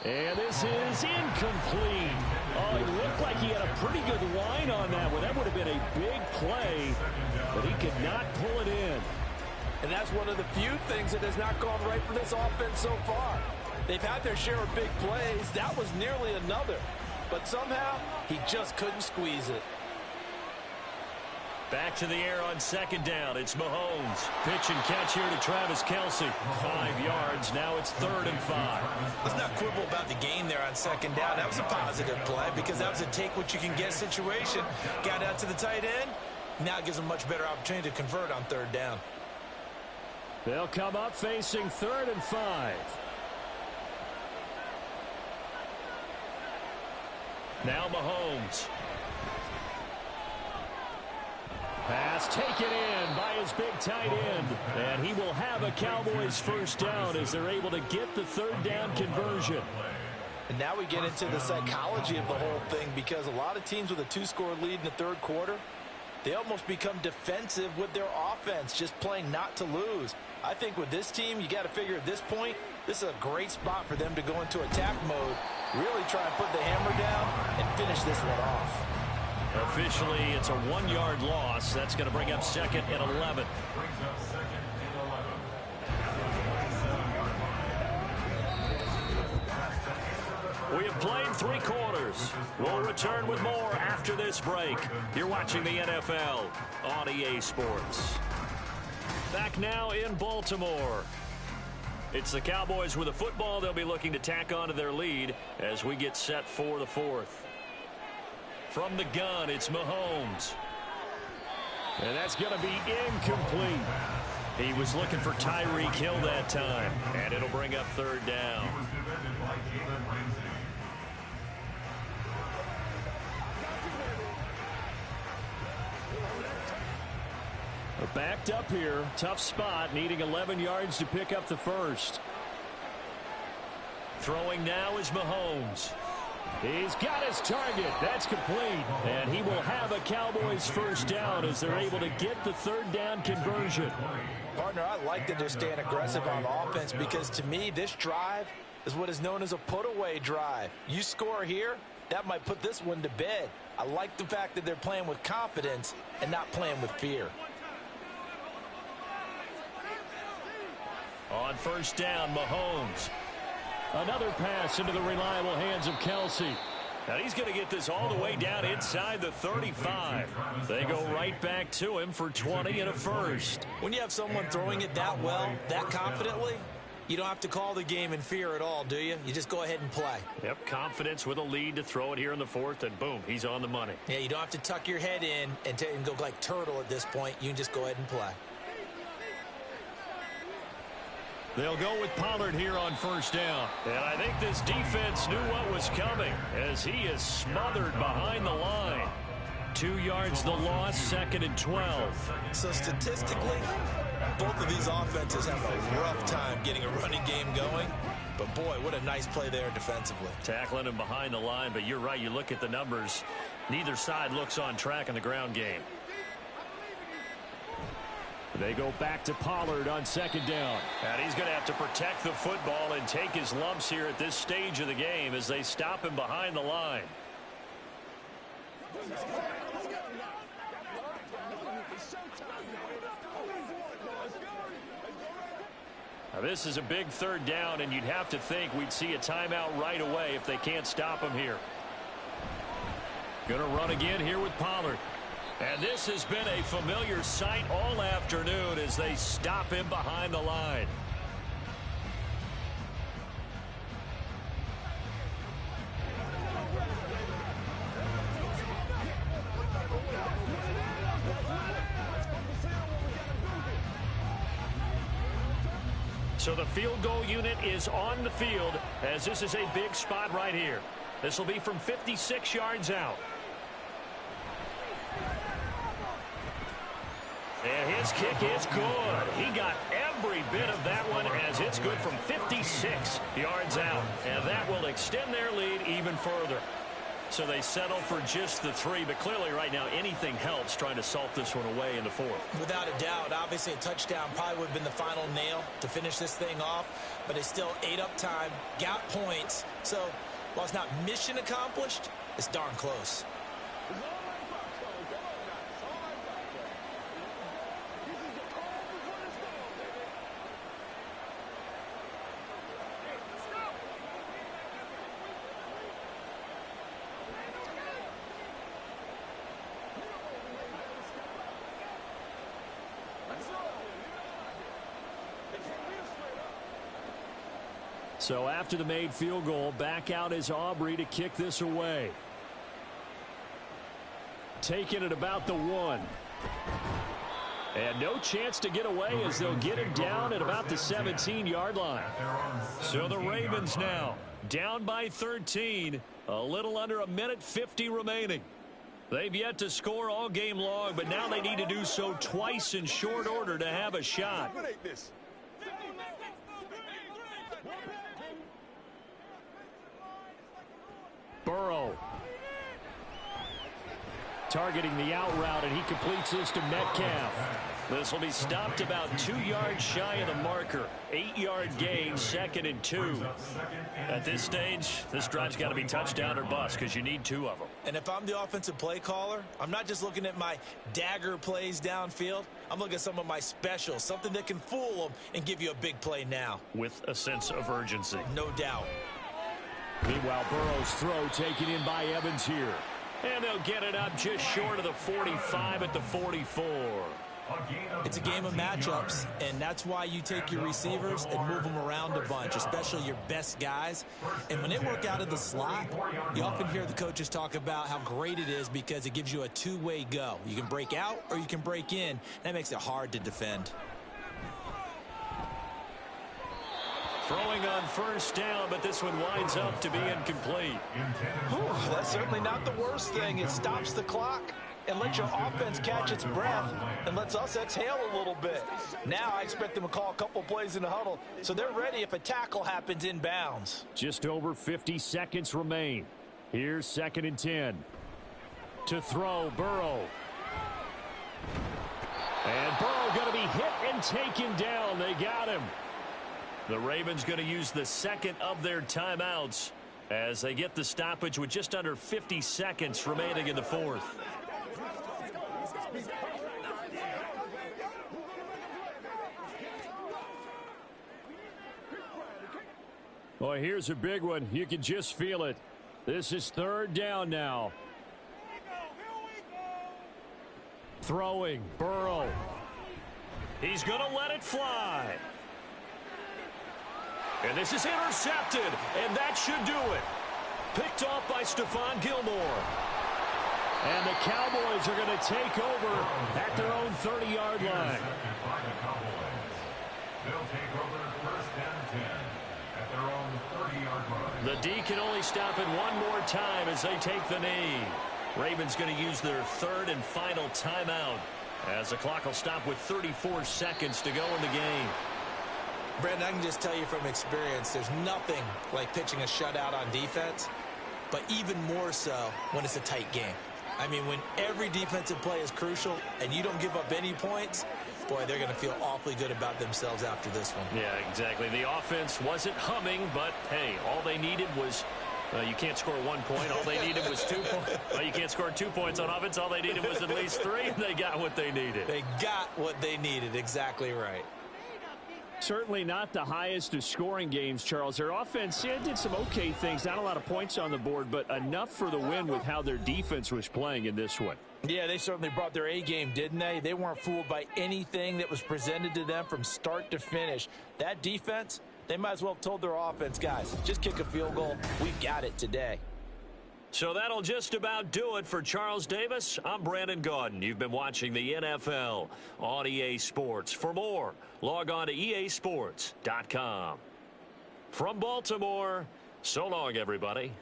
And this is incomplete. Oh, it looked like he had a pretty good line on that one. That would have been a big play, but he could not pull it in. And that's one of the few things that has not gone right for this offense so far. They've had their share of big plays. That was nearly another. But somehow, he just couldn't squeeze it. Back to the air on 2nd down. It's Mahomes. Pitch and catch here to Travis Kelce. 5 yards. Now it's 3rd and 5. Let's not quibble about the gain there on 2nd down. That was a positive play because that was a take-what-you-can-get situation. Got out to the tight end. Now it gives them a much better opportunity to convert on 3rd down. They'll come up facing 3rd and 5. Now Mahomes. Pass taken in by his big tight end. And he will have a Cowboys 1st down as they're able to get the 3rd down conversion. And now we get into the psychology of the whole thing because a lot of teams with a 2-score lead in the 3rd quarter, they almost become defensive with their offense, just playing not to lose. I think with this team, you got to figure at this point, this is a great spot for them to go into attack mode, really try and put the hammer down and finish this one off. Officially, it's a 1-yard loss. That's going to bring up 2nd and 11. Brings up 2nd and 11. We have played 3 quarters. We'll return with more after this break. You're watching the NFL on EA Sports. Back now in Baltimore. It's the Cowboys with a football. They'll be looking to tack on to their lead as we get set for the 4th. From the gun, it's Mahomes. And that's going to be incomplete. He was looking for Tyreek Hill that time, and it'll bring up 3rd down. Backed up here, tough spot, needing 11 yards to pick up the first. Throwing now is Mahomes. He's got his target. That's complete. And he will have a Cowboys first down as they're able to get the 3rd down conversion. Partner, I like that they're staying aggressive on offense because to me, this drive is what is known as a put-away drive. You score here, that might put this one to bed. I like the fact that they're playing with confidence and not playing with fear. On first down, Mahomes. Another pass into the reliable hands of Kelsey. Now he's going to get this all the way down inside the 35. They go right back to him for 20 and a first. When you have someone throwing it that well, that confidently, you don't have to call the game in fear at all, do you? You just go ahead and play. Yep, confidence with a lead to throw it here in the 4th, and boom, he's on the money. Yeah, you don't have to tuck your head in and go like turtle at this point. You can just go ahead and play. They'll go with Pollard here on first down. And I think this defense knew what was coming as he is smothered behind the line. 2 yards the loss, 2nd and 12. So statistically, both of these offenses have a rough time getting a running game going. But boy, what a nice play there defensively. Tackling him behind the line, but you're right, you look at the numbers. Neither side looks on track in the ground game. They go back to Pollard on 2nd down. And he's going to have to protect the football and take his lumps here at this stage of the game as they stop him behind the line. Now this is a big 3rd down, and you'd have to think we'd see a timeout right away if they can't stop him here. Going to run again here with Pollard. And this has been a familiar sight all afternoon as they stop him behind the line. So the field goal unit is on the field as this is a big spot right here. This will be from 56 yards out. And his kick is good. He got every bit of that one as it's good from 56 yards out. And that will extend their lead even further. So they settle for just the 3, but clearly right now anything helps trying to salt this one away in the 4th. Without a doubt, obviously a touchdown probably would have been the final nail to finish this thing off, but they still ate up time, got points. So while it's not mission accomplished, it's darn close. So after the made field goal, back out is Aubrey to kick this away. Taking it about the 1. And no chance to get away as they'll get him down at about the 17-yard line. So the Ravens now down by 13. A little under a minute 50 remaining. They've yet to score all game long, but now they need to do so twice in short order to have a shot. Burrow targeting the out route, and he completes this to Metcalf. This will be stopped about 2 yards shy of the marker. 8-yard gain, 2nd and 2. At this stage, this drive's got to be touchdown or bust because you need 2 of them. And if I'm the offensive play caller, I'm not just looking at my dagger plays downfield. I'm looking at some of my specials, something that can fool them and give you a big play now. With a sense of urgency. No doubt. Meanwhile, Burrow's throw taken in by Evans here. And they'll get it up just short of the 45 at the 44. It's a game of matchups, and that's why you take your receivers and move them around a bunch, especially your best guys. And when they work out of the slot, you often hear the coaches talk about how great it is because it gives you a two-way go. You can break out or you can break in. That makes it hard to defend. Throwing on first down, but this one winds up to be incomplete. That's certainly not the worst thing. It stops the clock and lets your offense catch its breath and lets us exhale a little bit. Now I expect them to call a couple plays in the huddle so they're ready if a tackle happens inbounds. Just over 50 seconds remain. Here's 2nd and 10. To throw, Burrow. And Burrow going to be hit and taken down. They got him. The Ravens going to use the second of their timeouts as they get the stoppage with just under 50 seconds remaining in the fourth. Well, here's a big one. You can just feel it. This is 3rd down now. Throwing, Burrow. He's going to let it fly. And this is intercepted, and that should do it. Picked off by Stephon Gilmore. And the Cowboys are going to take over at their own 30-yard line. They'll take over 1st and 10 at their own 30-yard line. The D can only stop it one more time as they take the knee. Ravens going to use their 3rd and final timeout as the clock will stop with 34 seconds to go in the game. Brandon, I can just tell you from experience, there's nothing like pitching a shutout on defense, but even more so when it's a tight game. I mean, when every defensive play is crucial and you don't give up any points, boy, they're going to feel awfully good about themselves after this one. Yeah, exactly. The offense wasn't humming, but, hey, all they needed was you can't score 1 point. All they needed was 2 points. Well, you can't score 2 points on offense. All they needed was at least 3, and they got what they needed. They got what they needed. Exactly right. Certainly not the highest of scoring games, Charles. Their offense did some okay things. Not a lot of points on the board, but enough for the win with how their defense was playing in this one. Yeah, they certainly brought their A game, didn't they? They weren't fooled by anything that was presented to them from start to finish. That defense, they might as well have told their offense, guys, just kick a field goal. We've got it today. So that'll just about do it for Charles Davis. I'm Brandon Gaudin. You've been watching the NFL on EA Sports. For more, log on to easports.com. From Baltimore, so long, everybody.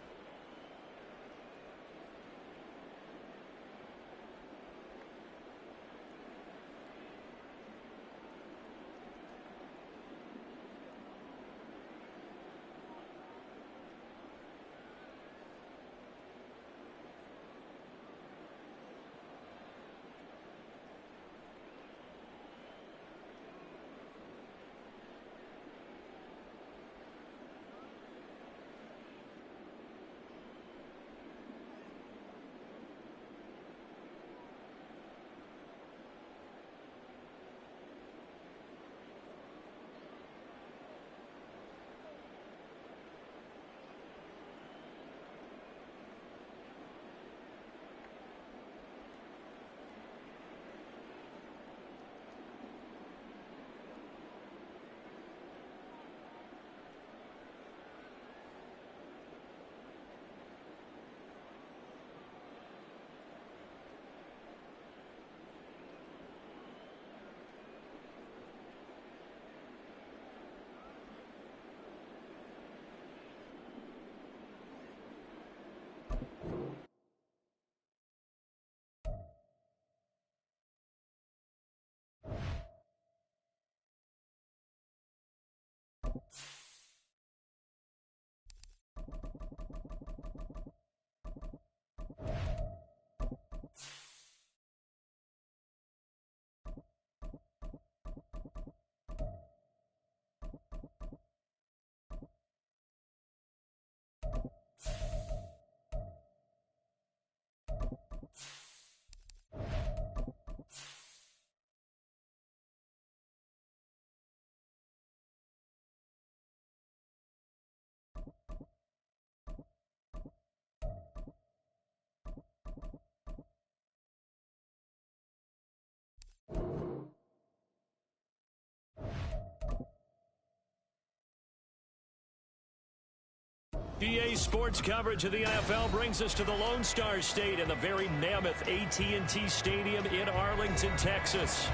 EA Sports coverage of the NFL brings us to the Lone Star State and the very mammoth AT&T Stadium in Arlington, Texas.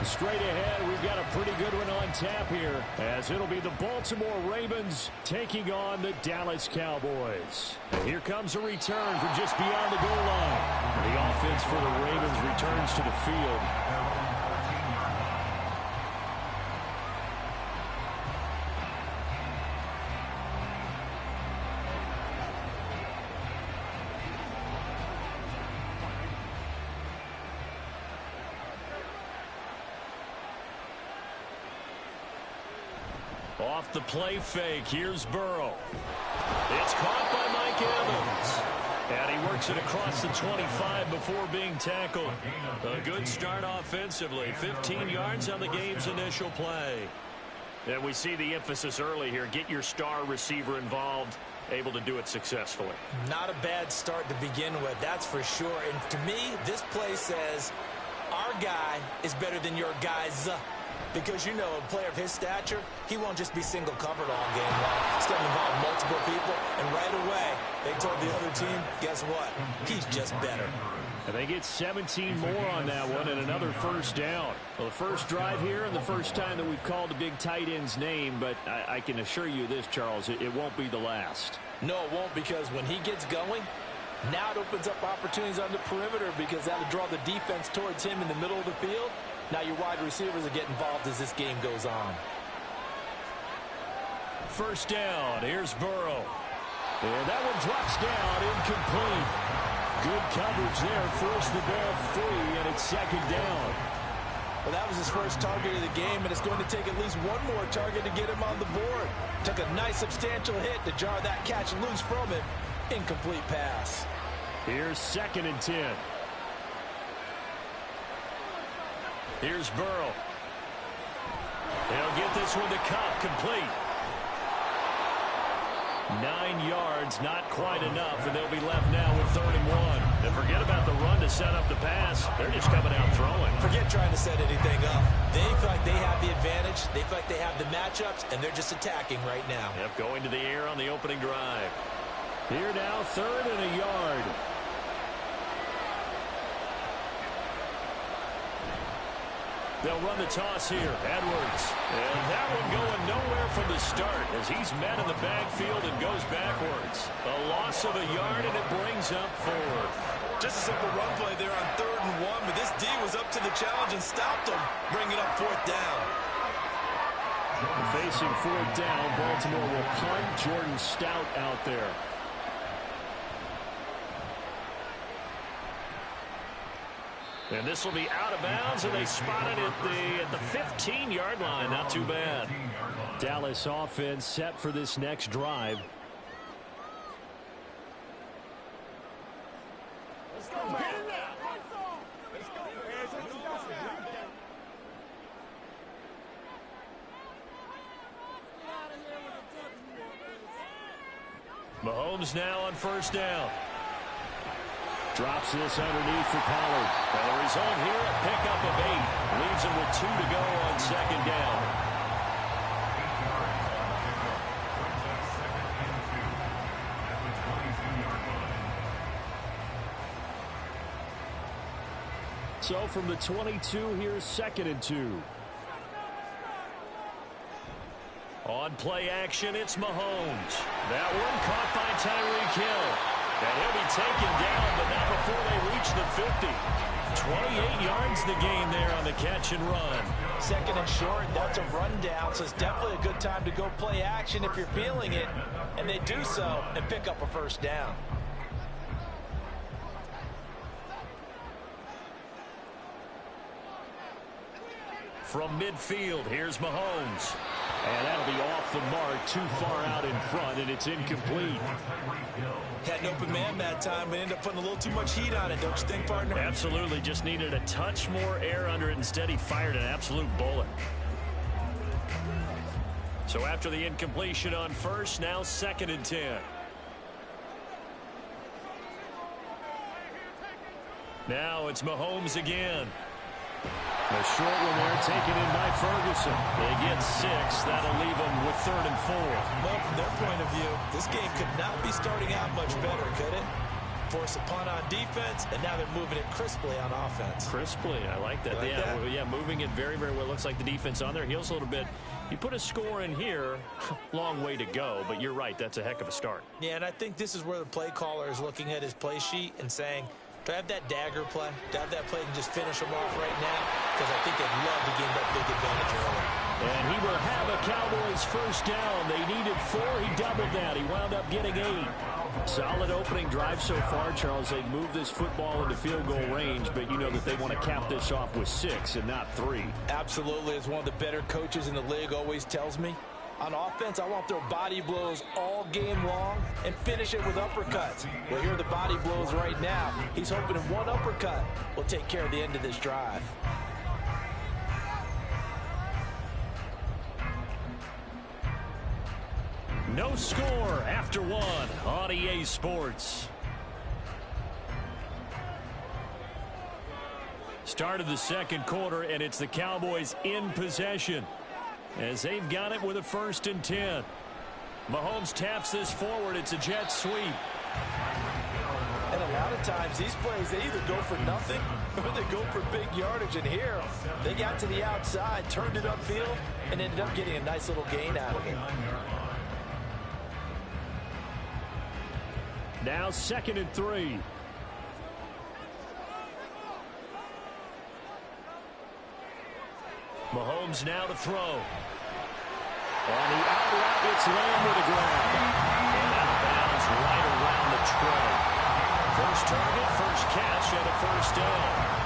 Straight ahead, we've got a pretty good one on tap here, as it'll be the Baltimore Ravens taking on the Dallas Cowboys. And here comes a return from just beyond the goal line. The offense for the Ravens returns to the field. Off the play fake, here's Burrow. It's caught by Mike Evans. And he works it across the 25 before being tackled. A good start offensively. 15 yards on the game's initial play. And we see the emphasis early here. Get your star receiver involved. Able to do it successfully. Not a bad start to begin with, that's for sure. And to me, this play says our guy is better than your guys. Because, you know, a player of his stature, he won't just be single covered all game long. He's going to involve multiple people, and right away, they told the other team, guess what? He's just better. And they get 17 more on that one and another first down. Well, the first drive here and the first time that we've called a big tight end's name, but I can assure you this, Charles, it won't be the last. No, it won't, because when he gets going, now it opens up opportunities on the perimeter because that'll draw the defense towards him in the middle of the field. Now your wide receivers will get involved as this game goes on. First down, here's Burrow. And that one drops down, incomplete. Good coverage there, forced the ball free, and it's second down. Well, that was his first target of the game, and it's going to take at least one more target to get him on the board. Took a nice substantial hit to jar that catch loose from him. Incomplete pass. Here's 2nd and 10. Here's Burrow. They'll get this one to Kupp, complete. 9 yards, not quite enough, and they'll be left now with 3rd and 1. And forget about the run to set up the pass. They're just coming out throwing. Forget trying to set anything up. They feel like they have the advantage. They feel like they have the matchups, and they're just attacking right now. Yep, going to the air on the opening drive. Here now, 3rd and a yard. They'll run the toss here. Edwards. And that one going nowhere from the start as he's met in the backfield and goes backwards. A loss of a yard, and it brings up 4th. Just a simple run play there on 3rd and 1, but this D was up to the challenge and stopped him, bringing up 4th down. Facing 4th down, Baltimore will punt. Jordan Stout out there. And this will be out of bounds, and they spot it at the 15-yard line. Not too bad. Dallas offense set for this next drive. Let's go, man. Let's go. Mahomes now on 1st down. Drops this underneath for Pollard. And the result here, a pickup of 8. Leaves him with 2 to go on 2nd down. So from the 22, here's 2nd and 2. On play action, it's Mahomes. That one caught by Tyreek Hill. And he'll be taken down, but not before they reach the 50. 28 yards the gain there on the catch and run. 2nd and short, that's a rundown, so it's definitely a good time to go play action if you're feeling it. And they do so and pick up a 1st down. From midfield, here's Mahomes. And that'll be off the mark, too far out in front, and it's incomplete. Had an open man that time, but ended up putting a little too much heat on it, don't you think, partner? Absolutely, just needed a touch more air under it. Instead, he fired an absolute bullet. So after the incompletion on 1st, now 2nd and 10. Now it's Mahomes again. A short one there taken in by Ferguson. They get 6. That'll leave them with 3rd and 4. Well, from their point of view, this game could not be starting out much better, could it? Force a punt on defense, and now they're moving it crisply on offense. Crisply, I like that. Yeah, moving it very, very well. Looks like the defense on their heels a little bit. You put a score in here, long way to go, but you're right, that's a heck of a start. Yeah, and I think this is where the play caller is looking at his play sheet and saying, do I have that dagger play? Do I have that play and just finish them off right now? Because I think they'd love to gain that big advantage early. And he will have a Cowboys first down. They needed 4. He doubled that. He wound up getting 8. Solid opening drive so far, Charles. They moved this football into field goal range, but you know that they want to cap this off with 6 and not 3. Absolutely. As one of the better coaches in the league always tells me, on offense, I want to throw body blows all game long and finish it with uppercuts. Well, here are the body blows right now. He's hoping one uppercut will take care of the end of this drive. No score after 1 on EA Sports. Start of the second quarter, and it's the Cowboys in possession as they've got it with a 1st and 10. Mahomes taps this forward. It's a jet sweep. And a lot of times, these plays, they either go for nothing or they go for big yardage. And here, they got to the outside, turned it upfield, and ended up getting a nice little gain out of it. Now 2nd and 3. Mahomes now to throw. On the out route, it's Lamb with a grab. And out of bounds right around the tray. First target, first catch, and a first down.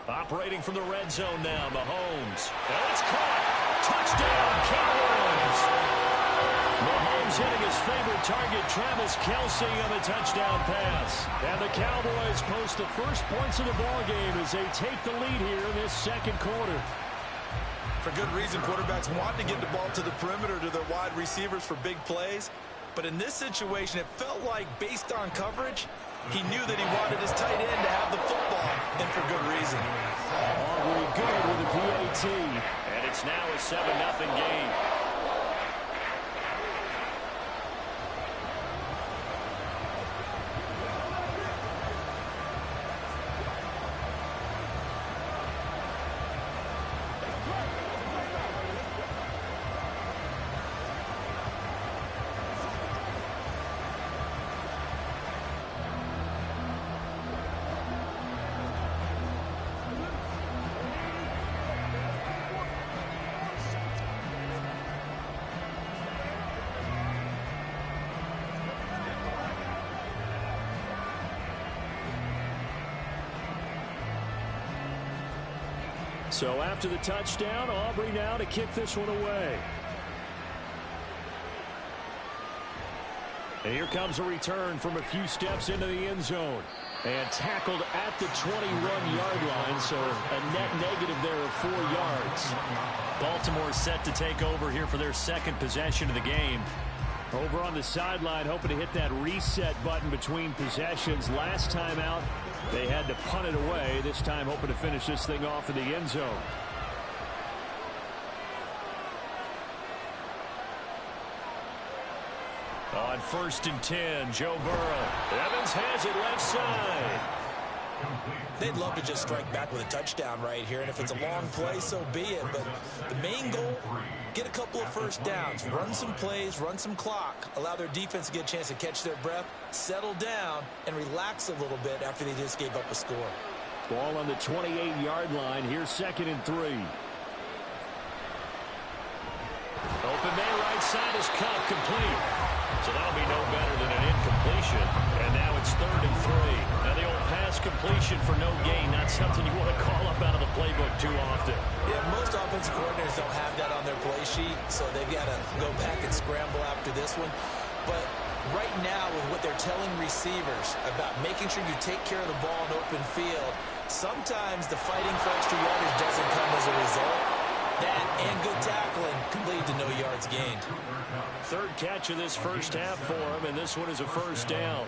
Operating from the red zone now, Mahomes. And it's caught. Touchdown, Cowboys. Mahomes hitting his favorite target, Travis Kelce, on the touchdown pass. And the Cowboys post the first points of the ballgame as they take the lead here in this second quarter. For good reason, quarterbacks want to get the ball to the perimeter to their wide receivers for big plays. But in this situation, it felt like, based on coverage, he knew that he wanted his tight end to have the football, and for good reason. Aubrey good with a PAT, and it's now a 7-0 game. So after the touchdown, Aubrey now to kick this one away. And here comes a return from a few steps into the end zone. And tackled at the 21-yard line, so a net negative there of 4 yards. Baltimore set to take over here for their second possession of the game. Over on the sideline, hoping to hit that reset button between possessions. Last time out, they had to punt it away. This time hoping to finish this thing off in the end zone. On 1st and 10, Joe Burrow. Evans has it left side. They'd love to just strike back with a touchdown right here, and if it's a long play, so be it. But the main goal, get a couple of first downs, run some plays, run some clock, allow their defense to get a chance to catch their breath, settle down, and relax a little bit after they just gave up a score. Ball on the 28-yard line. Here's 2nd and 3. Open man right side is caught, complete. So that'll be no better than an incompletion. And now it's 3rd and 3. Now the old pass completion for no gain, not something you want to call up out of the playbook too often. Yeah, most offensive coordinators don't have that on their play sheet, so they've got to go back and scramble after this one. But right now, with what they're telling receivers about making sure you take care of the ball in open field, sometimes the fighting for extra yardage doesn't come as a result. gained. Third catch of this first half for him, and this one is a first down.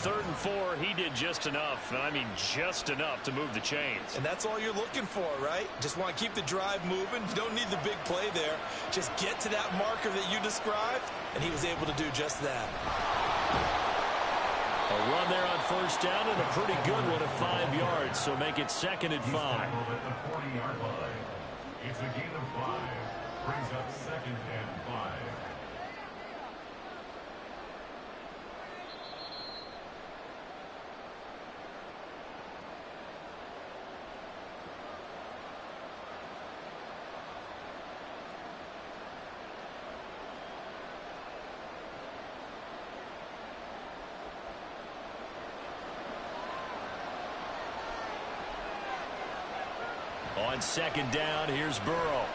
3rd and 4, he did just enough. I mean, just enough to move the chains. And that's all you're looking for, right? Just want to keep the drive moving. You don't need the big play there. Just get to that marker that you described, and he was able to do just that. A run there on first down and a pretty good one at 5 yards, so make it 2nd and 5. At the 40-yard line. It's a gain of 5. Brings up 2nd and 5. On 2nd down, here's Burrow.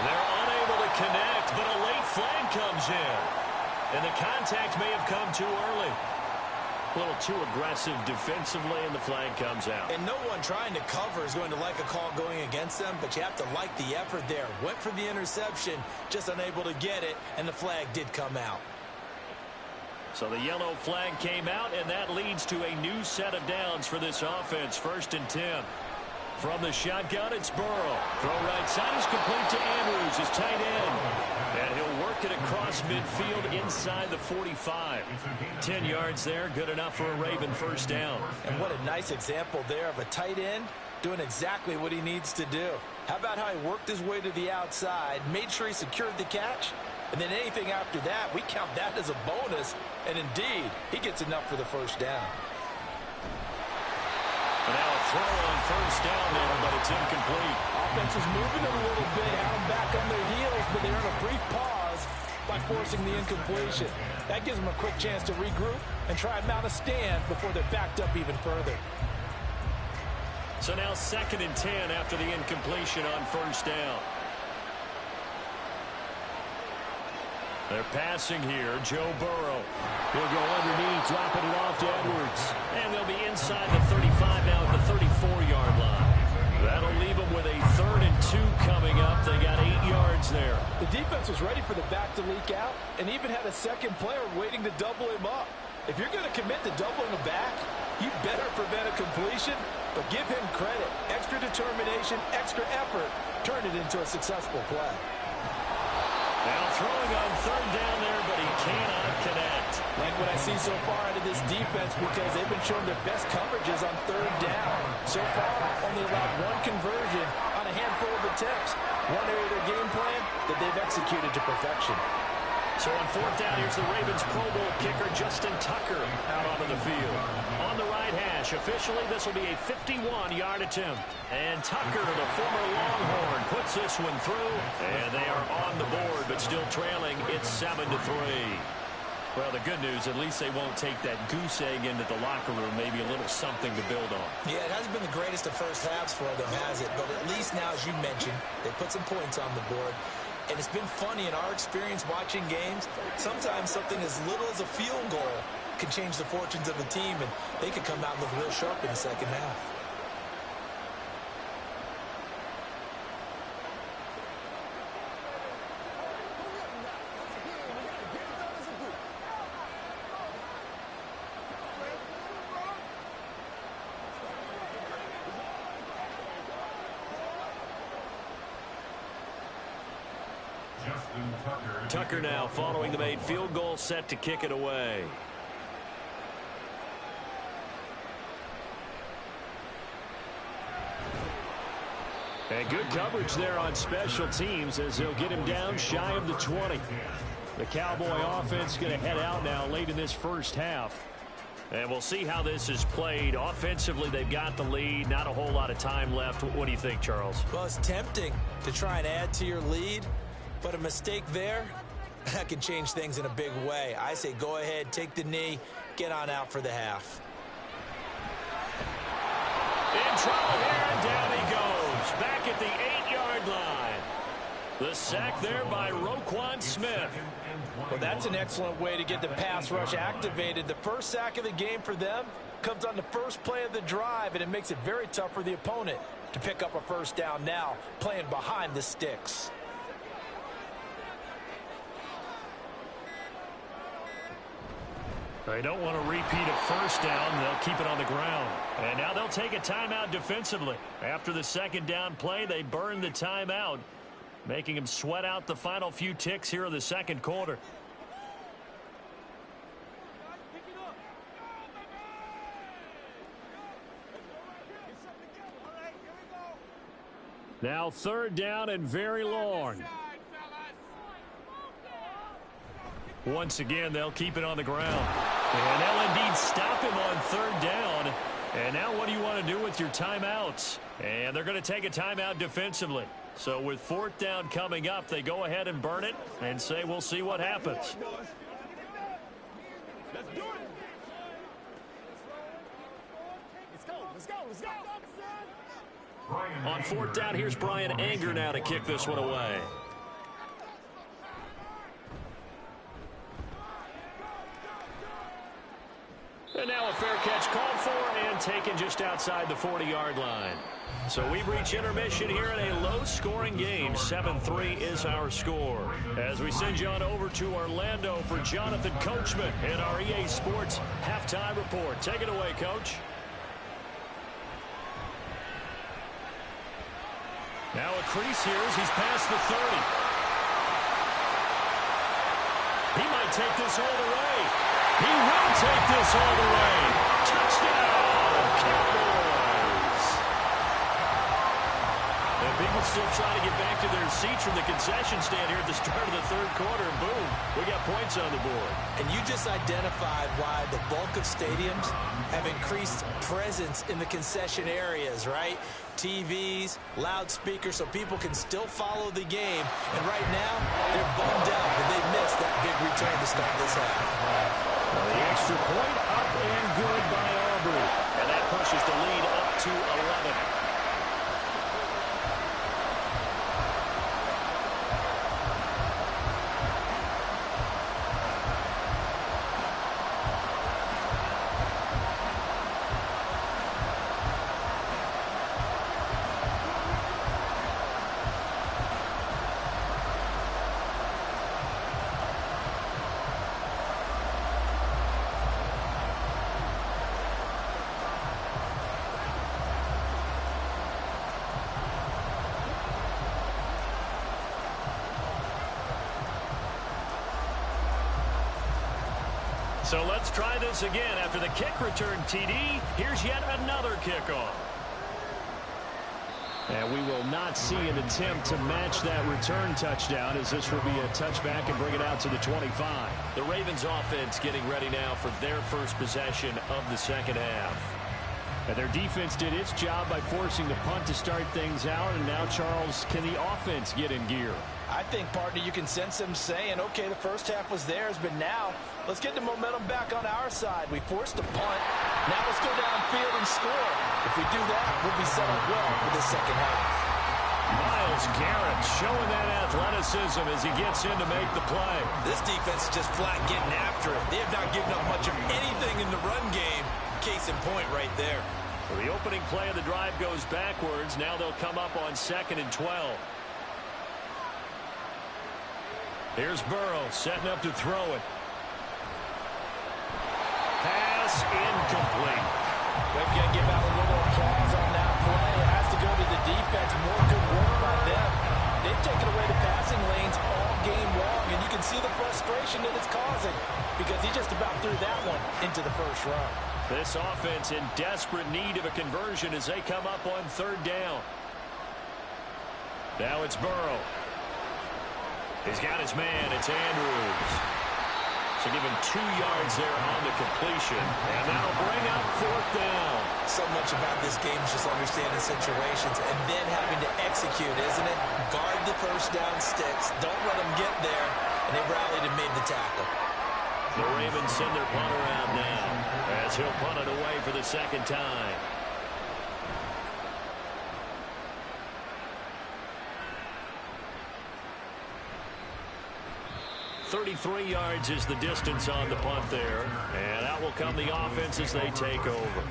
They're unable to connect, but a late flag comes in. And the contact may have come too early. A little too aggressive defensively, and the flag comes out. And no one trying to cover is going to like a call going against them, but you have to like the effort there. Went for the interception, just unable to get it, and the flag did come out. So the yellow flag came out, and that leads to a new set of downs for this offense. 1st and 10. From the shotgun, it's Burrow. Throw right side is complete to Andrews, his tight end. And he'll work it across midfield inside the 45. 10 yards there, good enough for a Raven first down. And what a nice example there of a tight end doing exactly what he needs to do. How about how he worked his way to the outside, made sure he secured the catch, and then anything after that, we count that as a bonus. And indeed, he gets enough for the first down. And now a throw on first down there, but it's incomplete. Offense is moving a little bit, had them back on their heels, but they're in a brief pause by forcing the incompletion. That gives them a quick chance to regroup and try and mount a stand before they're backed up even further. So now 2nd and 10 after the incompletion on first down. They're passing here. Joe Burrow. He'll go underneath, dropping it off to Edwards. And they'll be inside the 35 now at the 34-yard line. That'll leave them with a 3rd and 2 coming up. They got 8 yards there. The defense was ready for the back to leak out and even had a second player waiting to double him up. If you're going to commit to doubling the back, you better prevent a completion, but give him credit. Extra determination, extra effort, turn it into a successful play. Now throwing on 3rd down there, but he cannot connect. Like what I see so far out of this defense because they've been showing their best coverages on 3rd down. So far, only allowed 1 conversion on a handful of attempts. One area of their game plan that they've executed to perfection. So on 4th down, here's the Ravens Pro Bowl kicker, Justin Tucker, out onto the field. On the right hash, officially, this will be a 51-yard attempt. And Tucker, the former Longhorn, puts this one through. And they are on the board, but still trailing. It's 7-3. Well, the good news, at least they won't take that goose egg into the locker room. Maybe a little something to build on. Yeah, it hasn't been the greatest of first halves for them, has it? But at least now, as you mentioned, they put some points on the board. And it's been funny in our experience watching games. Sometimes something as little as a field goal can change the fortunes of a team, and they could come out and look real sharp in the second half. Tucker now following the made field goal, set to kick it away. And good coverage there on special teams as they'll get him down shy of the 20. The Cowboy offense going to head out now late in this first half. And we'll see how this is played. Offensively, they've got the lead. Not a whole lot of time left. What do you think, Charles? Well, it's tempting to try and add to your lead, but a mistake there, that can change things in a big way. I say go ahead, take the knee, get on out for the half. In trouble here, and down he goes. Back at the 8-yard line. The sack there by Roquan Smith. Well, that's an excellent way to get the pass rush activated. The first sack of the game for them comes on the first play of the drive, and it makes it very tough for the opponent to pick up a first down now, playing behind the sticks. They don't want to repeat a first down. They'll keep it on the ground. And now they'll take a timeout defensively. After the second down play, they burn the timeout, making them sweat out the final few ticks here in the second quarter. Now third down and very long. Once again, they'll keep it on the ground. And they'll indeed stop him on third down. And now what do you want to do with your timeouts? And they're going to take a timeout defensively. So with fourth down coming up, they go ahead and burn it and say we'll see what happens. Let's do it. Let's go. On fourth down, here's Brian Anger now to kick this one away. And now a fair catch called for and taken just outside the 40-yard line. So we've reached intermission here in a low-scoring game. 7-3 is our score. As we send you on over to Orlando for Jonathan Coachman in our EA Sports Halftime Report. Take it away, Coach. Now a crease here as he's past the 30. He might take this all the way. He will take this all the way. Touchdown, Cowboys. And people still trying to get back to their seats from the concession stand here at the start of the third quarter. And boom, we got points on the board. And you just identified why the bulk of stadiums have increased presence in the concession areas, right? TVs, loudspeakers, so people can still follow the game. And right now, they're bummed out that they missed that big return to start this half. Well, the extra point up and good by Aubrey. And that pushes the lead up to 11. So let's try this again. After the kick return TD, here's yet another kickoff. And we will not see an attempt to match that return touchdown, as this will be a touchback and bring it out to the 25. The Ravens offense getting ready now for their first possession of the second half. And their defense did its job by forcing the punt to start things out. And now, Charles, can the offense get in gear? I think, partner, you can sense them saying, okay, the first half was theirs, but now let's get the momentum back on our side. We forced a punt. Now let's go downfield and score. If we do that, we'll be set up well for the second half. Myles Garrett showing that athleticism as he gets in to make the play. This defense is just flat getting after it. They have not given up much of anything in the run game. Case in point right there. So the opening play of the drive goes backwards. Now they'll come up on 2nd and 12. Here's Burrow setting up to throw it. Pass incomplete. We've got to give out a little applause on that play. It has to go to the defense. More good work by them. They've taken away the passing lanes all game long, and you can see the frustration that it's causing because he just about threw that one into the first run. This offense in desperate need of a conversion as they come up on 3rd down. Now it's Burrow. He's got his man. It's Andrews. So give him 2 yards there on the completion. And that'll bring up 4th down. So much about this game is just understanding situations and then having to execute, isn't it? Guard the first down sticks. Don't let them get there. And they rallied and made the tackle. The Ravens send their punter out now as he'll punt it away for the second time. .33 yards is the distance on the punt there. And out will come the offense as they take over.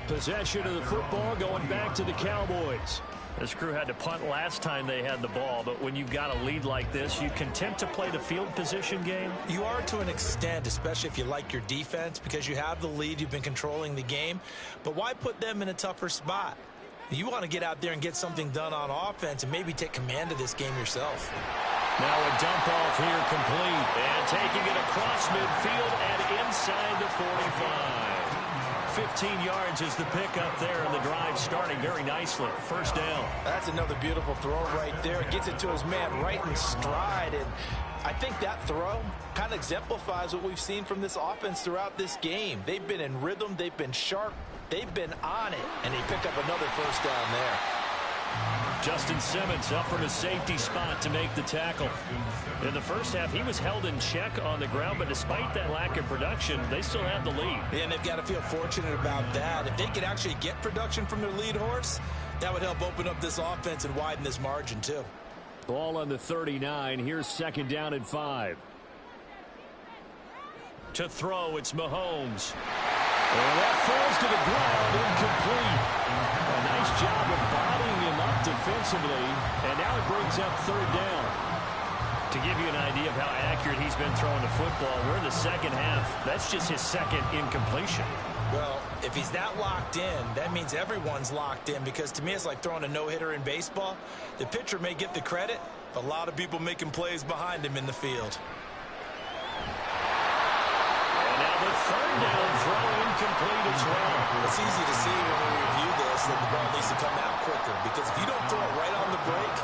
Possession of the football going back to the Cowboys. This crew had to punt last time they had the ball, but when you've got a lead like this, you content to play the field position game? You are to an extent, especially if you like your defense, because you have the lead, you've been controlling the game. But why put them in a tougher spot? You want to get out there and get something done on offense and maybe take command of this game yourself. Now a dump off here complete, and taking it across midfield and inside the 45. 15 yards is the pickup there, and the drive starting very nicely. First down. That's another beautiful throw right there. It gets it to his man right in stride, and I think that throw kind of exemplifies what we've seen from this offense throughout this game. They've been in rhythm, they've been sharp, they've been on it, and they pick up another first down there. Justin Simmons up from his safety spot to make the tackle. In the first half, he was held in check on the ground, but despite that lack of production, they still had the lead. And they've got to feel fortunate about that. If they could actually get production from their lead horse, that would help open up this offense and widen this margin too. Ball on the 39. Here's second down and 5. To throw, it's Mahomes. And that falls to the ground, incomplete. A nice job of bodying him up defensively, and now it brings up third down. To give you an idea of how accurate he's been throwing the football, we're in the second half. That's just his second incompletion. Well, if he's that locked in, that means everyone's locked in, because to me it's like throwing a no-hitter in baseball. The pitcher may get the credit, but a lot of people making plays behind him in the field. And now the third down throw incomplete as well. It's easy to see when we review this that the ball needs to come out quicker, because if you don't throw it right on the break,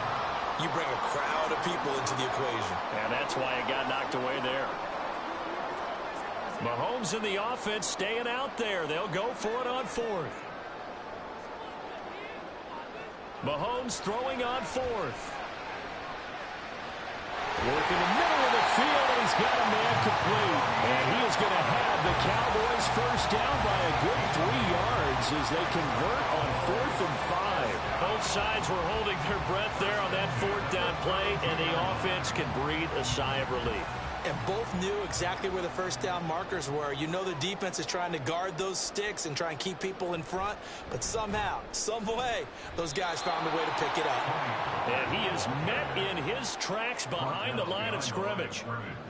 you bring a crowd of people into the equation. And that's why it got knocked away there. Mahomes and the offense staying out there. They'll go for it on fourth. Mahomes throwing on fourth. Working the middle of the field, and he's got a man complete. And he is going to have the Cowboys first down by a good 3 yards as they convert on 4th and 5. Both sides were holding their breath there on that fourth down play, and the offense can breathe a sigh of relief. And both knew exactly where the first down markers were. You know the defense is trying to guard those sticks and try and keep people in front, but somehow, some way, those guys found a way to pick it up. And he is met in his tracks behind the line of scrimmage.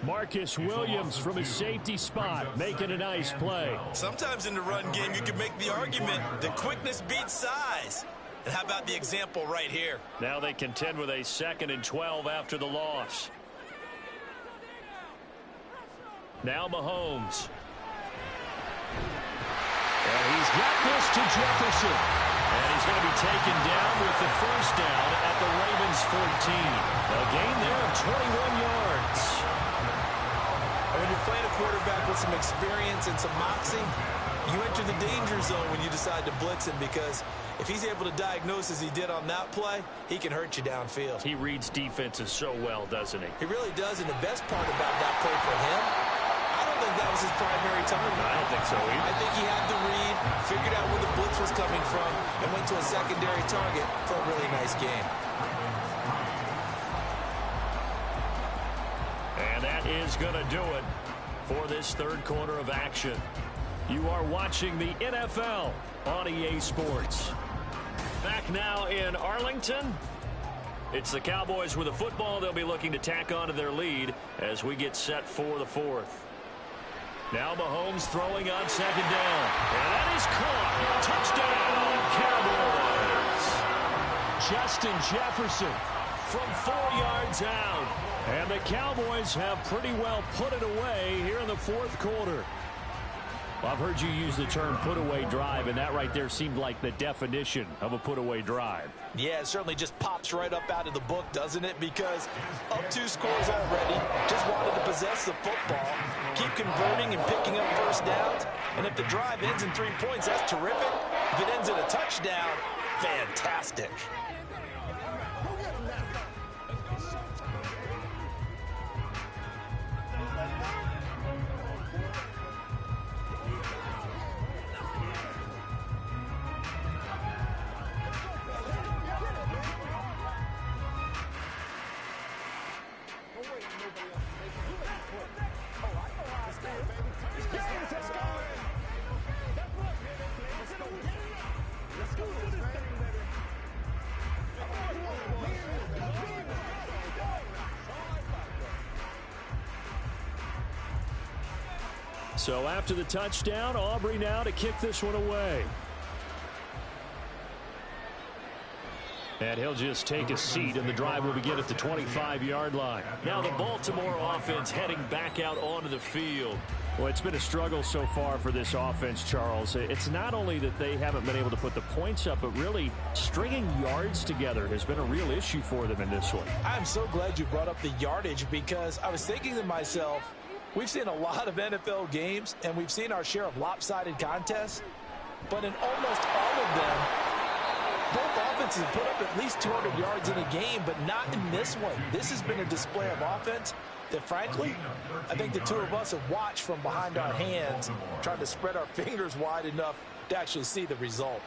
Marcus Williams from his safety spot making a nice play. Sometimes in the run game, you can make the argument that quickness beats size. And how about the example right here? Now they contend with a 2nd and 12 after the loss. Now Mahomes. And he's got this to Jefferson. And he's going to be taken down with the first down at the Ravens 14. A gain there of 21 yards. When you're playing a quarterback with some experience and some moxie, you enter the danger zone when you decide to blitz him, because if he's able to diagnose as he did on that play, he can hurt you downfield. He reads defenses so well, doesn't he? He really does, and the best part about that play for him, I don't think that was his primary target. I don't think so either. I think he had the read, figured out where the blitz was coming from, and went to a secondary target for a really nice game. And that is going to do it for this third quarter of action. You are watching the NFL on EA Sports. Back now in Arlington. It's the Cowboys with the football. They'll be looking to tack on to their lead as we get set for the fourth. Now Mahomes throwing on second down. And that is caught. Touchdown, Cowboys. Justin Jefferson from 4 yards out. And the Cowboys have pretty well put it away here in the fourth quarter. Well, I've heard you use the term put-away drive, and that right there seemed like the definition of a put-away drive. Yeah, it certainly just pops right up out of the book, doesn't it? Because up 2 scores already, just wanted to possess the football, keep converting and picking up first downs. And if the drive ends in 3 points, that's terrific. If it ends in a touchdown, fantastic. So after the touchdown, Aubrey now to kick this one away. And he'll just take a seat, and the drive will begin at the 25-yard line. Now the Baltimore offense heading back out onto the field. Well, it's been a struggle so far for this offense, Charles. It's not only that they haven't been able to put the points up, but really stringing yards together has been a real issue for them in this one. I'm so glad you brought up the yardage, because I was thinking to myself, we've seen a lot of NFL games, and we've seen our share of lopsided contests, but in almost all of them, both offenses put up at least 200 yards in a game, but not in this one. This has been a display of offense that, frankly, I think the two of us have watched from behind our hands, trying to spread our fingers wide enough to actually see the result.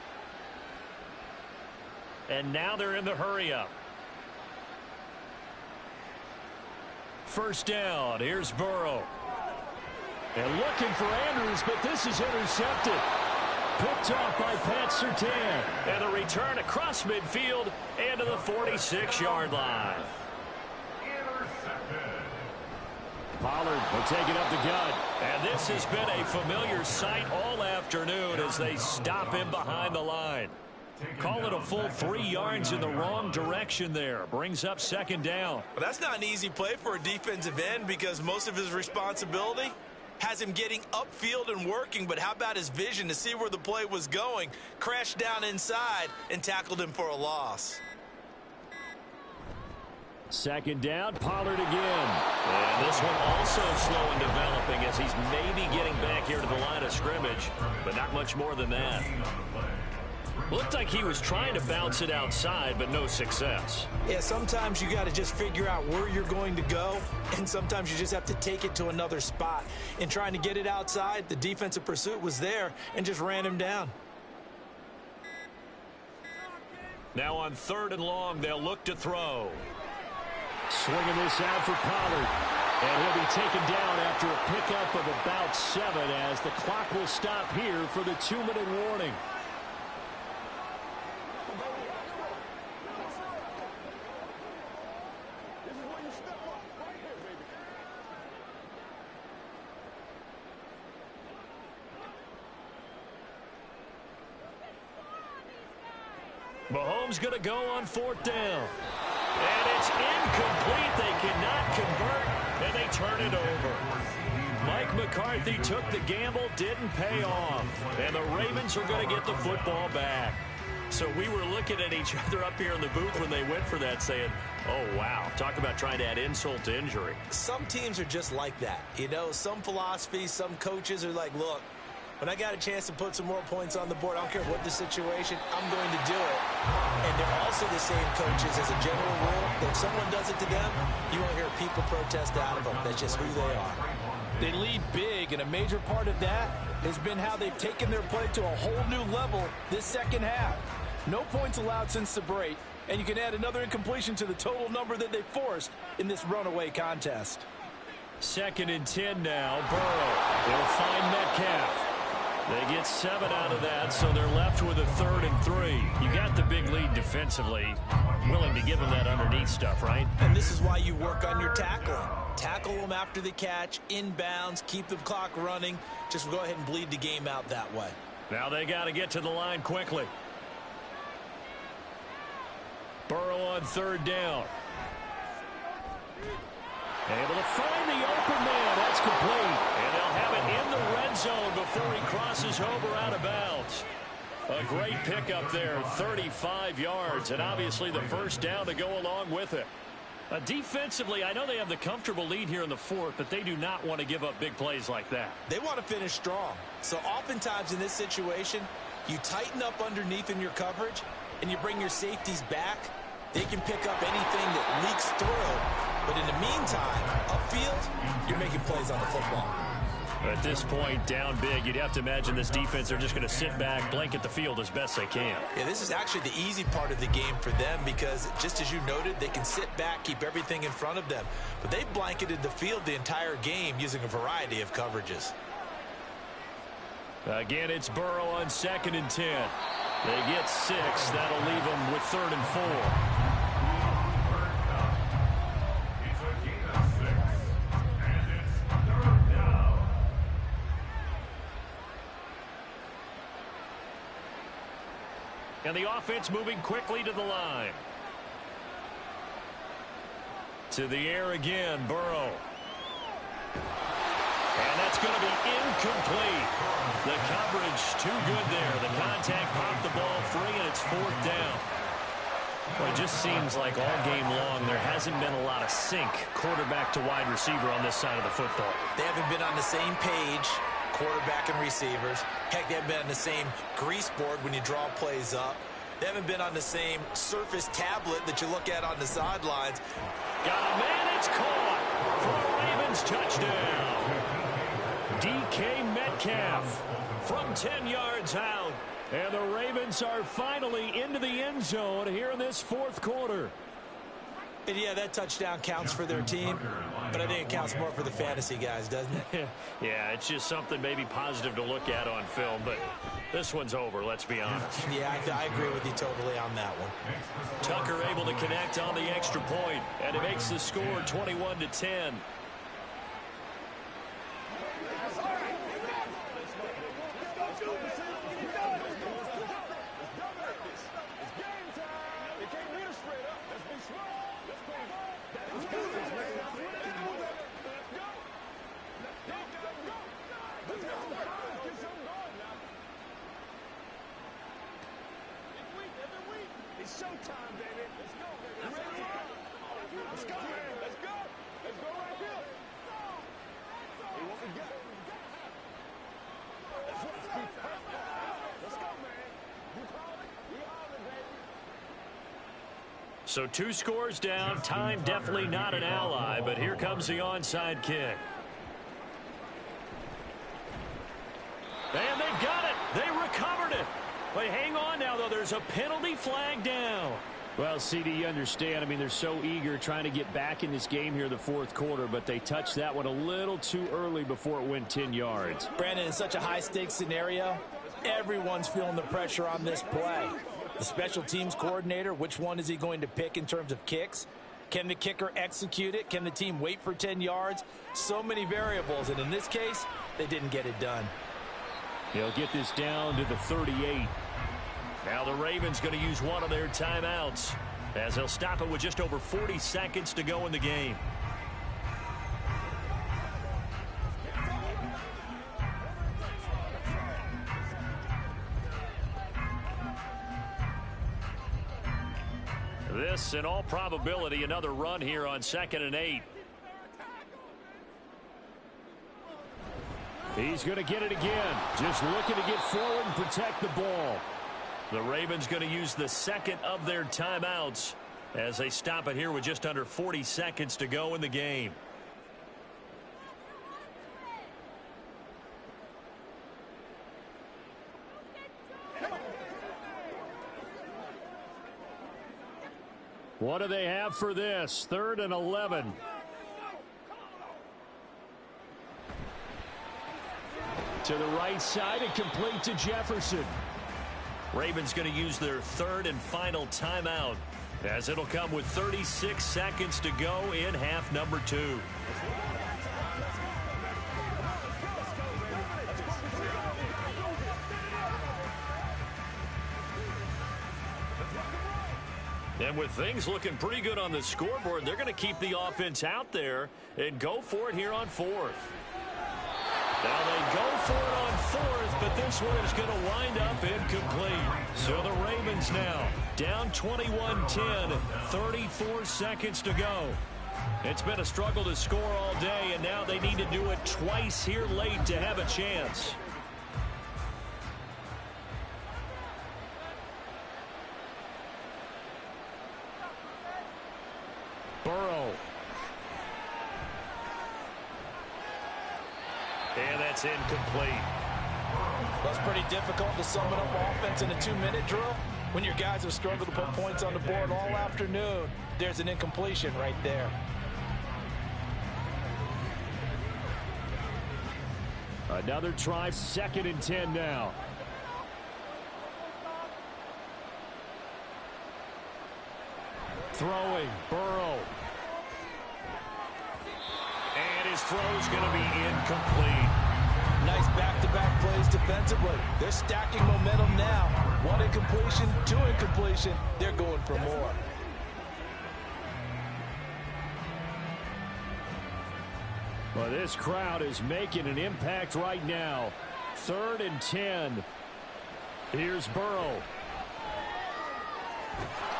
And now they're in the hurry-up. First down. Here's Burrow. And looking for Andrews, but this is intercepted. Picked off by Pat Surtain. And the return across midfield and to the 46-yard line. Pollard will take it up the gut. And this has been a familiar sight all afternoon as they stop him behind the line. Call it a full 3 yards in the wrong direction there. Brings up second down. Well, that's not an easy play for a defensive end, because most of his responsibility has him getting upfield and working, but how about his vision to see where the play was going? Crashed down inside and tackled him for a loss. Second down, Pollard again. And this one also slow in developing as he's maybe getting back here to the line of scrimmage, but not much more than that. Looked like he was trying to bounce it outside, but no success. Yeah, sometimes you got to just figure out where you're going to go, and sometimes you just have to take it to another spot. In trying to get it outside, the defensive pursuit was there and just ran him down. Now on 3rd and long, they'll look to throw. Swinging this out for Pollard. And he'll be taken down after a pickup of about 7 as the clock will stop here for the 2-minute warning. Mahomes going to go on 4th down. And it's incomplete. They cannot convert, and they turn it over. Mike McCarthy took the gamble, didn't pay off. And the Ravens are going to get the football back. So we were looking at each other up here in the booth when they went for that, saying, oh, wow, talk about trying to add insult to injury. Some teams are just like that. You know, some philosophies, some coaches are like, look, when I got a chance to put some more points on the board, I don't care what the situation, I'm going to do it. And they're also the same coaches as a general rule. If someone does it to them, you won't hear people protest out of them. That's just who they are. They lead big, and a major part of that has been how they've taken their play to a whole new level this second half. No points allowed since the break, and you can add another incompletion to the total number that they forced in this runaway contest. 2nd and 10 now. Burrow. They'll find Metcalf. They get 7 out of that, so they're left with a 3rd and 3. You got the big lead defensively. Willing to give them that underneath stuff, right? And this is why you work on your tackling. Tackle them after the catch, inbounds, keep the clock running. Just go ahead and bleed the game out that way. Now they got to get to the line quickly. Burrow on 3rd down. Able to find the open man. That's complete. And they'll have it in the red zone before he crosses over out of bounds. A great pickup there, 35 yards, and obviously the first down to go along with it. Defensively, I know they have the comfortable lead here in the 4th, but they do not want to give up big plays like that. They want to finish strong. So oftentimes in this situation, you tighten up underneath in your coverage, and you bring your safeties back. They can pick up anything that leaks through. But in the meantime, upfield, you're making plays on the football. At this point, down big, you'd have to imagine this defense are just going to sit back, blanket the field as best they can. Yeah, this is actually the easy part of the game for them because, just as you noted, they can sit back, keep everything in front of them. But they've blanketed the field the entire game using a variety of coverages. Again, it's Burrow on 2nd and 10. They get 6. That'll leave them with 3rd and 4. And the offense moving quickly to the line. To the air again, Burrow. And that's going to be incomplete. The coverage too good there. The contact popped the ball free, and it's 4th down. Well, it just seems like all game long there hasn't been a lot of sync quarterback to wide receiver on this side of the football. They haven't been on the same page, quarterback and receivers. Heck, they haven't been on the same grease board when you draw plays up. They haven't been on the same surface tablet that you look at on the sidelines. Got a man, it's caught for a Ravens touchdown. DK Metcalf from 10 yards out. And the Ravens are finally into the end zone here in this 4th quarter. And yeah, that touchdown counts for their team, but I think it counts more for the fantasy guys, doesn't it? Yeah, it's just something maybe positive to look at on film, but this one's over, let's be honest. Yeah, I agree with you totally on that one. Tucker able to connect on the extra point, and it makes the score 21-10. It's showtime, baby. Let's go, baby. Let's go, man. Let's go. Let's go right here. Hey, what we got? Let's go, man. You call it? We all it, baby. So 2 scores down. Time definitely not an ally, but here comes the onside kick. And they've got it. They recovered it. But hang on now, though. There's a penalty flag down. Well, CD, you understand. I mean, they're so eager trying to get back in this game here in the 4th quarter, but they touched that one a little too early before it went 10 yards. Brandon, in such a high-stakes scenario, everyone's feeling the pressure on this play. The special teams coordinator, which one is he going to pick in terms of kicks? Can the kicker execute it? Can the team wait for 10 yards? So many variables, and in this case, they didn't get it done. They'll get this down to the 38. Now the Ravens going to use one of their timeouts as they'll stop it with just over 40 seconds to go in the game. This, in all probability, another run here on 2nd and 8. He's going to get it again. Just looking to get forward and protect the ball. The Ravens going to use the 2nd of their timeouts as they stop it here with just under 40 seconds to go in the game. What do they have for this? 3rd and 11. To the right side and complete to Jefferson. Ravens going to use their 3rd and final timeout as it'll come with 36 seconds to go in half number 2. And with things looking pretty good on the scoreboard, they're going to keep the offense out there and go for it here on 4th. Now they go for it on 4th, but this one is going to wind up incomplete. So the Ravens now down 21-10, 34 seconds to go. It's been a struggle to score all day, and now they need to do it twice here late to have a chance. Burrow. And that's incomplete. Well, it's pretty difficult to sum it up offense in a 2-minute drill when your guys have struggled to put points on the board all afternoon. There's an incompletion right there. Another try, 2nd and 10 now. Throwing, Burrow. And his throw is going to be incomplete. Nice back-to-back plays defensively. They're stacking momentum now. One incompletion, two incompletion. They're going for more. Well, this crowd is making an impact right now. 3rd and 10. Here's Burrow.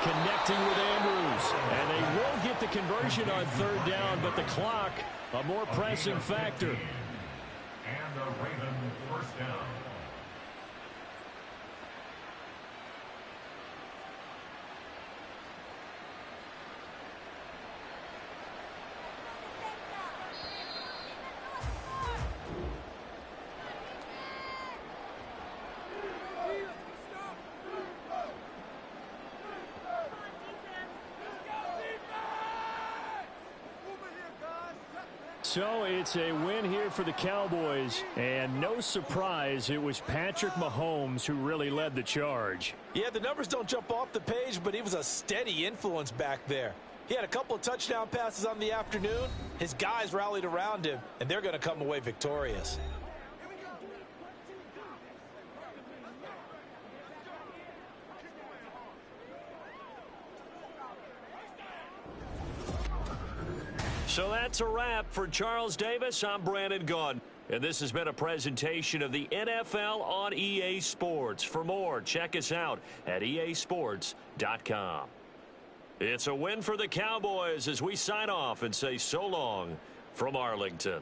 Connecting with Andrews. And they will get the conversion on 3rd down, but the clock, a more pressing factor. And the Raven first down. So it's a win here for the Cowboys, and no surprise, it was Patrick Mahomes who really led the charge. Yeah, the numbers don't jump off the page, but he was a steady influence back there. He had a couple of touchdown passes on the afternoon. His guys rallied around him, and they're going to come away victorious. So that's a wrap for Charles Davis. I'm Brandon Gaudin. And this has been a presentation of the NFL on EA Sports. For more, check us out at easports.com. It's a win for the Cowboys as we sign off and say so long from Arlington.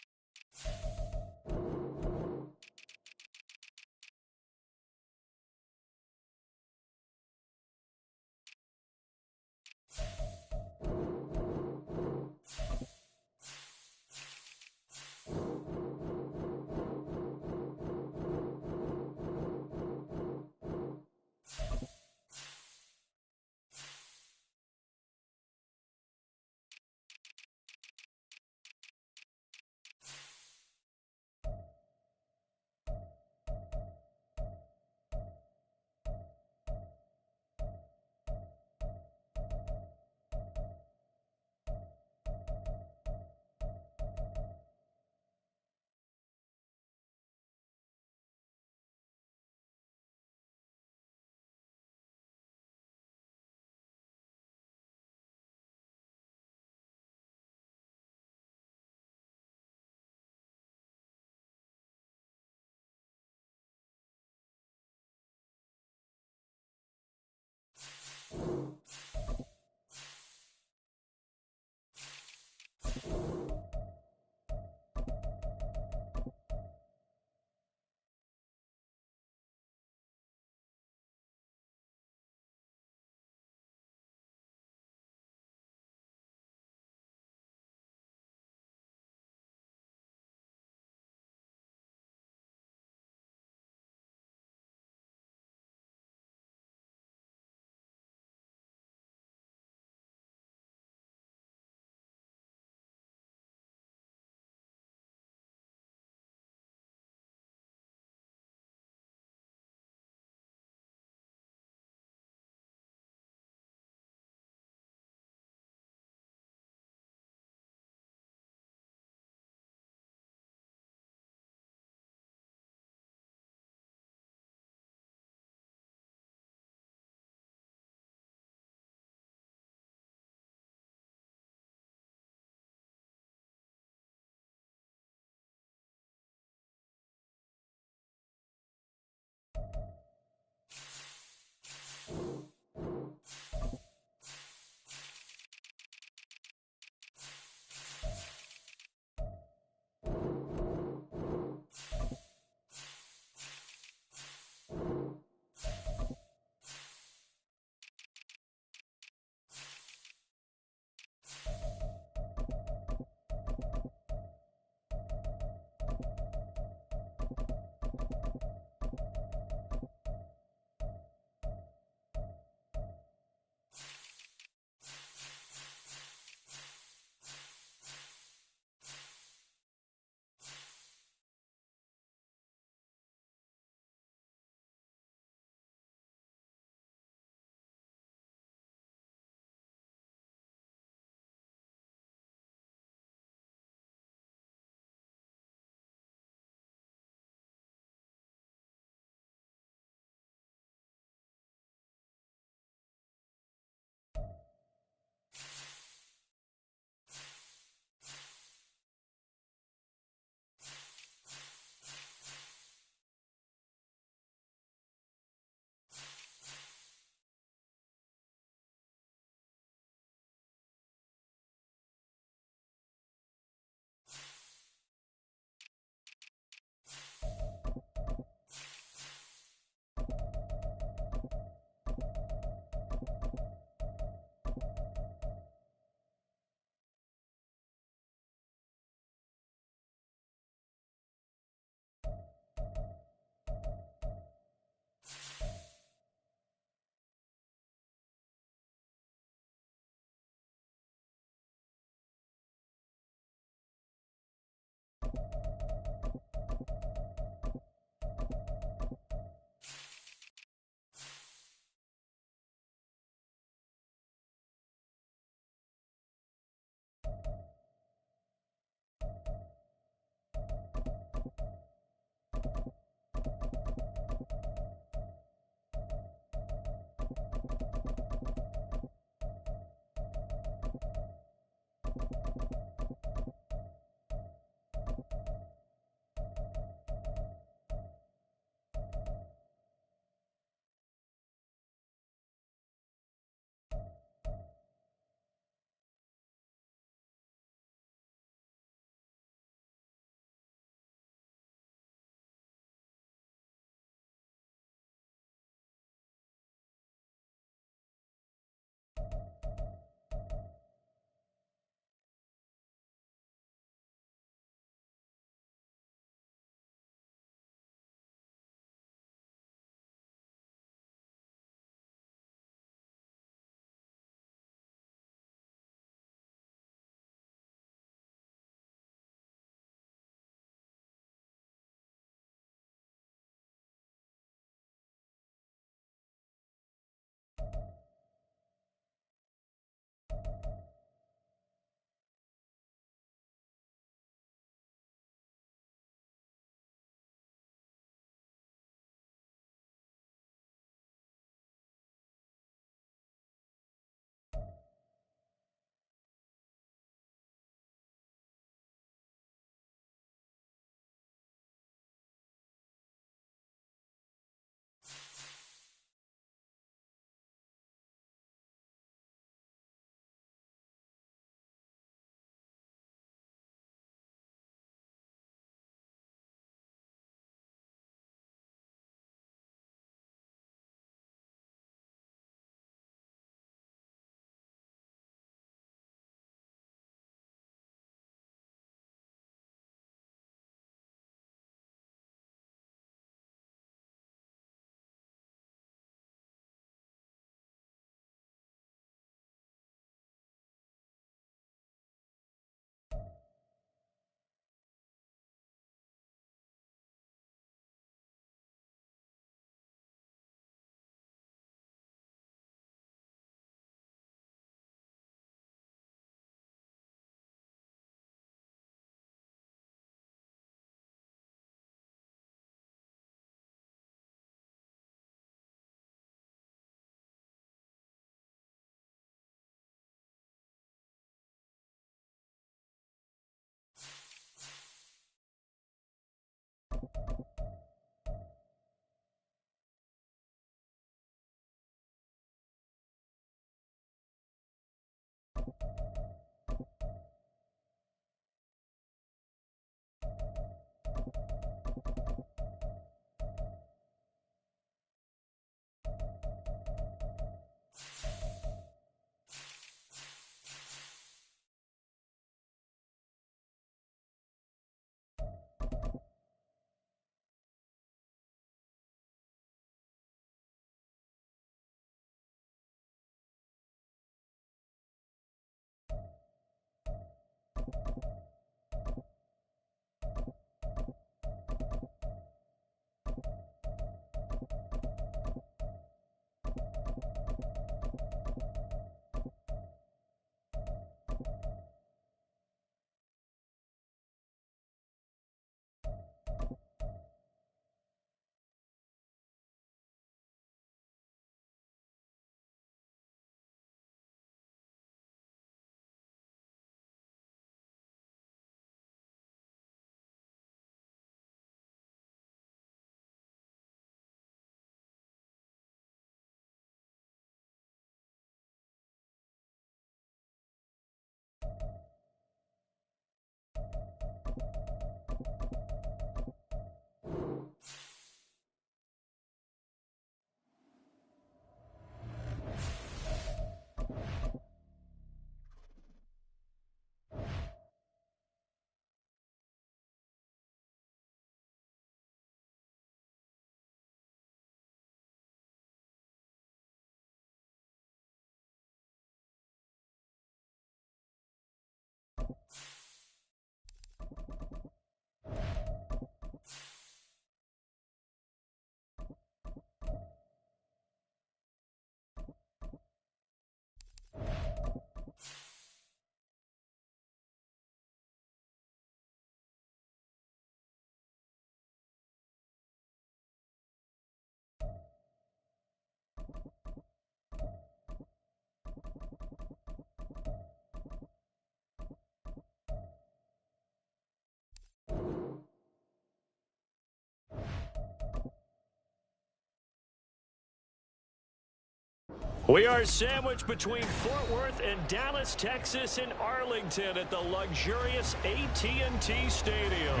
We are sandwiched between Fort Worth and Dallas, Texas, and Arlington at the luxurious AT&T Stadium.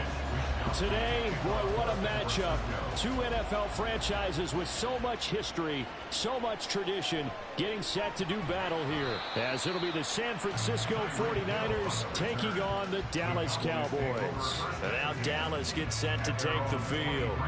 Today, boy, what a matchup. Two NFL franchises with so much history, so much tradition, getting set to do battle here. As it'll be the San Francisco 49ers taking on the Dallas Cowboys. And now Dallas gets set to take the field.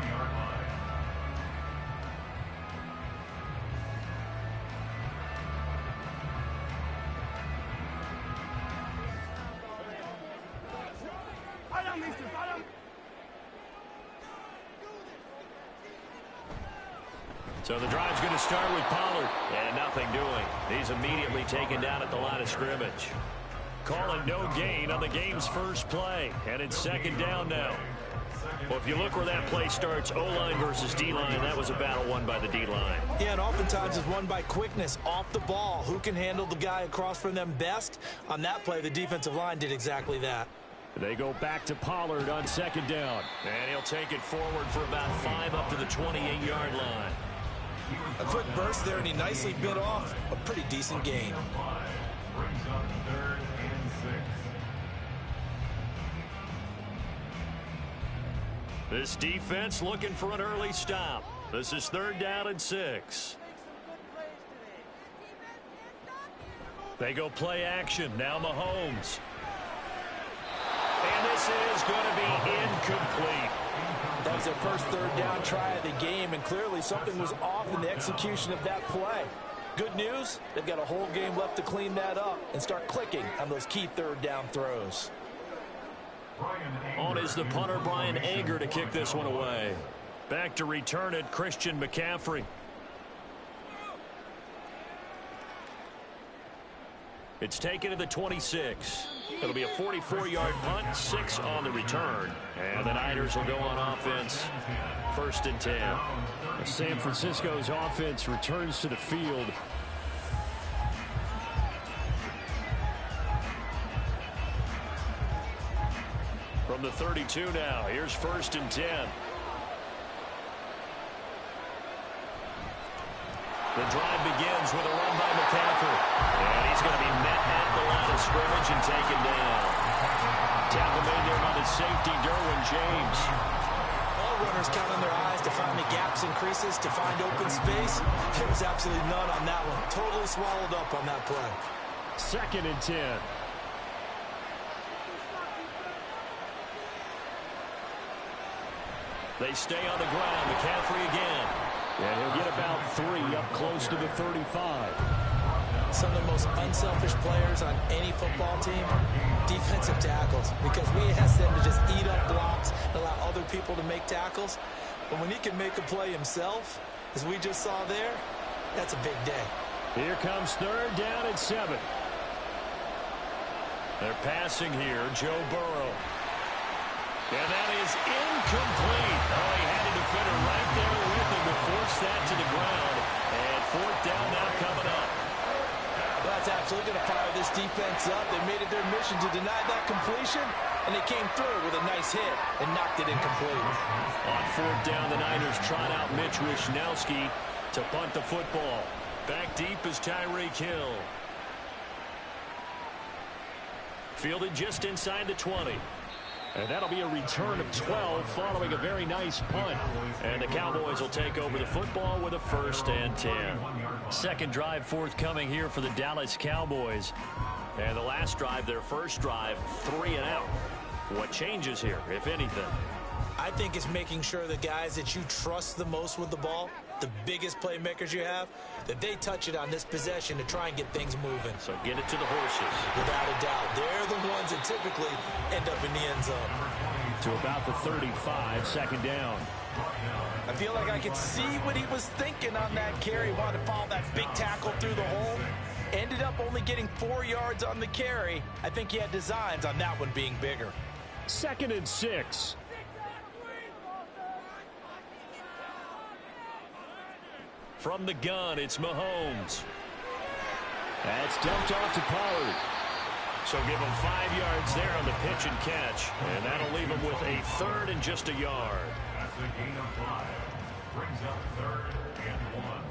So the drive's going to start with Pollard. And nothing doing. He's immediately taken down at the line of scrimmage. Calling no gain on the game's first play. And it's second down now. Well, if you look where that play starts, O-line versus D-line, that was a battle won by the D-line. Yeah, and oftentimes it's won by quickness off the ball. Who can handle the guy across from them best? On that play, the defensive line did exactly that. They go back to Pollard on second down. And he'll take it forward for about 5 up to the 28-yard line. A quick burst there, and he nicely bit off a pretty decent gain. Brings up 3rd and 6. This defense looking for an early stop. This is 3rd down and 6. They go play action. Now Mahomes. And this is going to be incomplete. That was their first 3rd down try of the game, and clearly something was off in the execution of that play. Good news, they've got a whole game left to clean that up and start clicking on those key 3rd down throws. On is the punter, Brian Anger, to kick this one away. Back to return it, Christian McCaffrey. It's taken to the 26. It'll be a 44-yard punt, 6 on the return. And the Niners will go on offense, 1st and 10. San Francisco's offense returns to the field. From the 32 now, here's 1st and 10. The drive begins with a run by McCaffrey. And he's going to be met at the line of scrimmage and taken down. Tackle made there by the safety, Derwin James. All runners count on their eyes to find the gaps and creases, to find open space. There was absolutely none on that one. Totally swallowed up on that play. 2nd and 10. They stay on the ground. McCaffrey again. And he'll get about 3 up close to the 35. Some of the most unselfish players on any football team, defensive tackles, because we ask them to just eat up blocks and allow other people to make tackles. But when he can make a play himself, as we just saw there, that's a big day. Here comes 3rd down and 7. They're passing here, Joe Burrow. And that is incomplete. Oh, he had a defender right there with him to force that to the ground. And 4th down now coming up. Well, that's absolutely going to fire this defense up. They made it their mission to deny that completion, and they came through with a nice hit and knocked it incomplete. On 4th down, the Niners trot out Mitch Wishnowsky to punt the football. Back deep is Tyreek Hill. Fielded just inside the 20. And that'll be a return of 12 following a very nice punt. And the Cowboys will take over the football with a 1st and 10. Second drive forthcoming here for the Dallas Cowboys. And the last drive, their first drive, 3 and out. What changes here, if anything? I think it's making sure the guys that you trust the most with the ball, the biggest playmakers you have, that they touch it on this possession to try and get things moving. So get it to the horses. Without a doubt. They're the ones that typically end up in the end zone. To about the 35, 2nd down. I feel like I could see what he was thinking on that carry. He wanted to follow that big tackle through the hole. Ended up only getting 4 yards on the carry. I think he had designs on that one being bigger. 2nd and 6. From the gun, it's Mahomes. That's dumped off to Pollard. So give him 5 yards there on the pitch and catch. And that'll leave him with a 3rd and just a yard. That's a gain of 5. Brings up 3rd and 1.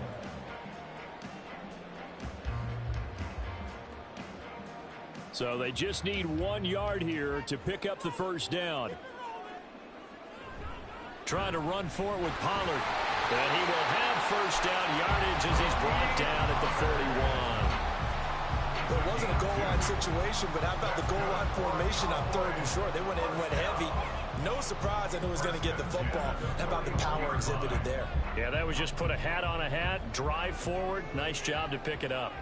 So they just need 1 yard here to pick up the first down. Trying to run for it with Pollard. And he will have first down yardage as he's brought down at the 41. Well, it wasn't a goal line situation, but how about the goal line formation on 3rd and short? They went in and went heavy. No surprise I knew he was going to get the football. How about the power exhibited there? Yeah, that was just put a hat on a hat, drive forward. Nice job to pick it up.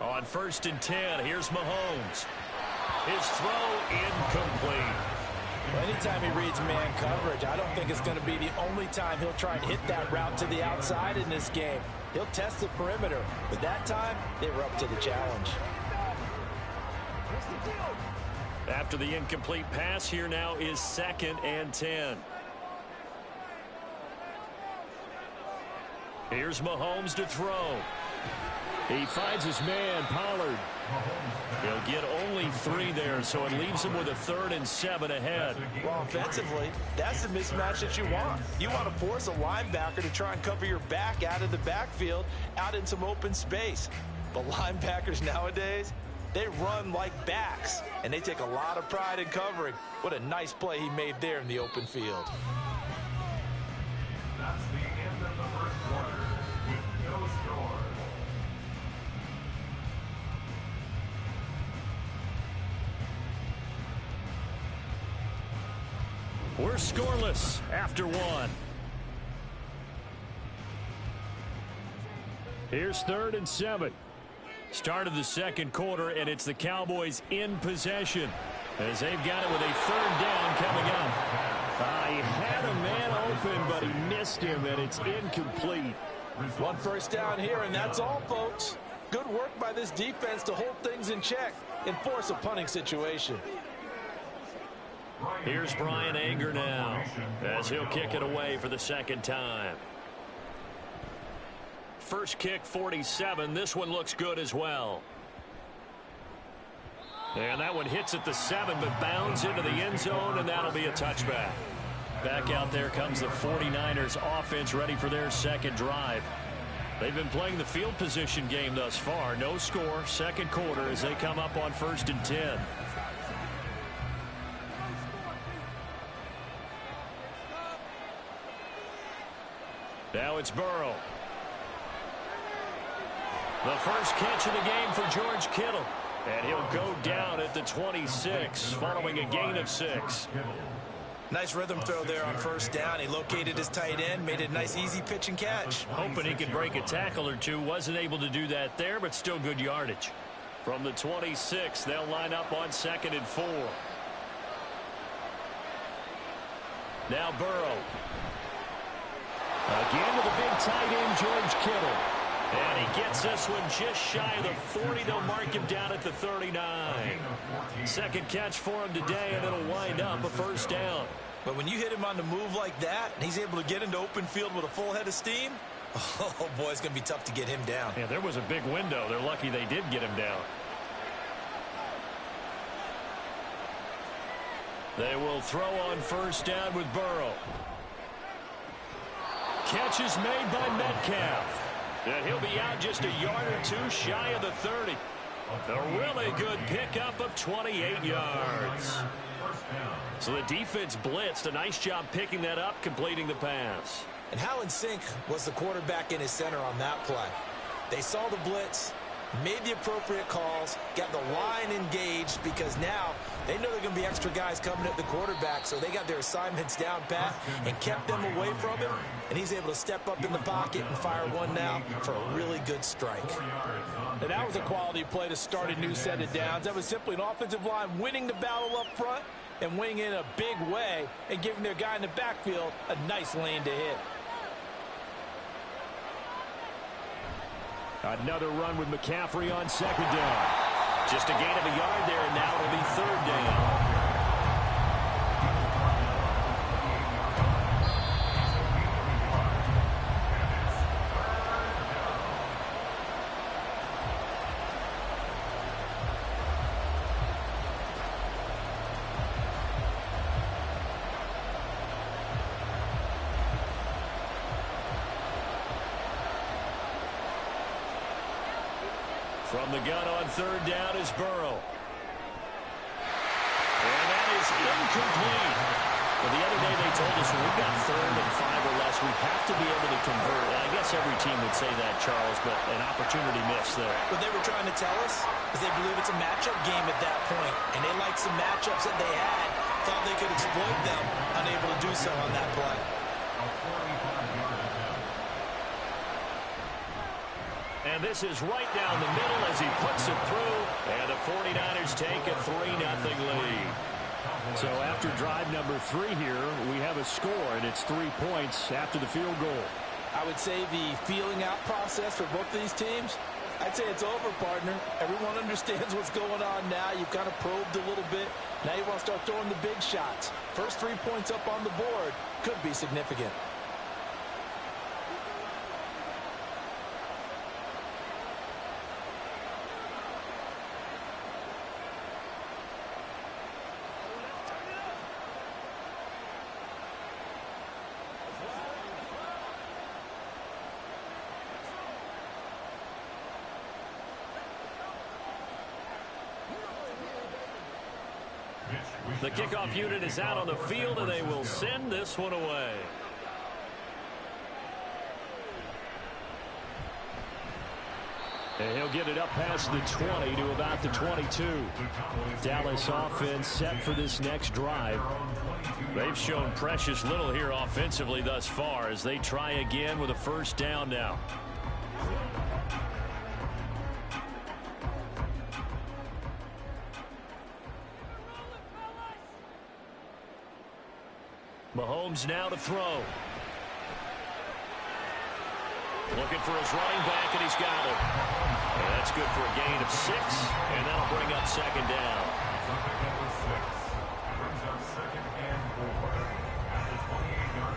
On 1st and 10, here's Mahomes. His throw incomplete. Well, anytime he reads man coverage, I don't think it's going to be the only time he'll try and hit that route to the outside in this game. He'll test the perimeter, but that time they were up to the challenge. After the incomplete pass, here now is 2nd and 10. Here's Mahomes to throw. He finds his man, Pollard. He'll get only 3 there, so it leaves him with a 3rd and 7 ahead. Well, offensively, that's the mismatch that you want. You want to force a linebacker to try and cover your back out of the backfield, out in some open space. But linebackers nowadays, they run like backs, and they take a lot of pride in covering. What a nice play he made there in the open field. That's the end of the first quarter with no score. We're scoreless after 1. Here's 3rd and 7. Start of the 2nd quarter, and it's the Cowboys in possession as they've got it with a 3rd down coming up. He had a man open, but he missed him, and it's incomplete. 1 first down here, and that's all, folks. Good work by this defense to hold things in check and force a punting situation. Here's Brian Anger now as he'll kick it away for the 2nd time. First kick, 47. This one looks good as well. And that one hits at the 7, but bounds into the end zone, and that'll be a touchback. Back out there comes the 49ers offense, ready for their 2nd drive. They've been playing the field position game thus far. No score, 2nd quarter as they come up on 1st and 10. Now it's Burrow. The first catch of the game for George Kittle. And he'll go down at the 26 following a gain of 6. Nice rhythm throw there on 1st down. He located his tight end, made it a nice easy pitch and catch. Hoping he could break a tackle or two. Wasn't able to do that there, but still good yardage. From the 26, they'll line up on 2nd and 4. Now Burrow. Again to the big tight end, George Kittle. And he gets this one just shy of the 40. They'll mark him down at the 39. 2nd catch for him today, and it'll wind up a 1st down. But when you hit him on the move like that, and he's able to get into open field with a full head of steam, oh, boy, it's going to be tough to get him down. Yeah, there was a big window. They're lucky they did get him down. They will throw on 1st down with Burrow. Catch is made by Metcalf. And he'll be out just a yard or 2 shy of the 30. A really good pickup of 28 yards. So the defense blitzed. A nice job picking that up, completing the pass. And how in sync was the quarterback in his center on that play? They saw the blitz, made the appropriate calls, got the line engaged, because now they know there are going to be extra guys coming at the quarterback, so they got their assignments down pat and kept them away from him, and he's able to step up in the pocket and fire one now for a really good strike. And that was a quality play to start a new set of downs. That was simply an offensive line winning the battle up front and winning in a big way and giving their guy in the backfield a nice lane to hit. Another run with McCaffrey on 2nd down. Just a gain of a yard there, and now it'll be 3rd down. From the gun on third down is Burrow. And that is incomplete. Well, the other day they told us when we've got 3rd and 5 or less, we have to be able to convert. And I guess every team would say that, Charles, but an opportunity missed there. What they were trying to tell us is they believe it's a matchup game at that point, and they liked some matchups that they had, thought they could exploit them, unable to do so on that play. And this is right down the middle as he puts it through, and the 49ers take a 3-0 lead. So after drive number 3 here, we have a score, and it's 3 points after the field goal. I would say the feeling out process for both of these teams, I'd say it's over, partner. Everyone understands what's going on now. You've kind of probed a little bit. Now you want to start throwing the big shots. First 3 points up on the board could be significant. The kickoff unit is out on the field, and they will send this one away. And he'll get it up past the 20 to about the 22. Dallas offense set for this next drive. They've shown precious little here offensively thus far as they try again with a first down now. Mahomes now to throw. Looking for his running back, and he's got it. And that's good for a gain of 6, and that'll bring up second down. Brings up 2nd and 4 at the 28-yard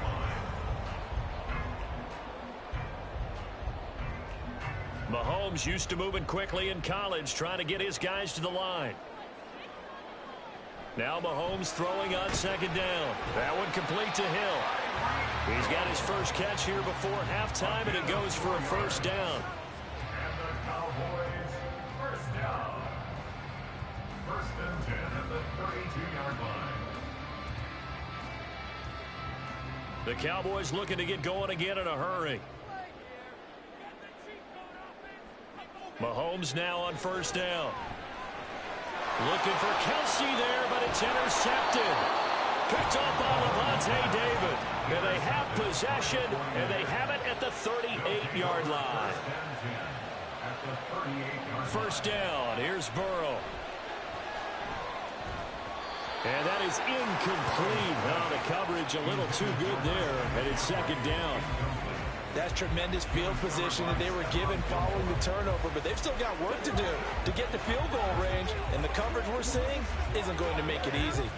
line. Mahomes used to moving quickly in college, trying to get his guys to the line. Now Mahomes throwing on second down. That one complete to Hill. He's got his first catch here before halftime, and it goes for a first down. And the Cowboys first down. 1st and 10 at the 32-yard line. The Cowboys looking to get going again in a hurry. Mahomes now on first down. Looking for Kelsey there, but it's intercepted. Picked up by Lavonte David. And they have possession, and they have it at the 38-yard line. First down. Here's Burrow. And that is incomplete. Now the coverage a little too good there, and it's second down. That's tremendous field position that they were given following the turnover, but they've still got work to do to get to field goal range, and the coverage we're seeing isn't going to make it easy.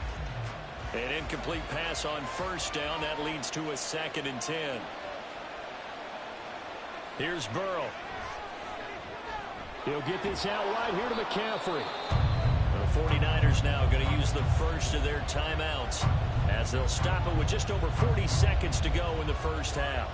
An incomplete pass on first down. That leads to a 2nd and 10. Here's Burrow. He'll get this out right here to McCaffrey. The 49ers now going to use the first of their timeouts as they'll stop it with just over 40 seconds to go in the first half.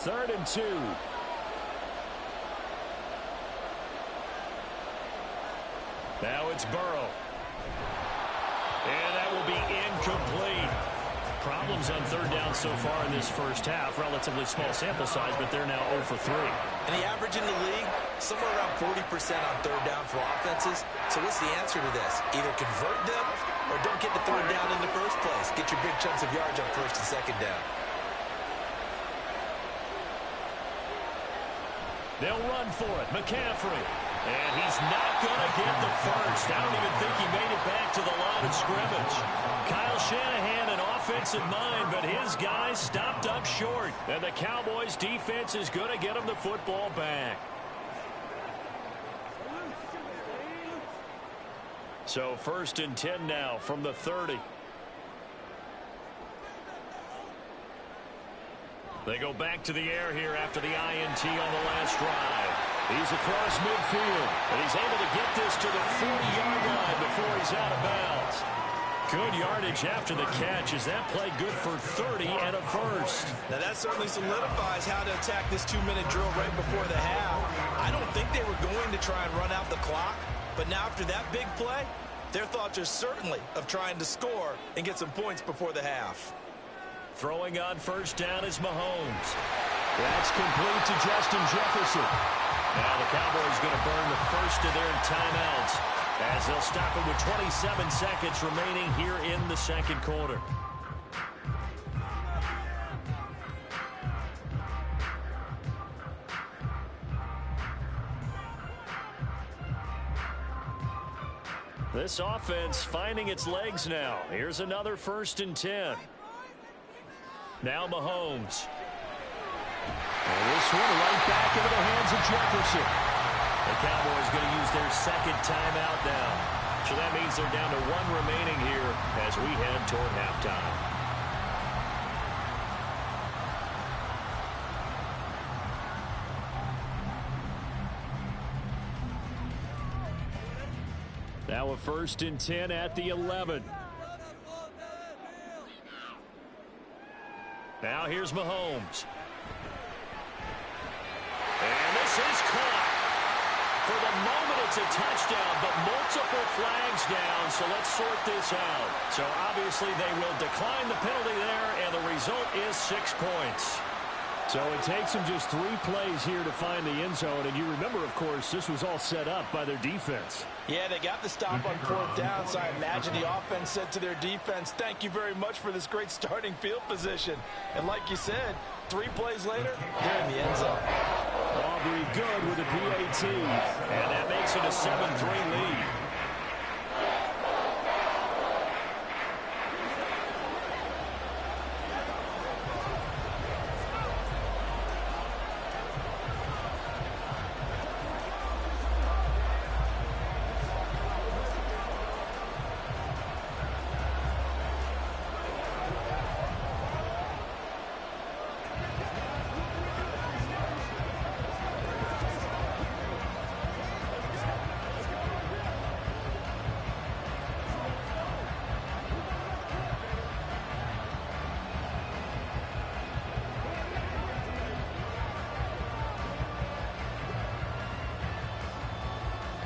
Third and 2. Now it's Burrow. And that will be incomplete. Problems on third down so far in this first half. Relatively small sample size, but they're now 0 for 3. And the average in the league, somewhere around 40% on third down for offenses. So what's the answer to this? Either convert them or don't get the third down in the first place. Get your big chunks of yards on first and second down. They'll run for it. McCaffrey. And he's not going to get the first. I don't even think he made it back to the line of scrimmage. Kyle Shanahan, an offensive mind, but his guys stopped up short. And the Cowboys defense is going to get him the football back. So 1st and 10 now from the 30. They go back to the air here after the INT on the last drive. He's across midfield, and he's able to get this to the 40-yard line before he's out of bounds. Good yardage after the catch. Is that play good for 30 and a first? Now that certainly solidifies how to attack this 2-minute drill right before the half. I don't think they were going to try and run out the clock, but now after that big play, their thoughts are certainly of trying to score and get some points before the half. Throwing on first down is Mahomes. That's complete to Justin Jefferson. Now the Cowboys going to burn the first of their timeouts as they'll stop it with 27 seconds remaining here in the second quarter. This offense finding its legs now. Here's another 1st and 10. Now Mahomes. And this one right back into the hands of Jefferson. The Cowboys going to use their second timeout now. So that means they're down to 1 remaining here as we head toward halftime. Now a 1st and 10 at the 11. Now here's Mahomes. And this is caught. For the moment, it's a touchdown, but multiple flags down, so let's sort this out. So obviously they will decline the penalty there, and the result is 6 points. So it takes them just 3 plays here to find the end zone, and you remember, of course, this was all set up by their defense. Yeah, they got the stop on 4th down, so I imagine the offense said to their defense, thank you very much for this great starting field position. And like you said, 3 plays later, they're in the end zone. Aubrey good with a PAT, and that makes it a 7-3 lead.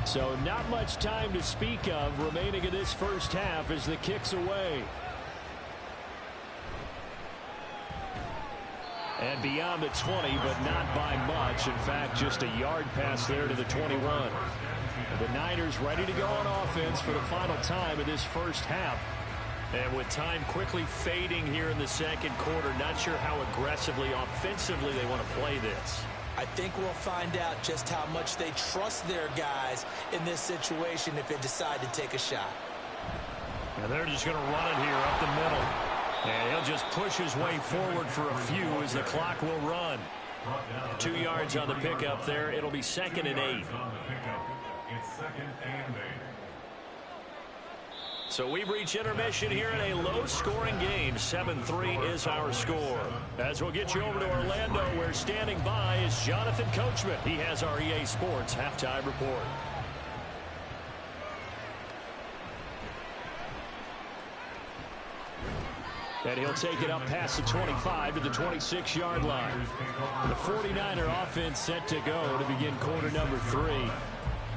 So not much time to speak of remaining in this first half as the kick's away. And beyond the 20, but not by much. In fact, just a yard pass there to the 21. The Niners ready to go on offense for the final time in this first half. And with time quickly fading here in the second quarter, not sure how aggressively, offensively they want to play this. I think we'll find out just how much they trust their guys in this situation if they decide to take a shot. And they're just going to run it here up the middle. And he'll just push his way forward for a few as the clock will run. 2 yards on the pickup there. It'll be 2nd and 8. It's 2nd and 8. So we've reached intermission here in a low-scoring game. 7-3 is our score. As we'll get you over to Orlando, where standing by is Jonathan Coachman. He has our EA Sports halftime report. And he'll take it up past the 25 to the 26-yard line. The 49er offense set to go to begin quarter number 3.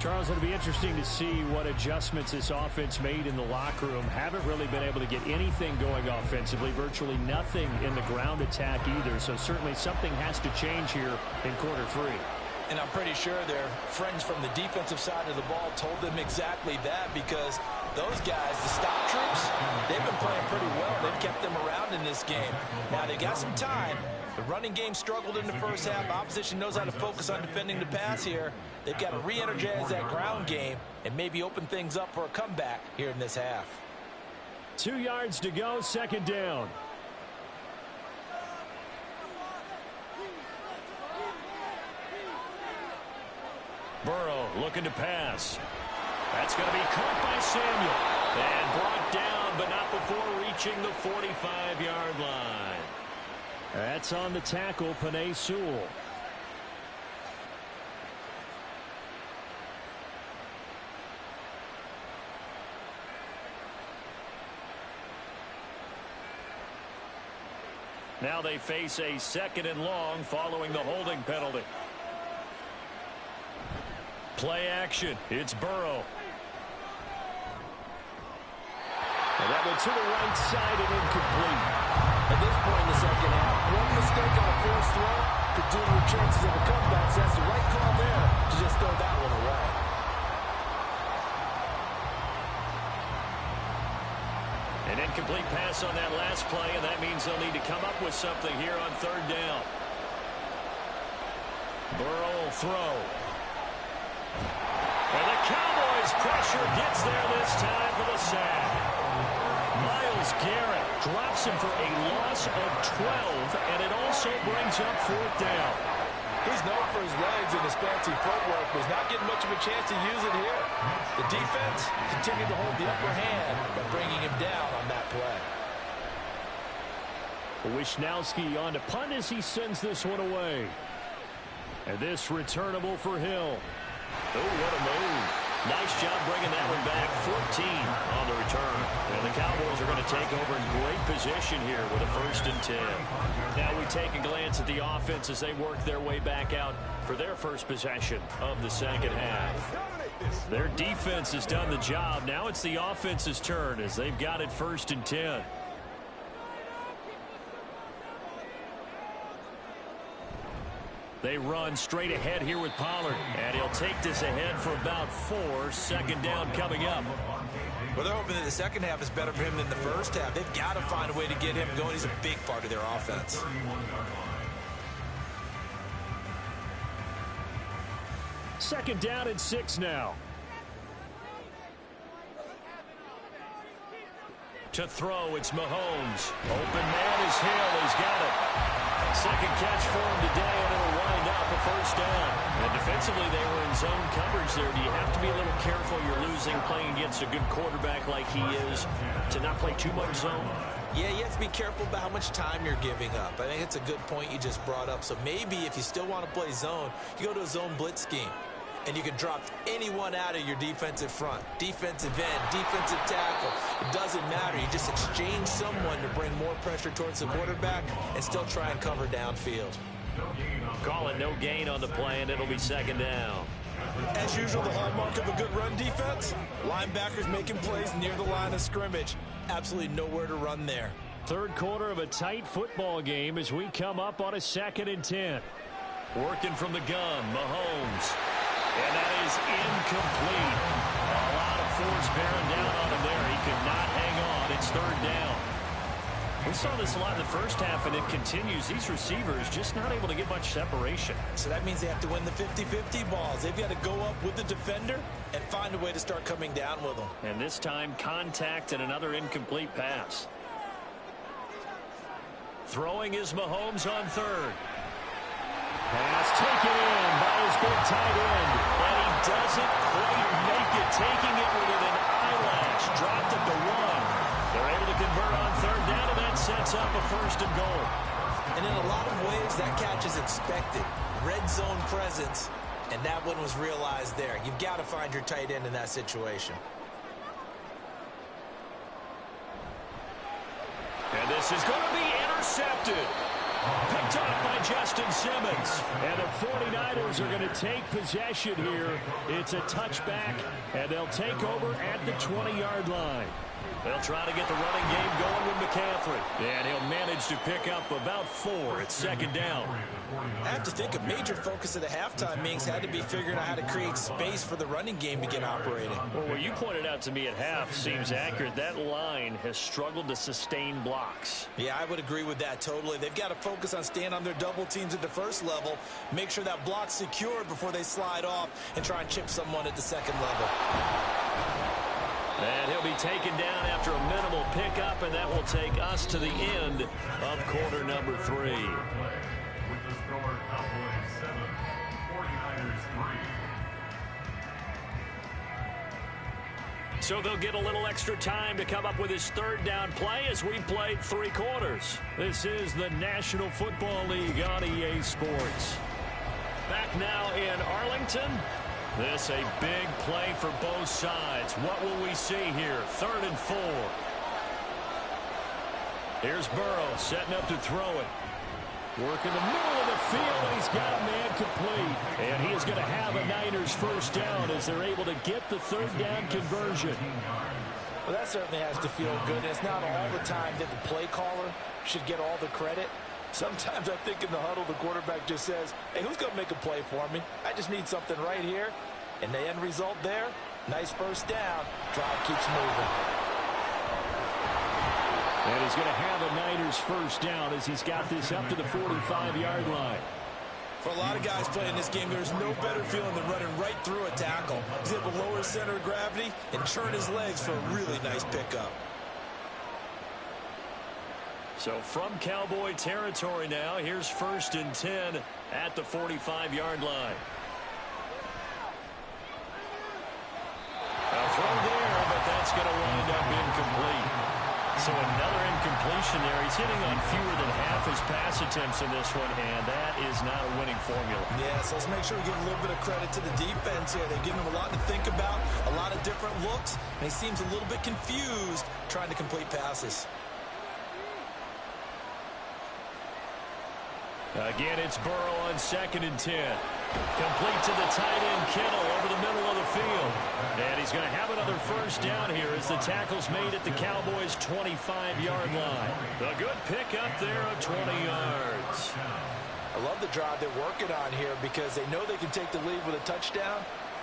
Charles, it'll be interesting to see what adjustments this offense made in the locker room. Haven't really been able to get anything going offensively, virtually nothing in the ground attack either. So certainly something has to change here in quarter 3. And I'm pretty sure their friends from the defensive side of the ball told them exactly that, because those guys, the stop troops, they've been playing pretty well. They've kept them around in this game. Now, they got some time. The running game struggled in the first half. Opposition knows how to focus on defending the pass here. They've got to re-energize that ground game and maybe open things up for a comeback here in this half. 2 yards to go, 2nd down. Burrow looking to pass. That's going to be caught by Samuel. And brought down, but not before reaching the 45-yard line. That's on the tackle, Penei Sewell. Now they face a 2nd and long following the holding penalty. Play action. It's Burrow. And that went to the right side and incomplete. At this point in the second half, one mistake on a forced throw could do your chances of a comeback. So that's the right call there to just throw that one away. An incomplete pass on that last play, and that means they'll need to come up with something here on 3rd down. Burrow will throw. And the Cowboys' pressure gets there this time for the sack. Myles Garrett drops him for a loss of 12, and it also brings up 4th down. He's known for his legs and his fancy footwork, but he's not getting much of a chance to use it here. The defense continued to hold the upper hand by bringing him down on that play. Wishnowski on to punt as he sends this one away. And this returnable for Hill. Oh, what a move. Nice job bringing that one back. 14 on the return. And the Cowboys are going to take over in great position here with a 1st and 10. Now we take a glance at the offense as they work their way back out for their first possession of the second half. Their defense has done the job. Now it's the offense's turn as they've got it 1st and 10. They run straight ahead here with Pollard. And he'll take this ahead for about 4. 2nd down coming up. Well, they're hoping that the second half is better for him than the first half. They've got to find a way to get him going. He's a big part of their offense. Second down and 6 now. To throw, it's Mahomes. Open man is Hill. He's got it. 2nd catch for him today, and it'll wind up a 1st down. And defensively, they were in zone coverage there. Do you have to be a little careful? You're losing playing against a good quarterback like he is to not play too much zone? Yeah, you have to be careful about how much time you're giving up. I think it's a good point you just brought up. So maybe if you still want to play zone, you go to a zone blitz scheme. And you can drop anyone out of your defensive front. Defensive end, defensive tackle. It doesn't matter. You just exchange someone to bring more pressure towards the quarterback and still try and cover downfield. Call it no gain on the play, and it'll be 2nd down. As usual, the hallmark of a good run defense, linebackers making plays near the line of scrimmage. Absolutely nowhere to run there. 3rd quarter of a tight football game as we come up on a 2nd and 10. Working from the gun, Mahomes. And that is incomplete. A lot of force bearing down on him there. He could not hang on. It's 3rd down. We saw this a lot in the first half, and it continues. These receivers just not able to get much separation. So that means they have to win the 50-50 balls. They've got to go up with the defender and find a way to start coming down with them. And this time, contact and another incomplete pass. Throwing is Mahomes on 3rd. Pass taken in by his big tight end. And he doesn't quite make it, taking it within an eyelash. Dropped at the 1. They're able to convert on 3rd down, and that sets up a 1st and goal. And in a lot of ways, that catch is expected. Red zone presence, and that one was realized there. You've got to find your tight end in that situation. And this is going to be intercepted. Picked off by Justin Simmons. And the 49ers are going to take possession here. It's a touchback, and they'll take over at the 20-yard line. They'll try to get the running game going with McCaffrey. And he'll manage to pick up about 4 at 2nd down. I have to think a major focus of the halftime meetings had to be figuring out how to create space for the running game to get operating. Well, what you pointed out to me at half seems accurate. That line has struggled to sustain blocks. Yeah, I would agree with that totally. They've got to focus on staying on their double teams at the first level, make sure that block's secured before they slide off and try and chip someone at the 2nd level. And he'll be taken down after a minimal pickup, and that will take us to the end of quarter number 3. With the score, Cowboys 7, 49ers 3. So they'll get a little extra time to come up with his 3rd down play as we've played 3 quarters. This is the National Football League on EA Sports. Back now in Arlington. This a big play for both sides. What will we see here? 3rd and 4. Here's Burrow setting up to throw it. Work in the middle of the field, and he's got a man complete. And he is going to have a Niners first down as they're able to get the third down conversion. Well, that certainly has to feel good. It's not all the time that the play caller should get all the credit. Sometimes I think in the huddle, the quarterback just says, hey, who's going to make a play for me? I just need something right here. And the end result there, nice first down. Drive keeps moving. And he's going to have a Niners first down as he's got this up to the 45-yard line. For a lot of guys playing this game, there's no better feeling than running right through a tackle. He's able to lower his center of gravity and churn his legs for a really nice pickup. So from Cowboy territory now, here's 1st and 10 at the 45-yard line. A throw there, but that's going to wind up incomplete. So another incompletion there. He's hitting on fewer than half his pass attempts in this one, and that is not a winning formula. Yeah, so let's make sure we give a little bit of credit to the defense here. They've given him a lot to think about, a lot of different looks, and he seems a little bit confused trying to complete passes. Again, it's Burrow on 2nd and 10. Complete to the tight end, Kittle, over the middle of the field. And he's going to have another first down here as the tackle's made at the Cowboys' 25-yard line. A good pickup there of 20 yards. I love the drive they're working on here because they know they can take the lead with a touchdown.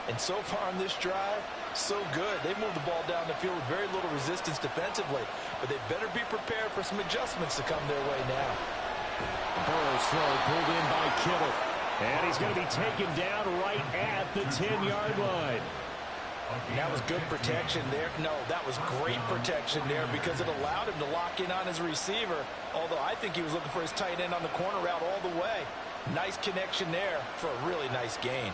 And so far on this drive, so good. They moved the ball down the field with very little resistance defensively. But they better be prepared for some adjustments to come their way now. Burrow's throw pulled in by Kittle. And he's going to be taken down right at the 10-yard line. And that was good protection there. No, that was great protection there because it allowed him to lock in on his receiver. Although I think he was looking for his tight end on the corner route all the way. Nice connection there for a really nice gain.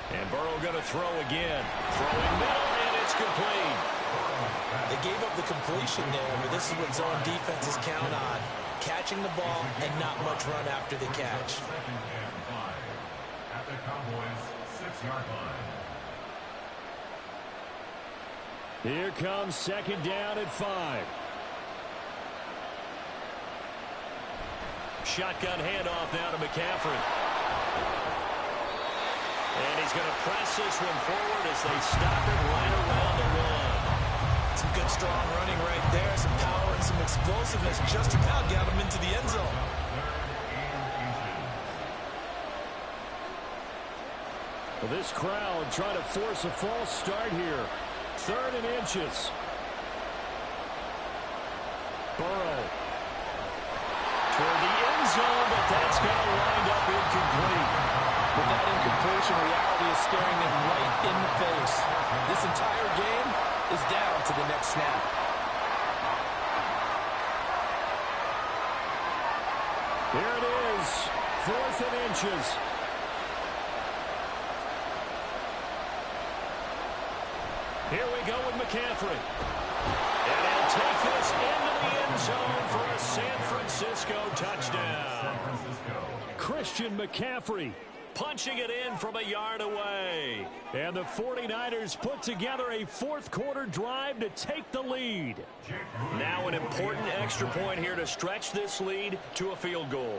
And Burrow going to throw again. Throwing middle, and it's complete. They gave up the completion there, but this is what zone defenses count on. Catching the ball and not much run after the catch. 2nd and 5 at the Cowboys' 6-yard line. Here comes 2nd down at 5. Shotgun handoff now to McCaffrey. And he's going to press this one forward as they stop it right around the run. Some good strong running right there. Some power and some explosiveness. Just about got him into the end zone. Well, this crowd trying to force a false start here. 3rd and inches. Burrow. Toward the end zone, but that's going to wind up incomplete. With that incompletion, reality is staring them right in the face. This entire game is down to the next snap. There it is, 4th and inches. Here we go with McCaffrey. And he'll take this into the end zone for a San Francisco touchdown. Christian McCaffrey punching it in from a yard away. And the 49ers put together a 4th-quarter drive to take the lead. Now an important extra point here to stretch this lead to a field goal.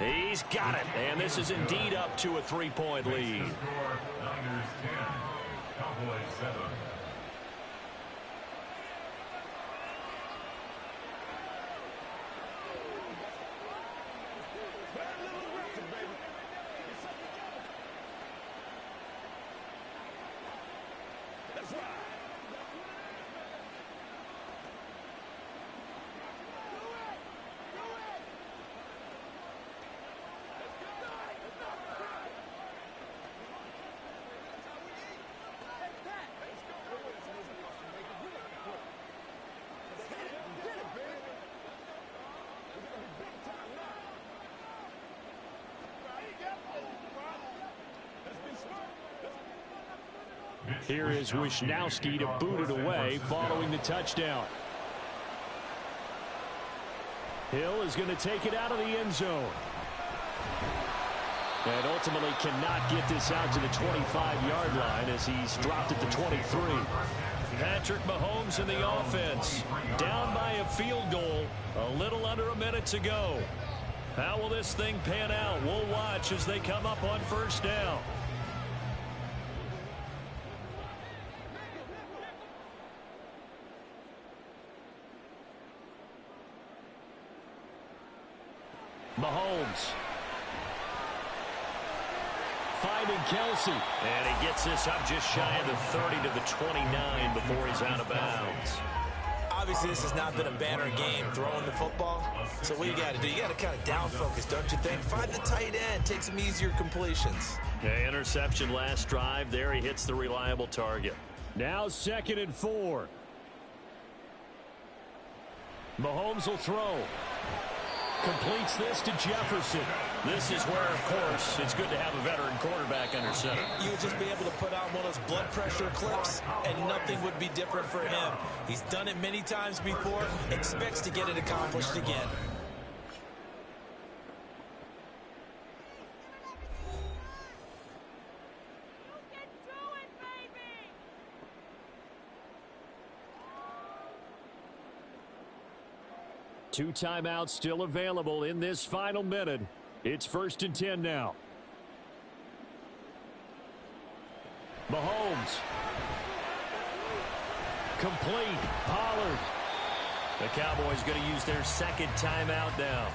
He's got it, and this is indeed up to a 3-point lead. Niners 10, Cowboys 7. Here is Wisnowski to boot it away following the touchdown. Hill is going to take it out of the end zone. And ultimately cannot get this out to the 25-yard line as he's dropped at the 23. Patrick Mahomes in the offense. Down by a field goal. A little under a minute to go. How will this thing pan out? We'll watch as they come up on first down. Mahomes. Finding Kelsey. And he gets this up just shy of the 30 to the 29 before he's out of bounds. Obviously, this has not been a banner game throwing the football. So what you got to do, you got to kind of down focus, don't you think? Find the tight end, take some easier completions. Okay, interception last drive. There he hits the reliable target. Now 2nd and 4. Mahomes will throw. Completes this to Jefferson. This is where, of course, it's good to have a veteran quarterback under center. You would just be able to put on one of those blood pressure clips, and nothing would be different for him. He's done it many times before, expects to get it accomplished again. Two timeouts still available in this final minute. It's 1st and 10 now. Mahomes. Complete. Pollard. The Cowboys going to use their 2nd timeout now,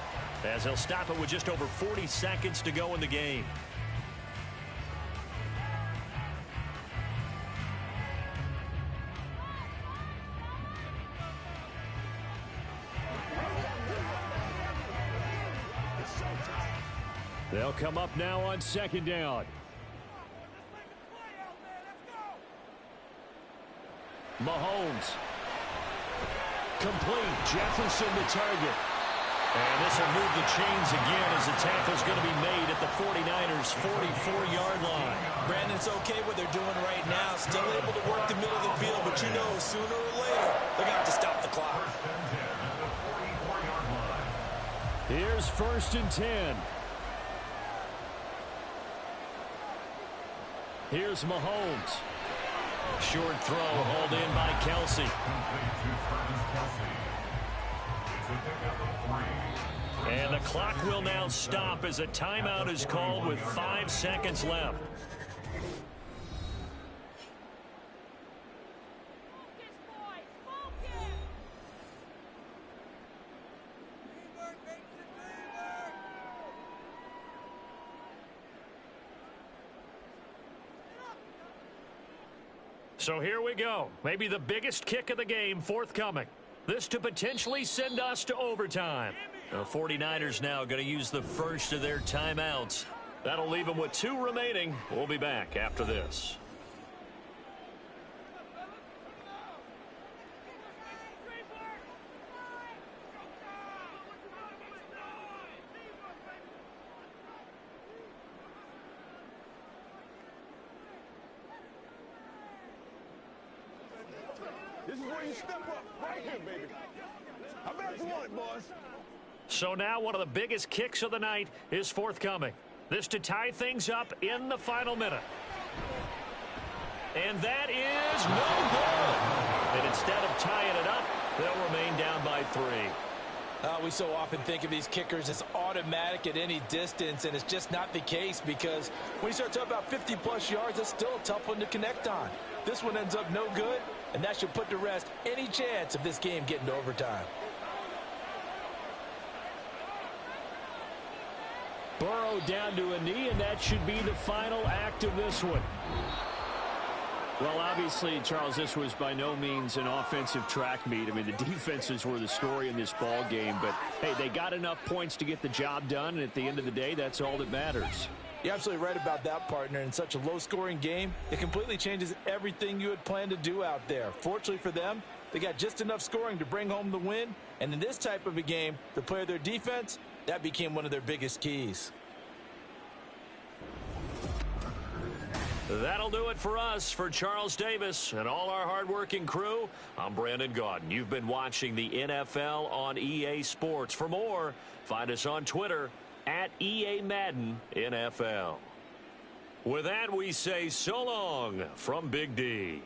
as they'll stop it with just over 40 seconds to go in the game. They'll come up now on 2nd down. Mahomes. Complete. Jefferson the target. And this will move the chains again as the tackle's going to be made at the 49ers' 44-yard line. Brandon, it's okay what they're doing right now. Still able to work the middle of the field, but you know sooner or later they're going to have to stop the clock. Here's 1st and 10. Here's Mahomes. Short throw hauled in by Kelsey. And the clock will now stop as a timeout is called with 5 seconds left. So here we go. Maybe the biggest kick of the game forthcoming. This to potentially send us to overtime. The 49ers now going to use the first of their timeouts. That'll leave them with 2 remaining. We'll be back after this. This is where you step up, right here, baby. How bad you want it, boys? So now one of the biggest kicks of the night is forthcoming. This to tie things up in the final minute. And that is no good. And instead of tying it up, they'll remain down by 3. We so often think of these kickers as automatic at any distance, and it's just not the case, because when you start talking about 50-plus yards, it's still a tough one to connect on. This one ends up no good, and that should put to rest any chance of this game getting to overtime. Burrow down to a knee, and that should be the final act of this one. Well, obviously, Charles, this was by no means an offensive track meet. I mean, the defenses were the story in this ball game, but, hey, they got enough points to get the job done, and at the end of the day, that's all that matters. You're absolutely right about that, partner. In such a low-scoring game, it completely changes everything you had planned to do out there. Fortunately for them, they got just enough scoring to bring home the win, and in this type of a game, to play their defense, that became one of their biggest keys. That'll do it for us. For Charles Davis and all our hardworking crew, I'm Brandon Gaudin. You've been watching the NFL on EA Sports. For more, find us on Twitter at EA Madden NFL. With that, we say so long from Big D.